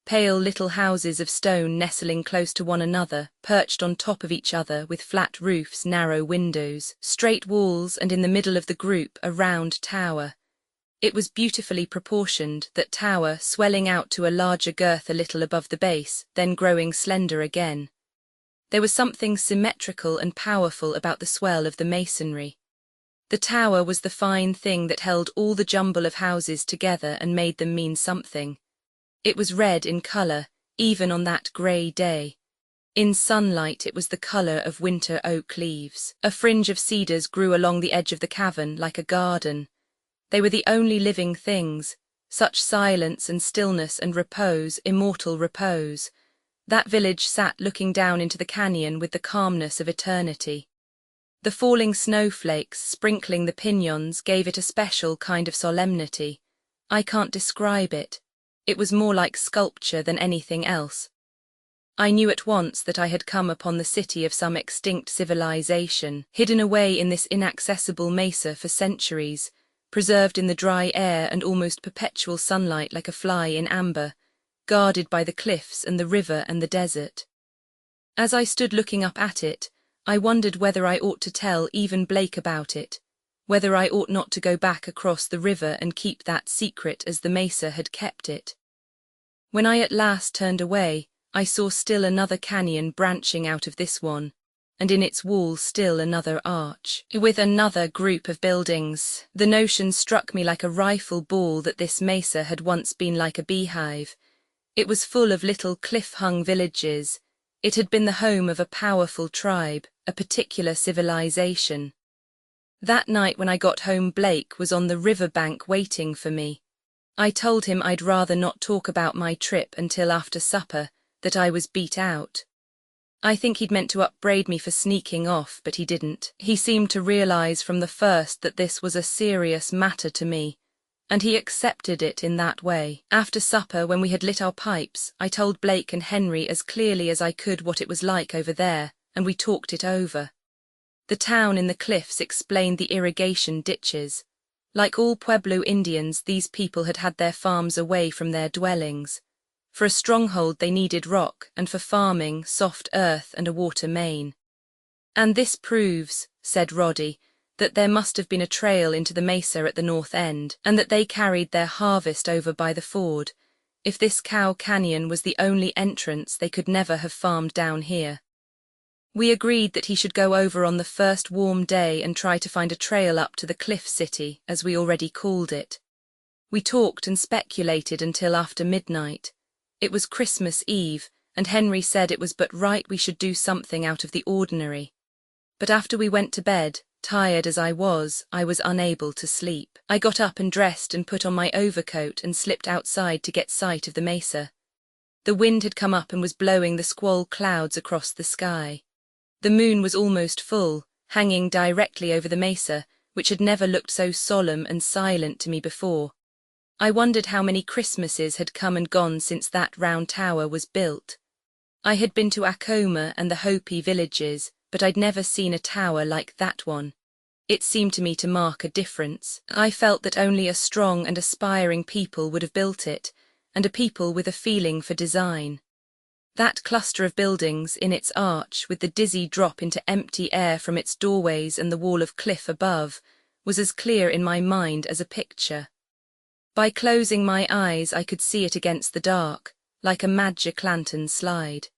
Pale little houses of stone nestling close to one another, perched on top of each other with flat roofs, narrow windows, straight walls, and in the middle of the group a round tower. It was beautifully proportioned, that tower swelling out to a larger girth a little above the base, then growing slender again. There was something symmetrical and powerful about the swell of the masonry. The tower was the fine thing that held all the jumble of houses together and made them mean something. It was red in colour, even on that grey day. In sunlight it was the colour of winter oak leaves. A fringe of cedars grew along the edge of the cavern like a garden. They were the only living things, such silence and stillness and repose, immortal repose. That village sat looking down into the canyon with the calmness of eternity. The falling snowflakes sprinkling the piñons gave it a special kind of solemnity. I can't describe it. It was more like sculpture than anything else. I knew at once that I had come upon the city of some extinct civilization, hidden away in this inaccessible mesa for centuries, preserved in the dry air and almost perpetual sunlight like a fly in amber, guarded by the cliffs and the river and the desert. As I stood looking up at it, I wondered whether I ought to tell even Blake about it, whether I ought not to go back across the river and keep that secret as the mesa had kept it. When I at last turned away, I saw still another canyon branching out of this one, and in its wall still another arch, with another group of buildings. The notion struck me like a rifle ball that this mesa had once been like a beehive. It was full of little cliff-hung villages. It had been the home of a powerful tribe, a particular civilization. That night when I got home, Blake was on the riverbank waiting for me. I told him I'd rather not talk about my trip until after supper, that I was beat out. I think he'd meant to upbraid me for sneaking off, but he didn't. He seemed to realize from the first that this was a serious matter to me, and he accepted it in that way. After supper, when we had lit our pipes, I told Blake and Henry as clearly as I could what it was like over there, and we talked it over. The town in the cliffs explained the irrigation ditches. Like all Pueblo Indians, these people had had their farms away from their dwellings. For a stronghold they needed rock, and for farming, soft earth and a water main. "And this proves," said Roddy, "that there must have been a trail into the mesa at the north end, and that they carried their harvest over by the ford. If this cow canyon was the only entrance, they could never have farmed down here." We agreed that he should go over on the first warm day and try to find a trail up to the Cliff City, as we already called it. We talked and speculated until after midnight. It was Christmas Eve, and Henry said it was but right we should do something out of the ordinary. But after we went to bed, tired as I was unable to sleep. I got up and dressed and put on my overcoat and slipped outside to get sight of the mesa. The wind had come up and was blowing the squall clouds across the sky. The moon was almost full, hanging directly over the mesa, which had never looked so solemn and silent to me before. I wondered how many Christmases had come and gone since that round tower was built. I had been to Acoma and the Hopi villages, but I'd never seen a tower like that one. It seemed to me to mark a difference. I felt that only a strong and aspiring people would have built it, and a people with a feeling for design. That cluster of buildings, in its arch, with the dizzy drop into empty air from its doorways and the wall of cliff above, was as clear in my mind as a picture. By closing my eyes I could see it against the dark, like a magic lantern slide.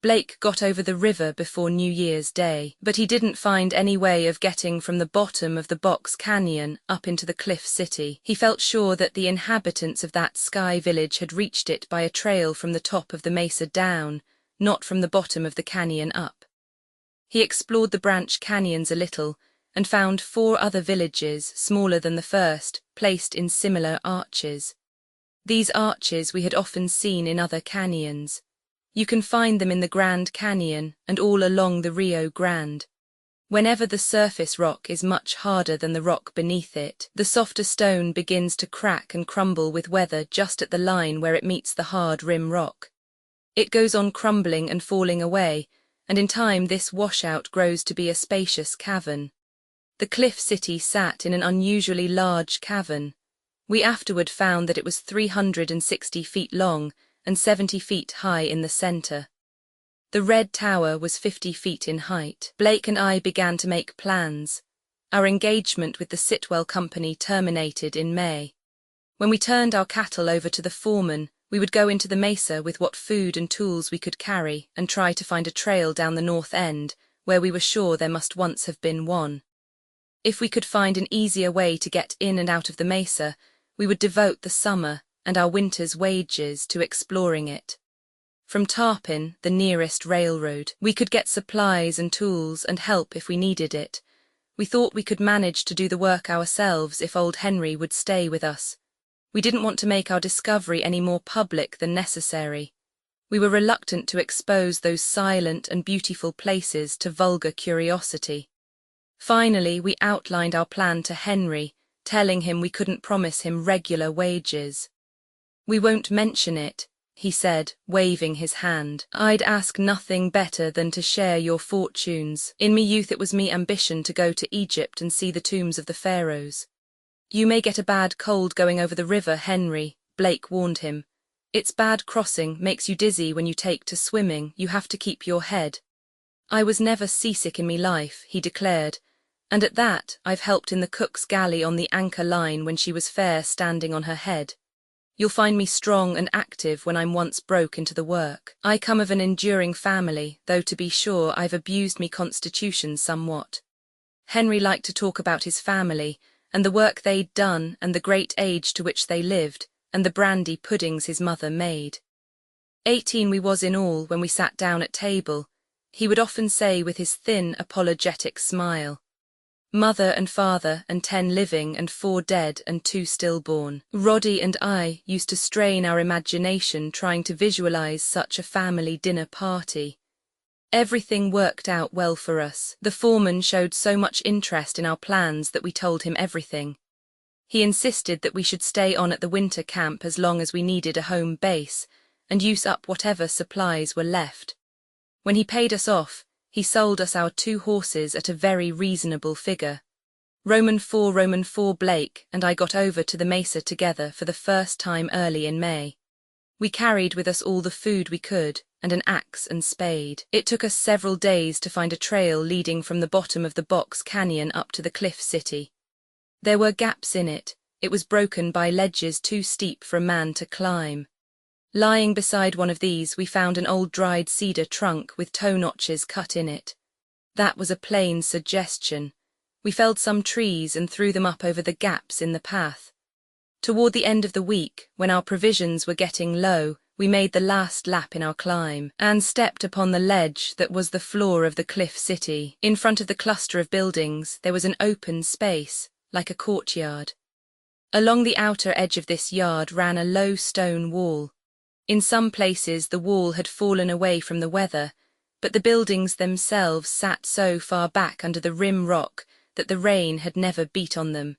Blake got over the river before New Year's Day, but he didn't find any way of getting from the bottom of the Box Canyon up into the Cliff City. He felt sure that the inhabitants of that sky village had reached it by a trail from the top of the mesa down, not from the bottom of the canyon up. He explored the branch canyons a little, and found 4 other villages, smaller than the first, placed in similar arches. These arches we had often seen in other canyons. You can find them in the Grand Canyon and all along the Rio Grande. Whenever the surface rock is much harder than the rock beneath it, the softer stone begins to crack and crumble with weather just at the line where it meets the hard rim rock. It goes on crumbling and falling away, and in time this washout grows to be a spacious cavern. The Cliff City sat in an unusually large cavern. We afterward found that it was 360 feet long and 70 feet high in the center. The red tower was 50 feet in height. Blake and I began to make plans. Our engagement with the Sitwell Company terminated in May. When we turned our cattle over to the foreman, we would go into the mesa with what food and tools we could carry and try to find a trail down the north end, where we were sure there must once have been one. If we could find an easier way to get in and out of the mesa, we would devote the summer and our winter's wages to exploring it. From Tarpon, the nearest railroad, we could get supplies and tools and help if we needed it. We thought we could manage to do the work ourselves if old Henry would stay with us. We didn't want to make our discovery any more public than necessary. We were reluctant to expose those silent and beautiful places to vulgar curiosity. Finally, we outlined our plan to Henry, telling him we couldn't promise him regular wages. "We won't mention it," he said, waving his hand. "I'd ask nothing better than to share your fortunes. In me youth it was me ambition to go to Egypt and see the tombs of the pharaohs." "You may get a bad cold going over the river, Henry," Blake warned him. "It's bad crossing, makes you dizzy when you take to swimming, you have to keep your head." "I was never seasick in me life," he declared, "and at that I've helped in the cook's galley on the anchor line when she was fair standing on her head. You'll find me strong and active when I'm once broke into the work. I come of an enduring family, though to be sure I've abused me constitution somewhat. Henry liked to talk about his family, and the work they'd done, and the great age to which they lived, and the brandy puddings his mother made. 18 we was in all when we sat down at table. He would often say with his thin, apologetic smile, "Mother and father, and 10 living, and 4 dead, and 2 stillborn." Roddy and I used to strain our imagination trying to visualize such a family dinner party. Everything worked out well for us. The foreman showed so much interest in our plans that we told him everything. He insisted that we should stay on at the winter camp as long as we needed a home base, and use up whatever supplies were left. When he paid us off, he sold us our 2 horses at a very reasonable figure. Roman 4 Blake and I got over to the mesa together for the first time early in May. We carried with us all the food we could, and an axe and spade. It took us several days to find a trail leading from the bottom of the Box Canyon up to the cliff city. There were gaps in it. It was broken by ledges too steep for a man to climb. Lying beside one of these, we found an old dried cedar trunk with toe notches cut in it. That was a plain suggestion. We felled some trees and threw them up over the gaps in the path. Toward the end of the week, when our provisions were getting low, we made the last lap in our climb, and stepped upon the ledge that was the floor of the cliff city. In front of the cluster of buildings, there was an open space, like a courtyard. Along the outer edge of this yard ran a low stone wall. In some places the wall had fallen away from the weather, but the buildings themselves sat so far back under the rim rock that the rain had never beat on them.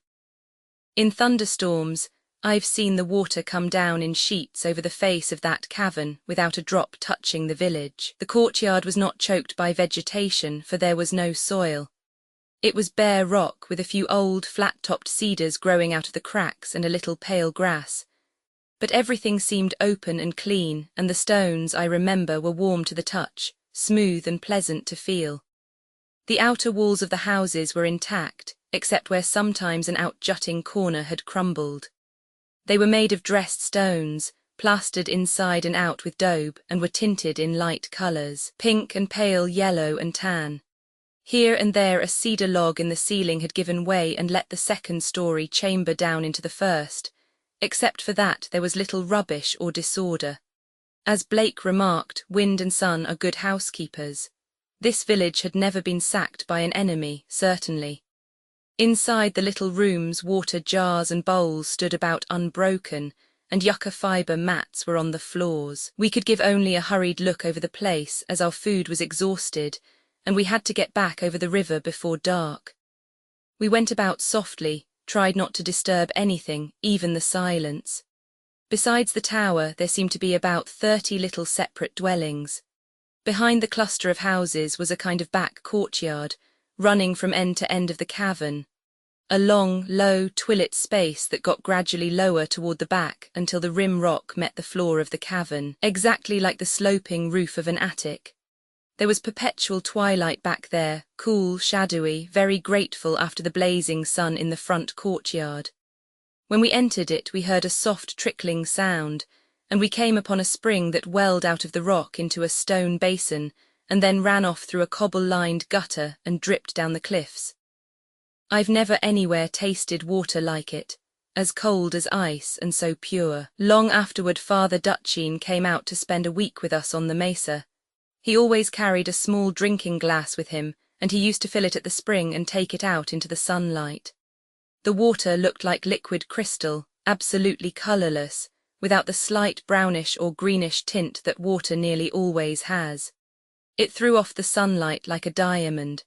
In thunderstorms, I've seen the water come down in sheets over the face of that cavern without a drop touching the village. The courtyard was not choked by vegetation, for there was no soil. It was bare rock with a few old, flat-topped cedars growing out of the cracks and a little pale grass. But everything seemed open and clean, and the stones, I remember, were warm to the touch, smooth and pleasant to feel. The outer walls of the houses were intact, except where sometimes an out-jutting corner had crumbled. They were made of dressed stones, plastered inside and out with daub, and were tinted in light colours, pink and pale yellow and tan. Here and there a cedar log in the ceiling had given way and let the second-story chamber down into the first. Except for that, there was little rubbish or disorder. As Blake remarked, wind and sun are good housekeepers. This village had never been sacked by an enemy, certainly. Inside the little rooms, water jars and bowls stood about unbroken, and yucca fibre mats were on the floors. We could give only a hurried look over the place, as our food was exhausted, and we had to get back over the river before dark. We went about softly, tried not to disturb anything, even the silence. Besides the tower, there seemed to be about 30 little separate dwellings. Behind the cluster of houses was a kind of back courtyard, running from end to end of the cavern, a long, low, twilit space that got gradually lower toward the back until the rim rock met the floor of the cavern, exactly like the sloping roof of an attic. There was perpetual twilight back there, cool, shadowy, very grateful after the blazing sun in the front courtyard. When we entered it, we heard a soft trickling sound, and we came upon a spring that welled out of the rock into a stone basin and then ran off through a cobble-lined gutter and dripped down the cliffs. I've never anywhere tasted water like it, as cold as ice and so pure. Long afterward, Father Dutchine came out to spend a week with us on the mesa. He always carried a small drinking glass with him, and he used to fill it at the spring and take it out into the sunlight. The water looked like liquid crystal, absolutely colourless, without the slight brownish or greenish tint that water nearly always has. It threw off the sunlight like a diamond.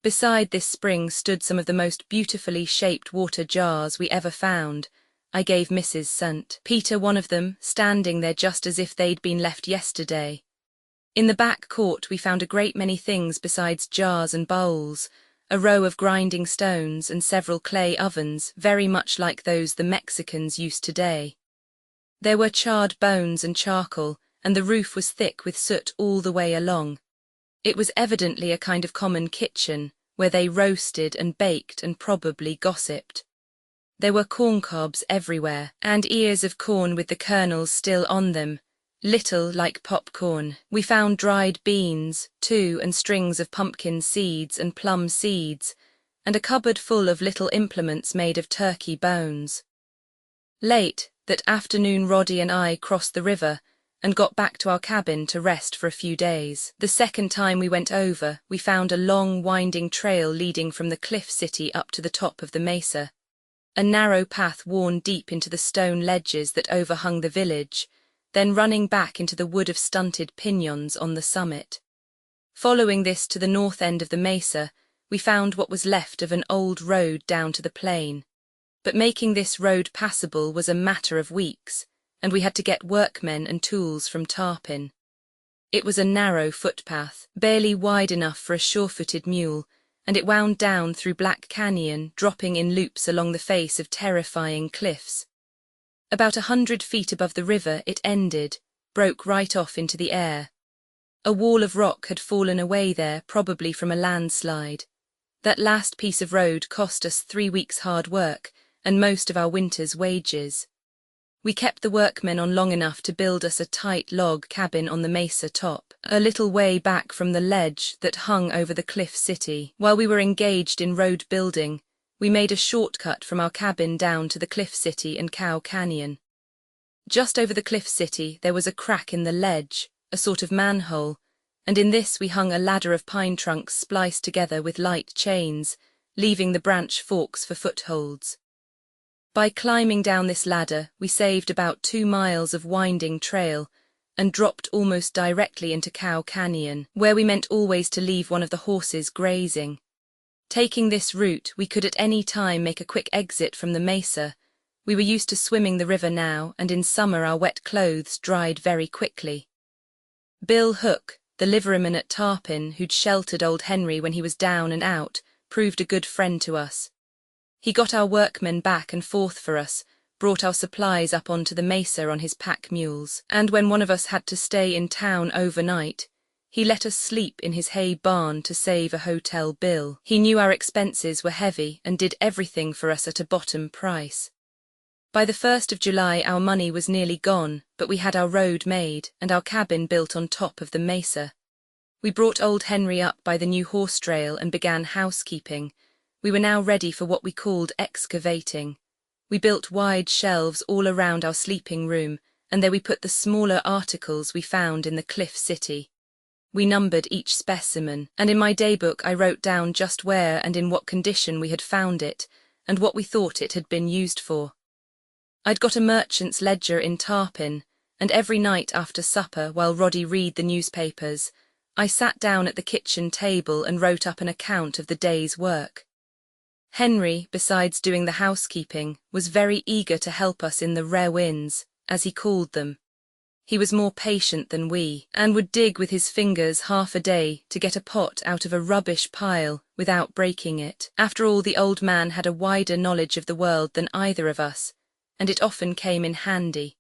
Beside this spring stood some of the most beautifully shaped water jars we ever found. I gave Mrs. St. Peter one of them, standing there just as if they'd been left yesterday. In the back court we found a great many things besides jars and bowls, a row of grinding stones and several clay ovens very much like those the Mexicans use today. There were charred bones and charcoal, and the roof was thick with soot all the way along. It was evidently a kind of common kitchen, where they roasted and baked and probably gossiped. There were corn cobs everywhere, and ears of corn with the kernels still on them, little like popcorn. We found dried beans, too, and strings of pumpkin seeds and plum seeds, and a cupboard full of little implements made of turkey bones. Late that afternoon Roddy and I crossed the river and got back to our cabin to rest for a few days. The second time we went over, we found a long, winding trail leading from the cliff city up to the top of the mesa. A narrow path worn deep into the stone ledges that overhung the village, then running back into the wood of stunted piñons on the summit. Following this to the north end of the mesa, we found what was left of an old road down to the plain. But making this road passable was a matter of weeks, and we had to get workmen and tools from Tarpon. It was a narrow footpath, barely wide enough for a sure-footed mule, and it wound down through Black Canyon, dropping in loops along the face of terrifying cliffs. About 100 feet above the river it ended, broke right off into the air. A wall of rock had fallen away there, probably from a landslide. That last piece of road cost us 3 weeks' hard work, and most of our winter's wages. We kept the workmen on long enough to build us a tight log cabin on the mesa top, a little way back from the ledge that hung over the cliff city. While we were engaged in road building, we made a shortcut from our cabin down to the cliff city and Cow Canyon. Just over the cliff city there was a crack in the ledge, a sort of manhole, and in this we hung a ladder of pine trunks spliced together with light chains, leaving the branch forks for footholds. By climbing down this ladder, we saved about 2 miles of winding trail and dropped almost directly into Cow Canyon, where we meant always to leave one of the horses grazing. Taking this route, we could at any time make a quick exit from the mesa. We were used to swimming the river now, and in summer our wet clothes dried very quickly. Bill Hook, the liveryman at Tarpon, who'd sheltered old Henry when he was down and out, proved a good friend to us. He got our workmen back and forth for us, brought our supplies up onto the mesa on his pack mules, and when one of us had to stay in town overnight, he let us sleep in his hay barn to save a hotel bill. He knew our expenses were heavy and did everything for us at a bottom price. By the 1st of July our money was nearly gone, but we had our road made and our cabin built on top of the mesa. We brought old Henry up by the new horse trail and began housekeeping. We were now ready for what we called excavating. We built wide shelves all around our sleeping room, and there we put the smaller articles we found in the cliff city. We numbered each specimen, and in my daybook I wrote down just where and in what condition we had found it, and what we thought it had been used for. I'd got a merchant's ledger in Tarpon, and every night after supper, while Roddy read the newspapers, I sat down at the kitchen table and wrote up an account of the day's work. Henry, besides doing the housekeeping, was very eager to help us in the rewins, as he called them. He was more patient than we, and would dig with his fingers half a day to get a pot out of a rubbish pile without breaking it. After all, the old man had a wider knowledge of the world than either of us, and it often came in handy.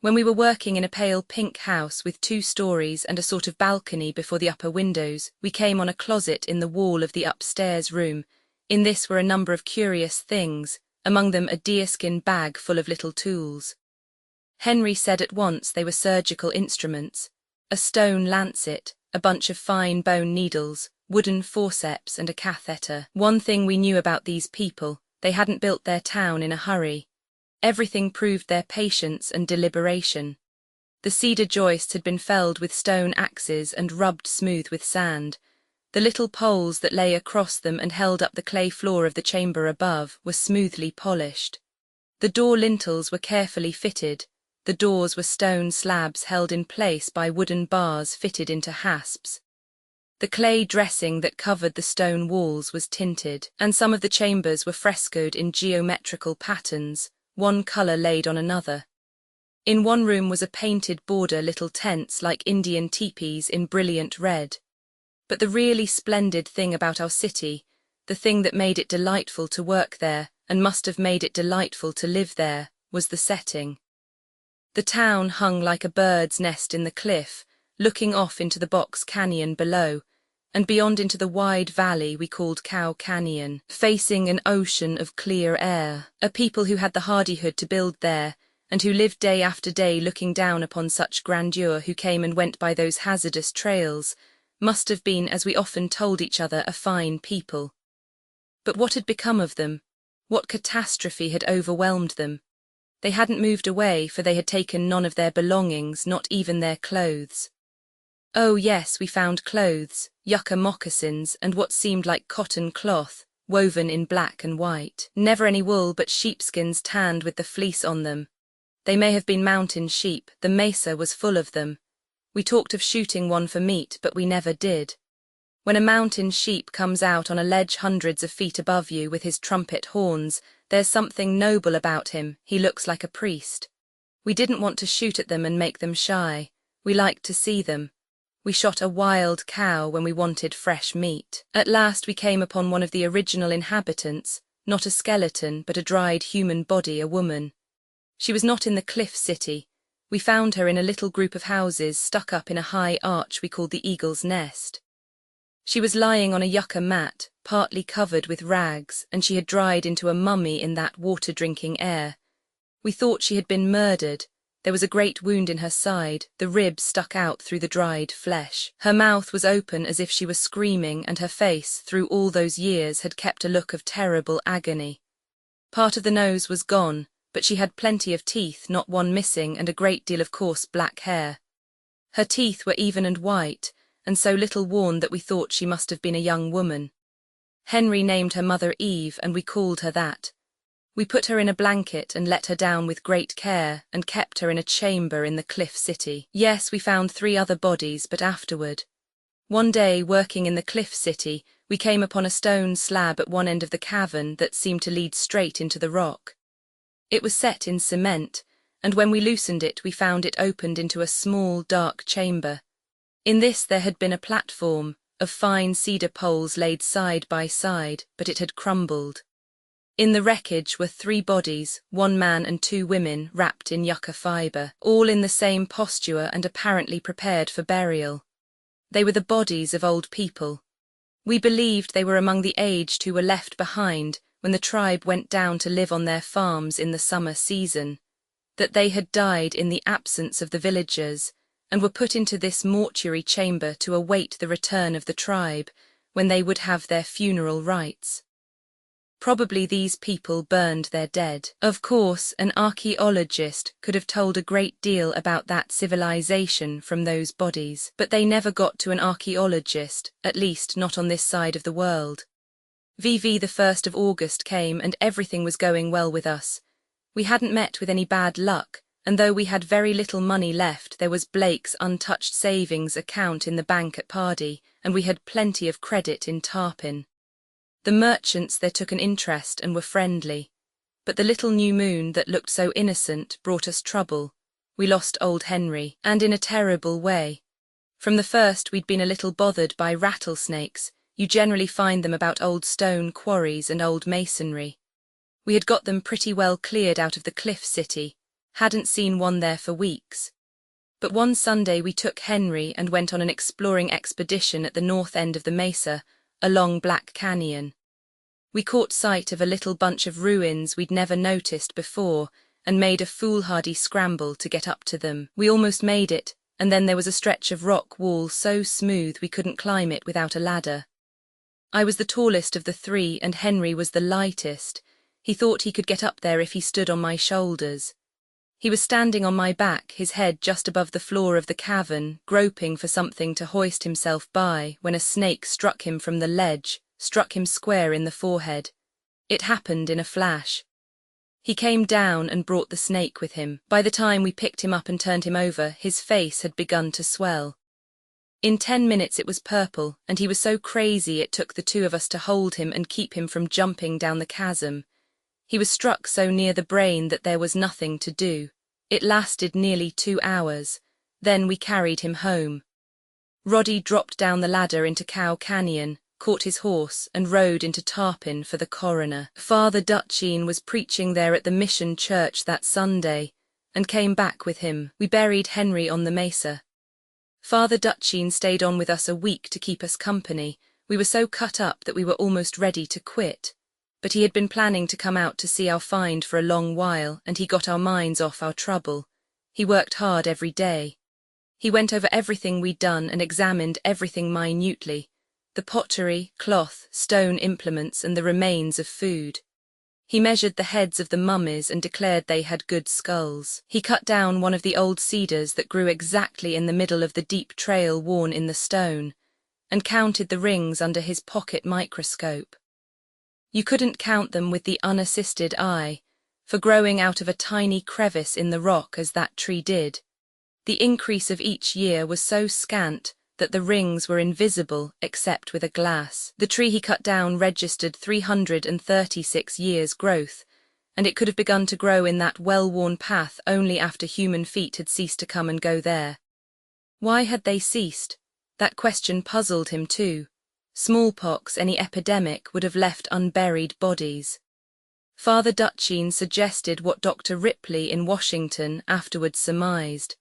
When we were working in a pale pink house with 2 stories and a sort of balcony before the upper windows, we came on a closet in the wall of the upstairs room. In this were a number of curious things, among them a deerskin bag full of little tools. Henry said at once they were surgical instruments, a stone lancet, a bunch of fine bone needles, wooden forceps and a catheter. One thing we knew about these people, they hadn't built their town in a hurry. Everything proved their patience and deliberation. The cedar joists had been felled with stone axes and rubbed smooth with sand. The little poles that lay across them and held up the clay floor of the chamber above were smoothly polished. The door lintels were carefully fitted. The doors were stone slabs held in place by wooden bars fitted into hasps. The clay dressing that covered the stone walls was tinted, and some of the chambers were frescoed in geometrical patterns, one colour laid on another. In one room was a painted border little tents like Indian teepees in brilliant red. But the really splendid thing about our city, the thing that made it delightful to work there and must have made it delightful to live there, was the setting. The town hung like a bird's nest in the cliff, looking off into the box canyon below, and beyond into the wide valley we called Cow Canyon, facing an ocean of clear air. A people who had the hardihood to build there, and who lived day after day looking down upon such grandeur, who came and went by those hazardous trails, must have been, as we often told each other, a fine people. But what had become of them? What catastrophe had overwhelmed them? They hadn't moved away, for they had taken none of their belongings, not even their clothes. Oh yes, we found clothes, yucca moccasins, and what seemed like cotton cloth, woven in black and white. Never any wool, but sheepskins tanned with the fleece on them. They may have been mountain sheep, the mesa was full of them. We talked of shooting one for meat, but we never did. When a mountain sheep comes out on a ledge hundreds of feet above you with his trumpet horns, there's something noble about him, he looks like a priest. We didn't want to shoot at them and make them shy. We liked to see them. We shot a wild cow when we wanted fresh meat. At last we came upon one of the original inhabitants, not a skeleton, but a dried human body, a woman. She was not in the cliff city. We found her in a little group of houses stuck up in a high arch we called the Eagle's Nest. She was lying on a yucca mat, partly covered with rags, and she had dried into a mummy in that water-drinking air. We thought she had been murdered. There was a great wound in her side, the ribs stuck out through the dried flesh. Her mouth was open as if she were screaming, and her face, through all those years, had kept a look of terrible agony. Part of the nose was gone, but she had plenty of teeth, not one missing, and a great deal of coarse black hair. Her teeth were even and white, and so little worn that we thought she must have been a young woman. Henry named her mother Eve, and we called her that. We put her in a blanket and let her down with great care, and kept her in a chamber in the cliff city. Yes, we found 3 other bodies, but afterward. One day, working in the cliff city, we came upon a stone slab at one end of the cavern that seemed to lead straight into the rock. It was set in cement, and when we loosened it we found it opened into a small, dark chamber. In this there had been a platform, of fine cedar poles laid side by side, but it had crumbled. In the wreckage were 3 bodies, 1 man and 2 women, wrapped in yucca fibre, all in the same posture and apparently prepared for burial. They were the bodies of old people. We believed they were among the aged who were left behind when the tribe went down to live on their farms in the summer season, that they had died in the absence of the villagers, and were put into this mortuary chamber to await the return of the tribe, when they would have their funeral rites. Probably these people burned their dead. Of course, an archaeologist could have told a great deal about that civilization from those bodies, but they never got to an archaeologist, at least not on this side of the world. the 1st of August came and everything was going well with us. We hadn't met with any bad luck, and though we had very little money left, there was Blake's untouched savings account in the bank at Pardee, and we had plenty of credit in Tarpin. The merchants there took an interest and were friendly, but the little new moon that looked so innocent brought us trouble. We lost old Henry, and in a terrible way. From the first we'd been a little bothered by rattlesnakes. You generally find them about old stone quarries and old masonry. We had got them pretty well cleared out of the cliff city, hadn't seen one there for weeks. But one Sunday we took Henry and went on an exploring expedition at the north end of the mesa, along Black Canyon. We caught sight of a little bunch of ruins we'd never noticed before, and made a foolhardy scramble to get up to them. We almost made it, and then there was a stretch of rock wall so smooth we couldn't climb it without a ladder. I was the tallest of the 3, and Henry was the lightest. He thought he could get up there if he stood on my shoulders. He was standing on my back, his head just above the floor of the cavern, groping for something to hoist himself by, when a snake struck him from the ledge, struck him square in the forehead. It happened in a flash. He came down and brought the snake with him. By the time we picked him up and turned him over, his face had begun to swell. In 10 minutes it was purple, and he was so crazy it took the 2 of us to hold him and keep him from jumping down the chasm. He was struck so near the brain that there was nothing to do. It lasted nearly 2 hours. Then we carried him home. Roddy dropped down the ladder into Cow Canyon, caught his horse, and rode into Tarpin for the coroner. Father Dutchine was preaching there at the mission church that Sunday, and came back with him. We buried Henry on the mesa. Father Dutchine stayed on with us a week to keep us company. We were so cut up that we were almost ready to quit. But he had been planning to come out to see our find for a long while, and he got our minds off our trouble. He worked hard every day. He went over everything we'd done and examined everything minutely: the pottery, cloth, stone implements, and the remains of food. He measured the heads of the mummies and declared they had good skulls. He cut down one of the old cedars that grew exactly in the middle of the deep trail worn in the stone, and counted the rings under his pocket microscope. You couldn't count them with the unassisted eye, for growing out of a tiny crevice in the rock as that tree did, the increase of each year was so scant that the rings were invisible except with a glass. The tree he cut down registered 336 years' growth, and it could have begun to grow in that well-worn path only after human feet had ceased to come and go there. Why had they ceased? That question puzzled him too. Smallpox, any epidemic, would have left unburied bodies. Father Dutchine suggested what Dr. Ripley in Washington afterwards surmised: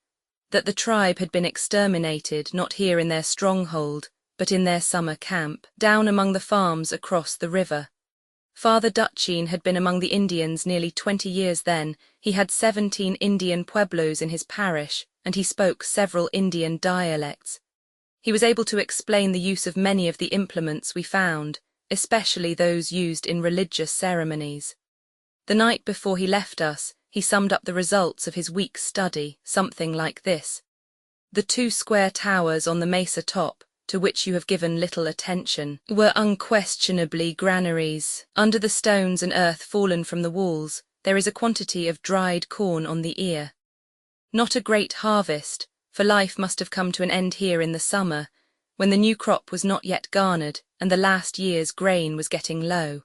that the tribe had been exterminated not here in their stronghold, but in their summer camp, down among the farms across the river. Father Dutchine had been among the Indians nearly 20 years then. He had 17 Indian pueblos in his parish, and he spoke several Indian dialects. He was able to explain the use of many of the implements we found, especially those used in religious ceremonies. The night before he left us, he summed up the results of his week's study, something like this: the 2 square towers on the mesa top, to which you have given little attention, were unquestionably granaries. Under the stones and earth fallen from the walls, there is a quantity of dried corn on the ear. Not a great harvest, for life must have come to an end here in the summer, when the new crop was not yet garnered and the last year's grain was getting low.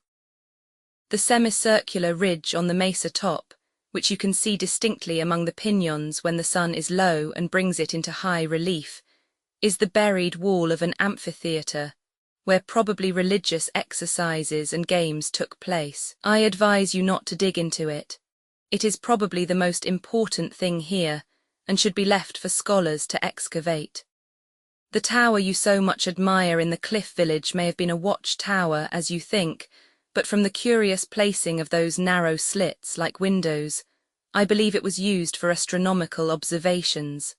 The semicircular ridge on the mesa top, which you can see distinctly among the piñons when the sun is low and brings it into high relief, is the buried wall of an amphitheatre, where probably religious exercises and games took place. I advise you not to dig into it. It is probably the most important thing here, and should be left for scholars to excavate. The tower you so much admire in the cliff village may have been a watch tower, as you think, but from the curious placing of those narrow slits like windows, I believe it was used for astronomical observations.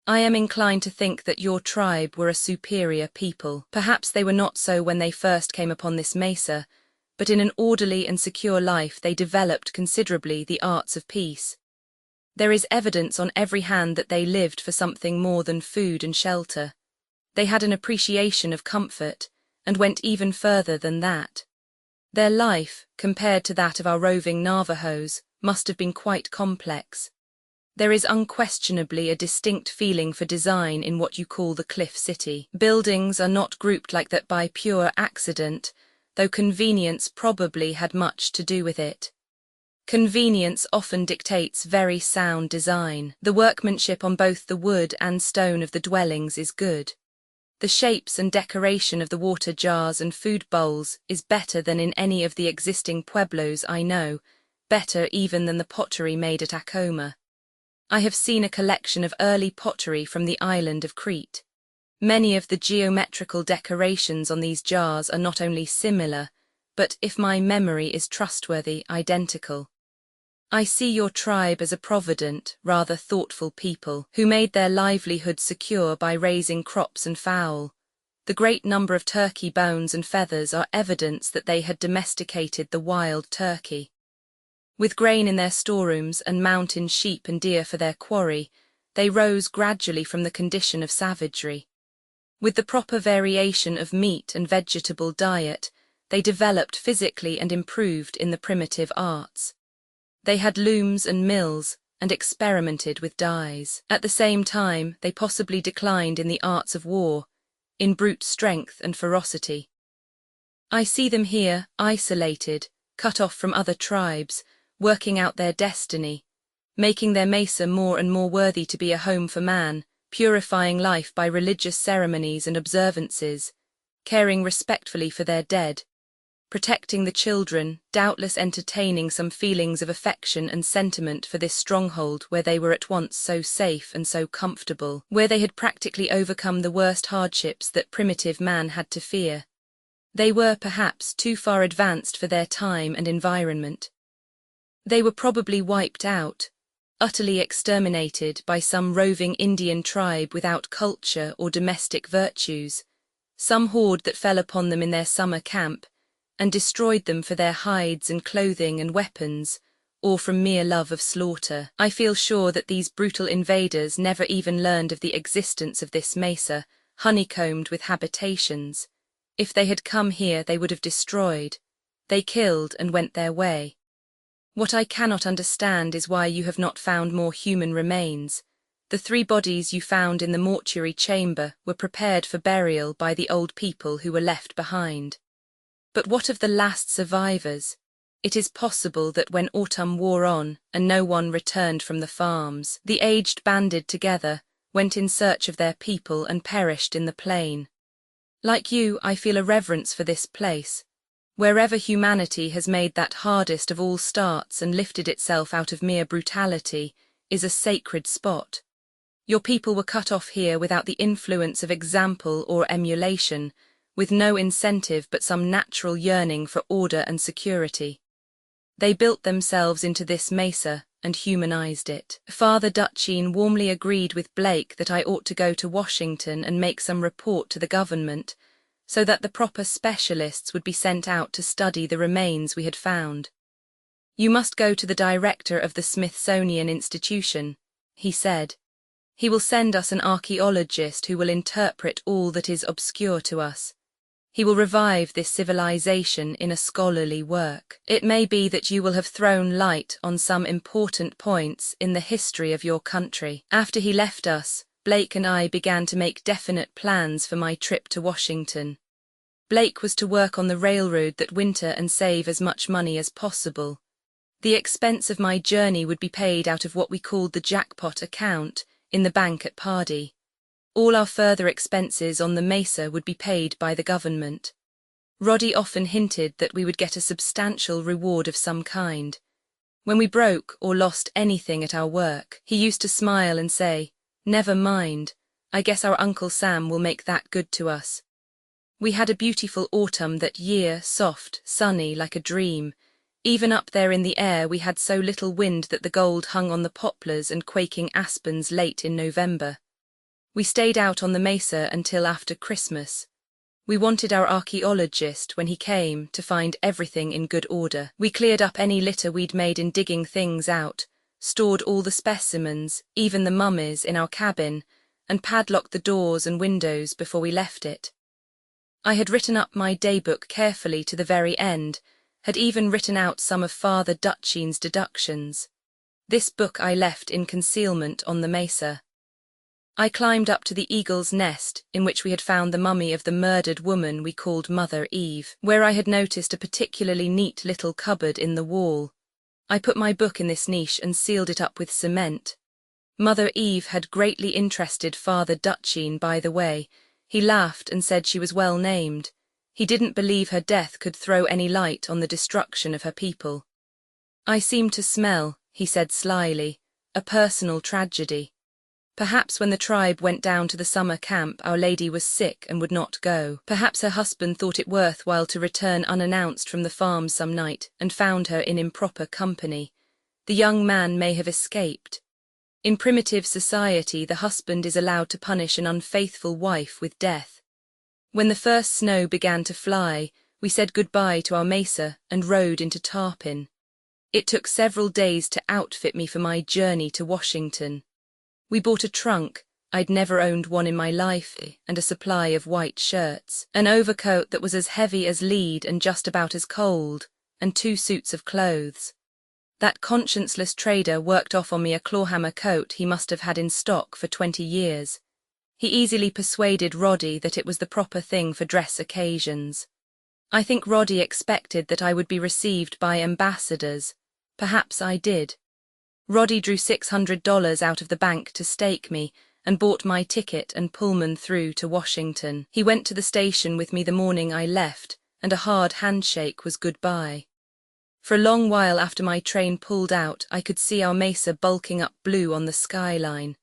I am inclined to think that your tribe were a superior people. Perhaps they were not so when they first came upon this mesa, but in an orderly and secure life they developed considerably the arts of peace. There is evidence on every hand that they lived for something more than food and shelter. They had an appreciation of comfort, and went even further than that. Their life, compared to that of our roving Navajos, must have been quite complex. There is unquestionably a distinct feeling for design in what you call the Cliff City. Buildings are not grouped like that by pure accident, though convenience probably had much to do with it. Convenience often dictates very sound design. The workmanship on both the wood and stone of the dwellings is good. The shapes and decoration of the water jars and food bowls is better than in any of the existing pueblos I know, better even than the pottery made at Acoma. I have seen a collection of early pottery from the island of Crete. Many of the geometrical decorations on these jars are not only similar, but, if my memory is trustworthy, identical. I see your tribe as a provident, rather thoughtful people, who made their livelihood secure by raising crops and fowl. The great number of turkey bones and feathers are evidence that they had domesticated the wild turkey. With grain in their storerooms and mountain sheep and deer for their quarry, they rose gradually from the condition of savagery. With the proper variation of meat and vegetable diet, they developed physically and improved in the primitive arts. They had looms and mills, and experimented with dyes. At the same time, they possibly declined in the arts of war, in brute strength and ferocity. I see them here, isolated, cut off from other tribes, working out their destiny, making their mesa more and more worthy to be a home for man, purifying life by religious ceremonies and observances, caring respectfully for their dead, protecting the children, doubtless entertaining some feelings of affection and sentiment for this stronghold where they were at once so safe and so comfortable, where they had practically overcome the worst hardships that primitive man had to fear. They were, perhaps, too far advanced for their time and environment. They were probably wiped out, utterly exterminated by some roving Indian tribe without culture or domestic virtues, some horde that fell upon them in their summer camp and destroyed them for their hides and clothing and weapons, or from mere love of slaughter. I feel sure that these brutal invaders never even learned of the existence of this mesa, honeycombed with habitations. If they had come here, they would have destroyed. They killed and went their way. What I cannot understand is why you have not found more human remains. The 3 bodies you found in the mortuary chamber were prepared for burial by the old people who were left behind. But what of the last survivors? It is possible that when autumn wore on and no one returned from the farms, the aged banded together, went in search of their people and perished in the plain. Like you, I feel a reverence for this place. Wherever humanity has made that hardest of all starts and lifted itself out of mere brutality, is a sacred spot. Your people were cut off here without the influence of example or emulation, with no incentive but some natural yearning for order and security. They built themselves into this mesa and humanized it. Father Dutchine warmly agreed with Blake that I ought to go to Washington and make some report to the government, so that the proper specialists would be sent out to study the remains we had found. You must go to the director of the Smithsonian Institution, he said. He will send us an archaeologist who will interpret all that is obscure to us. He will revive this civilization in a scholarly work. It may be that you will have thrown light on some important points in the history of your country. After he left us, Blake and I began to make definite plans for my trip to Washington. Blake was to work on the railroad that winter and save as much money as possible. The expense of my journey would be paid out of what we called the jackpot account in the bank at Pardee. All our further expenses on the mesa would be paid by the government. Roddy often hinted that we would get a substantial reward of some kind. When we broke or lost anything at our work, he used to smile and say, "Never mind, I guess our Uncle Sam will make that good to us." We had a beautiful autumn that year, soft, sunny, like a dream. Even up there in the air we had so little wind that the gold hung on the poplars and quaking aspens late in November. We stayed out on the mesa until after Christmas. We wanted our archaeologist, when he came, to find everything in good order. We cleared up any litter we'd made in digging things out, stored all the specimens, even the mummies, in our cabin, and padlocked the doors and windows before we left it. I had written up my daybook carefully to the very end, had even written out some of Father Dutchine's deductions. This book I left in concealment on the mesa. I climbed up to the eagle's nest in which we had found the mummy of the murdered woman we called Mother Eve, where I had noticed a particularly neat little cupboard in the wall. I put my book in this niche and sealed it up with cement. Mother Eve had greatly interested Father Dutchine, by the way. He laughed and said she was well named. He didn't believe her death could throw any light on the destruction of her people. "I seem to smell," he said slyly, "a personal tragedy. Perhaps when the tribe went down to the summer camp, Our Lady was sick and would not go. Perhaps her husband thought it worthwhile to return unannounced from the farm some night and found her in improper company. The young man may have escaped. In primitive society, the husband is allowed to punish an unfaithful wife with death. When the first snow began to fly, we said goodbye to our mesa and rode into Tarpon. It took several days to outfit me for my journey to Washington. We bought a trunk, I'd never owned one in my life, and a supply of white shirts, an overcoat that was as heavy as lead and just about as cold, and 2 suits of clothes. That conscienceless trader worked off on me a clawhammer coat he must have had in stock for 20 years. He easily persuaded Roddy that it was the proper thing for dress occasions. I think Roddy expected that I would be received by ambassadors. Perhaps I did. Roddy drew $600 out of the bank to stake me and bought my ticket and Pullman through to Washington. He went to the station with me the morning I left and a hard handshake was goodbye. For a long while after my train pulled out, I could see our mesa bulking up blue on the skyline.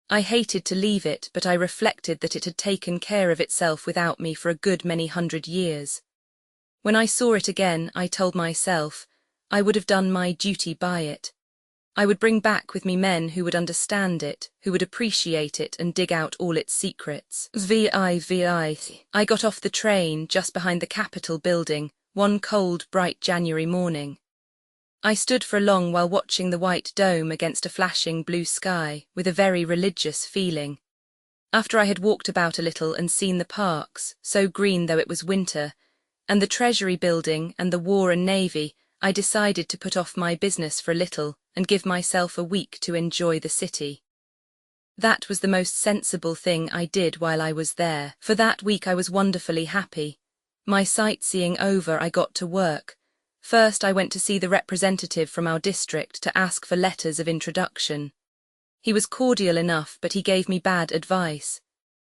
I hated to leave it, but I reflected that it had taken care of itself without me for a good many 100 years. When I saw it again, I told myself, I would have done my duty by it. I would bring back with me men who would understand it, who would appreciate it and dig out all its secrets. I got off the train just behind the Capitol building, one cold, bright January morning. I stood for a long while watching the white dome against a flashing blue sky, with a very religious feeling. After I had walked about a little and seen the parks, so green though it was winter, and the Treasury building and the War and Navy, I decided to put off my business for a little and give myself a week to enjoy the city. That was the most sensible thing I did while I was there. For that week I was wonderfully happy. My sightseeing over, I got to work. First I went to see the representative from our district to ask for letters of introduction. He was cordial enough, but he gave me bad advice.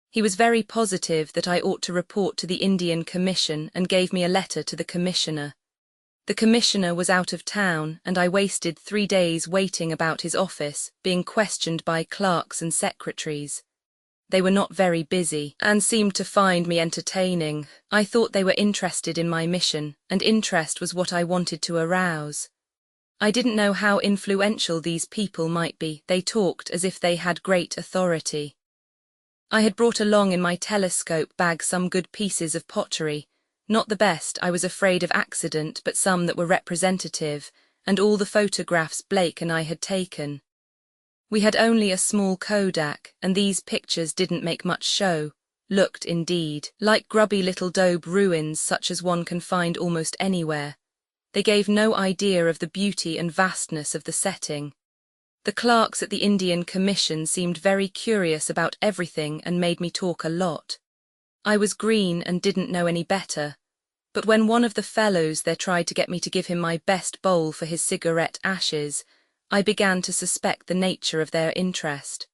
He was very positive that I ought to report to the Indian Commission and gave me a letter to the commissioner. The commissioner was out of town, and I wasted 3 days waiting about his office, being questioned by clerks and secretaries. They were not very busy, and seemed to find me entertaining. I thought they were interested in my mission, and interest was what I wanted to arouse. I didn't know how influential these people might be. They talked as if they had great authority. I had brought along in my telescope bag some good pieces of pottery, not the best, I was afraid of accident, but some that were representative, and all the photographs Blake and I had taken. We had only a small Kodak, and these pictures didn't make much show, looked, indeed, like grubby little daub ruins such as one can find almost anywhere. They gave no idea of the beauty and vastness of the setting. The clerks at the Indian Commission seemed very curious about everything and made me talk a lot. I was green and didn't know any better, but when one of the fellows there tried to get me to give him my best bowl for his cigarette ashes, I began to suspect the nature of their interest.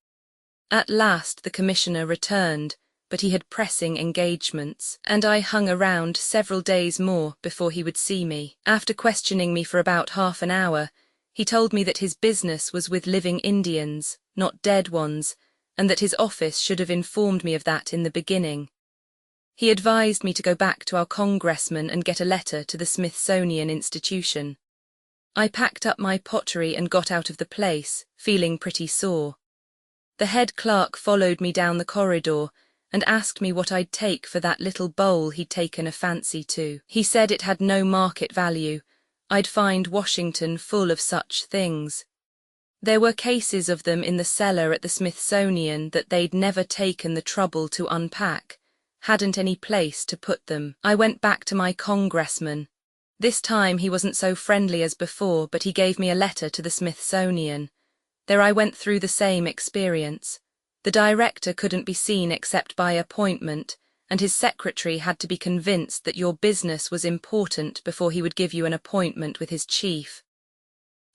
At last the commissioner returned, but he had pressing engagements, and I hung around several days more before he would see me. After questioning me for about half an hour, he told me that his business was with living Indians, not dead ones, and that his office should have informed me of that in the beginning. He advised me to go back to our congressman and get a letter to the Smithsonian Institution. I packed up my pottery and got out of the place, feeling pretty sore. The head clerk followed me down the corridor and asked me what I'd take for that little bowl he'd taken a fancy to. He said it had no market value. I'd find Washington full of such things. There were cases of them in the cellar at the Smithsonian that they'd never taken the trouble to unpack, hadn't any place to put them. I went back to my congressman. This time he wasn't so friendly as before, but he gave me a letter to the Smithsonian. There I went through the same experience. The director couldn't be seen except by appointment, and his secretary had to be convinced that your business was important before he would give you an appointment with his chief.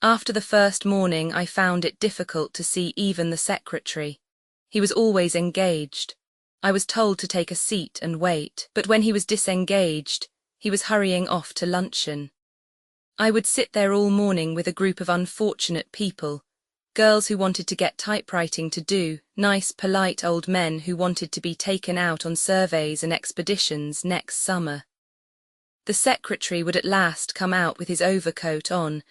After the first morning I found it difficult to see even the secretary. He was always engaged. I was told to take a seat and wait, but when he was disengaged, he was hurrying off to luncheon. I would sit there all morning with a group of unfortunate people, girls who wanted to get typewriting to do, nice polite old men who wanted to be taken out on surveys and expeditions next summer. The secretary would at last come out with his overcoat on,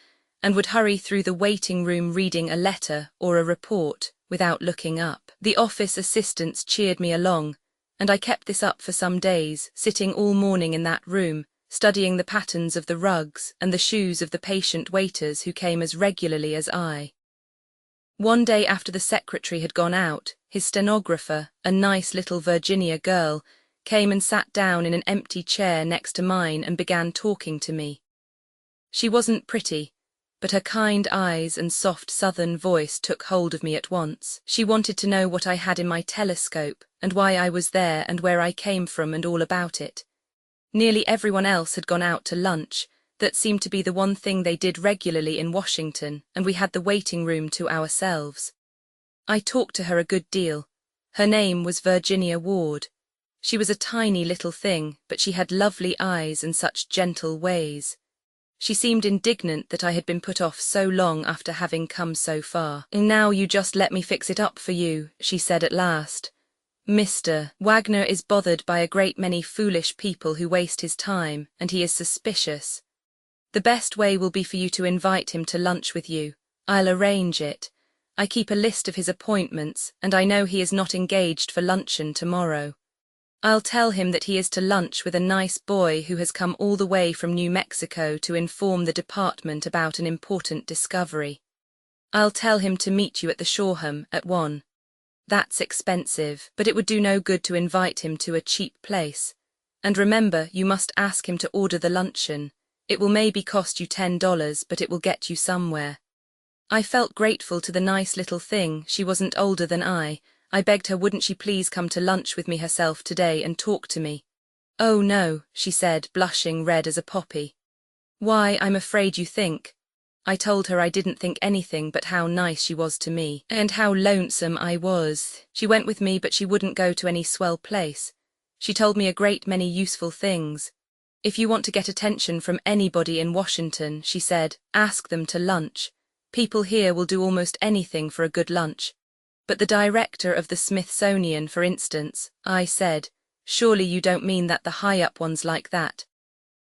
and would hurry through the waiting room reading a letter or a report without looking up. The office assistants cheered me along, and I kept this up for some days, sitting all morning in that room, studying the patterns of the rugs and the shoes of the patient waiters who came as regularly as I. One day after the secretary had gone out, his stenographer, a nice little Virginia girl, came and sat down in an empty chair next to mine and began talking to me. She wasn't pretty, but her kind eyes and soft southern voice took hold of me at once. She wanted to know what I had in my telescope, and why I was there and where I came from and all about it. Nearly everyone else had gone out to lunch. That seemed to be the one thing they did regularly in Washington, and we had the waiting room to ourselves. I talked to her a good deal. Her name was Virginia Ward. She was a tiny little thing, but she had lovely eyes and such gentle ways. She seemed indignant that I had been put off so long after having come so far. "Now you just let me fix it up for you," she said at last. "Mr. Wagner is bothered by a great many foolish people who waste his time, and he is suspicious. The best way will be for you to invite him to lunch with you. I'll arrange it. I keep a list of his appointments, and I know he is not engaged for luncheon tomorrow. I'll tell him that he is to lunch with a nice boy who has come all the way from New Mexico to inform the department about an important discovery. I'll tell him to meet you at the Shoreham at 1. That's expensive, but it would do no good to invite him to a cheap place. And remember, you must ask him to order the luncheon. It will maybe cost you $10, but it will get you somewhere." I felt grateful to the nice little thing. She wasn't older than I. I begged her wouldn't she please come to lunch with me herself today and talk to me. "Oh no," she said, blushing red as a poppy. "Why, I'm afraid you think." I told her I didn't think anything but how nice she was to me, and how lonesome I was. She went with me, but she wouldn't go to any swell place. She told me a great many useful things. "If you want to get attention from anybody in Washington," she said, "ask them to lunch. People here will do almost anything for a good lunch." "But the director of the Smithsonian, for instance," I said, "surely you don't mean that the high-up ones like that?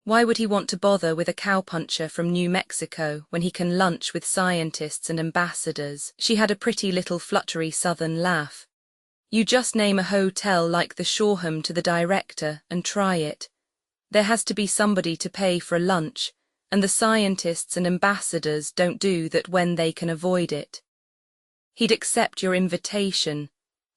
Why would he want to bother with a cowpuncher from New Mexico when he can lunch with scientists and ambassadors?" She had a pretty little fluttery southern laugh. "You just name a hotel like the Shoreham to the director and try it. There has to be somebody to pay for a lunch, and the scientists and ambassadors don't do that when they can avoid it. He'd accept your invitation,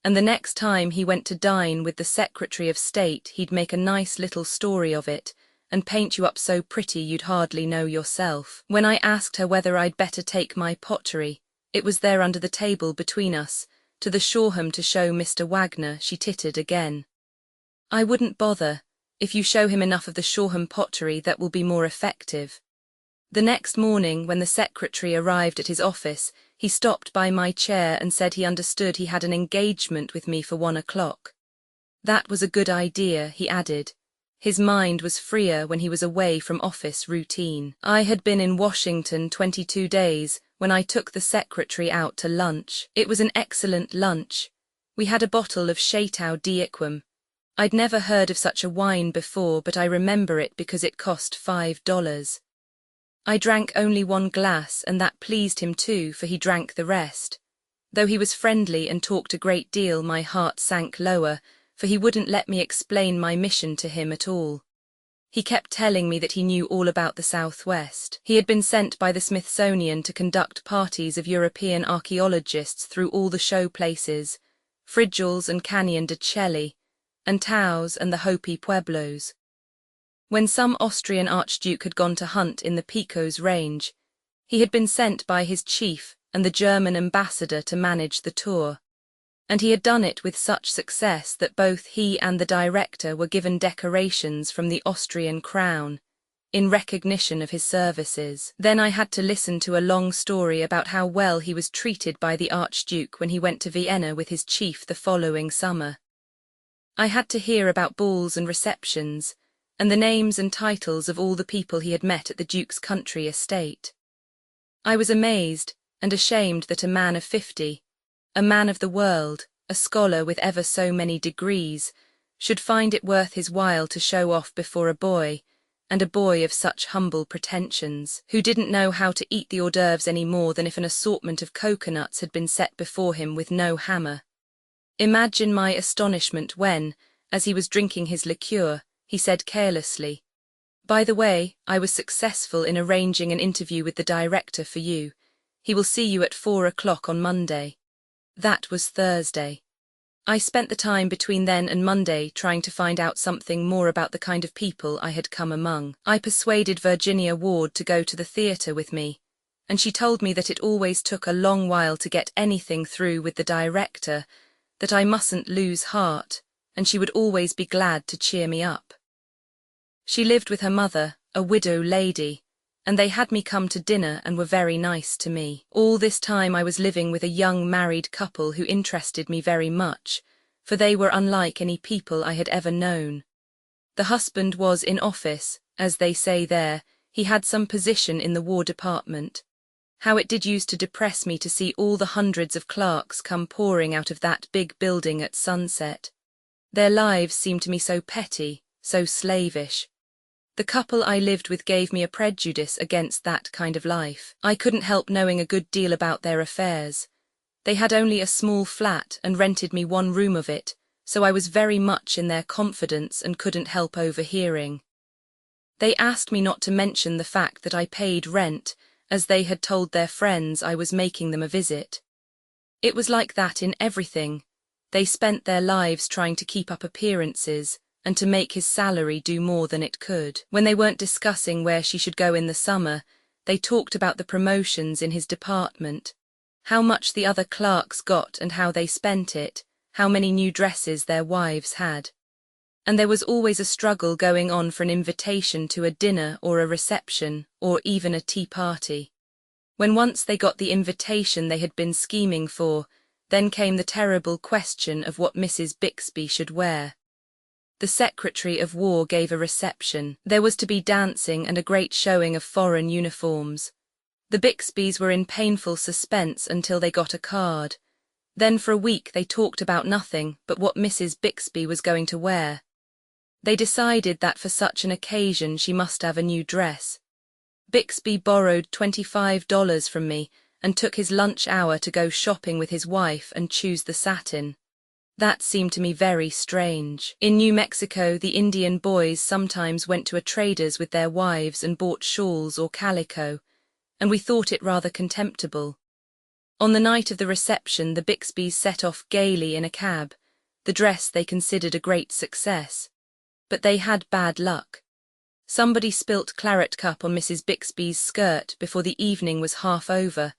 and the next time he went to dine with the Secretary of State he'd make a nice little story of it, and paint you up so pretty you'd hardly know yourself." When I asked her whether I'd better take my pottery, it was there under the table between us, to the Shoreham to show Mr. Wagner, she tittered again. "I wouldn't bother. If you show him enough of the Shoreham pottery, that will be more effective." The next morning, when the secretary arrived at his office, he stopped by my chair and said he understood he had an engagement with me for 1 o'clock. That was a good idea, he added. His mind was freer when he was away from office routine. I had been in Washington 22 days when I took the secretary out to lunch. It was an excellent lunch. We had a bottle of Chateau d'Yquem. I'd never heard of such a wine before, but I remember it because it cost $5. I drank only 1 glass, and that pleased him too, for he drank the rest. Though he was friendly and talked a great deal, my heart sank lower, for he wouldn't let me explain my mission to him at all. He kept telling me that he knew all about the Southwest. He had been sent by the Smithsonian to conduct parties of European archaeologists through all the show places, Frijoles and Canyon de Chelly, and Taos and the Hopi Pueblos. When some Austrian archduke had gone to hunt in the Pecos Range, he had been sent by his chief and the German ambassador to manage the tour, and he had done it with such success that both he and the director were given decorations from the Austrian crown in recognition of his services. Then I had to listen to a long story about how well he was treated by the archduke when he went to Vienna with his chief the following summer. I had to hear about balls and receptions, and the names and titles of all the people he had met at the Duke's country estate. I was amazed and ashamed that a man of 50, a man of the world, a scholar with ever so many degrees, should find it worth his while to show off before a boy, and a boy of such humble pretensions, who didn't know how to eat the hors d'oeuvres any more than if an assortment of coconuts had been set before him with no hammer. Imagine my astonishment when, as he was drinking his liqueur, he said carelessly, "By the way, I was successful in arranging an interview with the director for you. He will see you at 4 o'clock on Monday." That was Thursday. I spent the time between then and Monday trying to find out something more about the kind of people I had come among. I persuaded Virginia Ward to go to the theatre with me, and she told me that it always took a long while to get anything through with the director, that I mustn't lose heart, and she would always be glad to cheer me up. She lived with her mother, a widow lady, and they had me come to dinner and were very nice to me. All this time I was living with a young married couple who interested me very much, for they were unlike any people I had ever known. The husband was in office, as they say there. He had some position in the War Department. How it did used to depress me to see all the hundreds of clerks come pouring out of that big building at sunset. Their lives seemed to me so petty, so slavish. The couple I lived with gave me a prejudice against that kind of life. I couldn't help knowing a good deal about their affairs. They had only a small flat and rented me one room of it, so I was very much in their confidence and couldn't help overhearing. They asked me not to mention the fact that I paid rent, as they had told their friends I was making them a visit. It was like that in everything. They spent their lives trying to keep up appearances and to make his salary do more than it could. When they weren't discussing where she should go in the summer, they talked about the promotions in his department, how much the other clerks got and how they spent it, how many new dresses their wives had. And there was always a struggle going on for an invitation to a dinner or a reception or even a tea party. When once they got the invitation they had been scheming for, then came the terrible question of what Mrs. Bixby should wear. The Secretary of War gave a reception. There was to be dancing and a great showing of foreign uniforms. The Bixbys were in painful suspense until they got a card. Then for a week they talked about nothing but what Mrs. Bixby was going to wear. They decided that for such an occasion she must have a new dress. Bixby borrowed $25 from me and took his lunch hour to go shopping with his wife and choose the satin. That seemed to me very strange. In New Mexico, the Indian boys sometimes went to a trader's with their wives and bought shawls or calico, and we thought it rather contemptible. On the night of the reception, the Bixbys set off gaily in a cab, the dress they considered a great success. But they had bad luck. Somebody spilt claret cup on Mrs. Bixby's skirt before the evening was half over,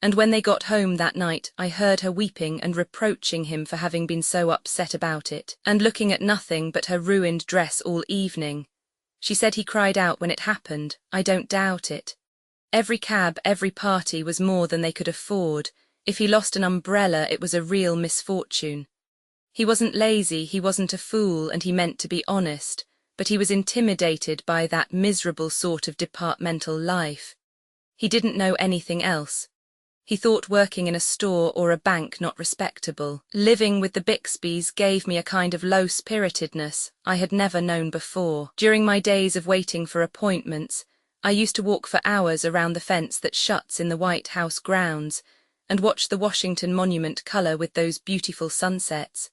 and when they got home that night I heard her weeping and reproaching him for having been so upset about it, and looking at nothing but her ruined dress all evening. She said he cried out when it happened. I don't doubt it. Every cab, every party was more than they could afford. If he lost an umbrella it was a real misfortune. He wasn't lazy, he wasn't a fool, and he meant to be honest, but he was intimidated by that miserable sort of departmental life. He didn't know anything else. He thought working in a store or a bank not respectable. Living with the Bixbys gave me a kind of low-spiritedness I had never known before. During my days of waiting for appointments, I used to walk for hours around the fence that shuts in the White House grounds and watch the Washington Monument color with those beautiful sunsets,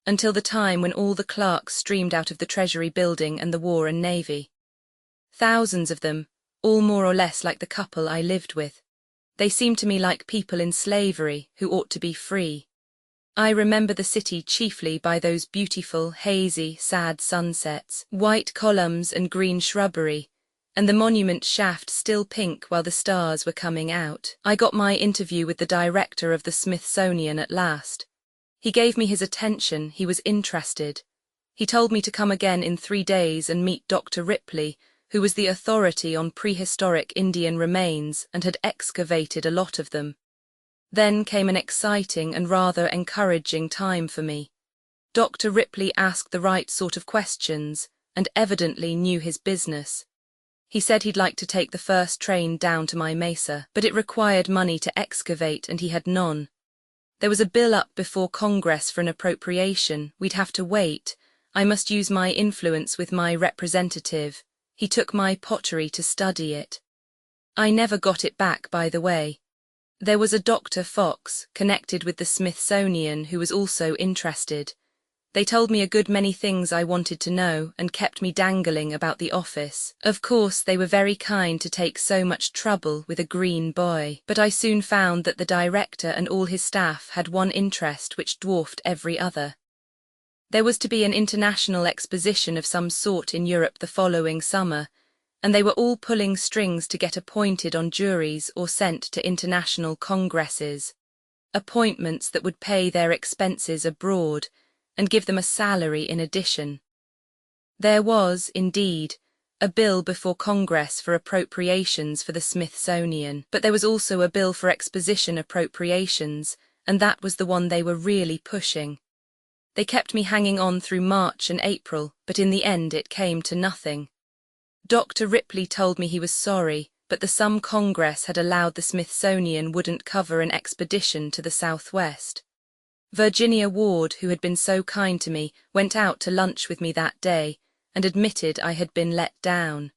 until the time when all the clerks streamed out of the Treasury building and the War and Navy. Thousands of them, all more or less like the couple I lived with. They seemed to me like people in slavery who ought to be free. I remember the city chiefly by those beautiful, hazy, sad sunsets, white columns and green shrubbery, and the monument shaft still pink while the stars were coming out. I got my interview with the director of the Smithsonian at last. He gave me his attention, he was interested. He told me to come again in 3 days and meet Dr. Ripley, who was the authority on prehistoric Indian remains and had excavated a lot of them. Then came an exciting and rather encouraging time for me. Dr. Ripley asked the right sort of questions and evidently knew his business. He said he'd like to take the first train down to my mesa, but it required money to excavate and he had none. There was a bill up before Congress for an appropriation. We'd have to wait. I must use my influence with my representative. He took my pottery to study it. I never got it back, by the way. There was a Dr. Fox, connected with the Smithsonian, who was also interested. They told me a good many things I wanted to know and kept me dangling about the office. Of course, they were very kind to take so much trouble with a green boy, but I soon found that the director and all his staff had one interest which dwarfed every other. There was to be an international exposition of some sort in Europe the following summer, and they were all pulling strings to get appointed on juries or sent to international congresses, appointments that would pay their expenses abroad and give them a salary in addition. There was, indeed, a bill before Congress for appropriations for the Smithsonian, but there was also a bill for exposition appropriations, and that was the one they were really pushing. They kept me hanging on through March and April, but in the end it came to nothing. Dr. Ripley told me he was sorry, but some Congress had allowed the Smithsonian wouldn't cover an expedition to the Southwest. Virginia Ward, who had been so kind to me, went out to lunch with me that day and admitted I had been let down.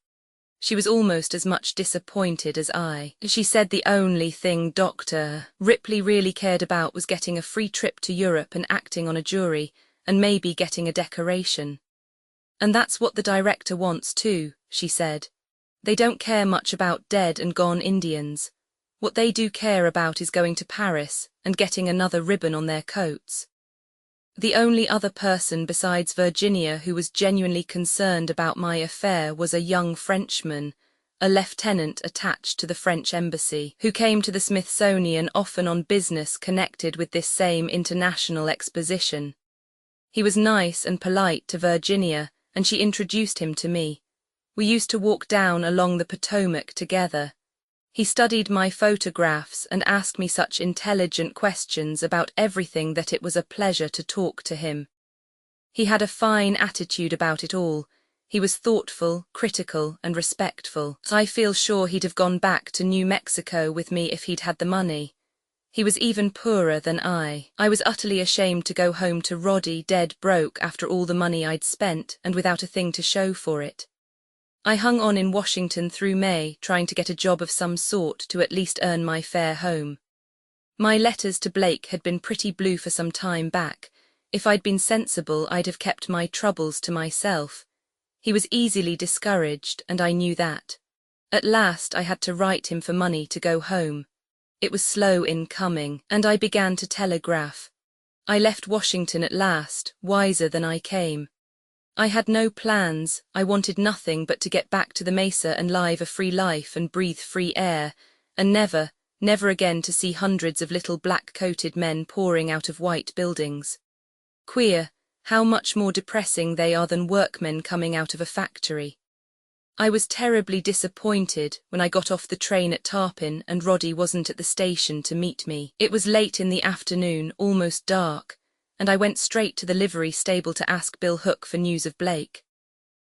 She was almost as much disappointed as I. She said the only thing Dr. Ripley really cared about was getting a free trip to Europe and acting on a jury, and maybe getting a decoration. And that's what the director wants too, she said. They don't care much about dead and gone Indians. What they do care about is going to Paris and getting another ribbon on their coats. The only other person besides Virginia who was genuinely concerned about my affair was a young Frenchman, a lieutenant attached to the French embassy, who came to the Smithsonian often on business connected with this same international exposition. He was nice and polite to Virginia, and she introduced him to me. We used to walk down along the Potomac together. He studied my photographs and asked me such intelligent questions about everything that it was a pleasure to talk to him. He had a fine attitude about it all. He was thoughtful, critical, and respectful. I feel sure he'd have gone back to New Mexico with me if he'd had the money. He was even poorer than I. I was utterly ashamed to go home to Roddy dead broke after all the money I'd spent and without a thing to show for it. I hung on in Washington through May, trying to get a job of some sort to at least earn my fare home. My letters to Blake had been pretty blue for some time back. If I'd been sensible, I'd have kept my troubles to myself. He was easily discouraged, and I knew that. At last I had to write him for money to go home. It was slow in coming, and I began to telegraph. I left Washington at last, wiser than I came. I had no plans. I wanted nothing but to get back to the Mesa and live a free life and breathe free air, and never again to see hundreds of little black-coated men pouring out of white buildings. Queer, how much more depressing they are than workmen coming out of a factory. I was terribly disappointed when I got off the train at Tarpon and Roddy wasn't at the station to meet me. It was late in the afternoon, almost dark, and I went straight to the livery stable to ask Bill Hook for news of Blake.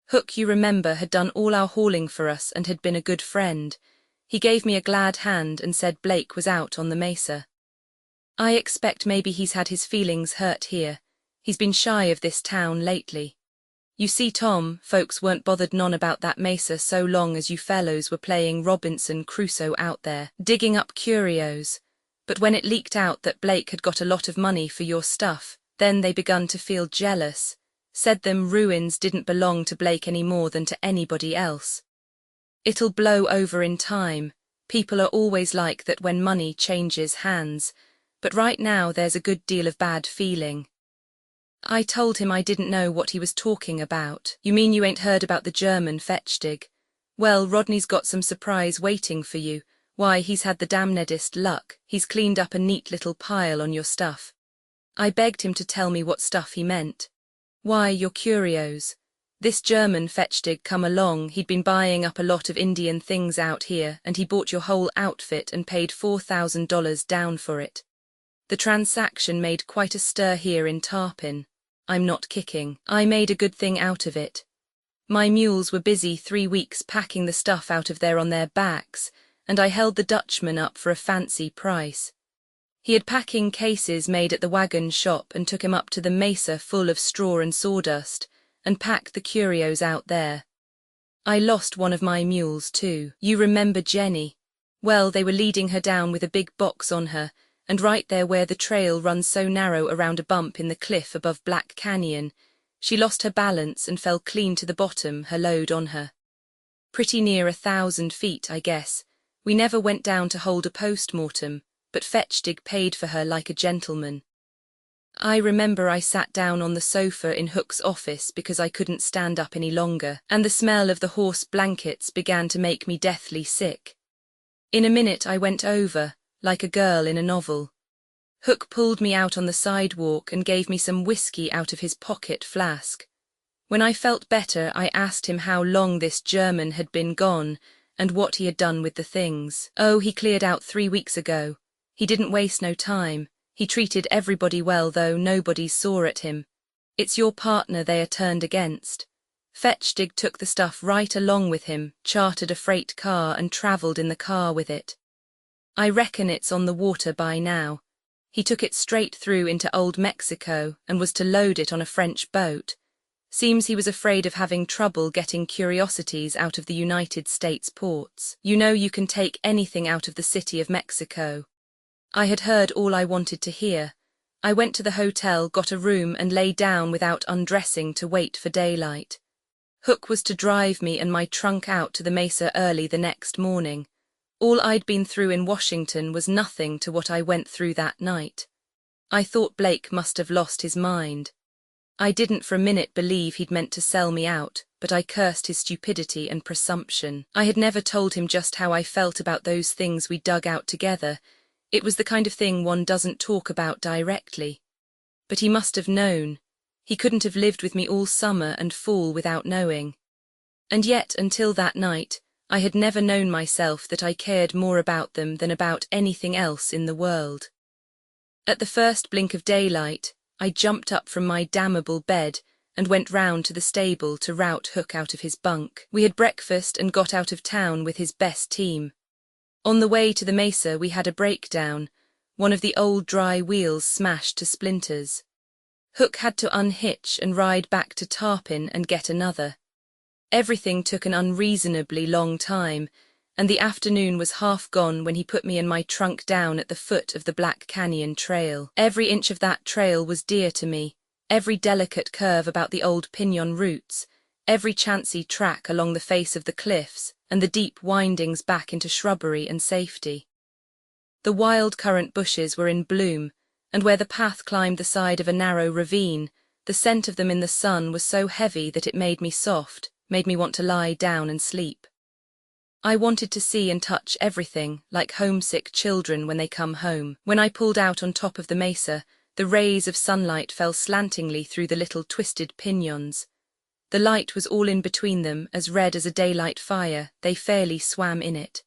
Hook, you remember, had done all our hauling for us and had been a good friend. He gave me a glad hand and said Blake was out on the Mesa. I expect maybe he's had his feelings hurt here. He's been shy of this town lately. You see, Tom, folks weren't bothered none about that Mesa so long as you fellows were playing Robinson Crusoe out there, digging up curios. But when it leaked out that Blake had got a lot of money for your stuff, then they begun to feel jealous, said them ruins didn't belong to Blake any more than to anybody else. It'll blow over in time. People are always like that when money changes hands, but right now there's a good deal of bad feeling. I told him I didn't know what he was talking about. You mean you ain't heard about the German fetchdig? Well, Rodney's got some surprise waiting for you. Why, he's had the damnedest luck. He's cleaned up a neat little pile on your stuff. I begged him to tell me what stuff he meant. Why, your curios. This German fetchdig come along, he'd been buying up a lot of Indian things out here, and he bought your whole outfit and paid $4,000 down for it. The transaction made quite a stir here in Tarpon. I'm not kicking. I made a good thing out of it. My mules were busy 3 weeks packing the stuff out of there on their backs, and I held the Dutchman up for a fancy price. He had packing cases made at the wagon shop and took him up to the Mesa full of straw and sawdust, and packed the curios out there. I lost one of my mules too. You remember Jenny? Well, they were leading her down with a big box on her, and right there where the trail runs so narrow around a bump in the cliff above Black Canyon, she lost her balance and fell clean to the bottom, her load on her. Pretty near 1,000 feet, I guess. We never went down to hold a post-mortem, but Fetchdig paid for her like a gentleman. I remember I sat down on the sofa in Hook's office because I couldn't stand up any longer, and the smell of the horse blankets began to make me deathly sick. In a minute I went over, like a girl in a novel. Hook pulled me out on the sidewalk and gave me some whiskey out of his pocket flask. When I felt better, I asked him how long this German had been gone, and what he had done with the things. Oh, he cleared out 3 weeks ago. He didn't waste no time. He treated everybody well, though nobody saw at him. It's your partner they are turned against. Fetchdig took the stuff right along with him, chartered a freight car and travelled in the car with it. I reckon it's on the water by now. He took it straight through into Old Mexico and was to load it on a French boat. Seems he was afraid of having trouble getting curiosities out of the United States ports. You know you can take anything out of the city of Mexico. I had heard all I wanted to hear. I went to the hotel, got a room and lay down without undressing to wait for daylight. Hook was to drive me and my trunk out to the Mesa early the next morning. All I'd been through in Washington was nothing to what I went through that night. I thought Blake must have lost his mind. I didn't for a minute believe he'd meant to sell me out, but I cursed his stupidity and presumption. I had never told him just how I felt about those things we dug out together. It was the kind of thing one doesn't talk about directly. But he must have known. He couldn't have lived with me all summer and fall without knowing. And yet, until that night, I had never known myself that I cared more about them than about anything else in the world. At the first blink of daylight, I jumped up from my damnable bed and went round to the stable to rout Hook out of his bunk. We had breakfast and got out of town with his best team. On the way to the Mesa we had a breakdown. One of the old dry wheels smashed to splinters. Hook had to unhitch and ride back to Tarpon and get another. Everything took an unreasonably long time, and the afternoon was half gone when he put me and my trunk down at the foot of the Black Canyon Trail. Every inch of that trail was dear to me, every delicate curve about the old pinon roots, every chancy track along the face of the cliffs, and the deep windings back into shrubbery and safety. The wild currant bushes were in bloom, and where the path climbed the side of a narrow ravine, the scent of them in the sun was so heavy that it made me soft, made me want to lie down and sleep. I wanted to see and touch everything, like homesick children when they come home. When I pulled out on top of the mesa, the rays of sunlight fell slantingly through the little twisted piñons. The light was all in between them, as red as a daylight fire, they fairly swam in it.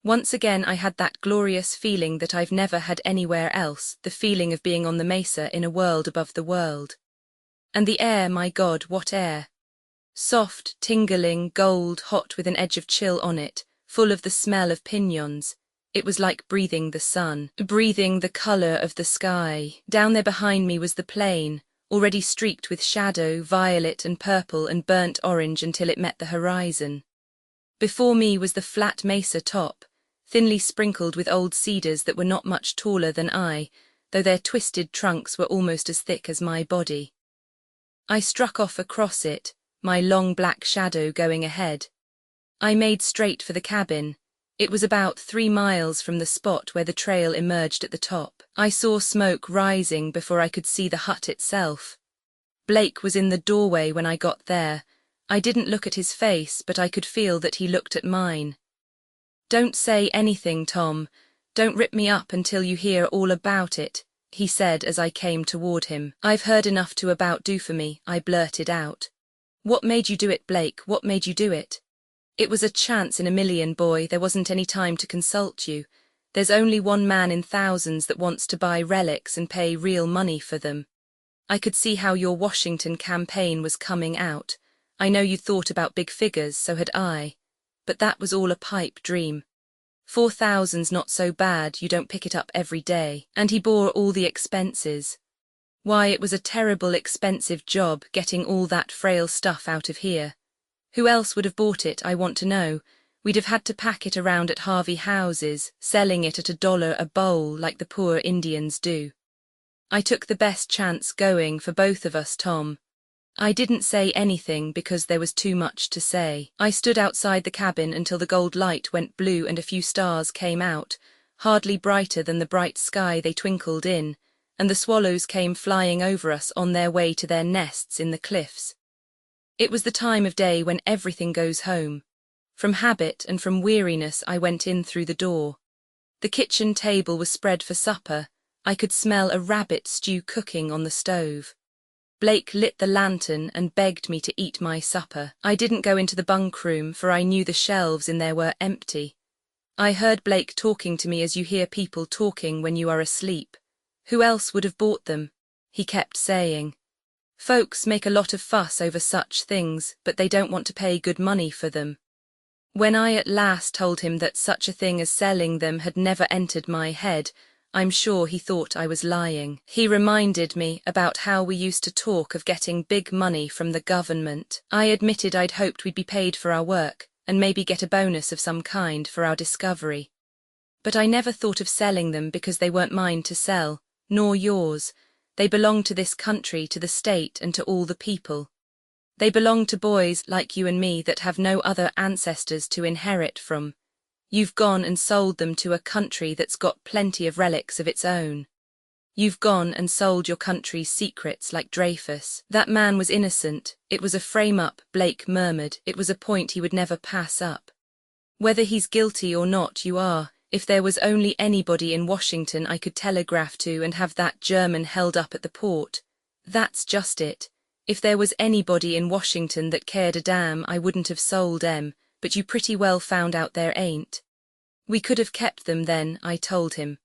Once again I had that glorious feeling that I've never had anywhere else, the feeling of being on the mesa in a world above the world. And the air, my God, what air! Soft, tingling, gold, hot with an edge of chill on it, full of the smell of piñons. It was like breathing the sun, breathing the colour of the sky. Down there behind me was the plain, already streaked with shadow, violet and purple and burnt orange until it met the horizon. Before me was the flat mesa top, thinly sprinkled with old cedars that were not much taller than I, though their twisted trunks were almost as thick as my body. I struck off across it, my long black shadow going ahead. I made straight for the cabin. It was about 3 miles from the spot where the trail emerged at the top. I saw smoke rising before I could see the hut itself. Blake was in the doorway when I got there. I didn't look at his face, but I could feel that he looked at mine. "Don't say anything, Tom. Don't rip me up until you hear all about it," he said as I came toward him. "I've heard enough to about do for me," I blurted out. "What made you do it, Blake? What made you do it?" "It was a chance in a million, boy. There wasn't any time to consult you. There's only one man in thousands that wants to buy relics and pay real money for them. I could see how your Washington campaign was coming out. I know you thought about big figures, so had I. But that was all a pipe dream. 4,000's not so bad, you don't pick it up every day. And he bore all the expenses. Why, it was a terrible expensive job getting all that frail stuff out of here. Who else would have bought it, I want to know? We'd have had to pack it around at Harvey houses, selling it at $1 a bowl like the poor Indians do. I took the best chance going for both of us, Tom. I didn't say anything because there was too much to say. I stood outside the cabin until the gold light went blue and a few stars came out, hardly brighter than the bright sky they twinkled in, and the swallows came flying over us on their way to their nests in the cliffs. It was the time of day when everything goes home. From habit and from weariness I went in through the door. The kitchen table was spread for supper. I could smell a rabbit stew cooking on the stove. Blake lit the lantern and begged me to eat my supper. I didn't go into the bunk room, for I knew the shelves in there were empty. I heard Blake talking to me as you hear people talking when you are asleep. Who else would have bought them? He kept saying. Folks make a lot of fuss over such things, but they don't want to pay good money for them. When I at last told him that such a thing as selling them had never entered my head, I'm sure he thought I was lying. He reminded me about how we used to talk of getting big money from the government. I admitted I'd hoped we'd be paid for our work, and maybe get a bonus of some kind for our discovery. But I never thought of selling them because they weren't mine to sell, nor yours. They belong to this country, to the state, and to all the people. They belong to boys like you and me that have no other ancestors to inherit from. You've gone and sold them to a country that's got plenty of relics of its own. You've gone and sold your country's secrets like Dreyfus. That man was innocent. It was a frame-up, Blake murmured. It was a point he would never pass up. Whether he's guilty or not, you are. If there was only anybody in Washington I could telegraph to and have that German held up at the port. That's just it. If there was anybody in Washington that cared a damn, I wouldn't have sold them, but you pretty well found out there ain't. We could have kept them then, I told him.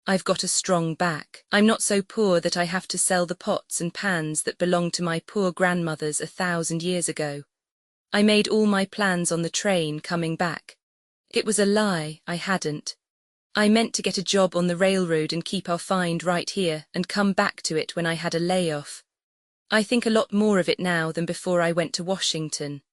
I've got a strong back. I'm not so poor that I have to sell the pots and pans that belonged to my poor grandmothers 1,000 years ago. I made all my plans on the train coming back. It was a lie, I hadn't. I meant to get a job on the railroad and keep our find right here and come back to it when I had a layoff. I think a lot more of it now than before I went to Washington.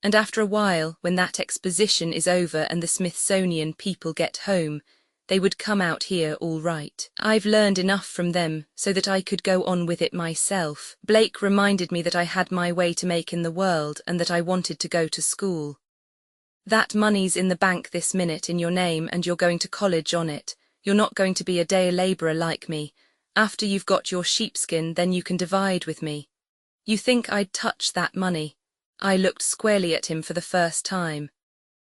And after a while, when that exposition is over and the Smithsonian people get home, they would come out here all right. I've learned enough from them so that I could go on with it myself. Blake reminded me that I had my way to make in the world and that I wanted to go to school. That money's in the bank this minute in your name and you're going to college on it. You're not going to be a day labourer like me. After you've got your sheepskin, then you can divide with me. You think I'd touch that money? I looked squarely at him for the first time.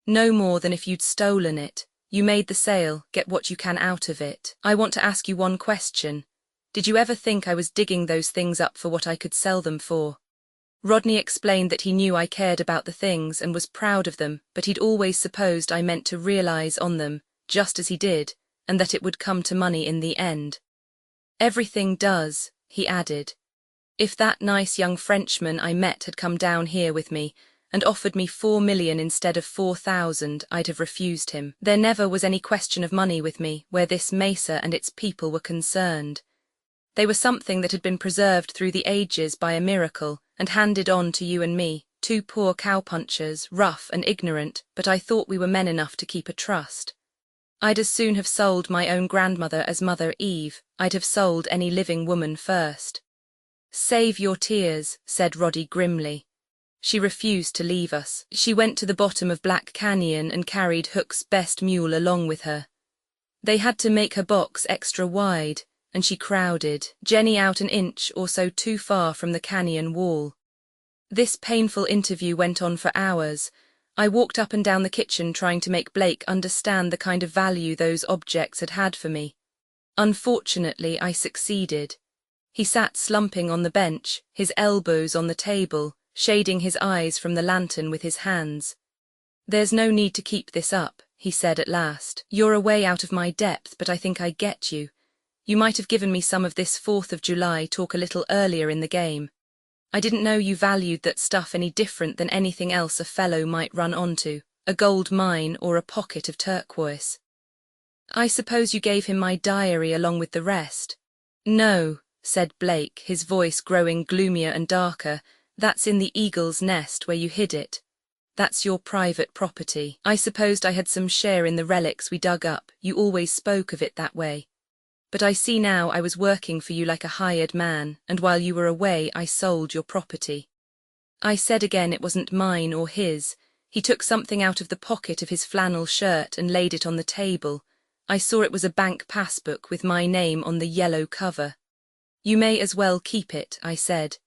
No more than if you'd stolen it. You made the sale, get what you can out of it. I want to ask you one question. Did you ever think I was digging those things up for what I could sell them for? Rodney explained that he knew I cared about the things and was proud of them, but he'd always supposed I meant to realize on them, just as he did, and that it would come to money in the end. Everything does, he added. If that nice young Frenchman I met had come down here with me and offered me 4 million instead of 4,000, I'd have refused him. There never was any question of money with me where this mesa and its people were concerned. They were something that had been preserved through the ages by a miracle and handed on to you and me, two poor cowpunchers, rough and ignorant, but I thought we were men enough to keep a trust. I'd as soon have sold my own grandmother as Mother Eve. I'd have sold any living woman first. Save your tears, said Roddy grimly. She refused to leave us. She went to the bottom of Black Canyon and carried Hook's best mule along with her. They had to make her box extra wide, and she crowded Jenny out an inch or so too far from the canyon wall. This painful interview went on for hours. I walked up and down the kitchen trying to make Blake understand the kind of value those objects had had for me. Unfortunately, I succeeded. He sat slumping on the bench, his elbows on the table, shading his eyes from the lantern with his hands. There's no need to keep this up, he said at last. You're a way out of my depth, but I think I get you. You might have given me some of this 4th of July talk a little earlier in the game. I didn't know you valued that stuff any different than anything else a fellow might run onto, a gold mine or a pocket of turquoise. I suppose you gave him my diary along with the rest. No, said Blake, his voice growing gloomier and darker. That's in the eagle's nest where you hid it. That's your private property. I supposed I had some share in the relics we dug up. You always spoke of it that way. But I see now I was working for you like a hired man, and while you were away I sold your property. I said again it wasn't mine or his. He took something out of the pocket of his flannel shirt and laid it on the table. I saw it was a bank passbook with my name on the yellow cover. You may as well keep it, I said.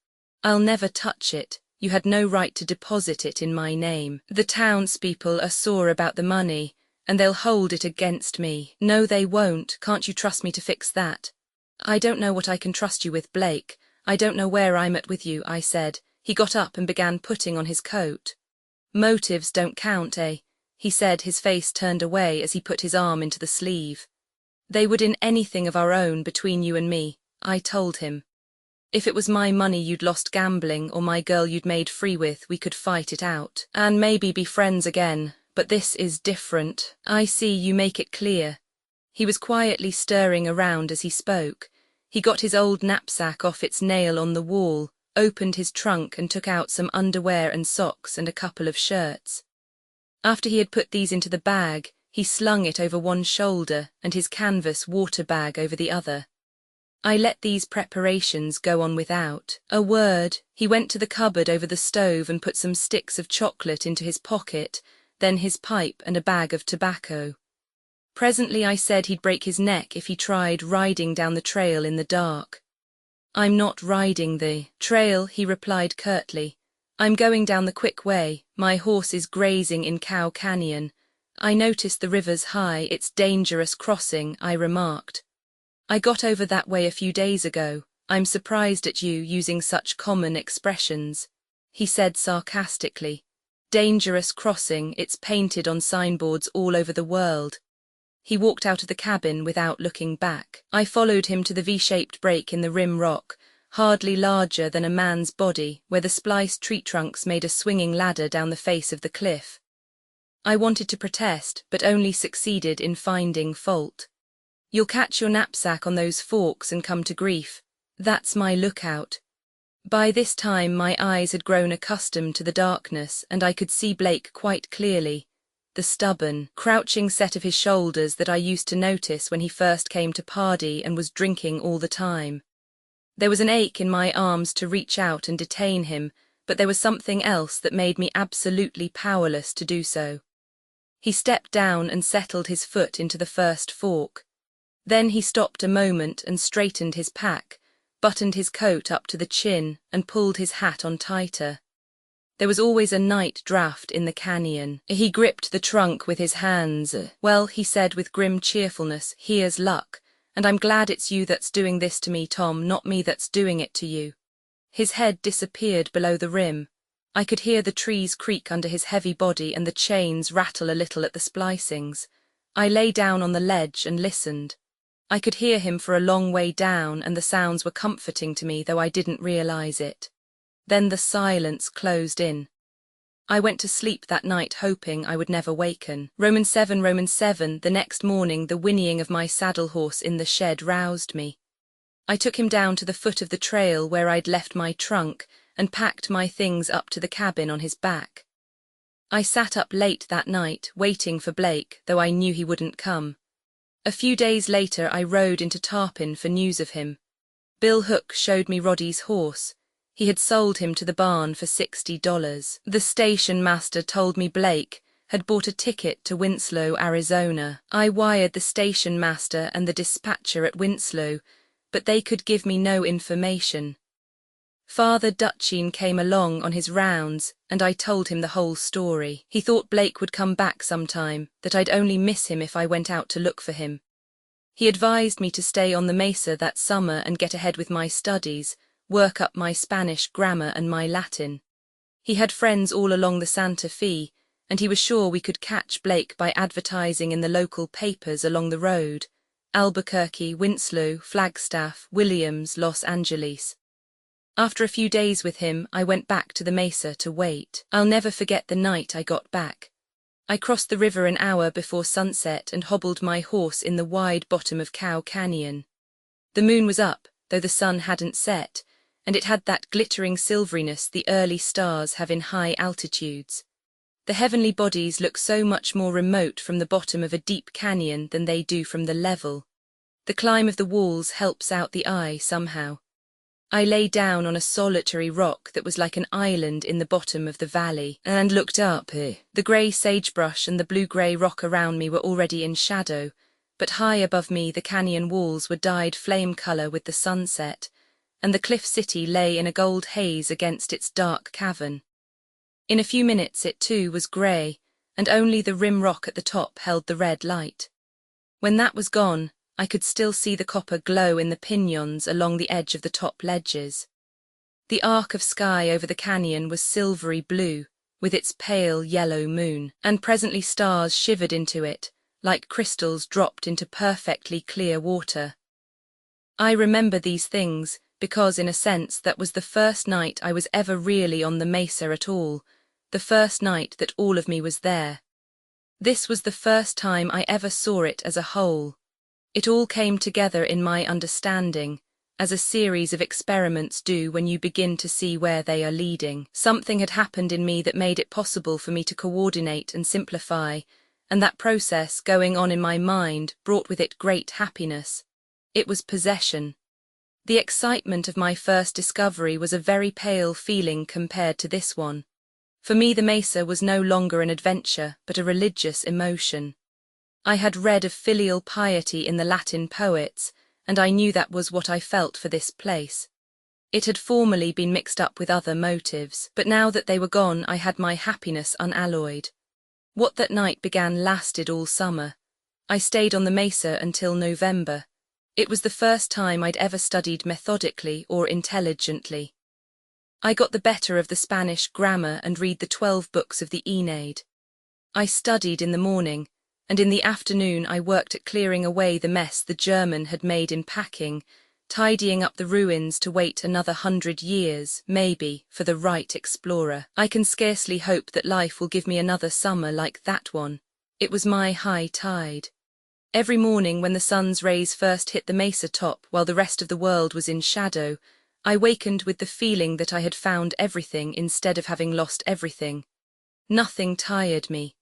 I'll never touch it. You had no right to deposit it in my name. The townspeople are sore about the money, and they'll hold it against me. No, they won't. Can't you trust me to fix that? I don't know what I can trust you with, Blake. I don't know where I'm at with you, I said. He got up and began putting on his coat. Motives don't count, eh? He said, his face turned away as he put his arm into the sleeve. They would in anything of our own between you and me, I told him. If it was my money you'd lost gambling or my girl you'd made free with, we could fight it out and maybe be friends again, but this is different. I see, you make it clear. He was quietly stirring around as he spoke. He got his old knapsack off its nail on the wall, opened his trunk and took out some underwear and socks and a couple of shirts. After he had put these into the bag, he slung it over one shoulder and his canvas water bag over the other. I let these preparations go on without a word. He went to the cupboard over the stove and put some sticks of chocolate into his pocket, then his pipe and a bag of tobacco. Presently I said he'd break his neck if he tried riding down the trail in the dark. I'm not riding the trail, he replied curtly. I'm going down the quick way. My horse is grazing in Cow Canyon. I noticed the river's high, it's dangerous crossing, I remarked. I got over that way a few days ago. I'm surprised at you using such common expressions, he said sarcastically. Dangerous crossing, it's painted on signboards all over the world. He walked out of the cabin without looking back. I followed him to the V-shaped break in the rim rock, hardly larger than a man's body, where the spliced tree trunks made a swinging ladder down the face of the cliff. I wanted to protest, but only succeeded in finding fault. You'll catch your knapsack on those forks and come to grief. That's my lookout. By this time my eyes had grown accustomed to the darkness and I could see Blake quite clearly, the stubborn, crouching set of his shoulders that I used to notice when he first came to Pardee and was drinking all the time. There was an ache in my arms to reach out and detain him, but there was something else that made me absolutely powerless to do so. He stepped down and settled his foot into the first fork. Then he stopped a moment and straightened his pack, buttoned his coat up to the chin and pulled his hat on tighter. There was always a night draft in the canyon. He gripped the trunk with his hands. Well, he said with grim cheerfulness, here's luck, and I'm glad it's you that's doing this to me, Tom, not me that's doing it to you. His head disappeared below the rim. I could hear the trees creak under his heavy body and the chains rattle a little at the splicings. I lay down on the ledge and listened. I could hear him for a long way down and the sounds were comforting to me, though I didn't realize it. Then the silence closed in. I went to sleep that night hoping I would never waken. Romans 7, the next morning the whinnying of my saddle horse in the shed roused me. I took him down to the foot of the trail where I'd left my trunk and packed my things up to the cabin on his back. I sat up late that night waiting for Blake, though I knew he wouldn't come. A few days later I rode into Tarpon for news of him. Bill Hook showed me Roddy's horse. He had sold him to the barn for $60. The station master told me Blake had bought a ticket to Winslow, Arizona. I wired the station master and the dispatcher at Winslow, but they could give me no information. Father Dutchine came along on his rounds, and I told him the whole story. He thought Blake would come back sometime, that I'd only miss him if I went out to look for him. He advised me to stay on the mesa that summer and get ahead with my studies, work up my Spanish grammar and my Latin. He had friends all along the Santa Fe, and he was sure we could catch Blake by advertising in the local papers along the road: Albuquerque, Winslow, Flagstaff, Williams, Los Angeles. After a few days with him, I went back to the mesa to wait. I'll never forget the night I got back. I crossed the river an hour before sunset and hobbled my horse in the wide bottom of Cow Canyon. The moon was up, though the sun hadn't set, and it had that glittering silveriness the early stars have in high altitudes. The heavenly bodies look so much more remote from the bottom of a deep canyon than they do from the level. The climb of the walls helps out the eye somehow. I lay down on a solitary rock that was like an island in the bottom of the valley, and looked up. The grey sagebrush and the blue-grey rock around me were already in shadow, but high above me the canyon walls were dyed flame colour with the sunset, and the cliff city lay in a gold haze against its dark cavern. In a few minutes it too was grey, and only the rim rock at the top held the red light. When that was gone, I could still see the copper glow in the piñons along the edge of the top ledges. The arc of sky over the canyon was silvery blue, with its pale yellow moon, and presently stars shivered into it, like crystals dropped into perfectly clear water. I remember these things because, in a sense, that was the first night I was ever really on the mesa at all, the first night that all of me was there. This was the first time I ever saw it as a whole. It all came together in my understanding, as a series of experiments do when you begin to see where they are leading. Something had happened in me that made it possible for me to coordinate and simplify, and that process going on in my mind brought with it great happiness. It was possession. The excitement of my first discovery was a very pale feeling compared to this one. For me, the mesa was no longer an adventure, but a religious emotion. I had read of filial piety in the Latin poets, and I knew that was what I felt for this place. It had formerly been mixed up with other motives, but now that they were gone, I had my happiness unalloyed. What that night began lasted all summer. I stayed on the mesa until November. It was the first time I'd ever studied methodically or intelligently. I got the better of the Spanish grammar and read the 12 books of the Aeneid. I studied in the morning, and in the afternoon I worked at clearing away the mess the German had made in packing, tidying up the ruins to wait another 100 years, maybe, for the right explorer. I can scarcely hope that life will give me another summer like that one. It was my high tide. Every morning when the sun's rays first hit the mesa top while the rest of the world was in shadow, I wakened with the feeling that I had found everything instead of having lost everything. Nothing tired me.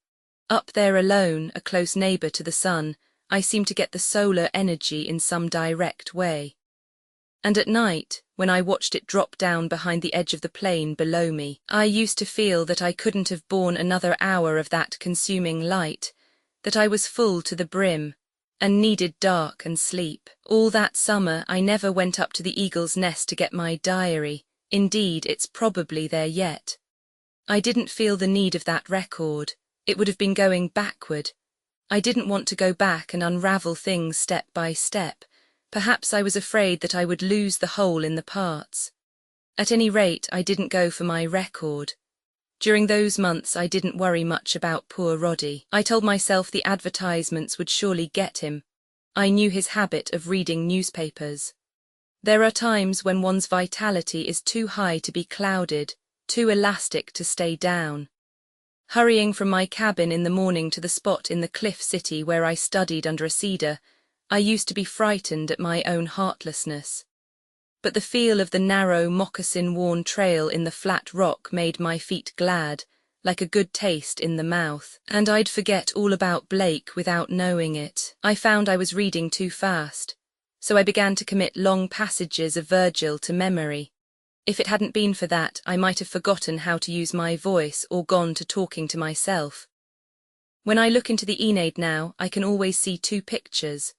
Up there alone, a close neighbor to the sun, I seemed to get the solar energy in some direct way. And at night, when I watched it drop down behind the edge of the plain below me, I used to feel that I couldn't have borne another hour of that consuming light, that I was full to the brim, and needed dark and sleep. All that summer I never went up to the Eagle's Nest to get my diary. Indeed, it's probably there yet. I didn't feel the need of that record. It would have been going backward. I didn't want to go back and unravel things step by step. Perhaps I was afraid that I would lose the whole in the parts. At any rate, I didn't go for my record. During those months I didn't worry much about poor Roddy. I told myself the advertisements would surely get him. I knew his habit of reading newspapers. There are times when one's vitality is too high to be clouded, too elastic to stay down. Hurrying from my cabin in the morning to the spot in the cliff city where I studied under a cedar, I used to be frightened at my own heartlessness. But the feel of the narrow, moccasin-worn trail in the flat rock made my feet glad, like a good taste in the mouth, and I'd forget all about Blake without knowing it. I found I was reading too fast, so I began to commit long passages of Virgil to memory. If it hadn't been for that, I might have forgotten how to use my voice or gone to talking to myself. When I look into the Aeneid now, I can always see two pictures,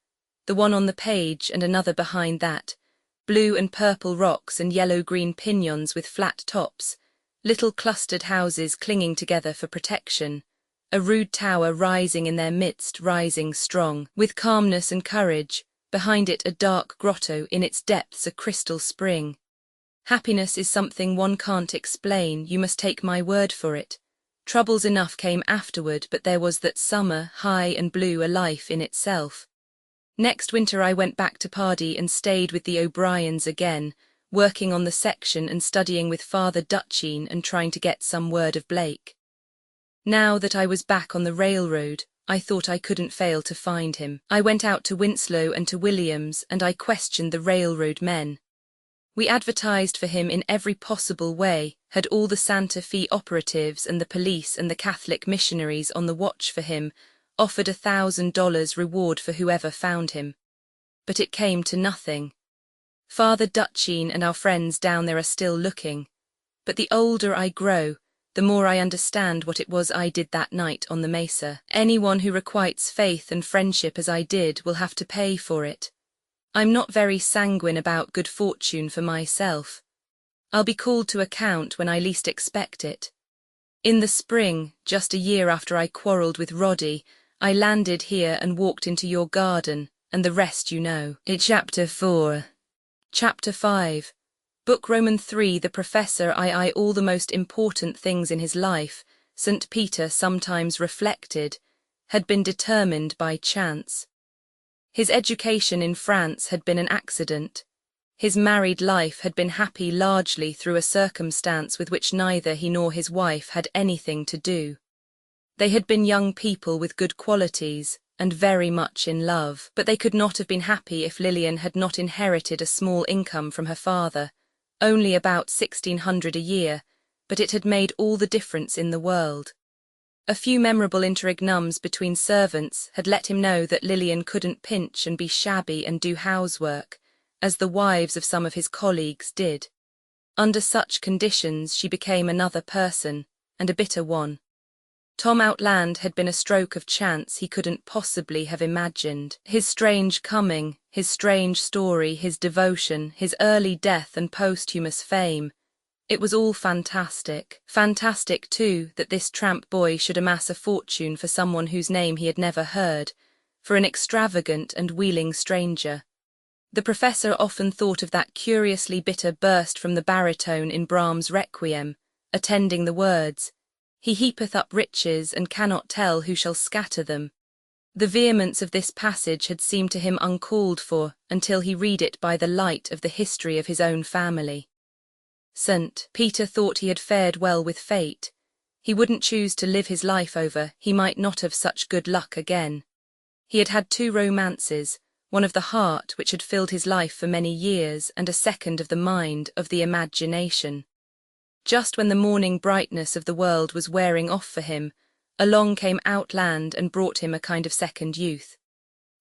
the one on the page and another behind that, blue and purple rocks and yellow-green pinyons with flat tops, little clustered houses clinging together for protection, a rude tower rising in their midst, rising strong, with calmness and courage, behind it a dark grotto, in its depths a crystal spring. Happiness is something one can't explain, you must take my word for it. Troubles enough came afterward, but there was that summer, high and blue, a life in itself. Next winter I went back to Pardee and stayed with the O'Briens again, working on the section and studying with Father Dutchine and trying to get some word of Blake. Now that I was back on the railroad, I thought I couldn't fail to find him. I went out to Winslow and to Williams and I questioned the railroad men. We advertised for him in every possible way, had all the Santa Fe operatives and the police and the Catholic missionaries on the watch for him, offered $1,000 reward for whoever found him. But it came to nothing. Father Dutchine and our friends down there are still looking. But the older I grow, the more I understand what it was I did that night on the mesa. Anyone who requites faith and friendship as I did will have to pay for it. I'm not very sanguine about good fortune for myself. I'll be called to account when I least expect it. In the spring, just a year after I quarrelled with Roddy, I landed here and walked into your garden, and the rest you know. It's Chapter 4. Chapter 5. Book Roman 3. The Professor I all the most important things in his life, St. Peter sometimes reflected, had been determined by chance. His education in France had been an accident. His married life had been happy largely through a circumstance with which neither he nor his wife had anything to do. They had been young people with good qualities, and very much in love, but they could not have been happy if Lillian had not inherited a small income from her father, only about 1,600 a year, but it had made all the difference in the world. A few memorable interregnums between servants had let him know that Lillian couldn't pinch and be shabby and do housework, as the wives of some of his colleagues did. Under such conditions she became another person, and a bitter one. Tom Outland had been a stroke of chance he couldn't possibly have imagined. His strange coming, his strange story, his devotion, his early death and posthumous fame. It was all fantastic. Fantastic, too, that this tramp boy should amass a fortune for someone whose name he had never heard, for an extravagant and wheeling stranger. The professor often thought of that curiously bitter burst from the baritone in Brahms' Requiem, attending the words, "He heapeth up riches, and cannot tell who shall scatter them." The vehemence of this passage had seemed to him uncalled for until he read it by the light of the history of his own family. St. Peter thought he had fared well with fate. He wouldn't choose to live his life over, he might not have such good luck again. He had had 2 romances, one of the heart, which had filled his life for many years, and a second of the mind, of the imagination. Just when the morning brightness of the world was wearing off for him, along came Outland and brought him a kind of second youth.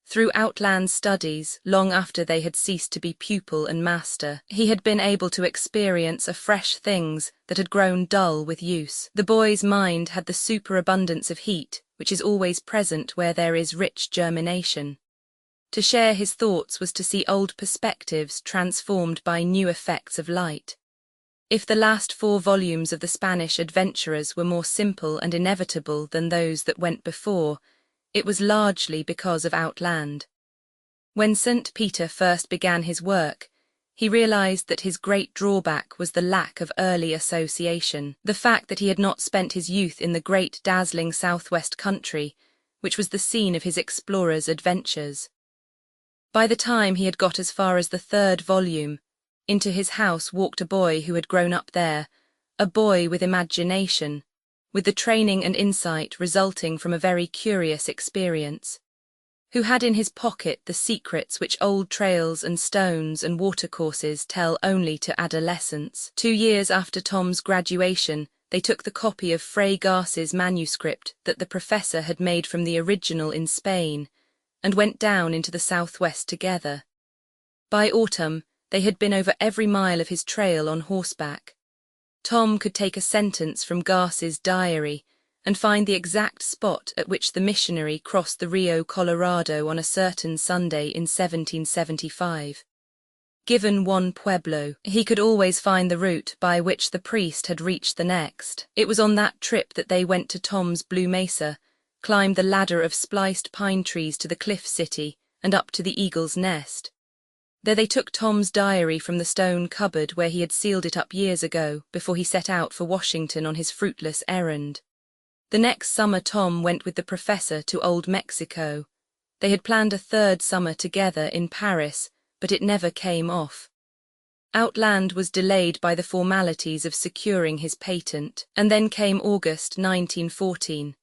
Through Outland's studies, long after they had ceased to be pupil and master, he had been able to experience afresh things that had grown dull with use. The boy's mind had the superabundance of heat, which is always present where there is rich germination. To share his thoughts was to see old perspectives transformed by new effects of light. If the last 4 volumes of the Spanish adventurers were more simple and inevitable than those that went before, it was largely because of Outland. When St. Peter first began his work, he realized that his great drawback was the lack of early association, the fact that he had not spent his youth in the great dazzling southwest country, which was the scene of his explorer's adventures. By the time he had got as far as the 3rd volume, into his house walked a boy who had grown up there, a boy with imagination, with the training and insight resulting from a very curious experience, who had in his pocket the secrets which old trails and stones and watercourses tell only to adolescents. 2 years after Tom's graduation, they took the copy of Fray Garces' manuscript that the professor had made from the original in Spain, and went down into the southwest together. By autumn, they had been over every mile of his trail on horseback. Tom could take a sentence from Garces' diary and find the exact spot at which the missionary crossed the Rio Colorado on a certain Sunday in 1775. Given one pueblo, he could always find the route by which the priest had reached the next. It was on that trip that they went to Tom's Blue Mesa, climbed the ladder of spliced pine trees to the cliff city, and up to the Eagle's Nest. There they took Tom's diary from the stone cupboard where he had sealed it up years ago, before he set out for Washington on his fruitless errand. The next summer Tom went with the professor to Old Mexico. They had planned a 3rd summer together in Paris, but it never came off. Outland was delayed by the formalities of securing his patent, and then came August 1914.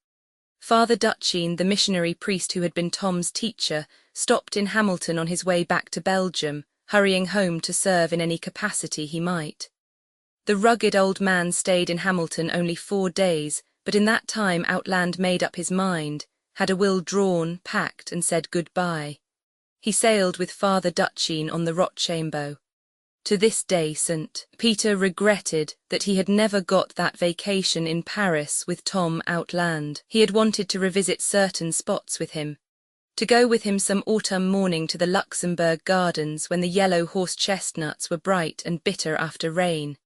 Father Dutchine, the missionary priest who had been Tom's teacher, stopped in Hamilton on his way back to Belgium, hurrying home to serve in any capacity he might. The rugged old man stayed in Hamilton only 4 days, but in that time Outland made up his mind, had a will drawn, packed, and said goodbye. He sailed with Father Dutchine on the Rochambeau. To this day St. Peter regretted that he had never got that vacation in Paris with Tom Outland. He had wanted to revisit certain spots with him, to go with him some autumn morning to the Luxembourg Gardens when the yellow horse chestnuts were bright and bitter after rain,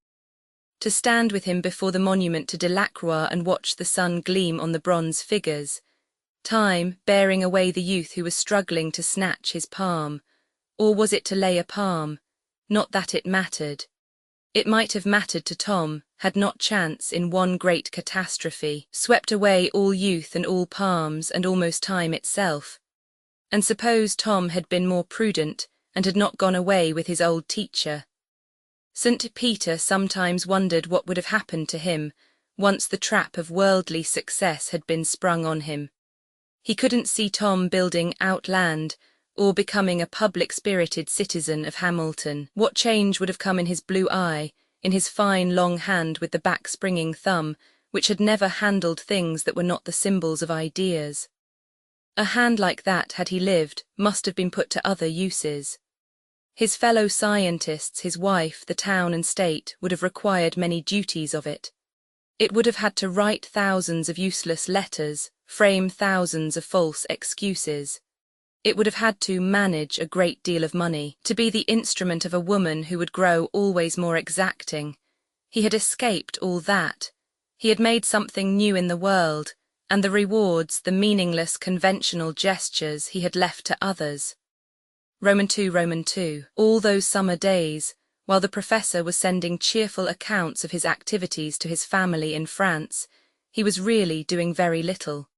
to stand with him before the monument to Delacroix and watch the sun gleam on the bronze figures, time bearing away the youth who was struggling to snatch his palm. Or was it to lay a palm? Not that it mattered. It might have mattered to Tom, had not chance, in one great catastrophe, swept away all youth and all palms and almost time itself. And suppose Tom had been more prudent, and had not gone away with his old teacher. St. Peter sometimes wondered what would have happened to him once the trap of worldly success had been sprung on him. He couldn't see Tom building Outland or becoming a public-spirited citizen of Hamilton. What change would have come in his blue eye, in his fine long hand with the back-springing thumb, which had never handled things that were not the symbols of ideas. A hand like that, had he lived, must have been put to other uses. His fellow scientists, his wife, the town and state would have required many duties of it. It would have had to write thousands of useless letters, frame thousands of false excuses. It would have had to manage a great deal of money, to be the instrument of a woman who would grow always more exacting. He had escaped all that. He had made something new in the world, and the rewards, the meaningless conventional gestures, he had left to others. Roman 2. All those summer days, while the professor was sending cheerful accounts of his activities to his family in France, he was really doing very little.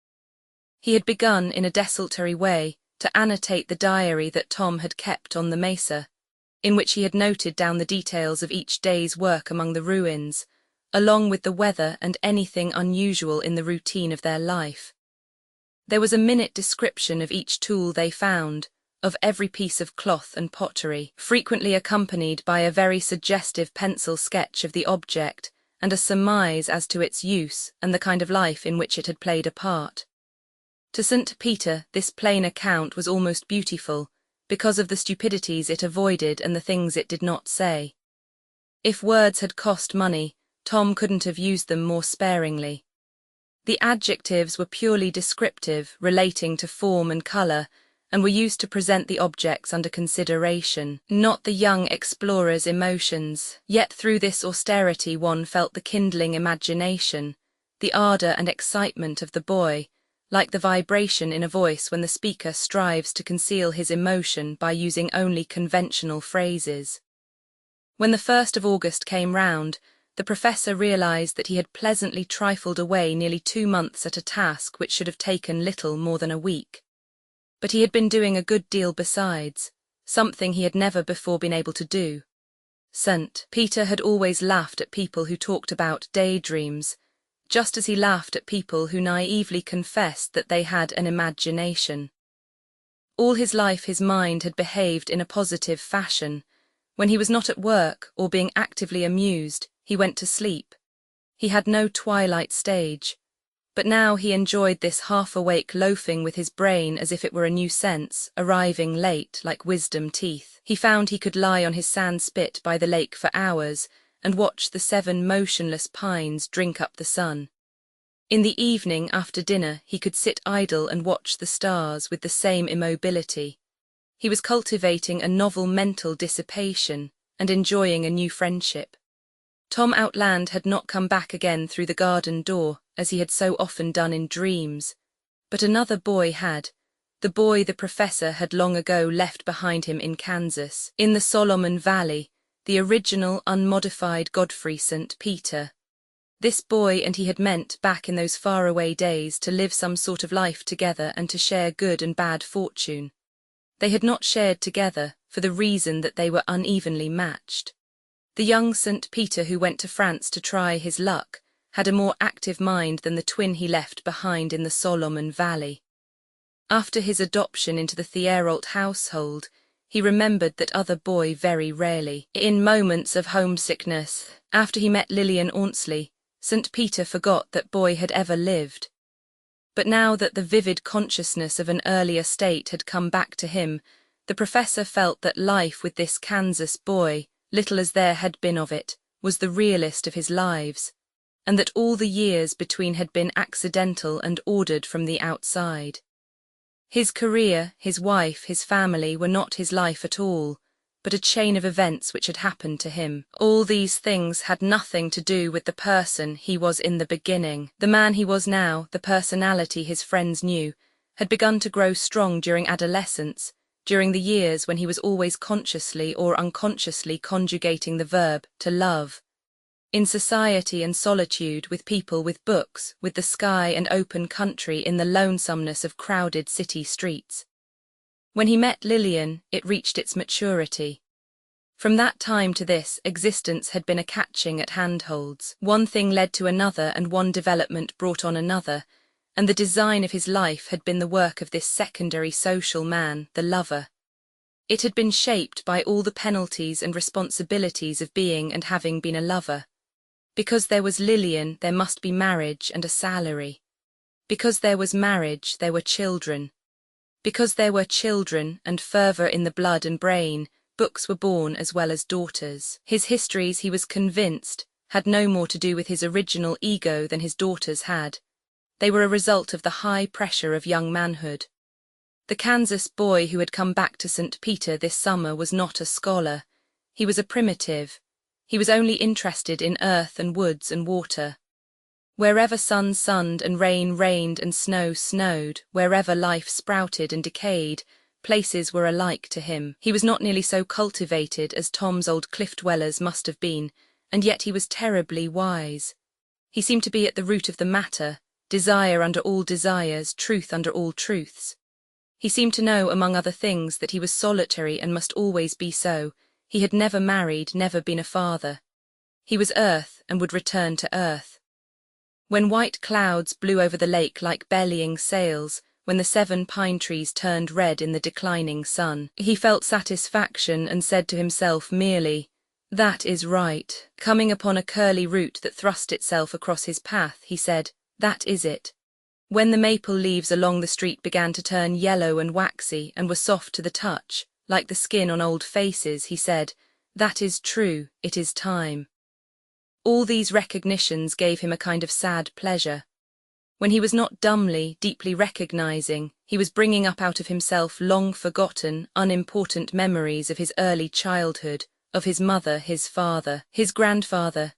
He had begun, in a desultory way, to annotate the diary that Tom had kept on the mesa, in which he had noted down the details of each day's work among the ruins, along with the weather and anything unusual in the routine of their life. There was a minute description of each tool they found, of every piece of cloth and pottery, frequently accompanied by a very suggestive pencil sketch of the object and a surmise as to its use and the kind of life in which it had played a part. To St. Peter, this plain account was almost beautiful, because of the stupidities it avoided and the things it did not say. If words had cost money, Tom couldn't have used them more sparingly. The adjectives were purely descriptive, relating to form and colour, and were used to present the objects under consideration, not the young explorer's emotions. Yet through this austerity one felt the kindling imagination, the ardour and excitement of the boy, like the vibration in a voice when the speaker strives to conceal his emotion by using only conventional phrases. When the 1st of August came round, the professor realised that he had pleasantly trifled away nearly 2 months at a task which should have taken little more than a week. But he had been doing a good deal besides, something he had never before been able to do. St. Peter had always laughed at people who talked about daydreams, just as he laughed at people who naively confessed that they had an imagination. All his life his mind had behaved in a positive fashion. When he was not at work or being actively amused, he went to sleep. He had no twilight stage. But now he enjoyed this half-awake loafing with his brain as if it were a new sense, arriving late like wisdom teeth. He found he could lie on his sand spit by the lake for hours and watch the 7 motionless pines drink up the sun. In the evening after dinner he could sit idle and watch the stars with the same immobility. He was cultivating a novel mental dissipation and enjoying a new friendship. Tom Outland had not come back again through the garden door, as he had so often done in dreams. But another boy had, the boy the professor had long ago left behind him in Kansas, in the Solomon Valley, the original unmodified Godfrey St. Peter. This boy and he had meant, back in those faraway days, to live some sort of life together and to share good and bad fortune. They had not shared together, for the reason that they were unevenly matched. The young St. Peter who went to France to try his luck had a more active mind than the twin he left behind in the Solomon Valley. After his adoption into the Thierrolt household, he remembered that other boy very rarely. In moments of homesickness, after he met Lillian Aunsley, St. Peter forgot that boy had ever lived. But now that the vivid consciousness of an earlier state had come back to him, the professor felt that life with this Kansas boy, little as there had been of it, was the realest of his lives, and that all the years between had been accidental and ordered from the outside. His career, his wife, his family were not his life at all, but a chain of events which had happened to him. All these things had nothing to do with the person he was in the beginning. The man he was now, the personality his friends knew, had begun to grow strong during adolescence, during the years when he was always consciously or unconsciously conjugating the verb to love. In society and solitude, with people, with books, with the sky and open country, in the lonesomeness of crowded city streets. When he met Lillian, it reached its maturity. From that time to this, existence had been a catching at handholds. One thing led to another, and one development brought on another, and the design of his life had been the work of this secondary social man, the lover. It had been shaped by all the penalties and responsibilities of being and having been a lover. Because there was Lillian, there must be marriage and a salary. Because there was marriage, there were children. Because there were children, and fervour in the blood and brain, books were born as well as daughters. His histories, he was convinced, had no more to do with his original ego than his daughters had. They were a result of the high pressure of young manhood. The Kansas boy who had come back to St. Peter this summer was not a scholar. He was a primitive. He was only interested in earth and woods and water. Wherever sun sunned and rain rained and snow snowed, wherever life sprouted and decayed, places were alike to him. He was not nearly so cultivated as Tom's old cliff dwellers must have been, and yet he was terribly wise. He seemed to be at the root of the matter, desire under all desires, truth under all truths. He seemed to know, among other things, that he was solitary and must always be so. He had never married, never been a father. He was earth and would return to earth. When white clouds blew over the lake like bellying sails, when the 7 pine trees turned red in the declining sun, he felt satisfaction and said to himself merely, "That is right." Coming upon a curly root that thrust itself across his path, he said, "That is it." When the maple leaves along the street began to turn yellow and waxy and were soft to the touch, like the skin on old faces, he said, "That is true, it is time." All these recognitions gave him a kind of sad pleasure. When he was not dumbly, deeply recognizing, he was bringing up out of himself long-forgotten, unimportant memories of his early childhood, of his mother, his father, his grandfather.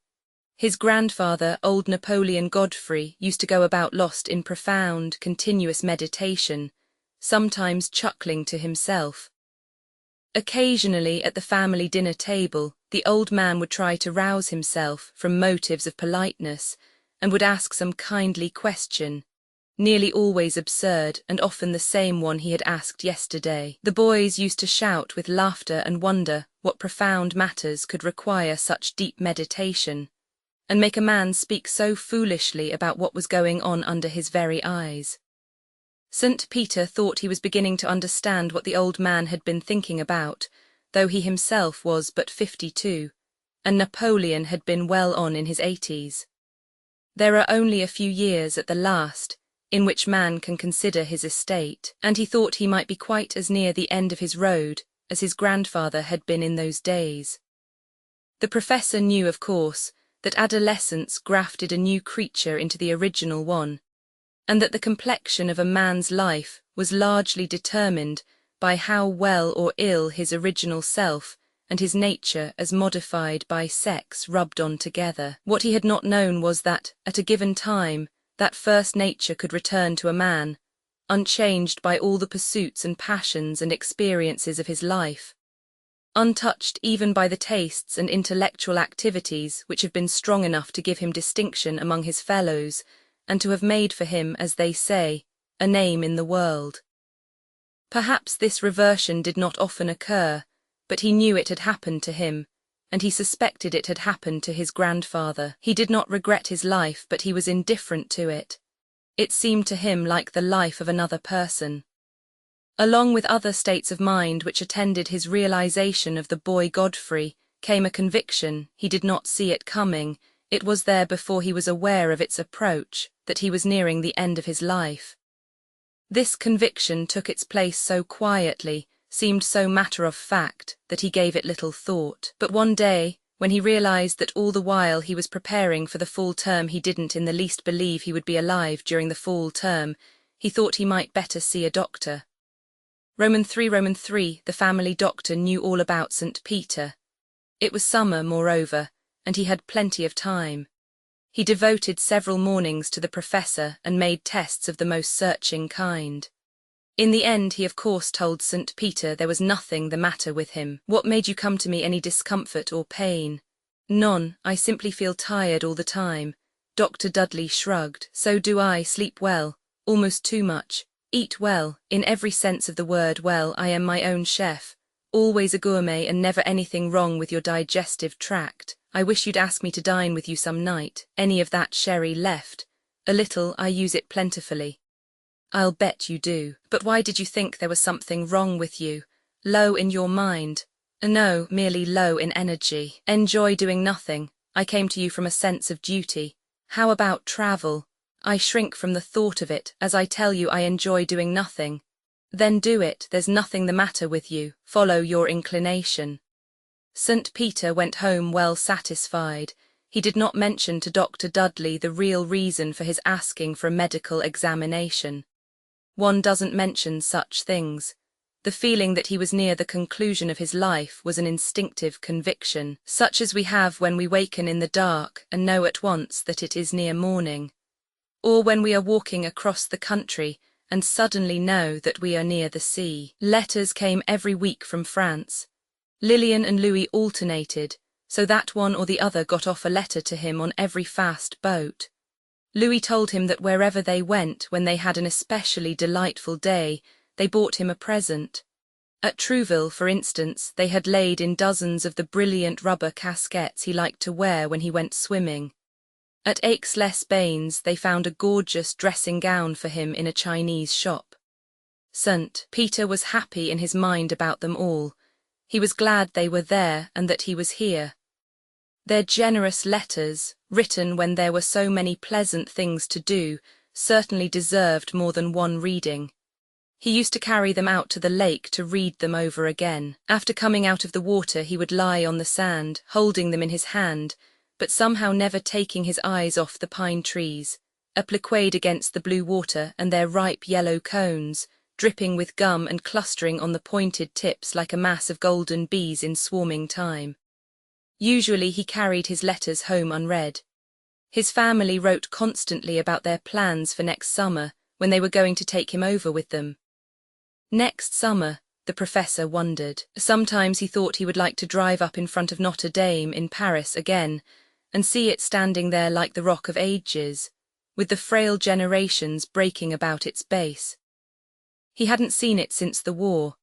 His grandfather, old Napoleon Godfrey, used to go about lost in profound, continuous meditation, sometimes chuckling to himself. Occasionally, at the family dinner table, the old man would try to rouse himself from motives of politeness, and would ask some kindly question, nearly always absurd, and often the same one he had asked yesterday. The boys used to shout with laughter and wonder what profound matters could require such deep meditation, and make a man speak so foolishly about what was going on under his very eyes. St. Peter thought he was beginning to understand what the old man had been thinking about, though he himself was but 52, and Napoleon had been well on in his 80s. There are only a few years at the last in which man can consider his estate, and he thought he might be quite as near the end of his road as his grandfather had been in those days. The professor knew, of course, that adolescence grafted a new creature into the original one, and that the complexion of a man's life was largely determined by how well or ill his original self and his nature as modified by sex rubbed on together. What he had not known was that, at a given time, that first nature could return to a man, unchanged by all the pursuits and passions and experiences of his life, untouched even by the tastes and intellectual activities which have been strong enough to give him distinction among his fellows, and to have made for him, as they say, a name in the world. Perhaps this reversion did not often occur, but he knew it had happened to him, and he suspected it had happened to his grandfather. He did not regret his life, but he was indifferent to it. It seemed to him like the life of another person. Along with other states of mind which attended his realization of the boy Godfrey, came a conviction, he did not see it coming, it was there before he was aware of its approach, that he was nearing the end of his life. This conviction took its place so quietly, seemed so matter-of-fact, that he gave it little thought. But one day, when he realized that all the while he was preparing for the fall term he didn't in the least believe he would be alive during the fall term, he thought he might better see a doctor. Roman 3, the family doctor knew all about St. Peter. It was summer, moreover, and he had plenty of time. He devoted several mornings to the professor and made tests of the most searching kind. In the end, he of course told St. Peter there was nothing the matter with him. "What made you come to me, any discomfort or pain?" "None, I simply feel tired all the time." Dr. Dudley shrugged. "So do I, sleep well, almost too much. Eat well, in every sense of the word well. I am my own chef, always a gourmet and never anything wrong with your digestive tract. I wish you'd ask me to dine with you some night. Any of that sherry left? A little, I use it plentifully. I'll bet you do. But why did you think there was something wrong with you? Low in your mind? No, merely low in energy. Enjoy doing nothing. I came to you from a sense of duty. How about travel? I shrink from the thought of it, as I tell you I enjoy doing nothing. Then do it, there's nothing the matter with you. Follow your inclination. St. Peter went home well satisfied. He did not mention to Dr. Dudley the real reason for his asking for a medical examination. One doesn't mention such things. The feeling that he was near the conclusion of his life was an instinctive conviction, such as we have when we waken in the dark and know at once that it is near morning, or when we are walking across the country and suddenly know that we are near the sea. Letters came every week from France. Lillian and Louis alternated, so that one or the other got off a letter to him on every fast boat. Louis told him that wherever they went, when they had an especially delightful day, they bought him a present. At Trouville, for instance, they had laid in dozens of the brilliant rubber casquettes he liked to wear when he went swimming. At Aix-les-Bains they found a gorgeous dressing gown for him in a Chinese shop. St. Peter was happy in his mind about them all. He was glad they were there and that he was here. Their generous letters, written when there were so many pleasant things to do, certainly deserved more than one reading. He used to carry them out to the lake to read them over again. After coming out of the water he would lie on the sand, holding them in his hand, but somehow never taking his eyes off the pine trees, appliqued against the blue water and their ripe yellow cones, dripping with gum and clustering on the pointed tips like a mass of golden bees in swarming time. Usually he carried his letters home unread. His family wrote constantly about their plans for next summer, when they were going to take him over with them. Next summer, the professor wondered. Sometimes he thought he would like to drive up in front of Notre Dame in Paris again, and see it standing there like the Rock of Ages, with the frail generations breaking about its base. He hadn't seen it since the war,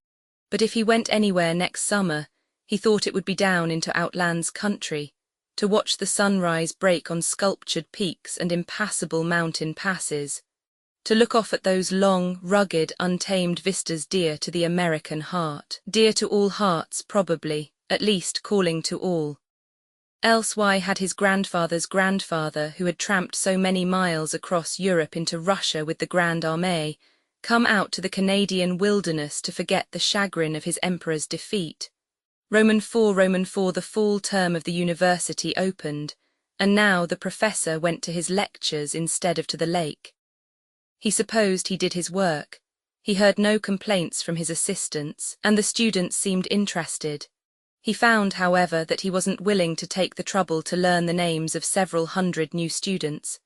but if he went anywhere next summer, he thought it would be down into Outland's country, to watch the sunrise break on sculptured peaks and impassable mountain passes, to look off at those long, rugged, untamed vistas dear to the American heart, dear to all hearts probably, at least calling to all. Else why had his grandfather's grandfather, who had tramped so many miles across Europe into Russia with the Grande Armée, come out to the Canadian wilderness to forget the chagrin of his emperor's defeat? Roman IV, the fall term of the university opened, and now the professor went to his lectures instead of to the lake. He supposed he did his work. He heard no complaints from his assistants, and the students seemed interested. He found, however, that he wasn't willing to take the trouble to learn the names of several hundred new students.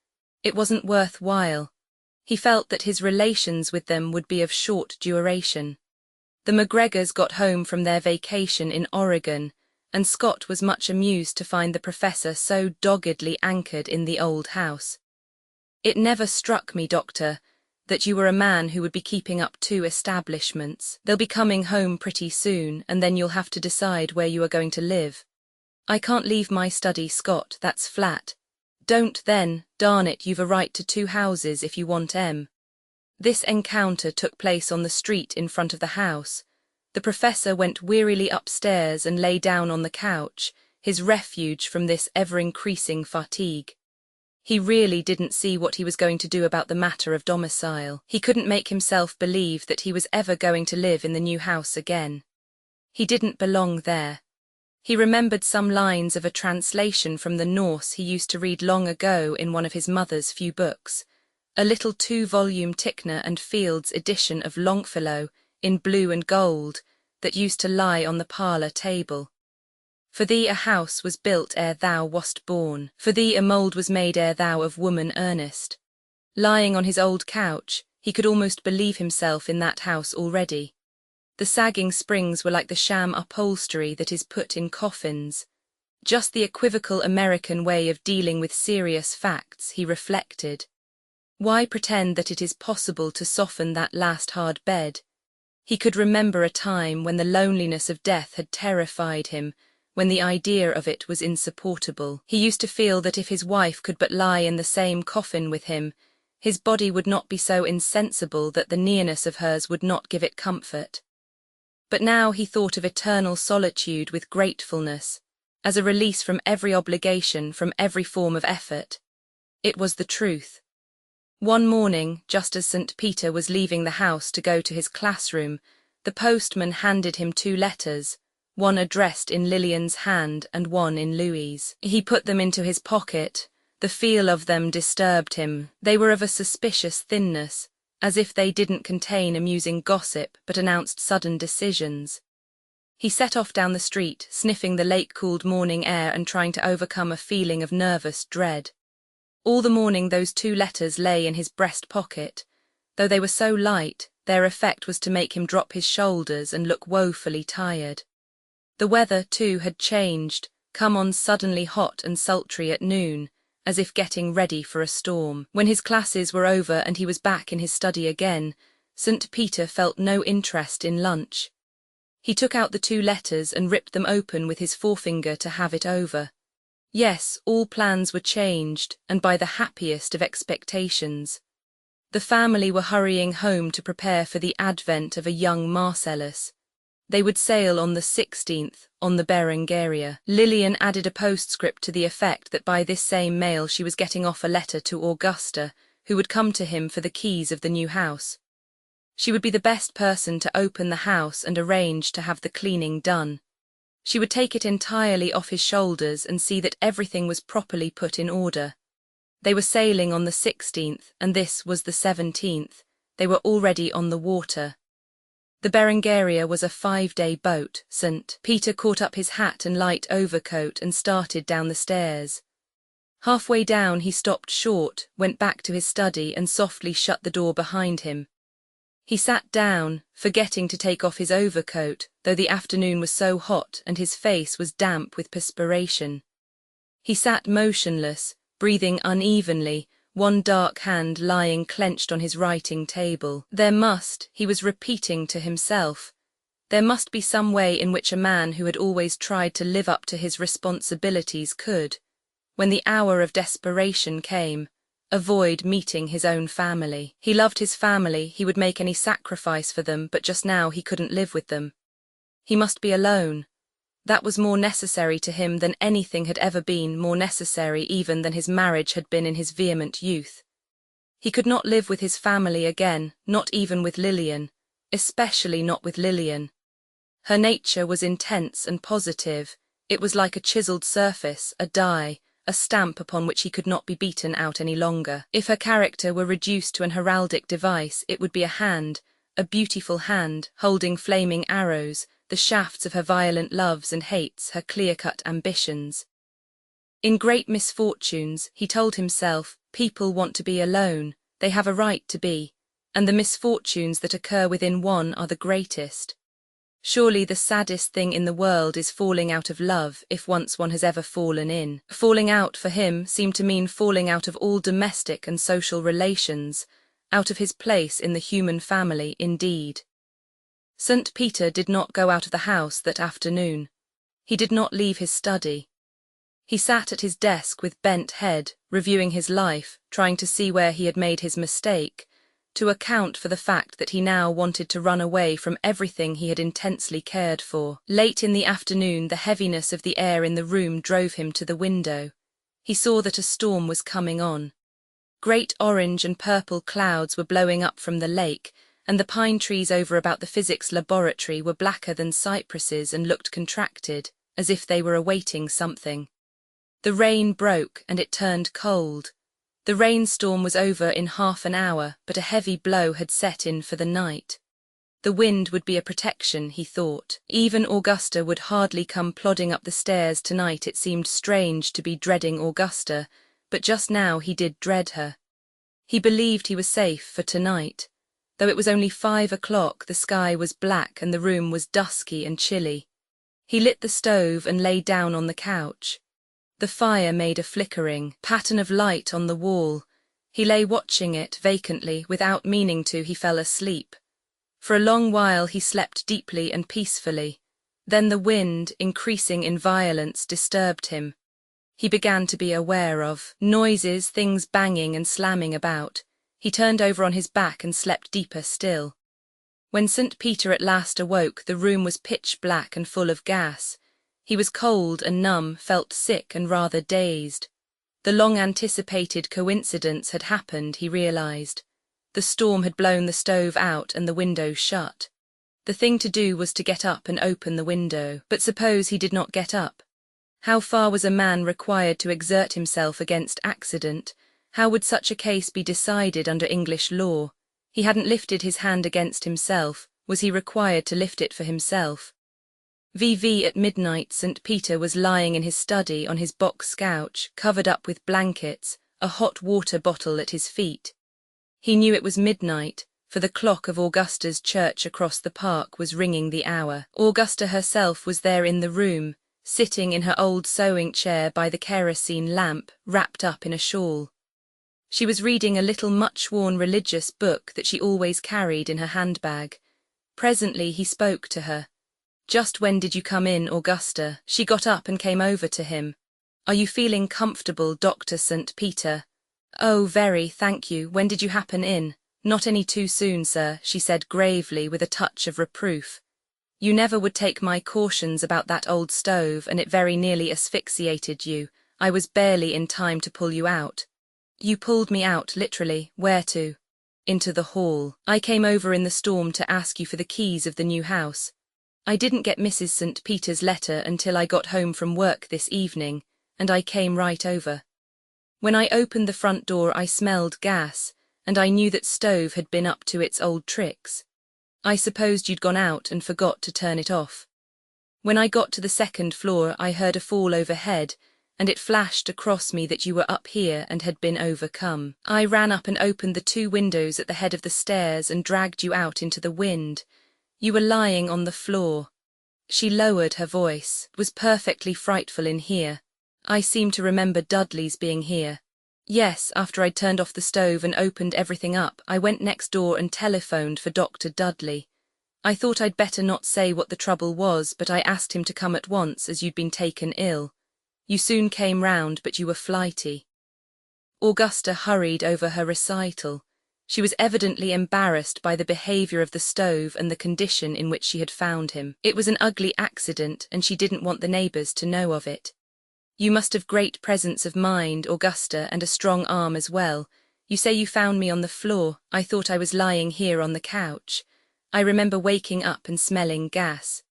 It wasn't worth while. He felt that his relations with them would be of short duration. The McGregors got home from their vacation in Oregon, and Scott was much amused to find the professor so doggedly anchored in the old house. "It never struck me, Doctor, that you were a man who would be keeping up 2 establishments. They'll be coming home pretty soon, and then you'll have to decide where you are going to live." "I can't leave my study, Scott, that's flat." "Don't then, darn it, you've a right to 2 houses if you want 'em." This encounter took place on the street in front of the house. The professor went wearily upstairs and lay down on the couch, his refuge from this ever-increasing fatigue. He really didn't see what he was going to do about the matter of domicile. He couldn't make himself believe that he was ever going to live in the new house again. He didn't belong there. He remembered some lines of a translation from the Norse he used to read long ago in one of his mother's few books, a little 2-volume Tickner and Fields edition of Longfellow, in blue and gold, that used to lie on the parlour table. "For thee a house was built ere thou wast born. For thee a mould was made ere thou of woman earnest." Lying on his old couch, he could almost believe himself in that house already. The sagging springs were like the sham upholstery that is put in coffins. Just the equivocal American way of dealing with serious facts, he reflected. Why pretend that it is possible to soften that last hard bed? He could remember a time when the loneliness of death had terrified him, when the idea of it was insupportable. He used to feel that if his wife could but lie in the same coffin with him, his body would not be so insensible that the nearness of hers would not give it comfort. But now he thought of eternal solitude with gratefulness, as a release from every obligation, from every form of effort. It was the truth. One morning, just as St. Peter was leaving the house to go to his classroom, the postman handed him 2 letters, one addressed in Lillian's hand and one in Louis's. He put them into his pocket. The feel of them disturbed him. They were of a suspicious thinness, as if they didn't contain amusing gossip but announced sudden decisions. He set off down the street, sniffing the lake-cooled morning air and trying to overcome a feeling of nervous dread. All the morning those 2 letters lay in his breast pocket. Though they were so light, their effect was to make him drop his shoulders and look woefully tired. The weather, too, had changed, come on suddenly hot and sultry at noon, as if getting ready for a storm. When his classes were over and he was back in his study again, St. Peter felt no interest in lunch. He took out the 2 letters and ripped them open with his forefinger to have it over. Yes, all plans were changed, and by the happiest of expectations. The family were hurrying home to prepare for the advent of a young Marcellus. They would sail on the 16th, on the Berengaria. Lillian added a postscript to the effect that by this same mail she was getting off a letter to Augusta, who would come to him for the keys of the new house. She would be the best person to open the house and arrange to have the cleaning done. She would take it entirely off his shoulders and see that everything was properly put in order. They were sailing on the 16th, and this was the 17th. They were already on the water. The Berengaria was a 5-day boat. St. Peter caught up his hat and light overcoat and started down the stairs. Halfway down he stopped short, went back to his study and softly shut the door behind him. He sat down, forgetting to take off his overcoat, though the afternoon was so hot and his face was damp with perspiration. He sat motionless, breathing unevenly, one dark hand lying clenched on his writing table. He was repeating to himself, there must be some way in which a man who had always tried to live up to his responsibilities could, when the hour of desperation came, avoid meeting his own family. He loved his family, he would make any sacrifice for them, but just now he couldn't live with them. He must be alone. That was more necessary to him than anything had ever been, more necessary even than his marriage had been in his vehement youth. He could not live with his family again, not even with Lillian, especially not with Lillian. Her nature was intense and positive. It was like a chiseled surface, a die, a stamp upon which he could not be beaten out any longer. If her character were reduced to an heraldic device, it would be a hand, a beautiful hand, holding flaming arrows, the shafts of her violent loves and hates, her clear-cut ambitions. In great misfortunes, he told himself, people want to be alone, they have a right to be, and the misfortunes that occur within one are the greatest. Surely the saddest thing in the world is falling out of love, if once one has ever fallen in. Falling out for him seemed to mean falling out of all domestic and social relations, out of his place in the human family indeed. St. Peter did not go out of the house that afternoon. He did not leave his study. He sat at his desk with bent head, reviewing his life, trying to see where he had made his mistake, to account for the fact that he now wanted to run away from everything he had intensely cared for. Late in the afternoon, the heaviness of the air in the room drove him to the window. He saw that a storm was coming on. Great orange and purple clouds were blowing up from the lake, and the pine trees over about the physics laboratory were blacker than cypresses and looked contracted, as if they were awaiting something. The rain broke and it turned cold. The rainstorm was over in half an hour, but a heavy blow had set in for the night. The wind would be a protection, he thought. Even Augusta would hardly come plodding up the stairs tonight. It seemed strange to be dreading Augusta, but just now he did dread her. He believed he was safe for tonight. Though it was only 5 o'clock, the sky was black and the room was dusky and chilly. He lit the stove and lay down on the couch. The fire made a flickering pattern of light on the wall. He lay watching it vacantly, without meaning to. He fell asleep. For a long while he slept deeply and peacefully. Then the wind, increasing in violence, disturbed him. He began to be aware of noises, things banging and slamming about. He turned over on his back and slept deeper still. When St. Peter at last awoke, the room was pitch black and full of gas. He was cold and numb, felt sick and rather dazed. The long-anticipated coincidence had happened, he realized. The storm had blown the stove out and the windows shut. The thing to do was to get up and open the window. But suppose he did not get up? How far was a man required to exert himself against accident? How would such a case be decided under English law? He hadn't lifted his hand against himself. Was he required to lift it for himself? VV at midnight, St. Peter was lying in his study on his box couch, covered up with blankets, a hot water bottle at his feet. He knew it was midnight, for the clock of Augusta's church across the park was ringing the hour. Augusta herself was there in the room, sitting in her old sewing chair by the kerosene lamp, wrapped up in a shawl. She was reading a little much-worn religious book that she always carried in her handbag. Presently he spoke to her. "Just when did you come in, Augusta?" She got up and came over to him. "Are you feeling comfortable, Dr. St. Peter?" "Oh, very, thank you. When did you happen in?" "Not any too soon, sir," she said gravely with a touch of reproof. "You never would take my cautions about that old stove, and it very nearly asphyxiated you. I was barely in time to pull you out." "You pulled me out, literally. Where to?" "Into the hall. I came over in the storm to ask you for the keys of the new house. I didn't get Mrs. St. Peter's letter until I got home from work this evening, and I came right over. When I opened the front door I smelled gas, and I knew that stove had been up to its old tricks. I supposed you'd gone out and forgot to turn it off. When I got to the second floor I heard a fall overhead, and it flashed across me that you were up here and had been overcome. I ran up and opened the 2 windows at the head of the stairs and dragged you out into the wind. You were lying on the floor." She lowered her voice. "It was perfectly frightful in here. I seem to remember Dudley's being here. Yes, after I'd turned off the stove and opened everything up, I went next door and telephoned for Dr. Dudley. I thought I'd better not say what the trouble was, but I asked him to come at once as you'd been taken ill. You soon came round, but you were flighty." Augusta hurried over her recital. She was evidently embarrassed by the behaviour of the stove and the condition in which she had found him. It was an ugly accident, and she didn't want the neighbours to know of it. "You must have great presence of mind, Augusta, and a strong arm as well. You say you found me on the floor. I thought I was lying here on the couch. I remember waking up and smelling gas.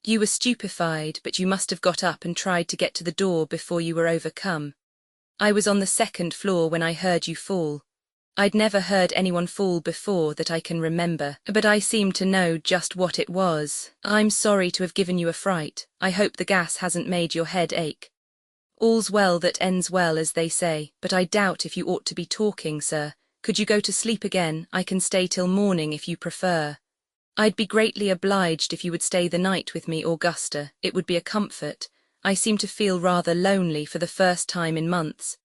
You were stupefied, but you must have got up and tried to get to the door before you were overcome. I was on the second floor when I heard you fall. I'd never heard anyone fall before that I can remember, but I seem to know just what it was. I'm sorry to have given you a fright. I hope the gas hasn't made your head ache. All's well that ends well, as they say, but I doubt if you ought to be talking, sir. Could you go to sleep again? I can stay till morning if you prefer." "I'd be greatly obliged if you would stay the night with me, Augusta. It would be a comfort. I seem to feel rather lonely for the first time in months."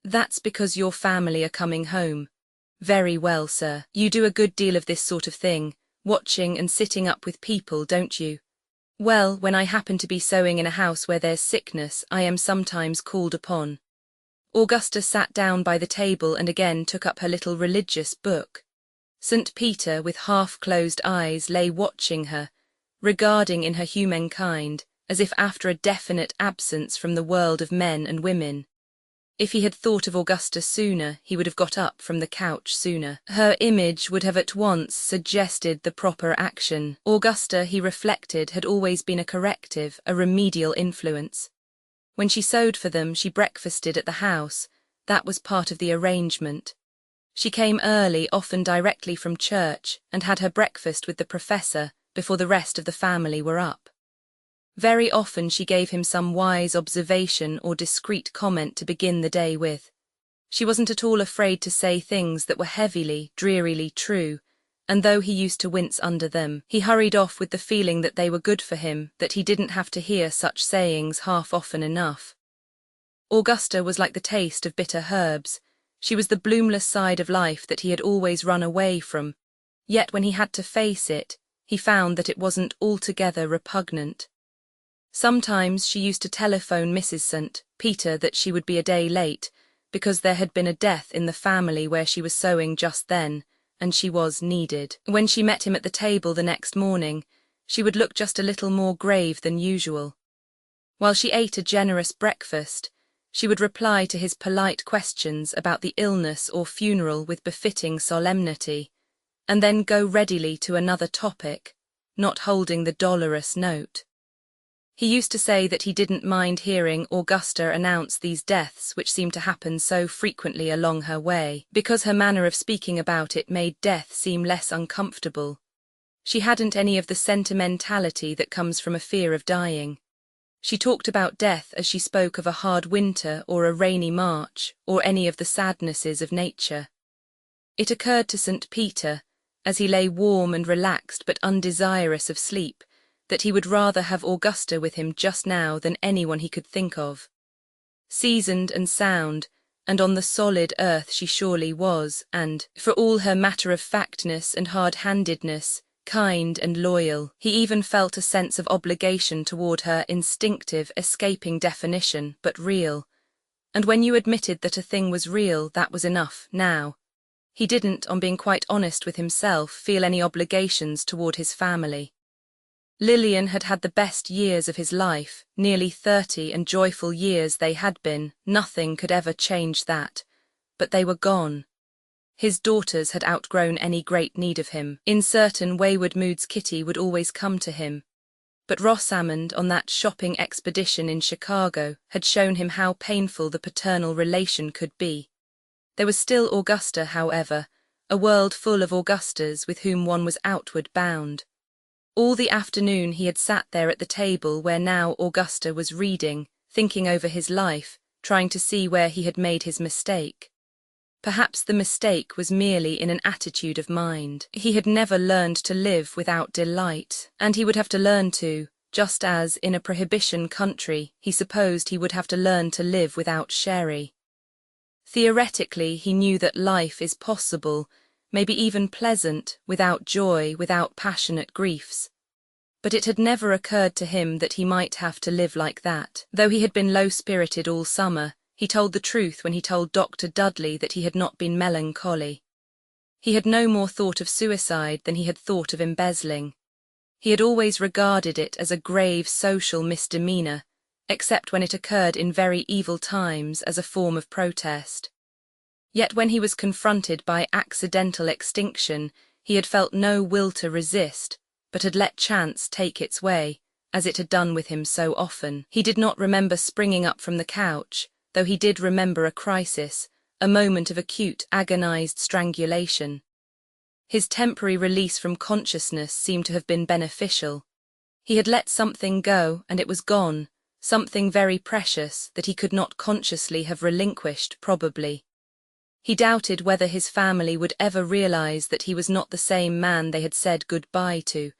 "That's because your family are coming home." "Very well, sir. You do a good deal of this sort of thing, watching and sitting up with people, don't you?" "Well, when I happen to be sewing in a house where there's sickness, I am sometimes called upon." Augusta sat down by the table and again took up her little religious book. St. Peter, with half-closed eyes, lay watching her, regarding in her humankind, as if after a definite absence from the world of men and women. If he had thought of Augusta sooner, he would have got up from the couch sooner. Her image would have at once suggested the proper action. Augusta, he reflected, had always been a corrective, a remedial influence. When she sewed for them, she breakfasted at the house. That was part of the arrangement. She came early, often directly from church, and had her breakfast with the professor before the rest of the family were up. Very often she gave him some wise observation or discreet comment to begin the day with. She wasn't at all afraid to say things that were heavily, drearily true, and though he used to wince under them, he hurried off with the feeling that they were good for him, that he didn't have to hear such sayings half often enough. Augusta was like the taste of bitter herbs. She was the bloomless side of life that he had always run away from, yet when he had to face it, he found that it wasn't altogether repugnant. Sometimes she used to telephone Mrs. St. Peter that she would be a day late, because there had been a death in the family where she was sewing just then, and she was needed. When she met him at the table the next morning, she would look just a little more grave than usual. While she ate a generous breakfast, she would reply to his polite questions about the illness or funeral with befitting solemnity, and then go readily to another topic, not holding the dolorous note. He used to say that he didn't mind hearing Augusta announce these deaths which seemed to happen so frequently along her way, because her manner of speaking about it made death seem less uncomfortable. She hadn't any of the sentimentality that comes from a fear of dying. She talked about death as she spoke of a hard winter or a rainy March or any of the sadnesses of nature. It occurred to St. Peter, as he lay warm and relaxed but undesirous of sleep, that he would rather have Augusta with him just now than anyone he could think of. Seasoned and sound, and on the solid earth she surely was, and, for all her matter-of-factness and hard-handedness, kind and loyal. He even felt a sense of obligation toward her, instinctive, escaping definition, but real. And when you admitted that a thing was real, that was enough, now. He didn't, on being quite honest with himself, feel any obligations toward his family. Lillian had had the best years of his life, nearly 30, and joyful years they had been. Nothing could ever change that. But they were gone. His daughters had outgrown any great need of him. In certain wayward moods Kitty would always come to him. But Rosamond, on that shopping expedition in Chicago, had shown him how painful the paternal relation could be. There was still Augusta, however, a world full of Augustas with whom one was outward bound. All the afternoon he had sat there at the table where now Augusta was reading, thinking over his life, trying to see where he had made his mistake. Perhaps the mistake was merely in an attitude of mind. He had never learned to live without delight, and he would have to learn to, just as, in a prohibition country, he supposed he would have to learn to live without sherry. Theoretically, he knew that life is possible, maybe even pleasant, without joy, without passionate griefs. But it had never occurred to him that he might have to live like that. Though he had been low-spirited all summer, he told the truth when he told Dr. Dudley that he had not been melancholy. He had no more thought of suicide than he had thought of embezzling. He had always regarded it as a grave social misdemeanor, except when it occurred in very evil times as a form of protest. Yet when he was confronted by accidental extinction, he had felt no will to resist, but had let chance take its way, as it had done with him so often. He did not remember springing up from the couch, though he did remember a crisis, a moment of acute, agonized strangulation. His temporary release from consciousness seemed to have been beneficial. He had let something go, and it was gone, something very precious that he could not consciously have relinquished, probably. He doubted whether his family would ever realize that he was not the same man they had said goodbye to.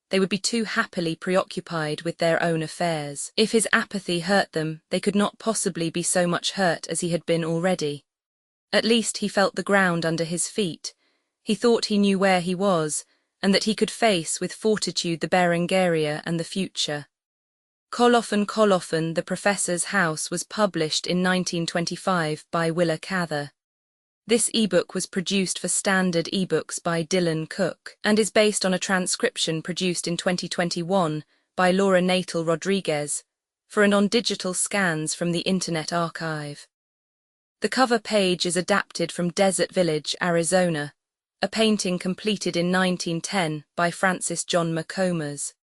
They would be too happily preoccupied with their own affairs. If his apathy hurt them, they could not possibly be so much hurt as he had been already. At least he felt the ground under his feet. He thought he knew where he was, and that he could face with fortitude the Berengaria and the future. Colophon, the Professor's House was published in 1925 by Willa Cather. This ebook was produced for Standard eBooks by Dylan Cook, and is based on a transcription produced in 2021 by Laura Natal Rodriguez for and on digital scans from the Internet Archive. The cover page is adapted from Desert Village, Arizona, a painting completed in 1910 by Francis John McComas.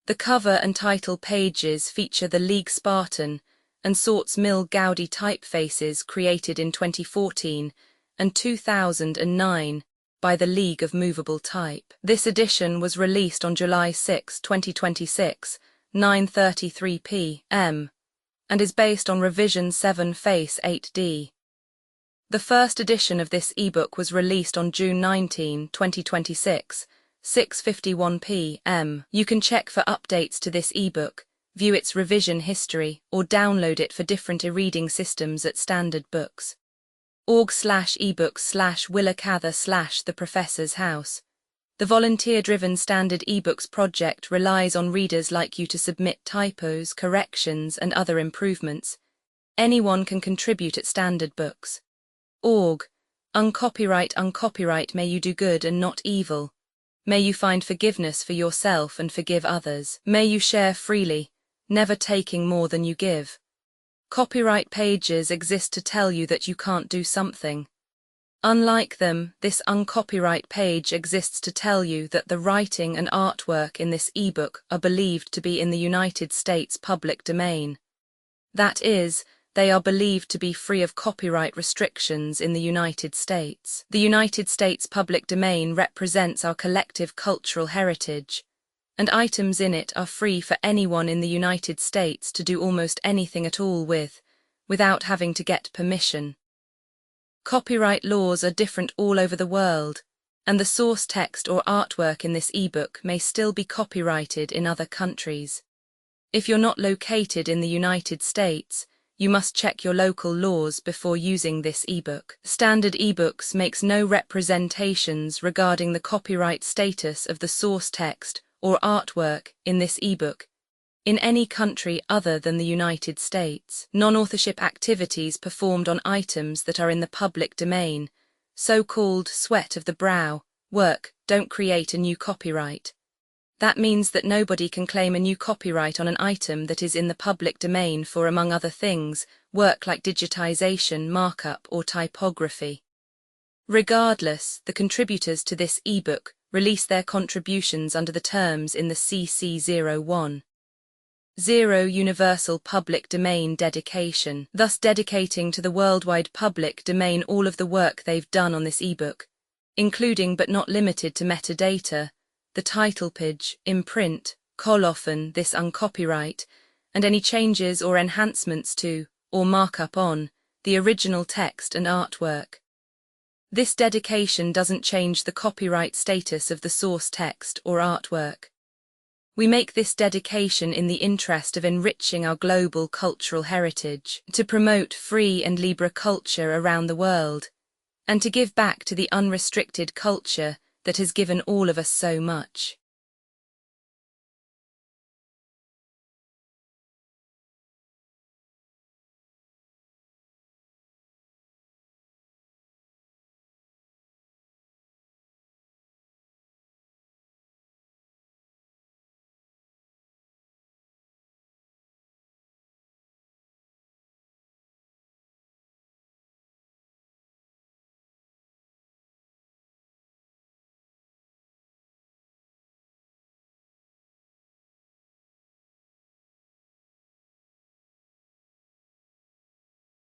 The cover and title pages feature the League Spartan and Sorts Mill Gaudi typefaces created in 2014 and 2009 by the League of Movable Type. This edition was released on July 6, 2026, 9:33 p.m., and is based on Revision 7 Face 8D. The first edition of this ebook was released on June 19, 2026, 6:51 p.m. You can check for updates to this ebook, view its revision history, or download it for different e-reading systems at Standard Books. org/ebooks/Willa Cather /The Professor's House. The volunteer-driven Standard eBooks project relies on readers like you to submit typos, corrections, and other improvements. Anyone can contribute at Standard Books. Org. Uncopyright, may you do good and not evil. May you find forgiveness for yourself and forgive others. May you share freely, never taking more than you give. Copyright pages exist to tell you that you can't do something. Unlike them, this uncopyright page exists to tell you that the writing and artwork in this ebook are believed to be in the United States public domain. That is, they are believed to be free of copyright restrictions in the United States. The United States public domain represents our collective cultural heritage, and items in it are free for anyone in the United States to do almost anything at all with, without having to get permission. Copyright laws are different all over the world, and the source text or artwork in this ebook may still be copyrighted in other countries. If you're not located in the United States, you must check your local laws before using this ebook. Standard eBooks makes no representations regarding the copyright status of the source text or artwork in this ebook in any country other than the United States. Non-authorship activities performed on items that are in the public domain, so-called sweat of the brow, work, don't create a new copyright. That means that nobody can claim a new copyright on an item that is in the public domain for, among other things, work like digitization, markup, or typography. Regardless, the contributors to this ebook release their contributions under the terms in the CC01. 0 Universal Public Domain Dedication, thus dedicating to the worldwide public domain all of the work they've done on this ebook, including but not limited to metadata, the title page, imprint, colophon, this uncopyright, and any changes or enhancements to, or markup on, the original text and artwork. This dedication doesn't change the copyright status of the source text or artwork. We make this dedication in the interest of enriching our global cultural heritage, to promote free and libre culture around the world, and to give back to the unrestricted culture that has given all of us so much.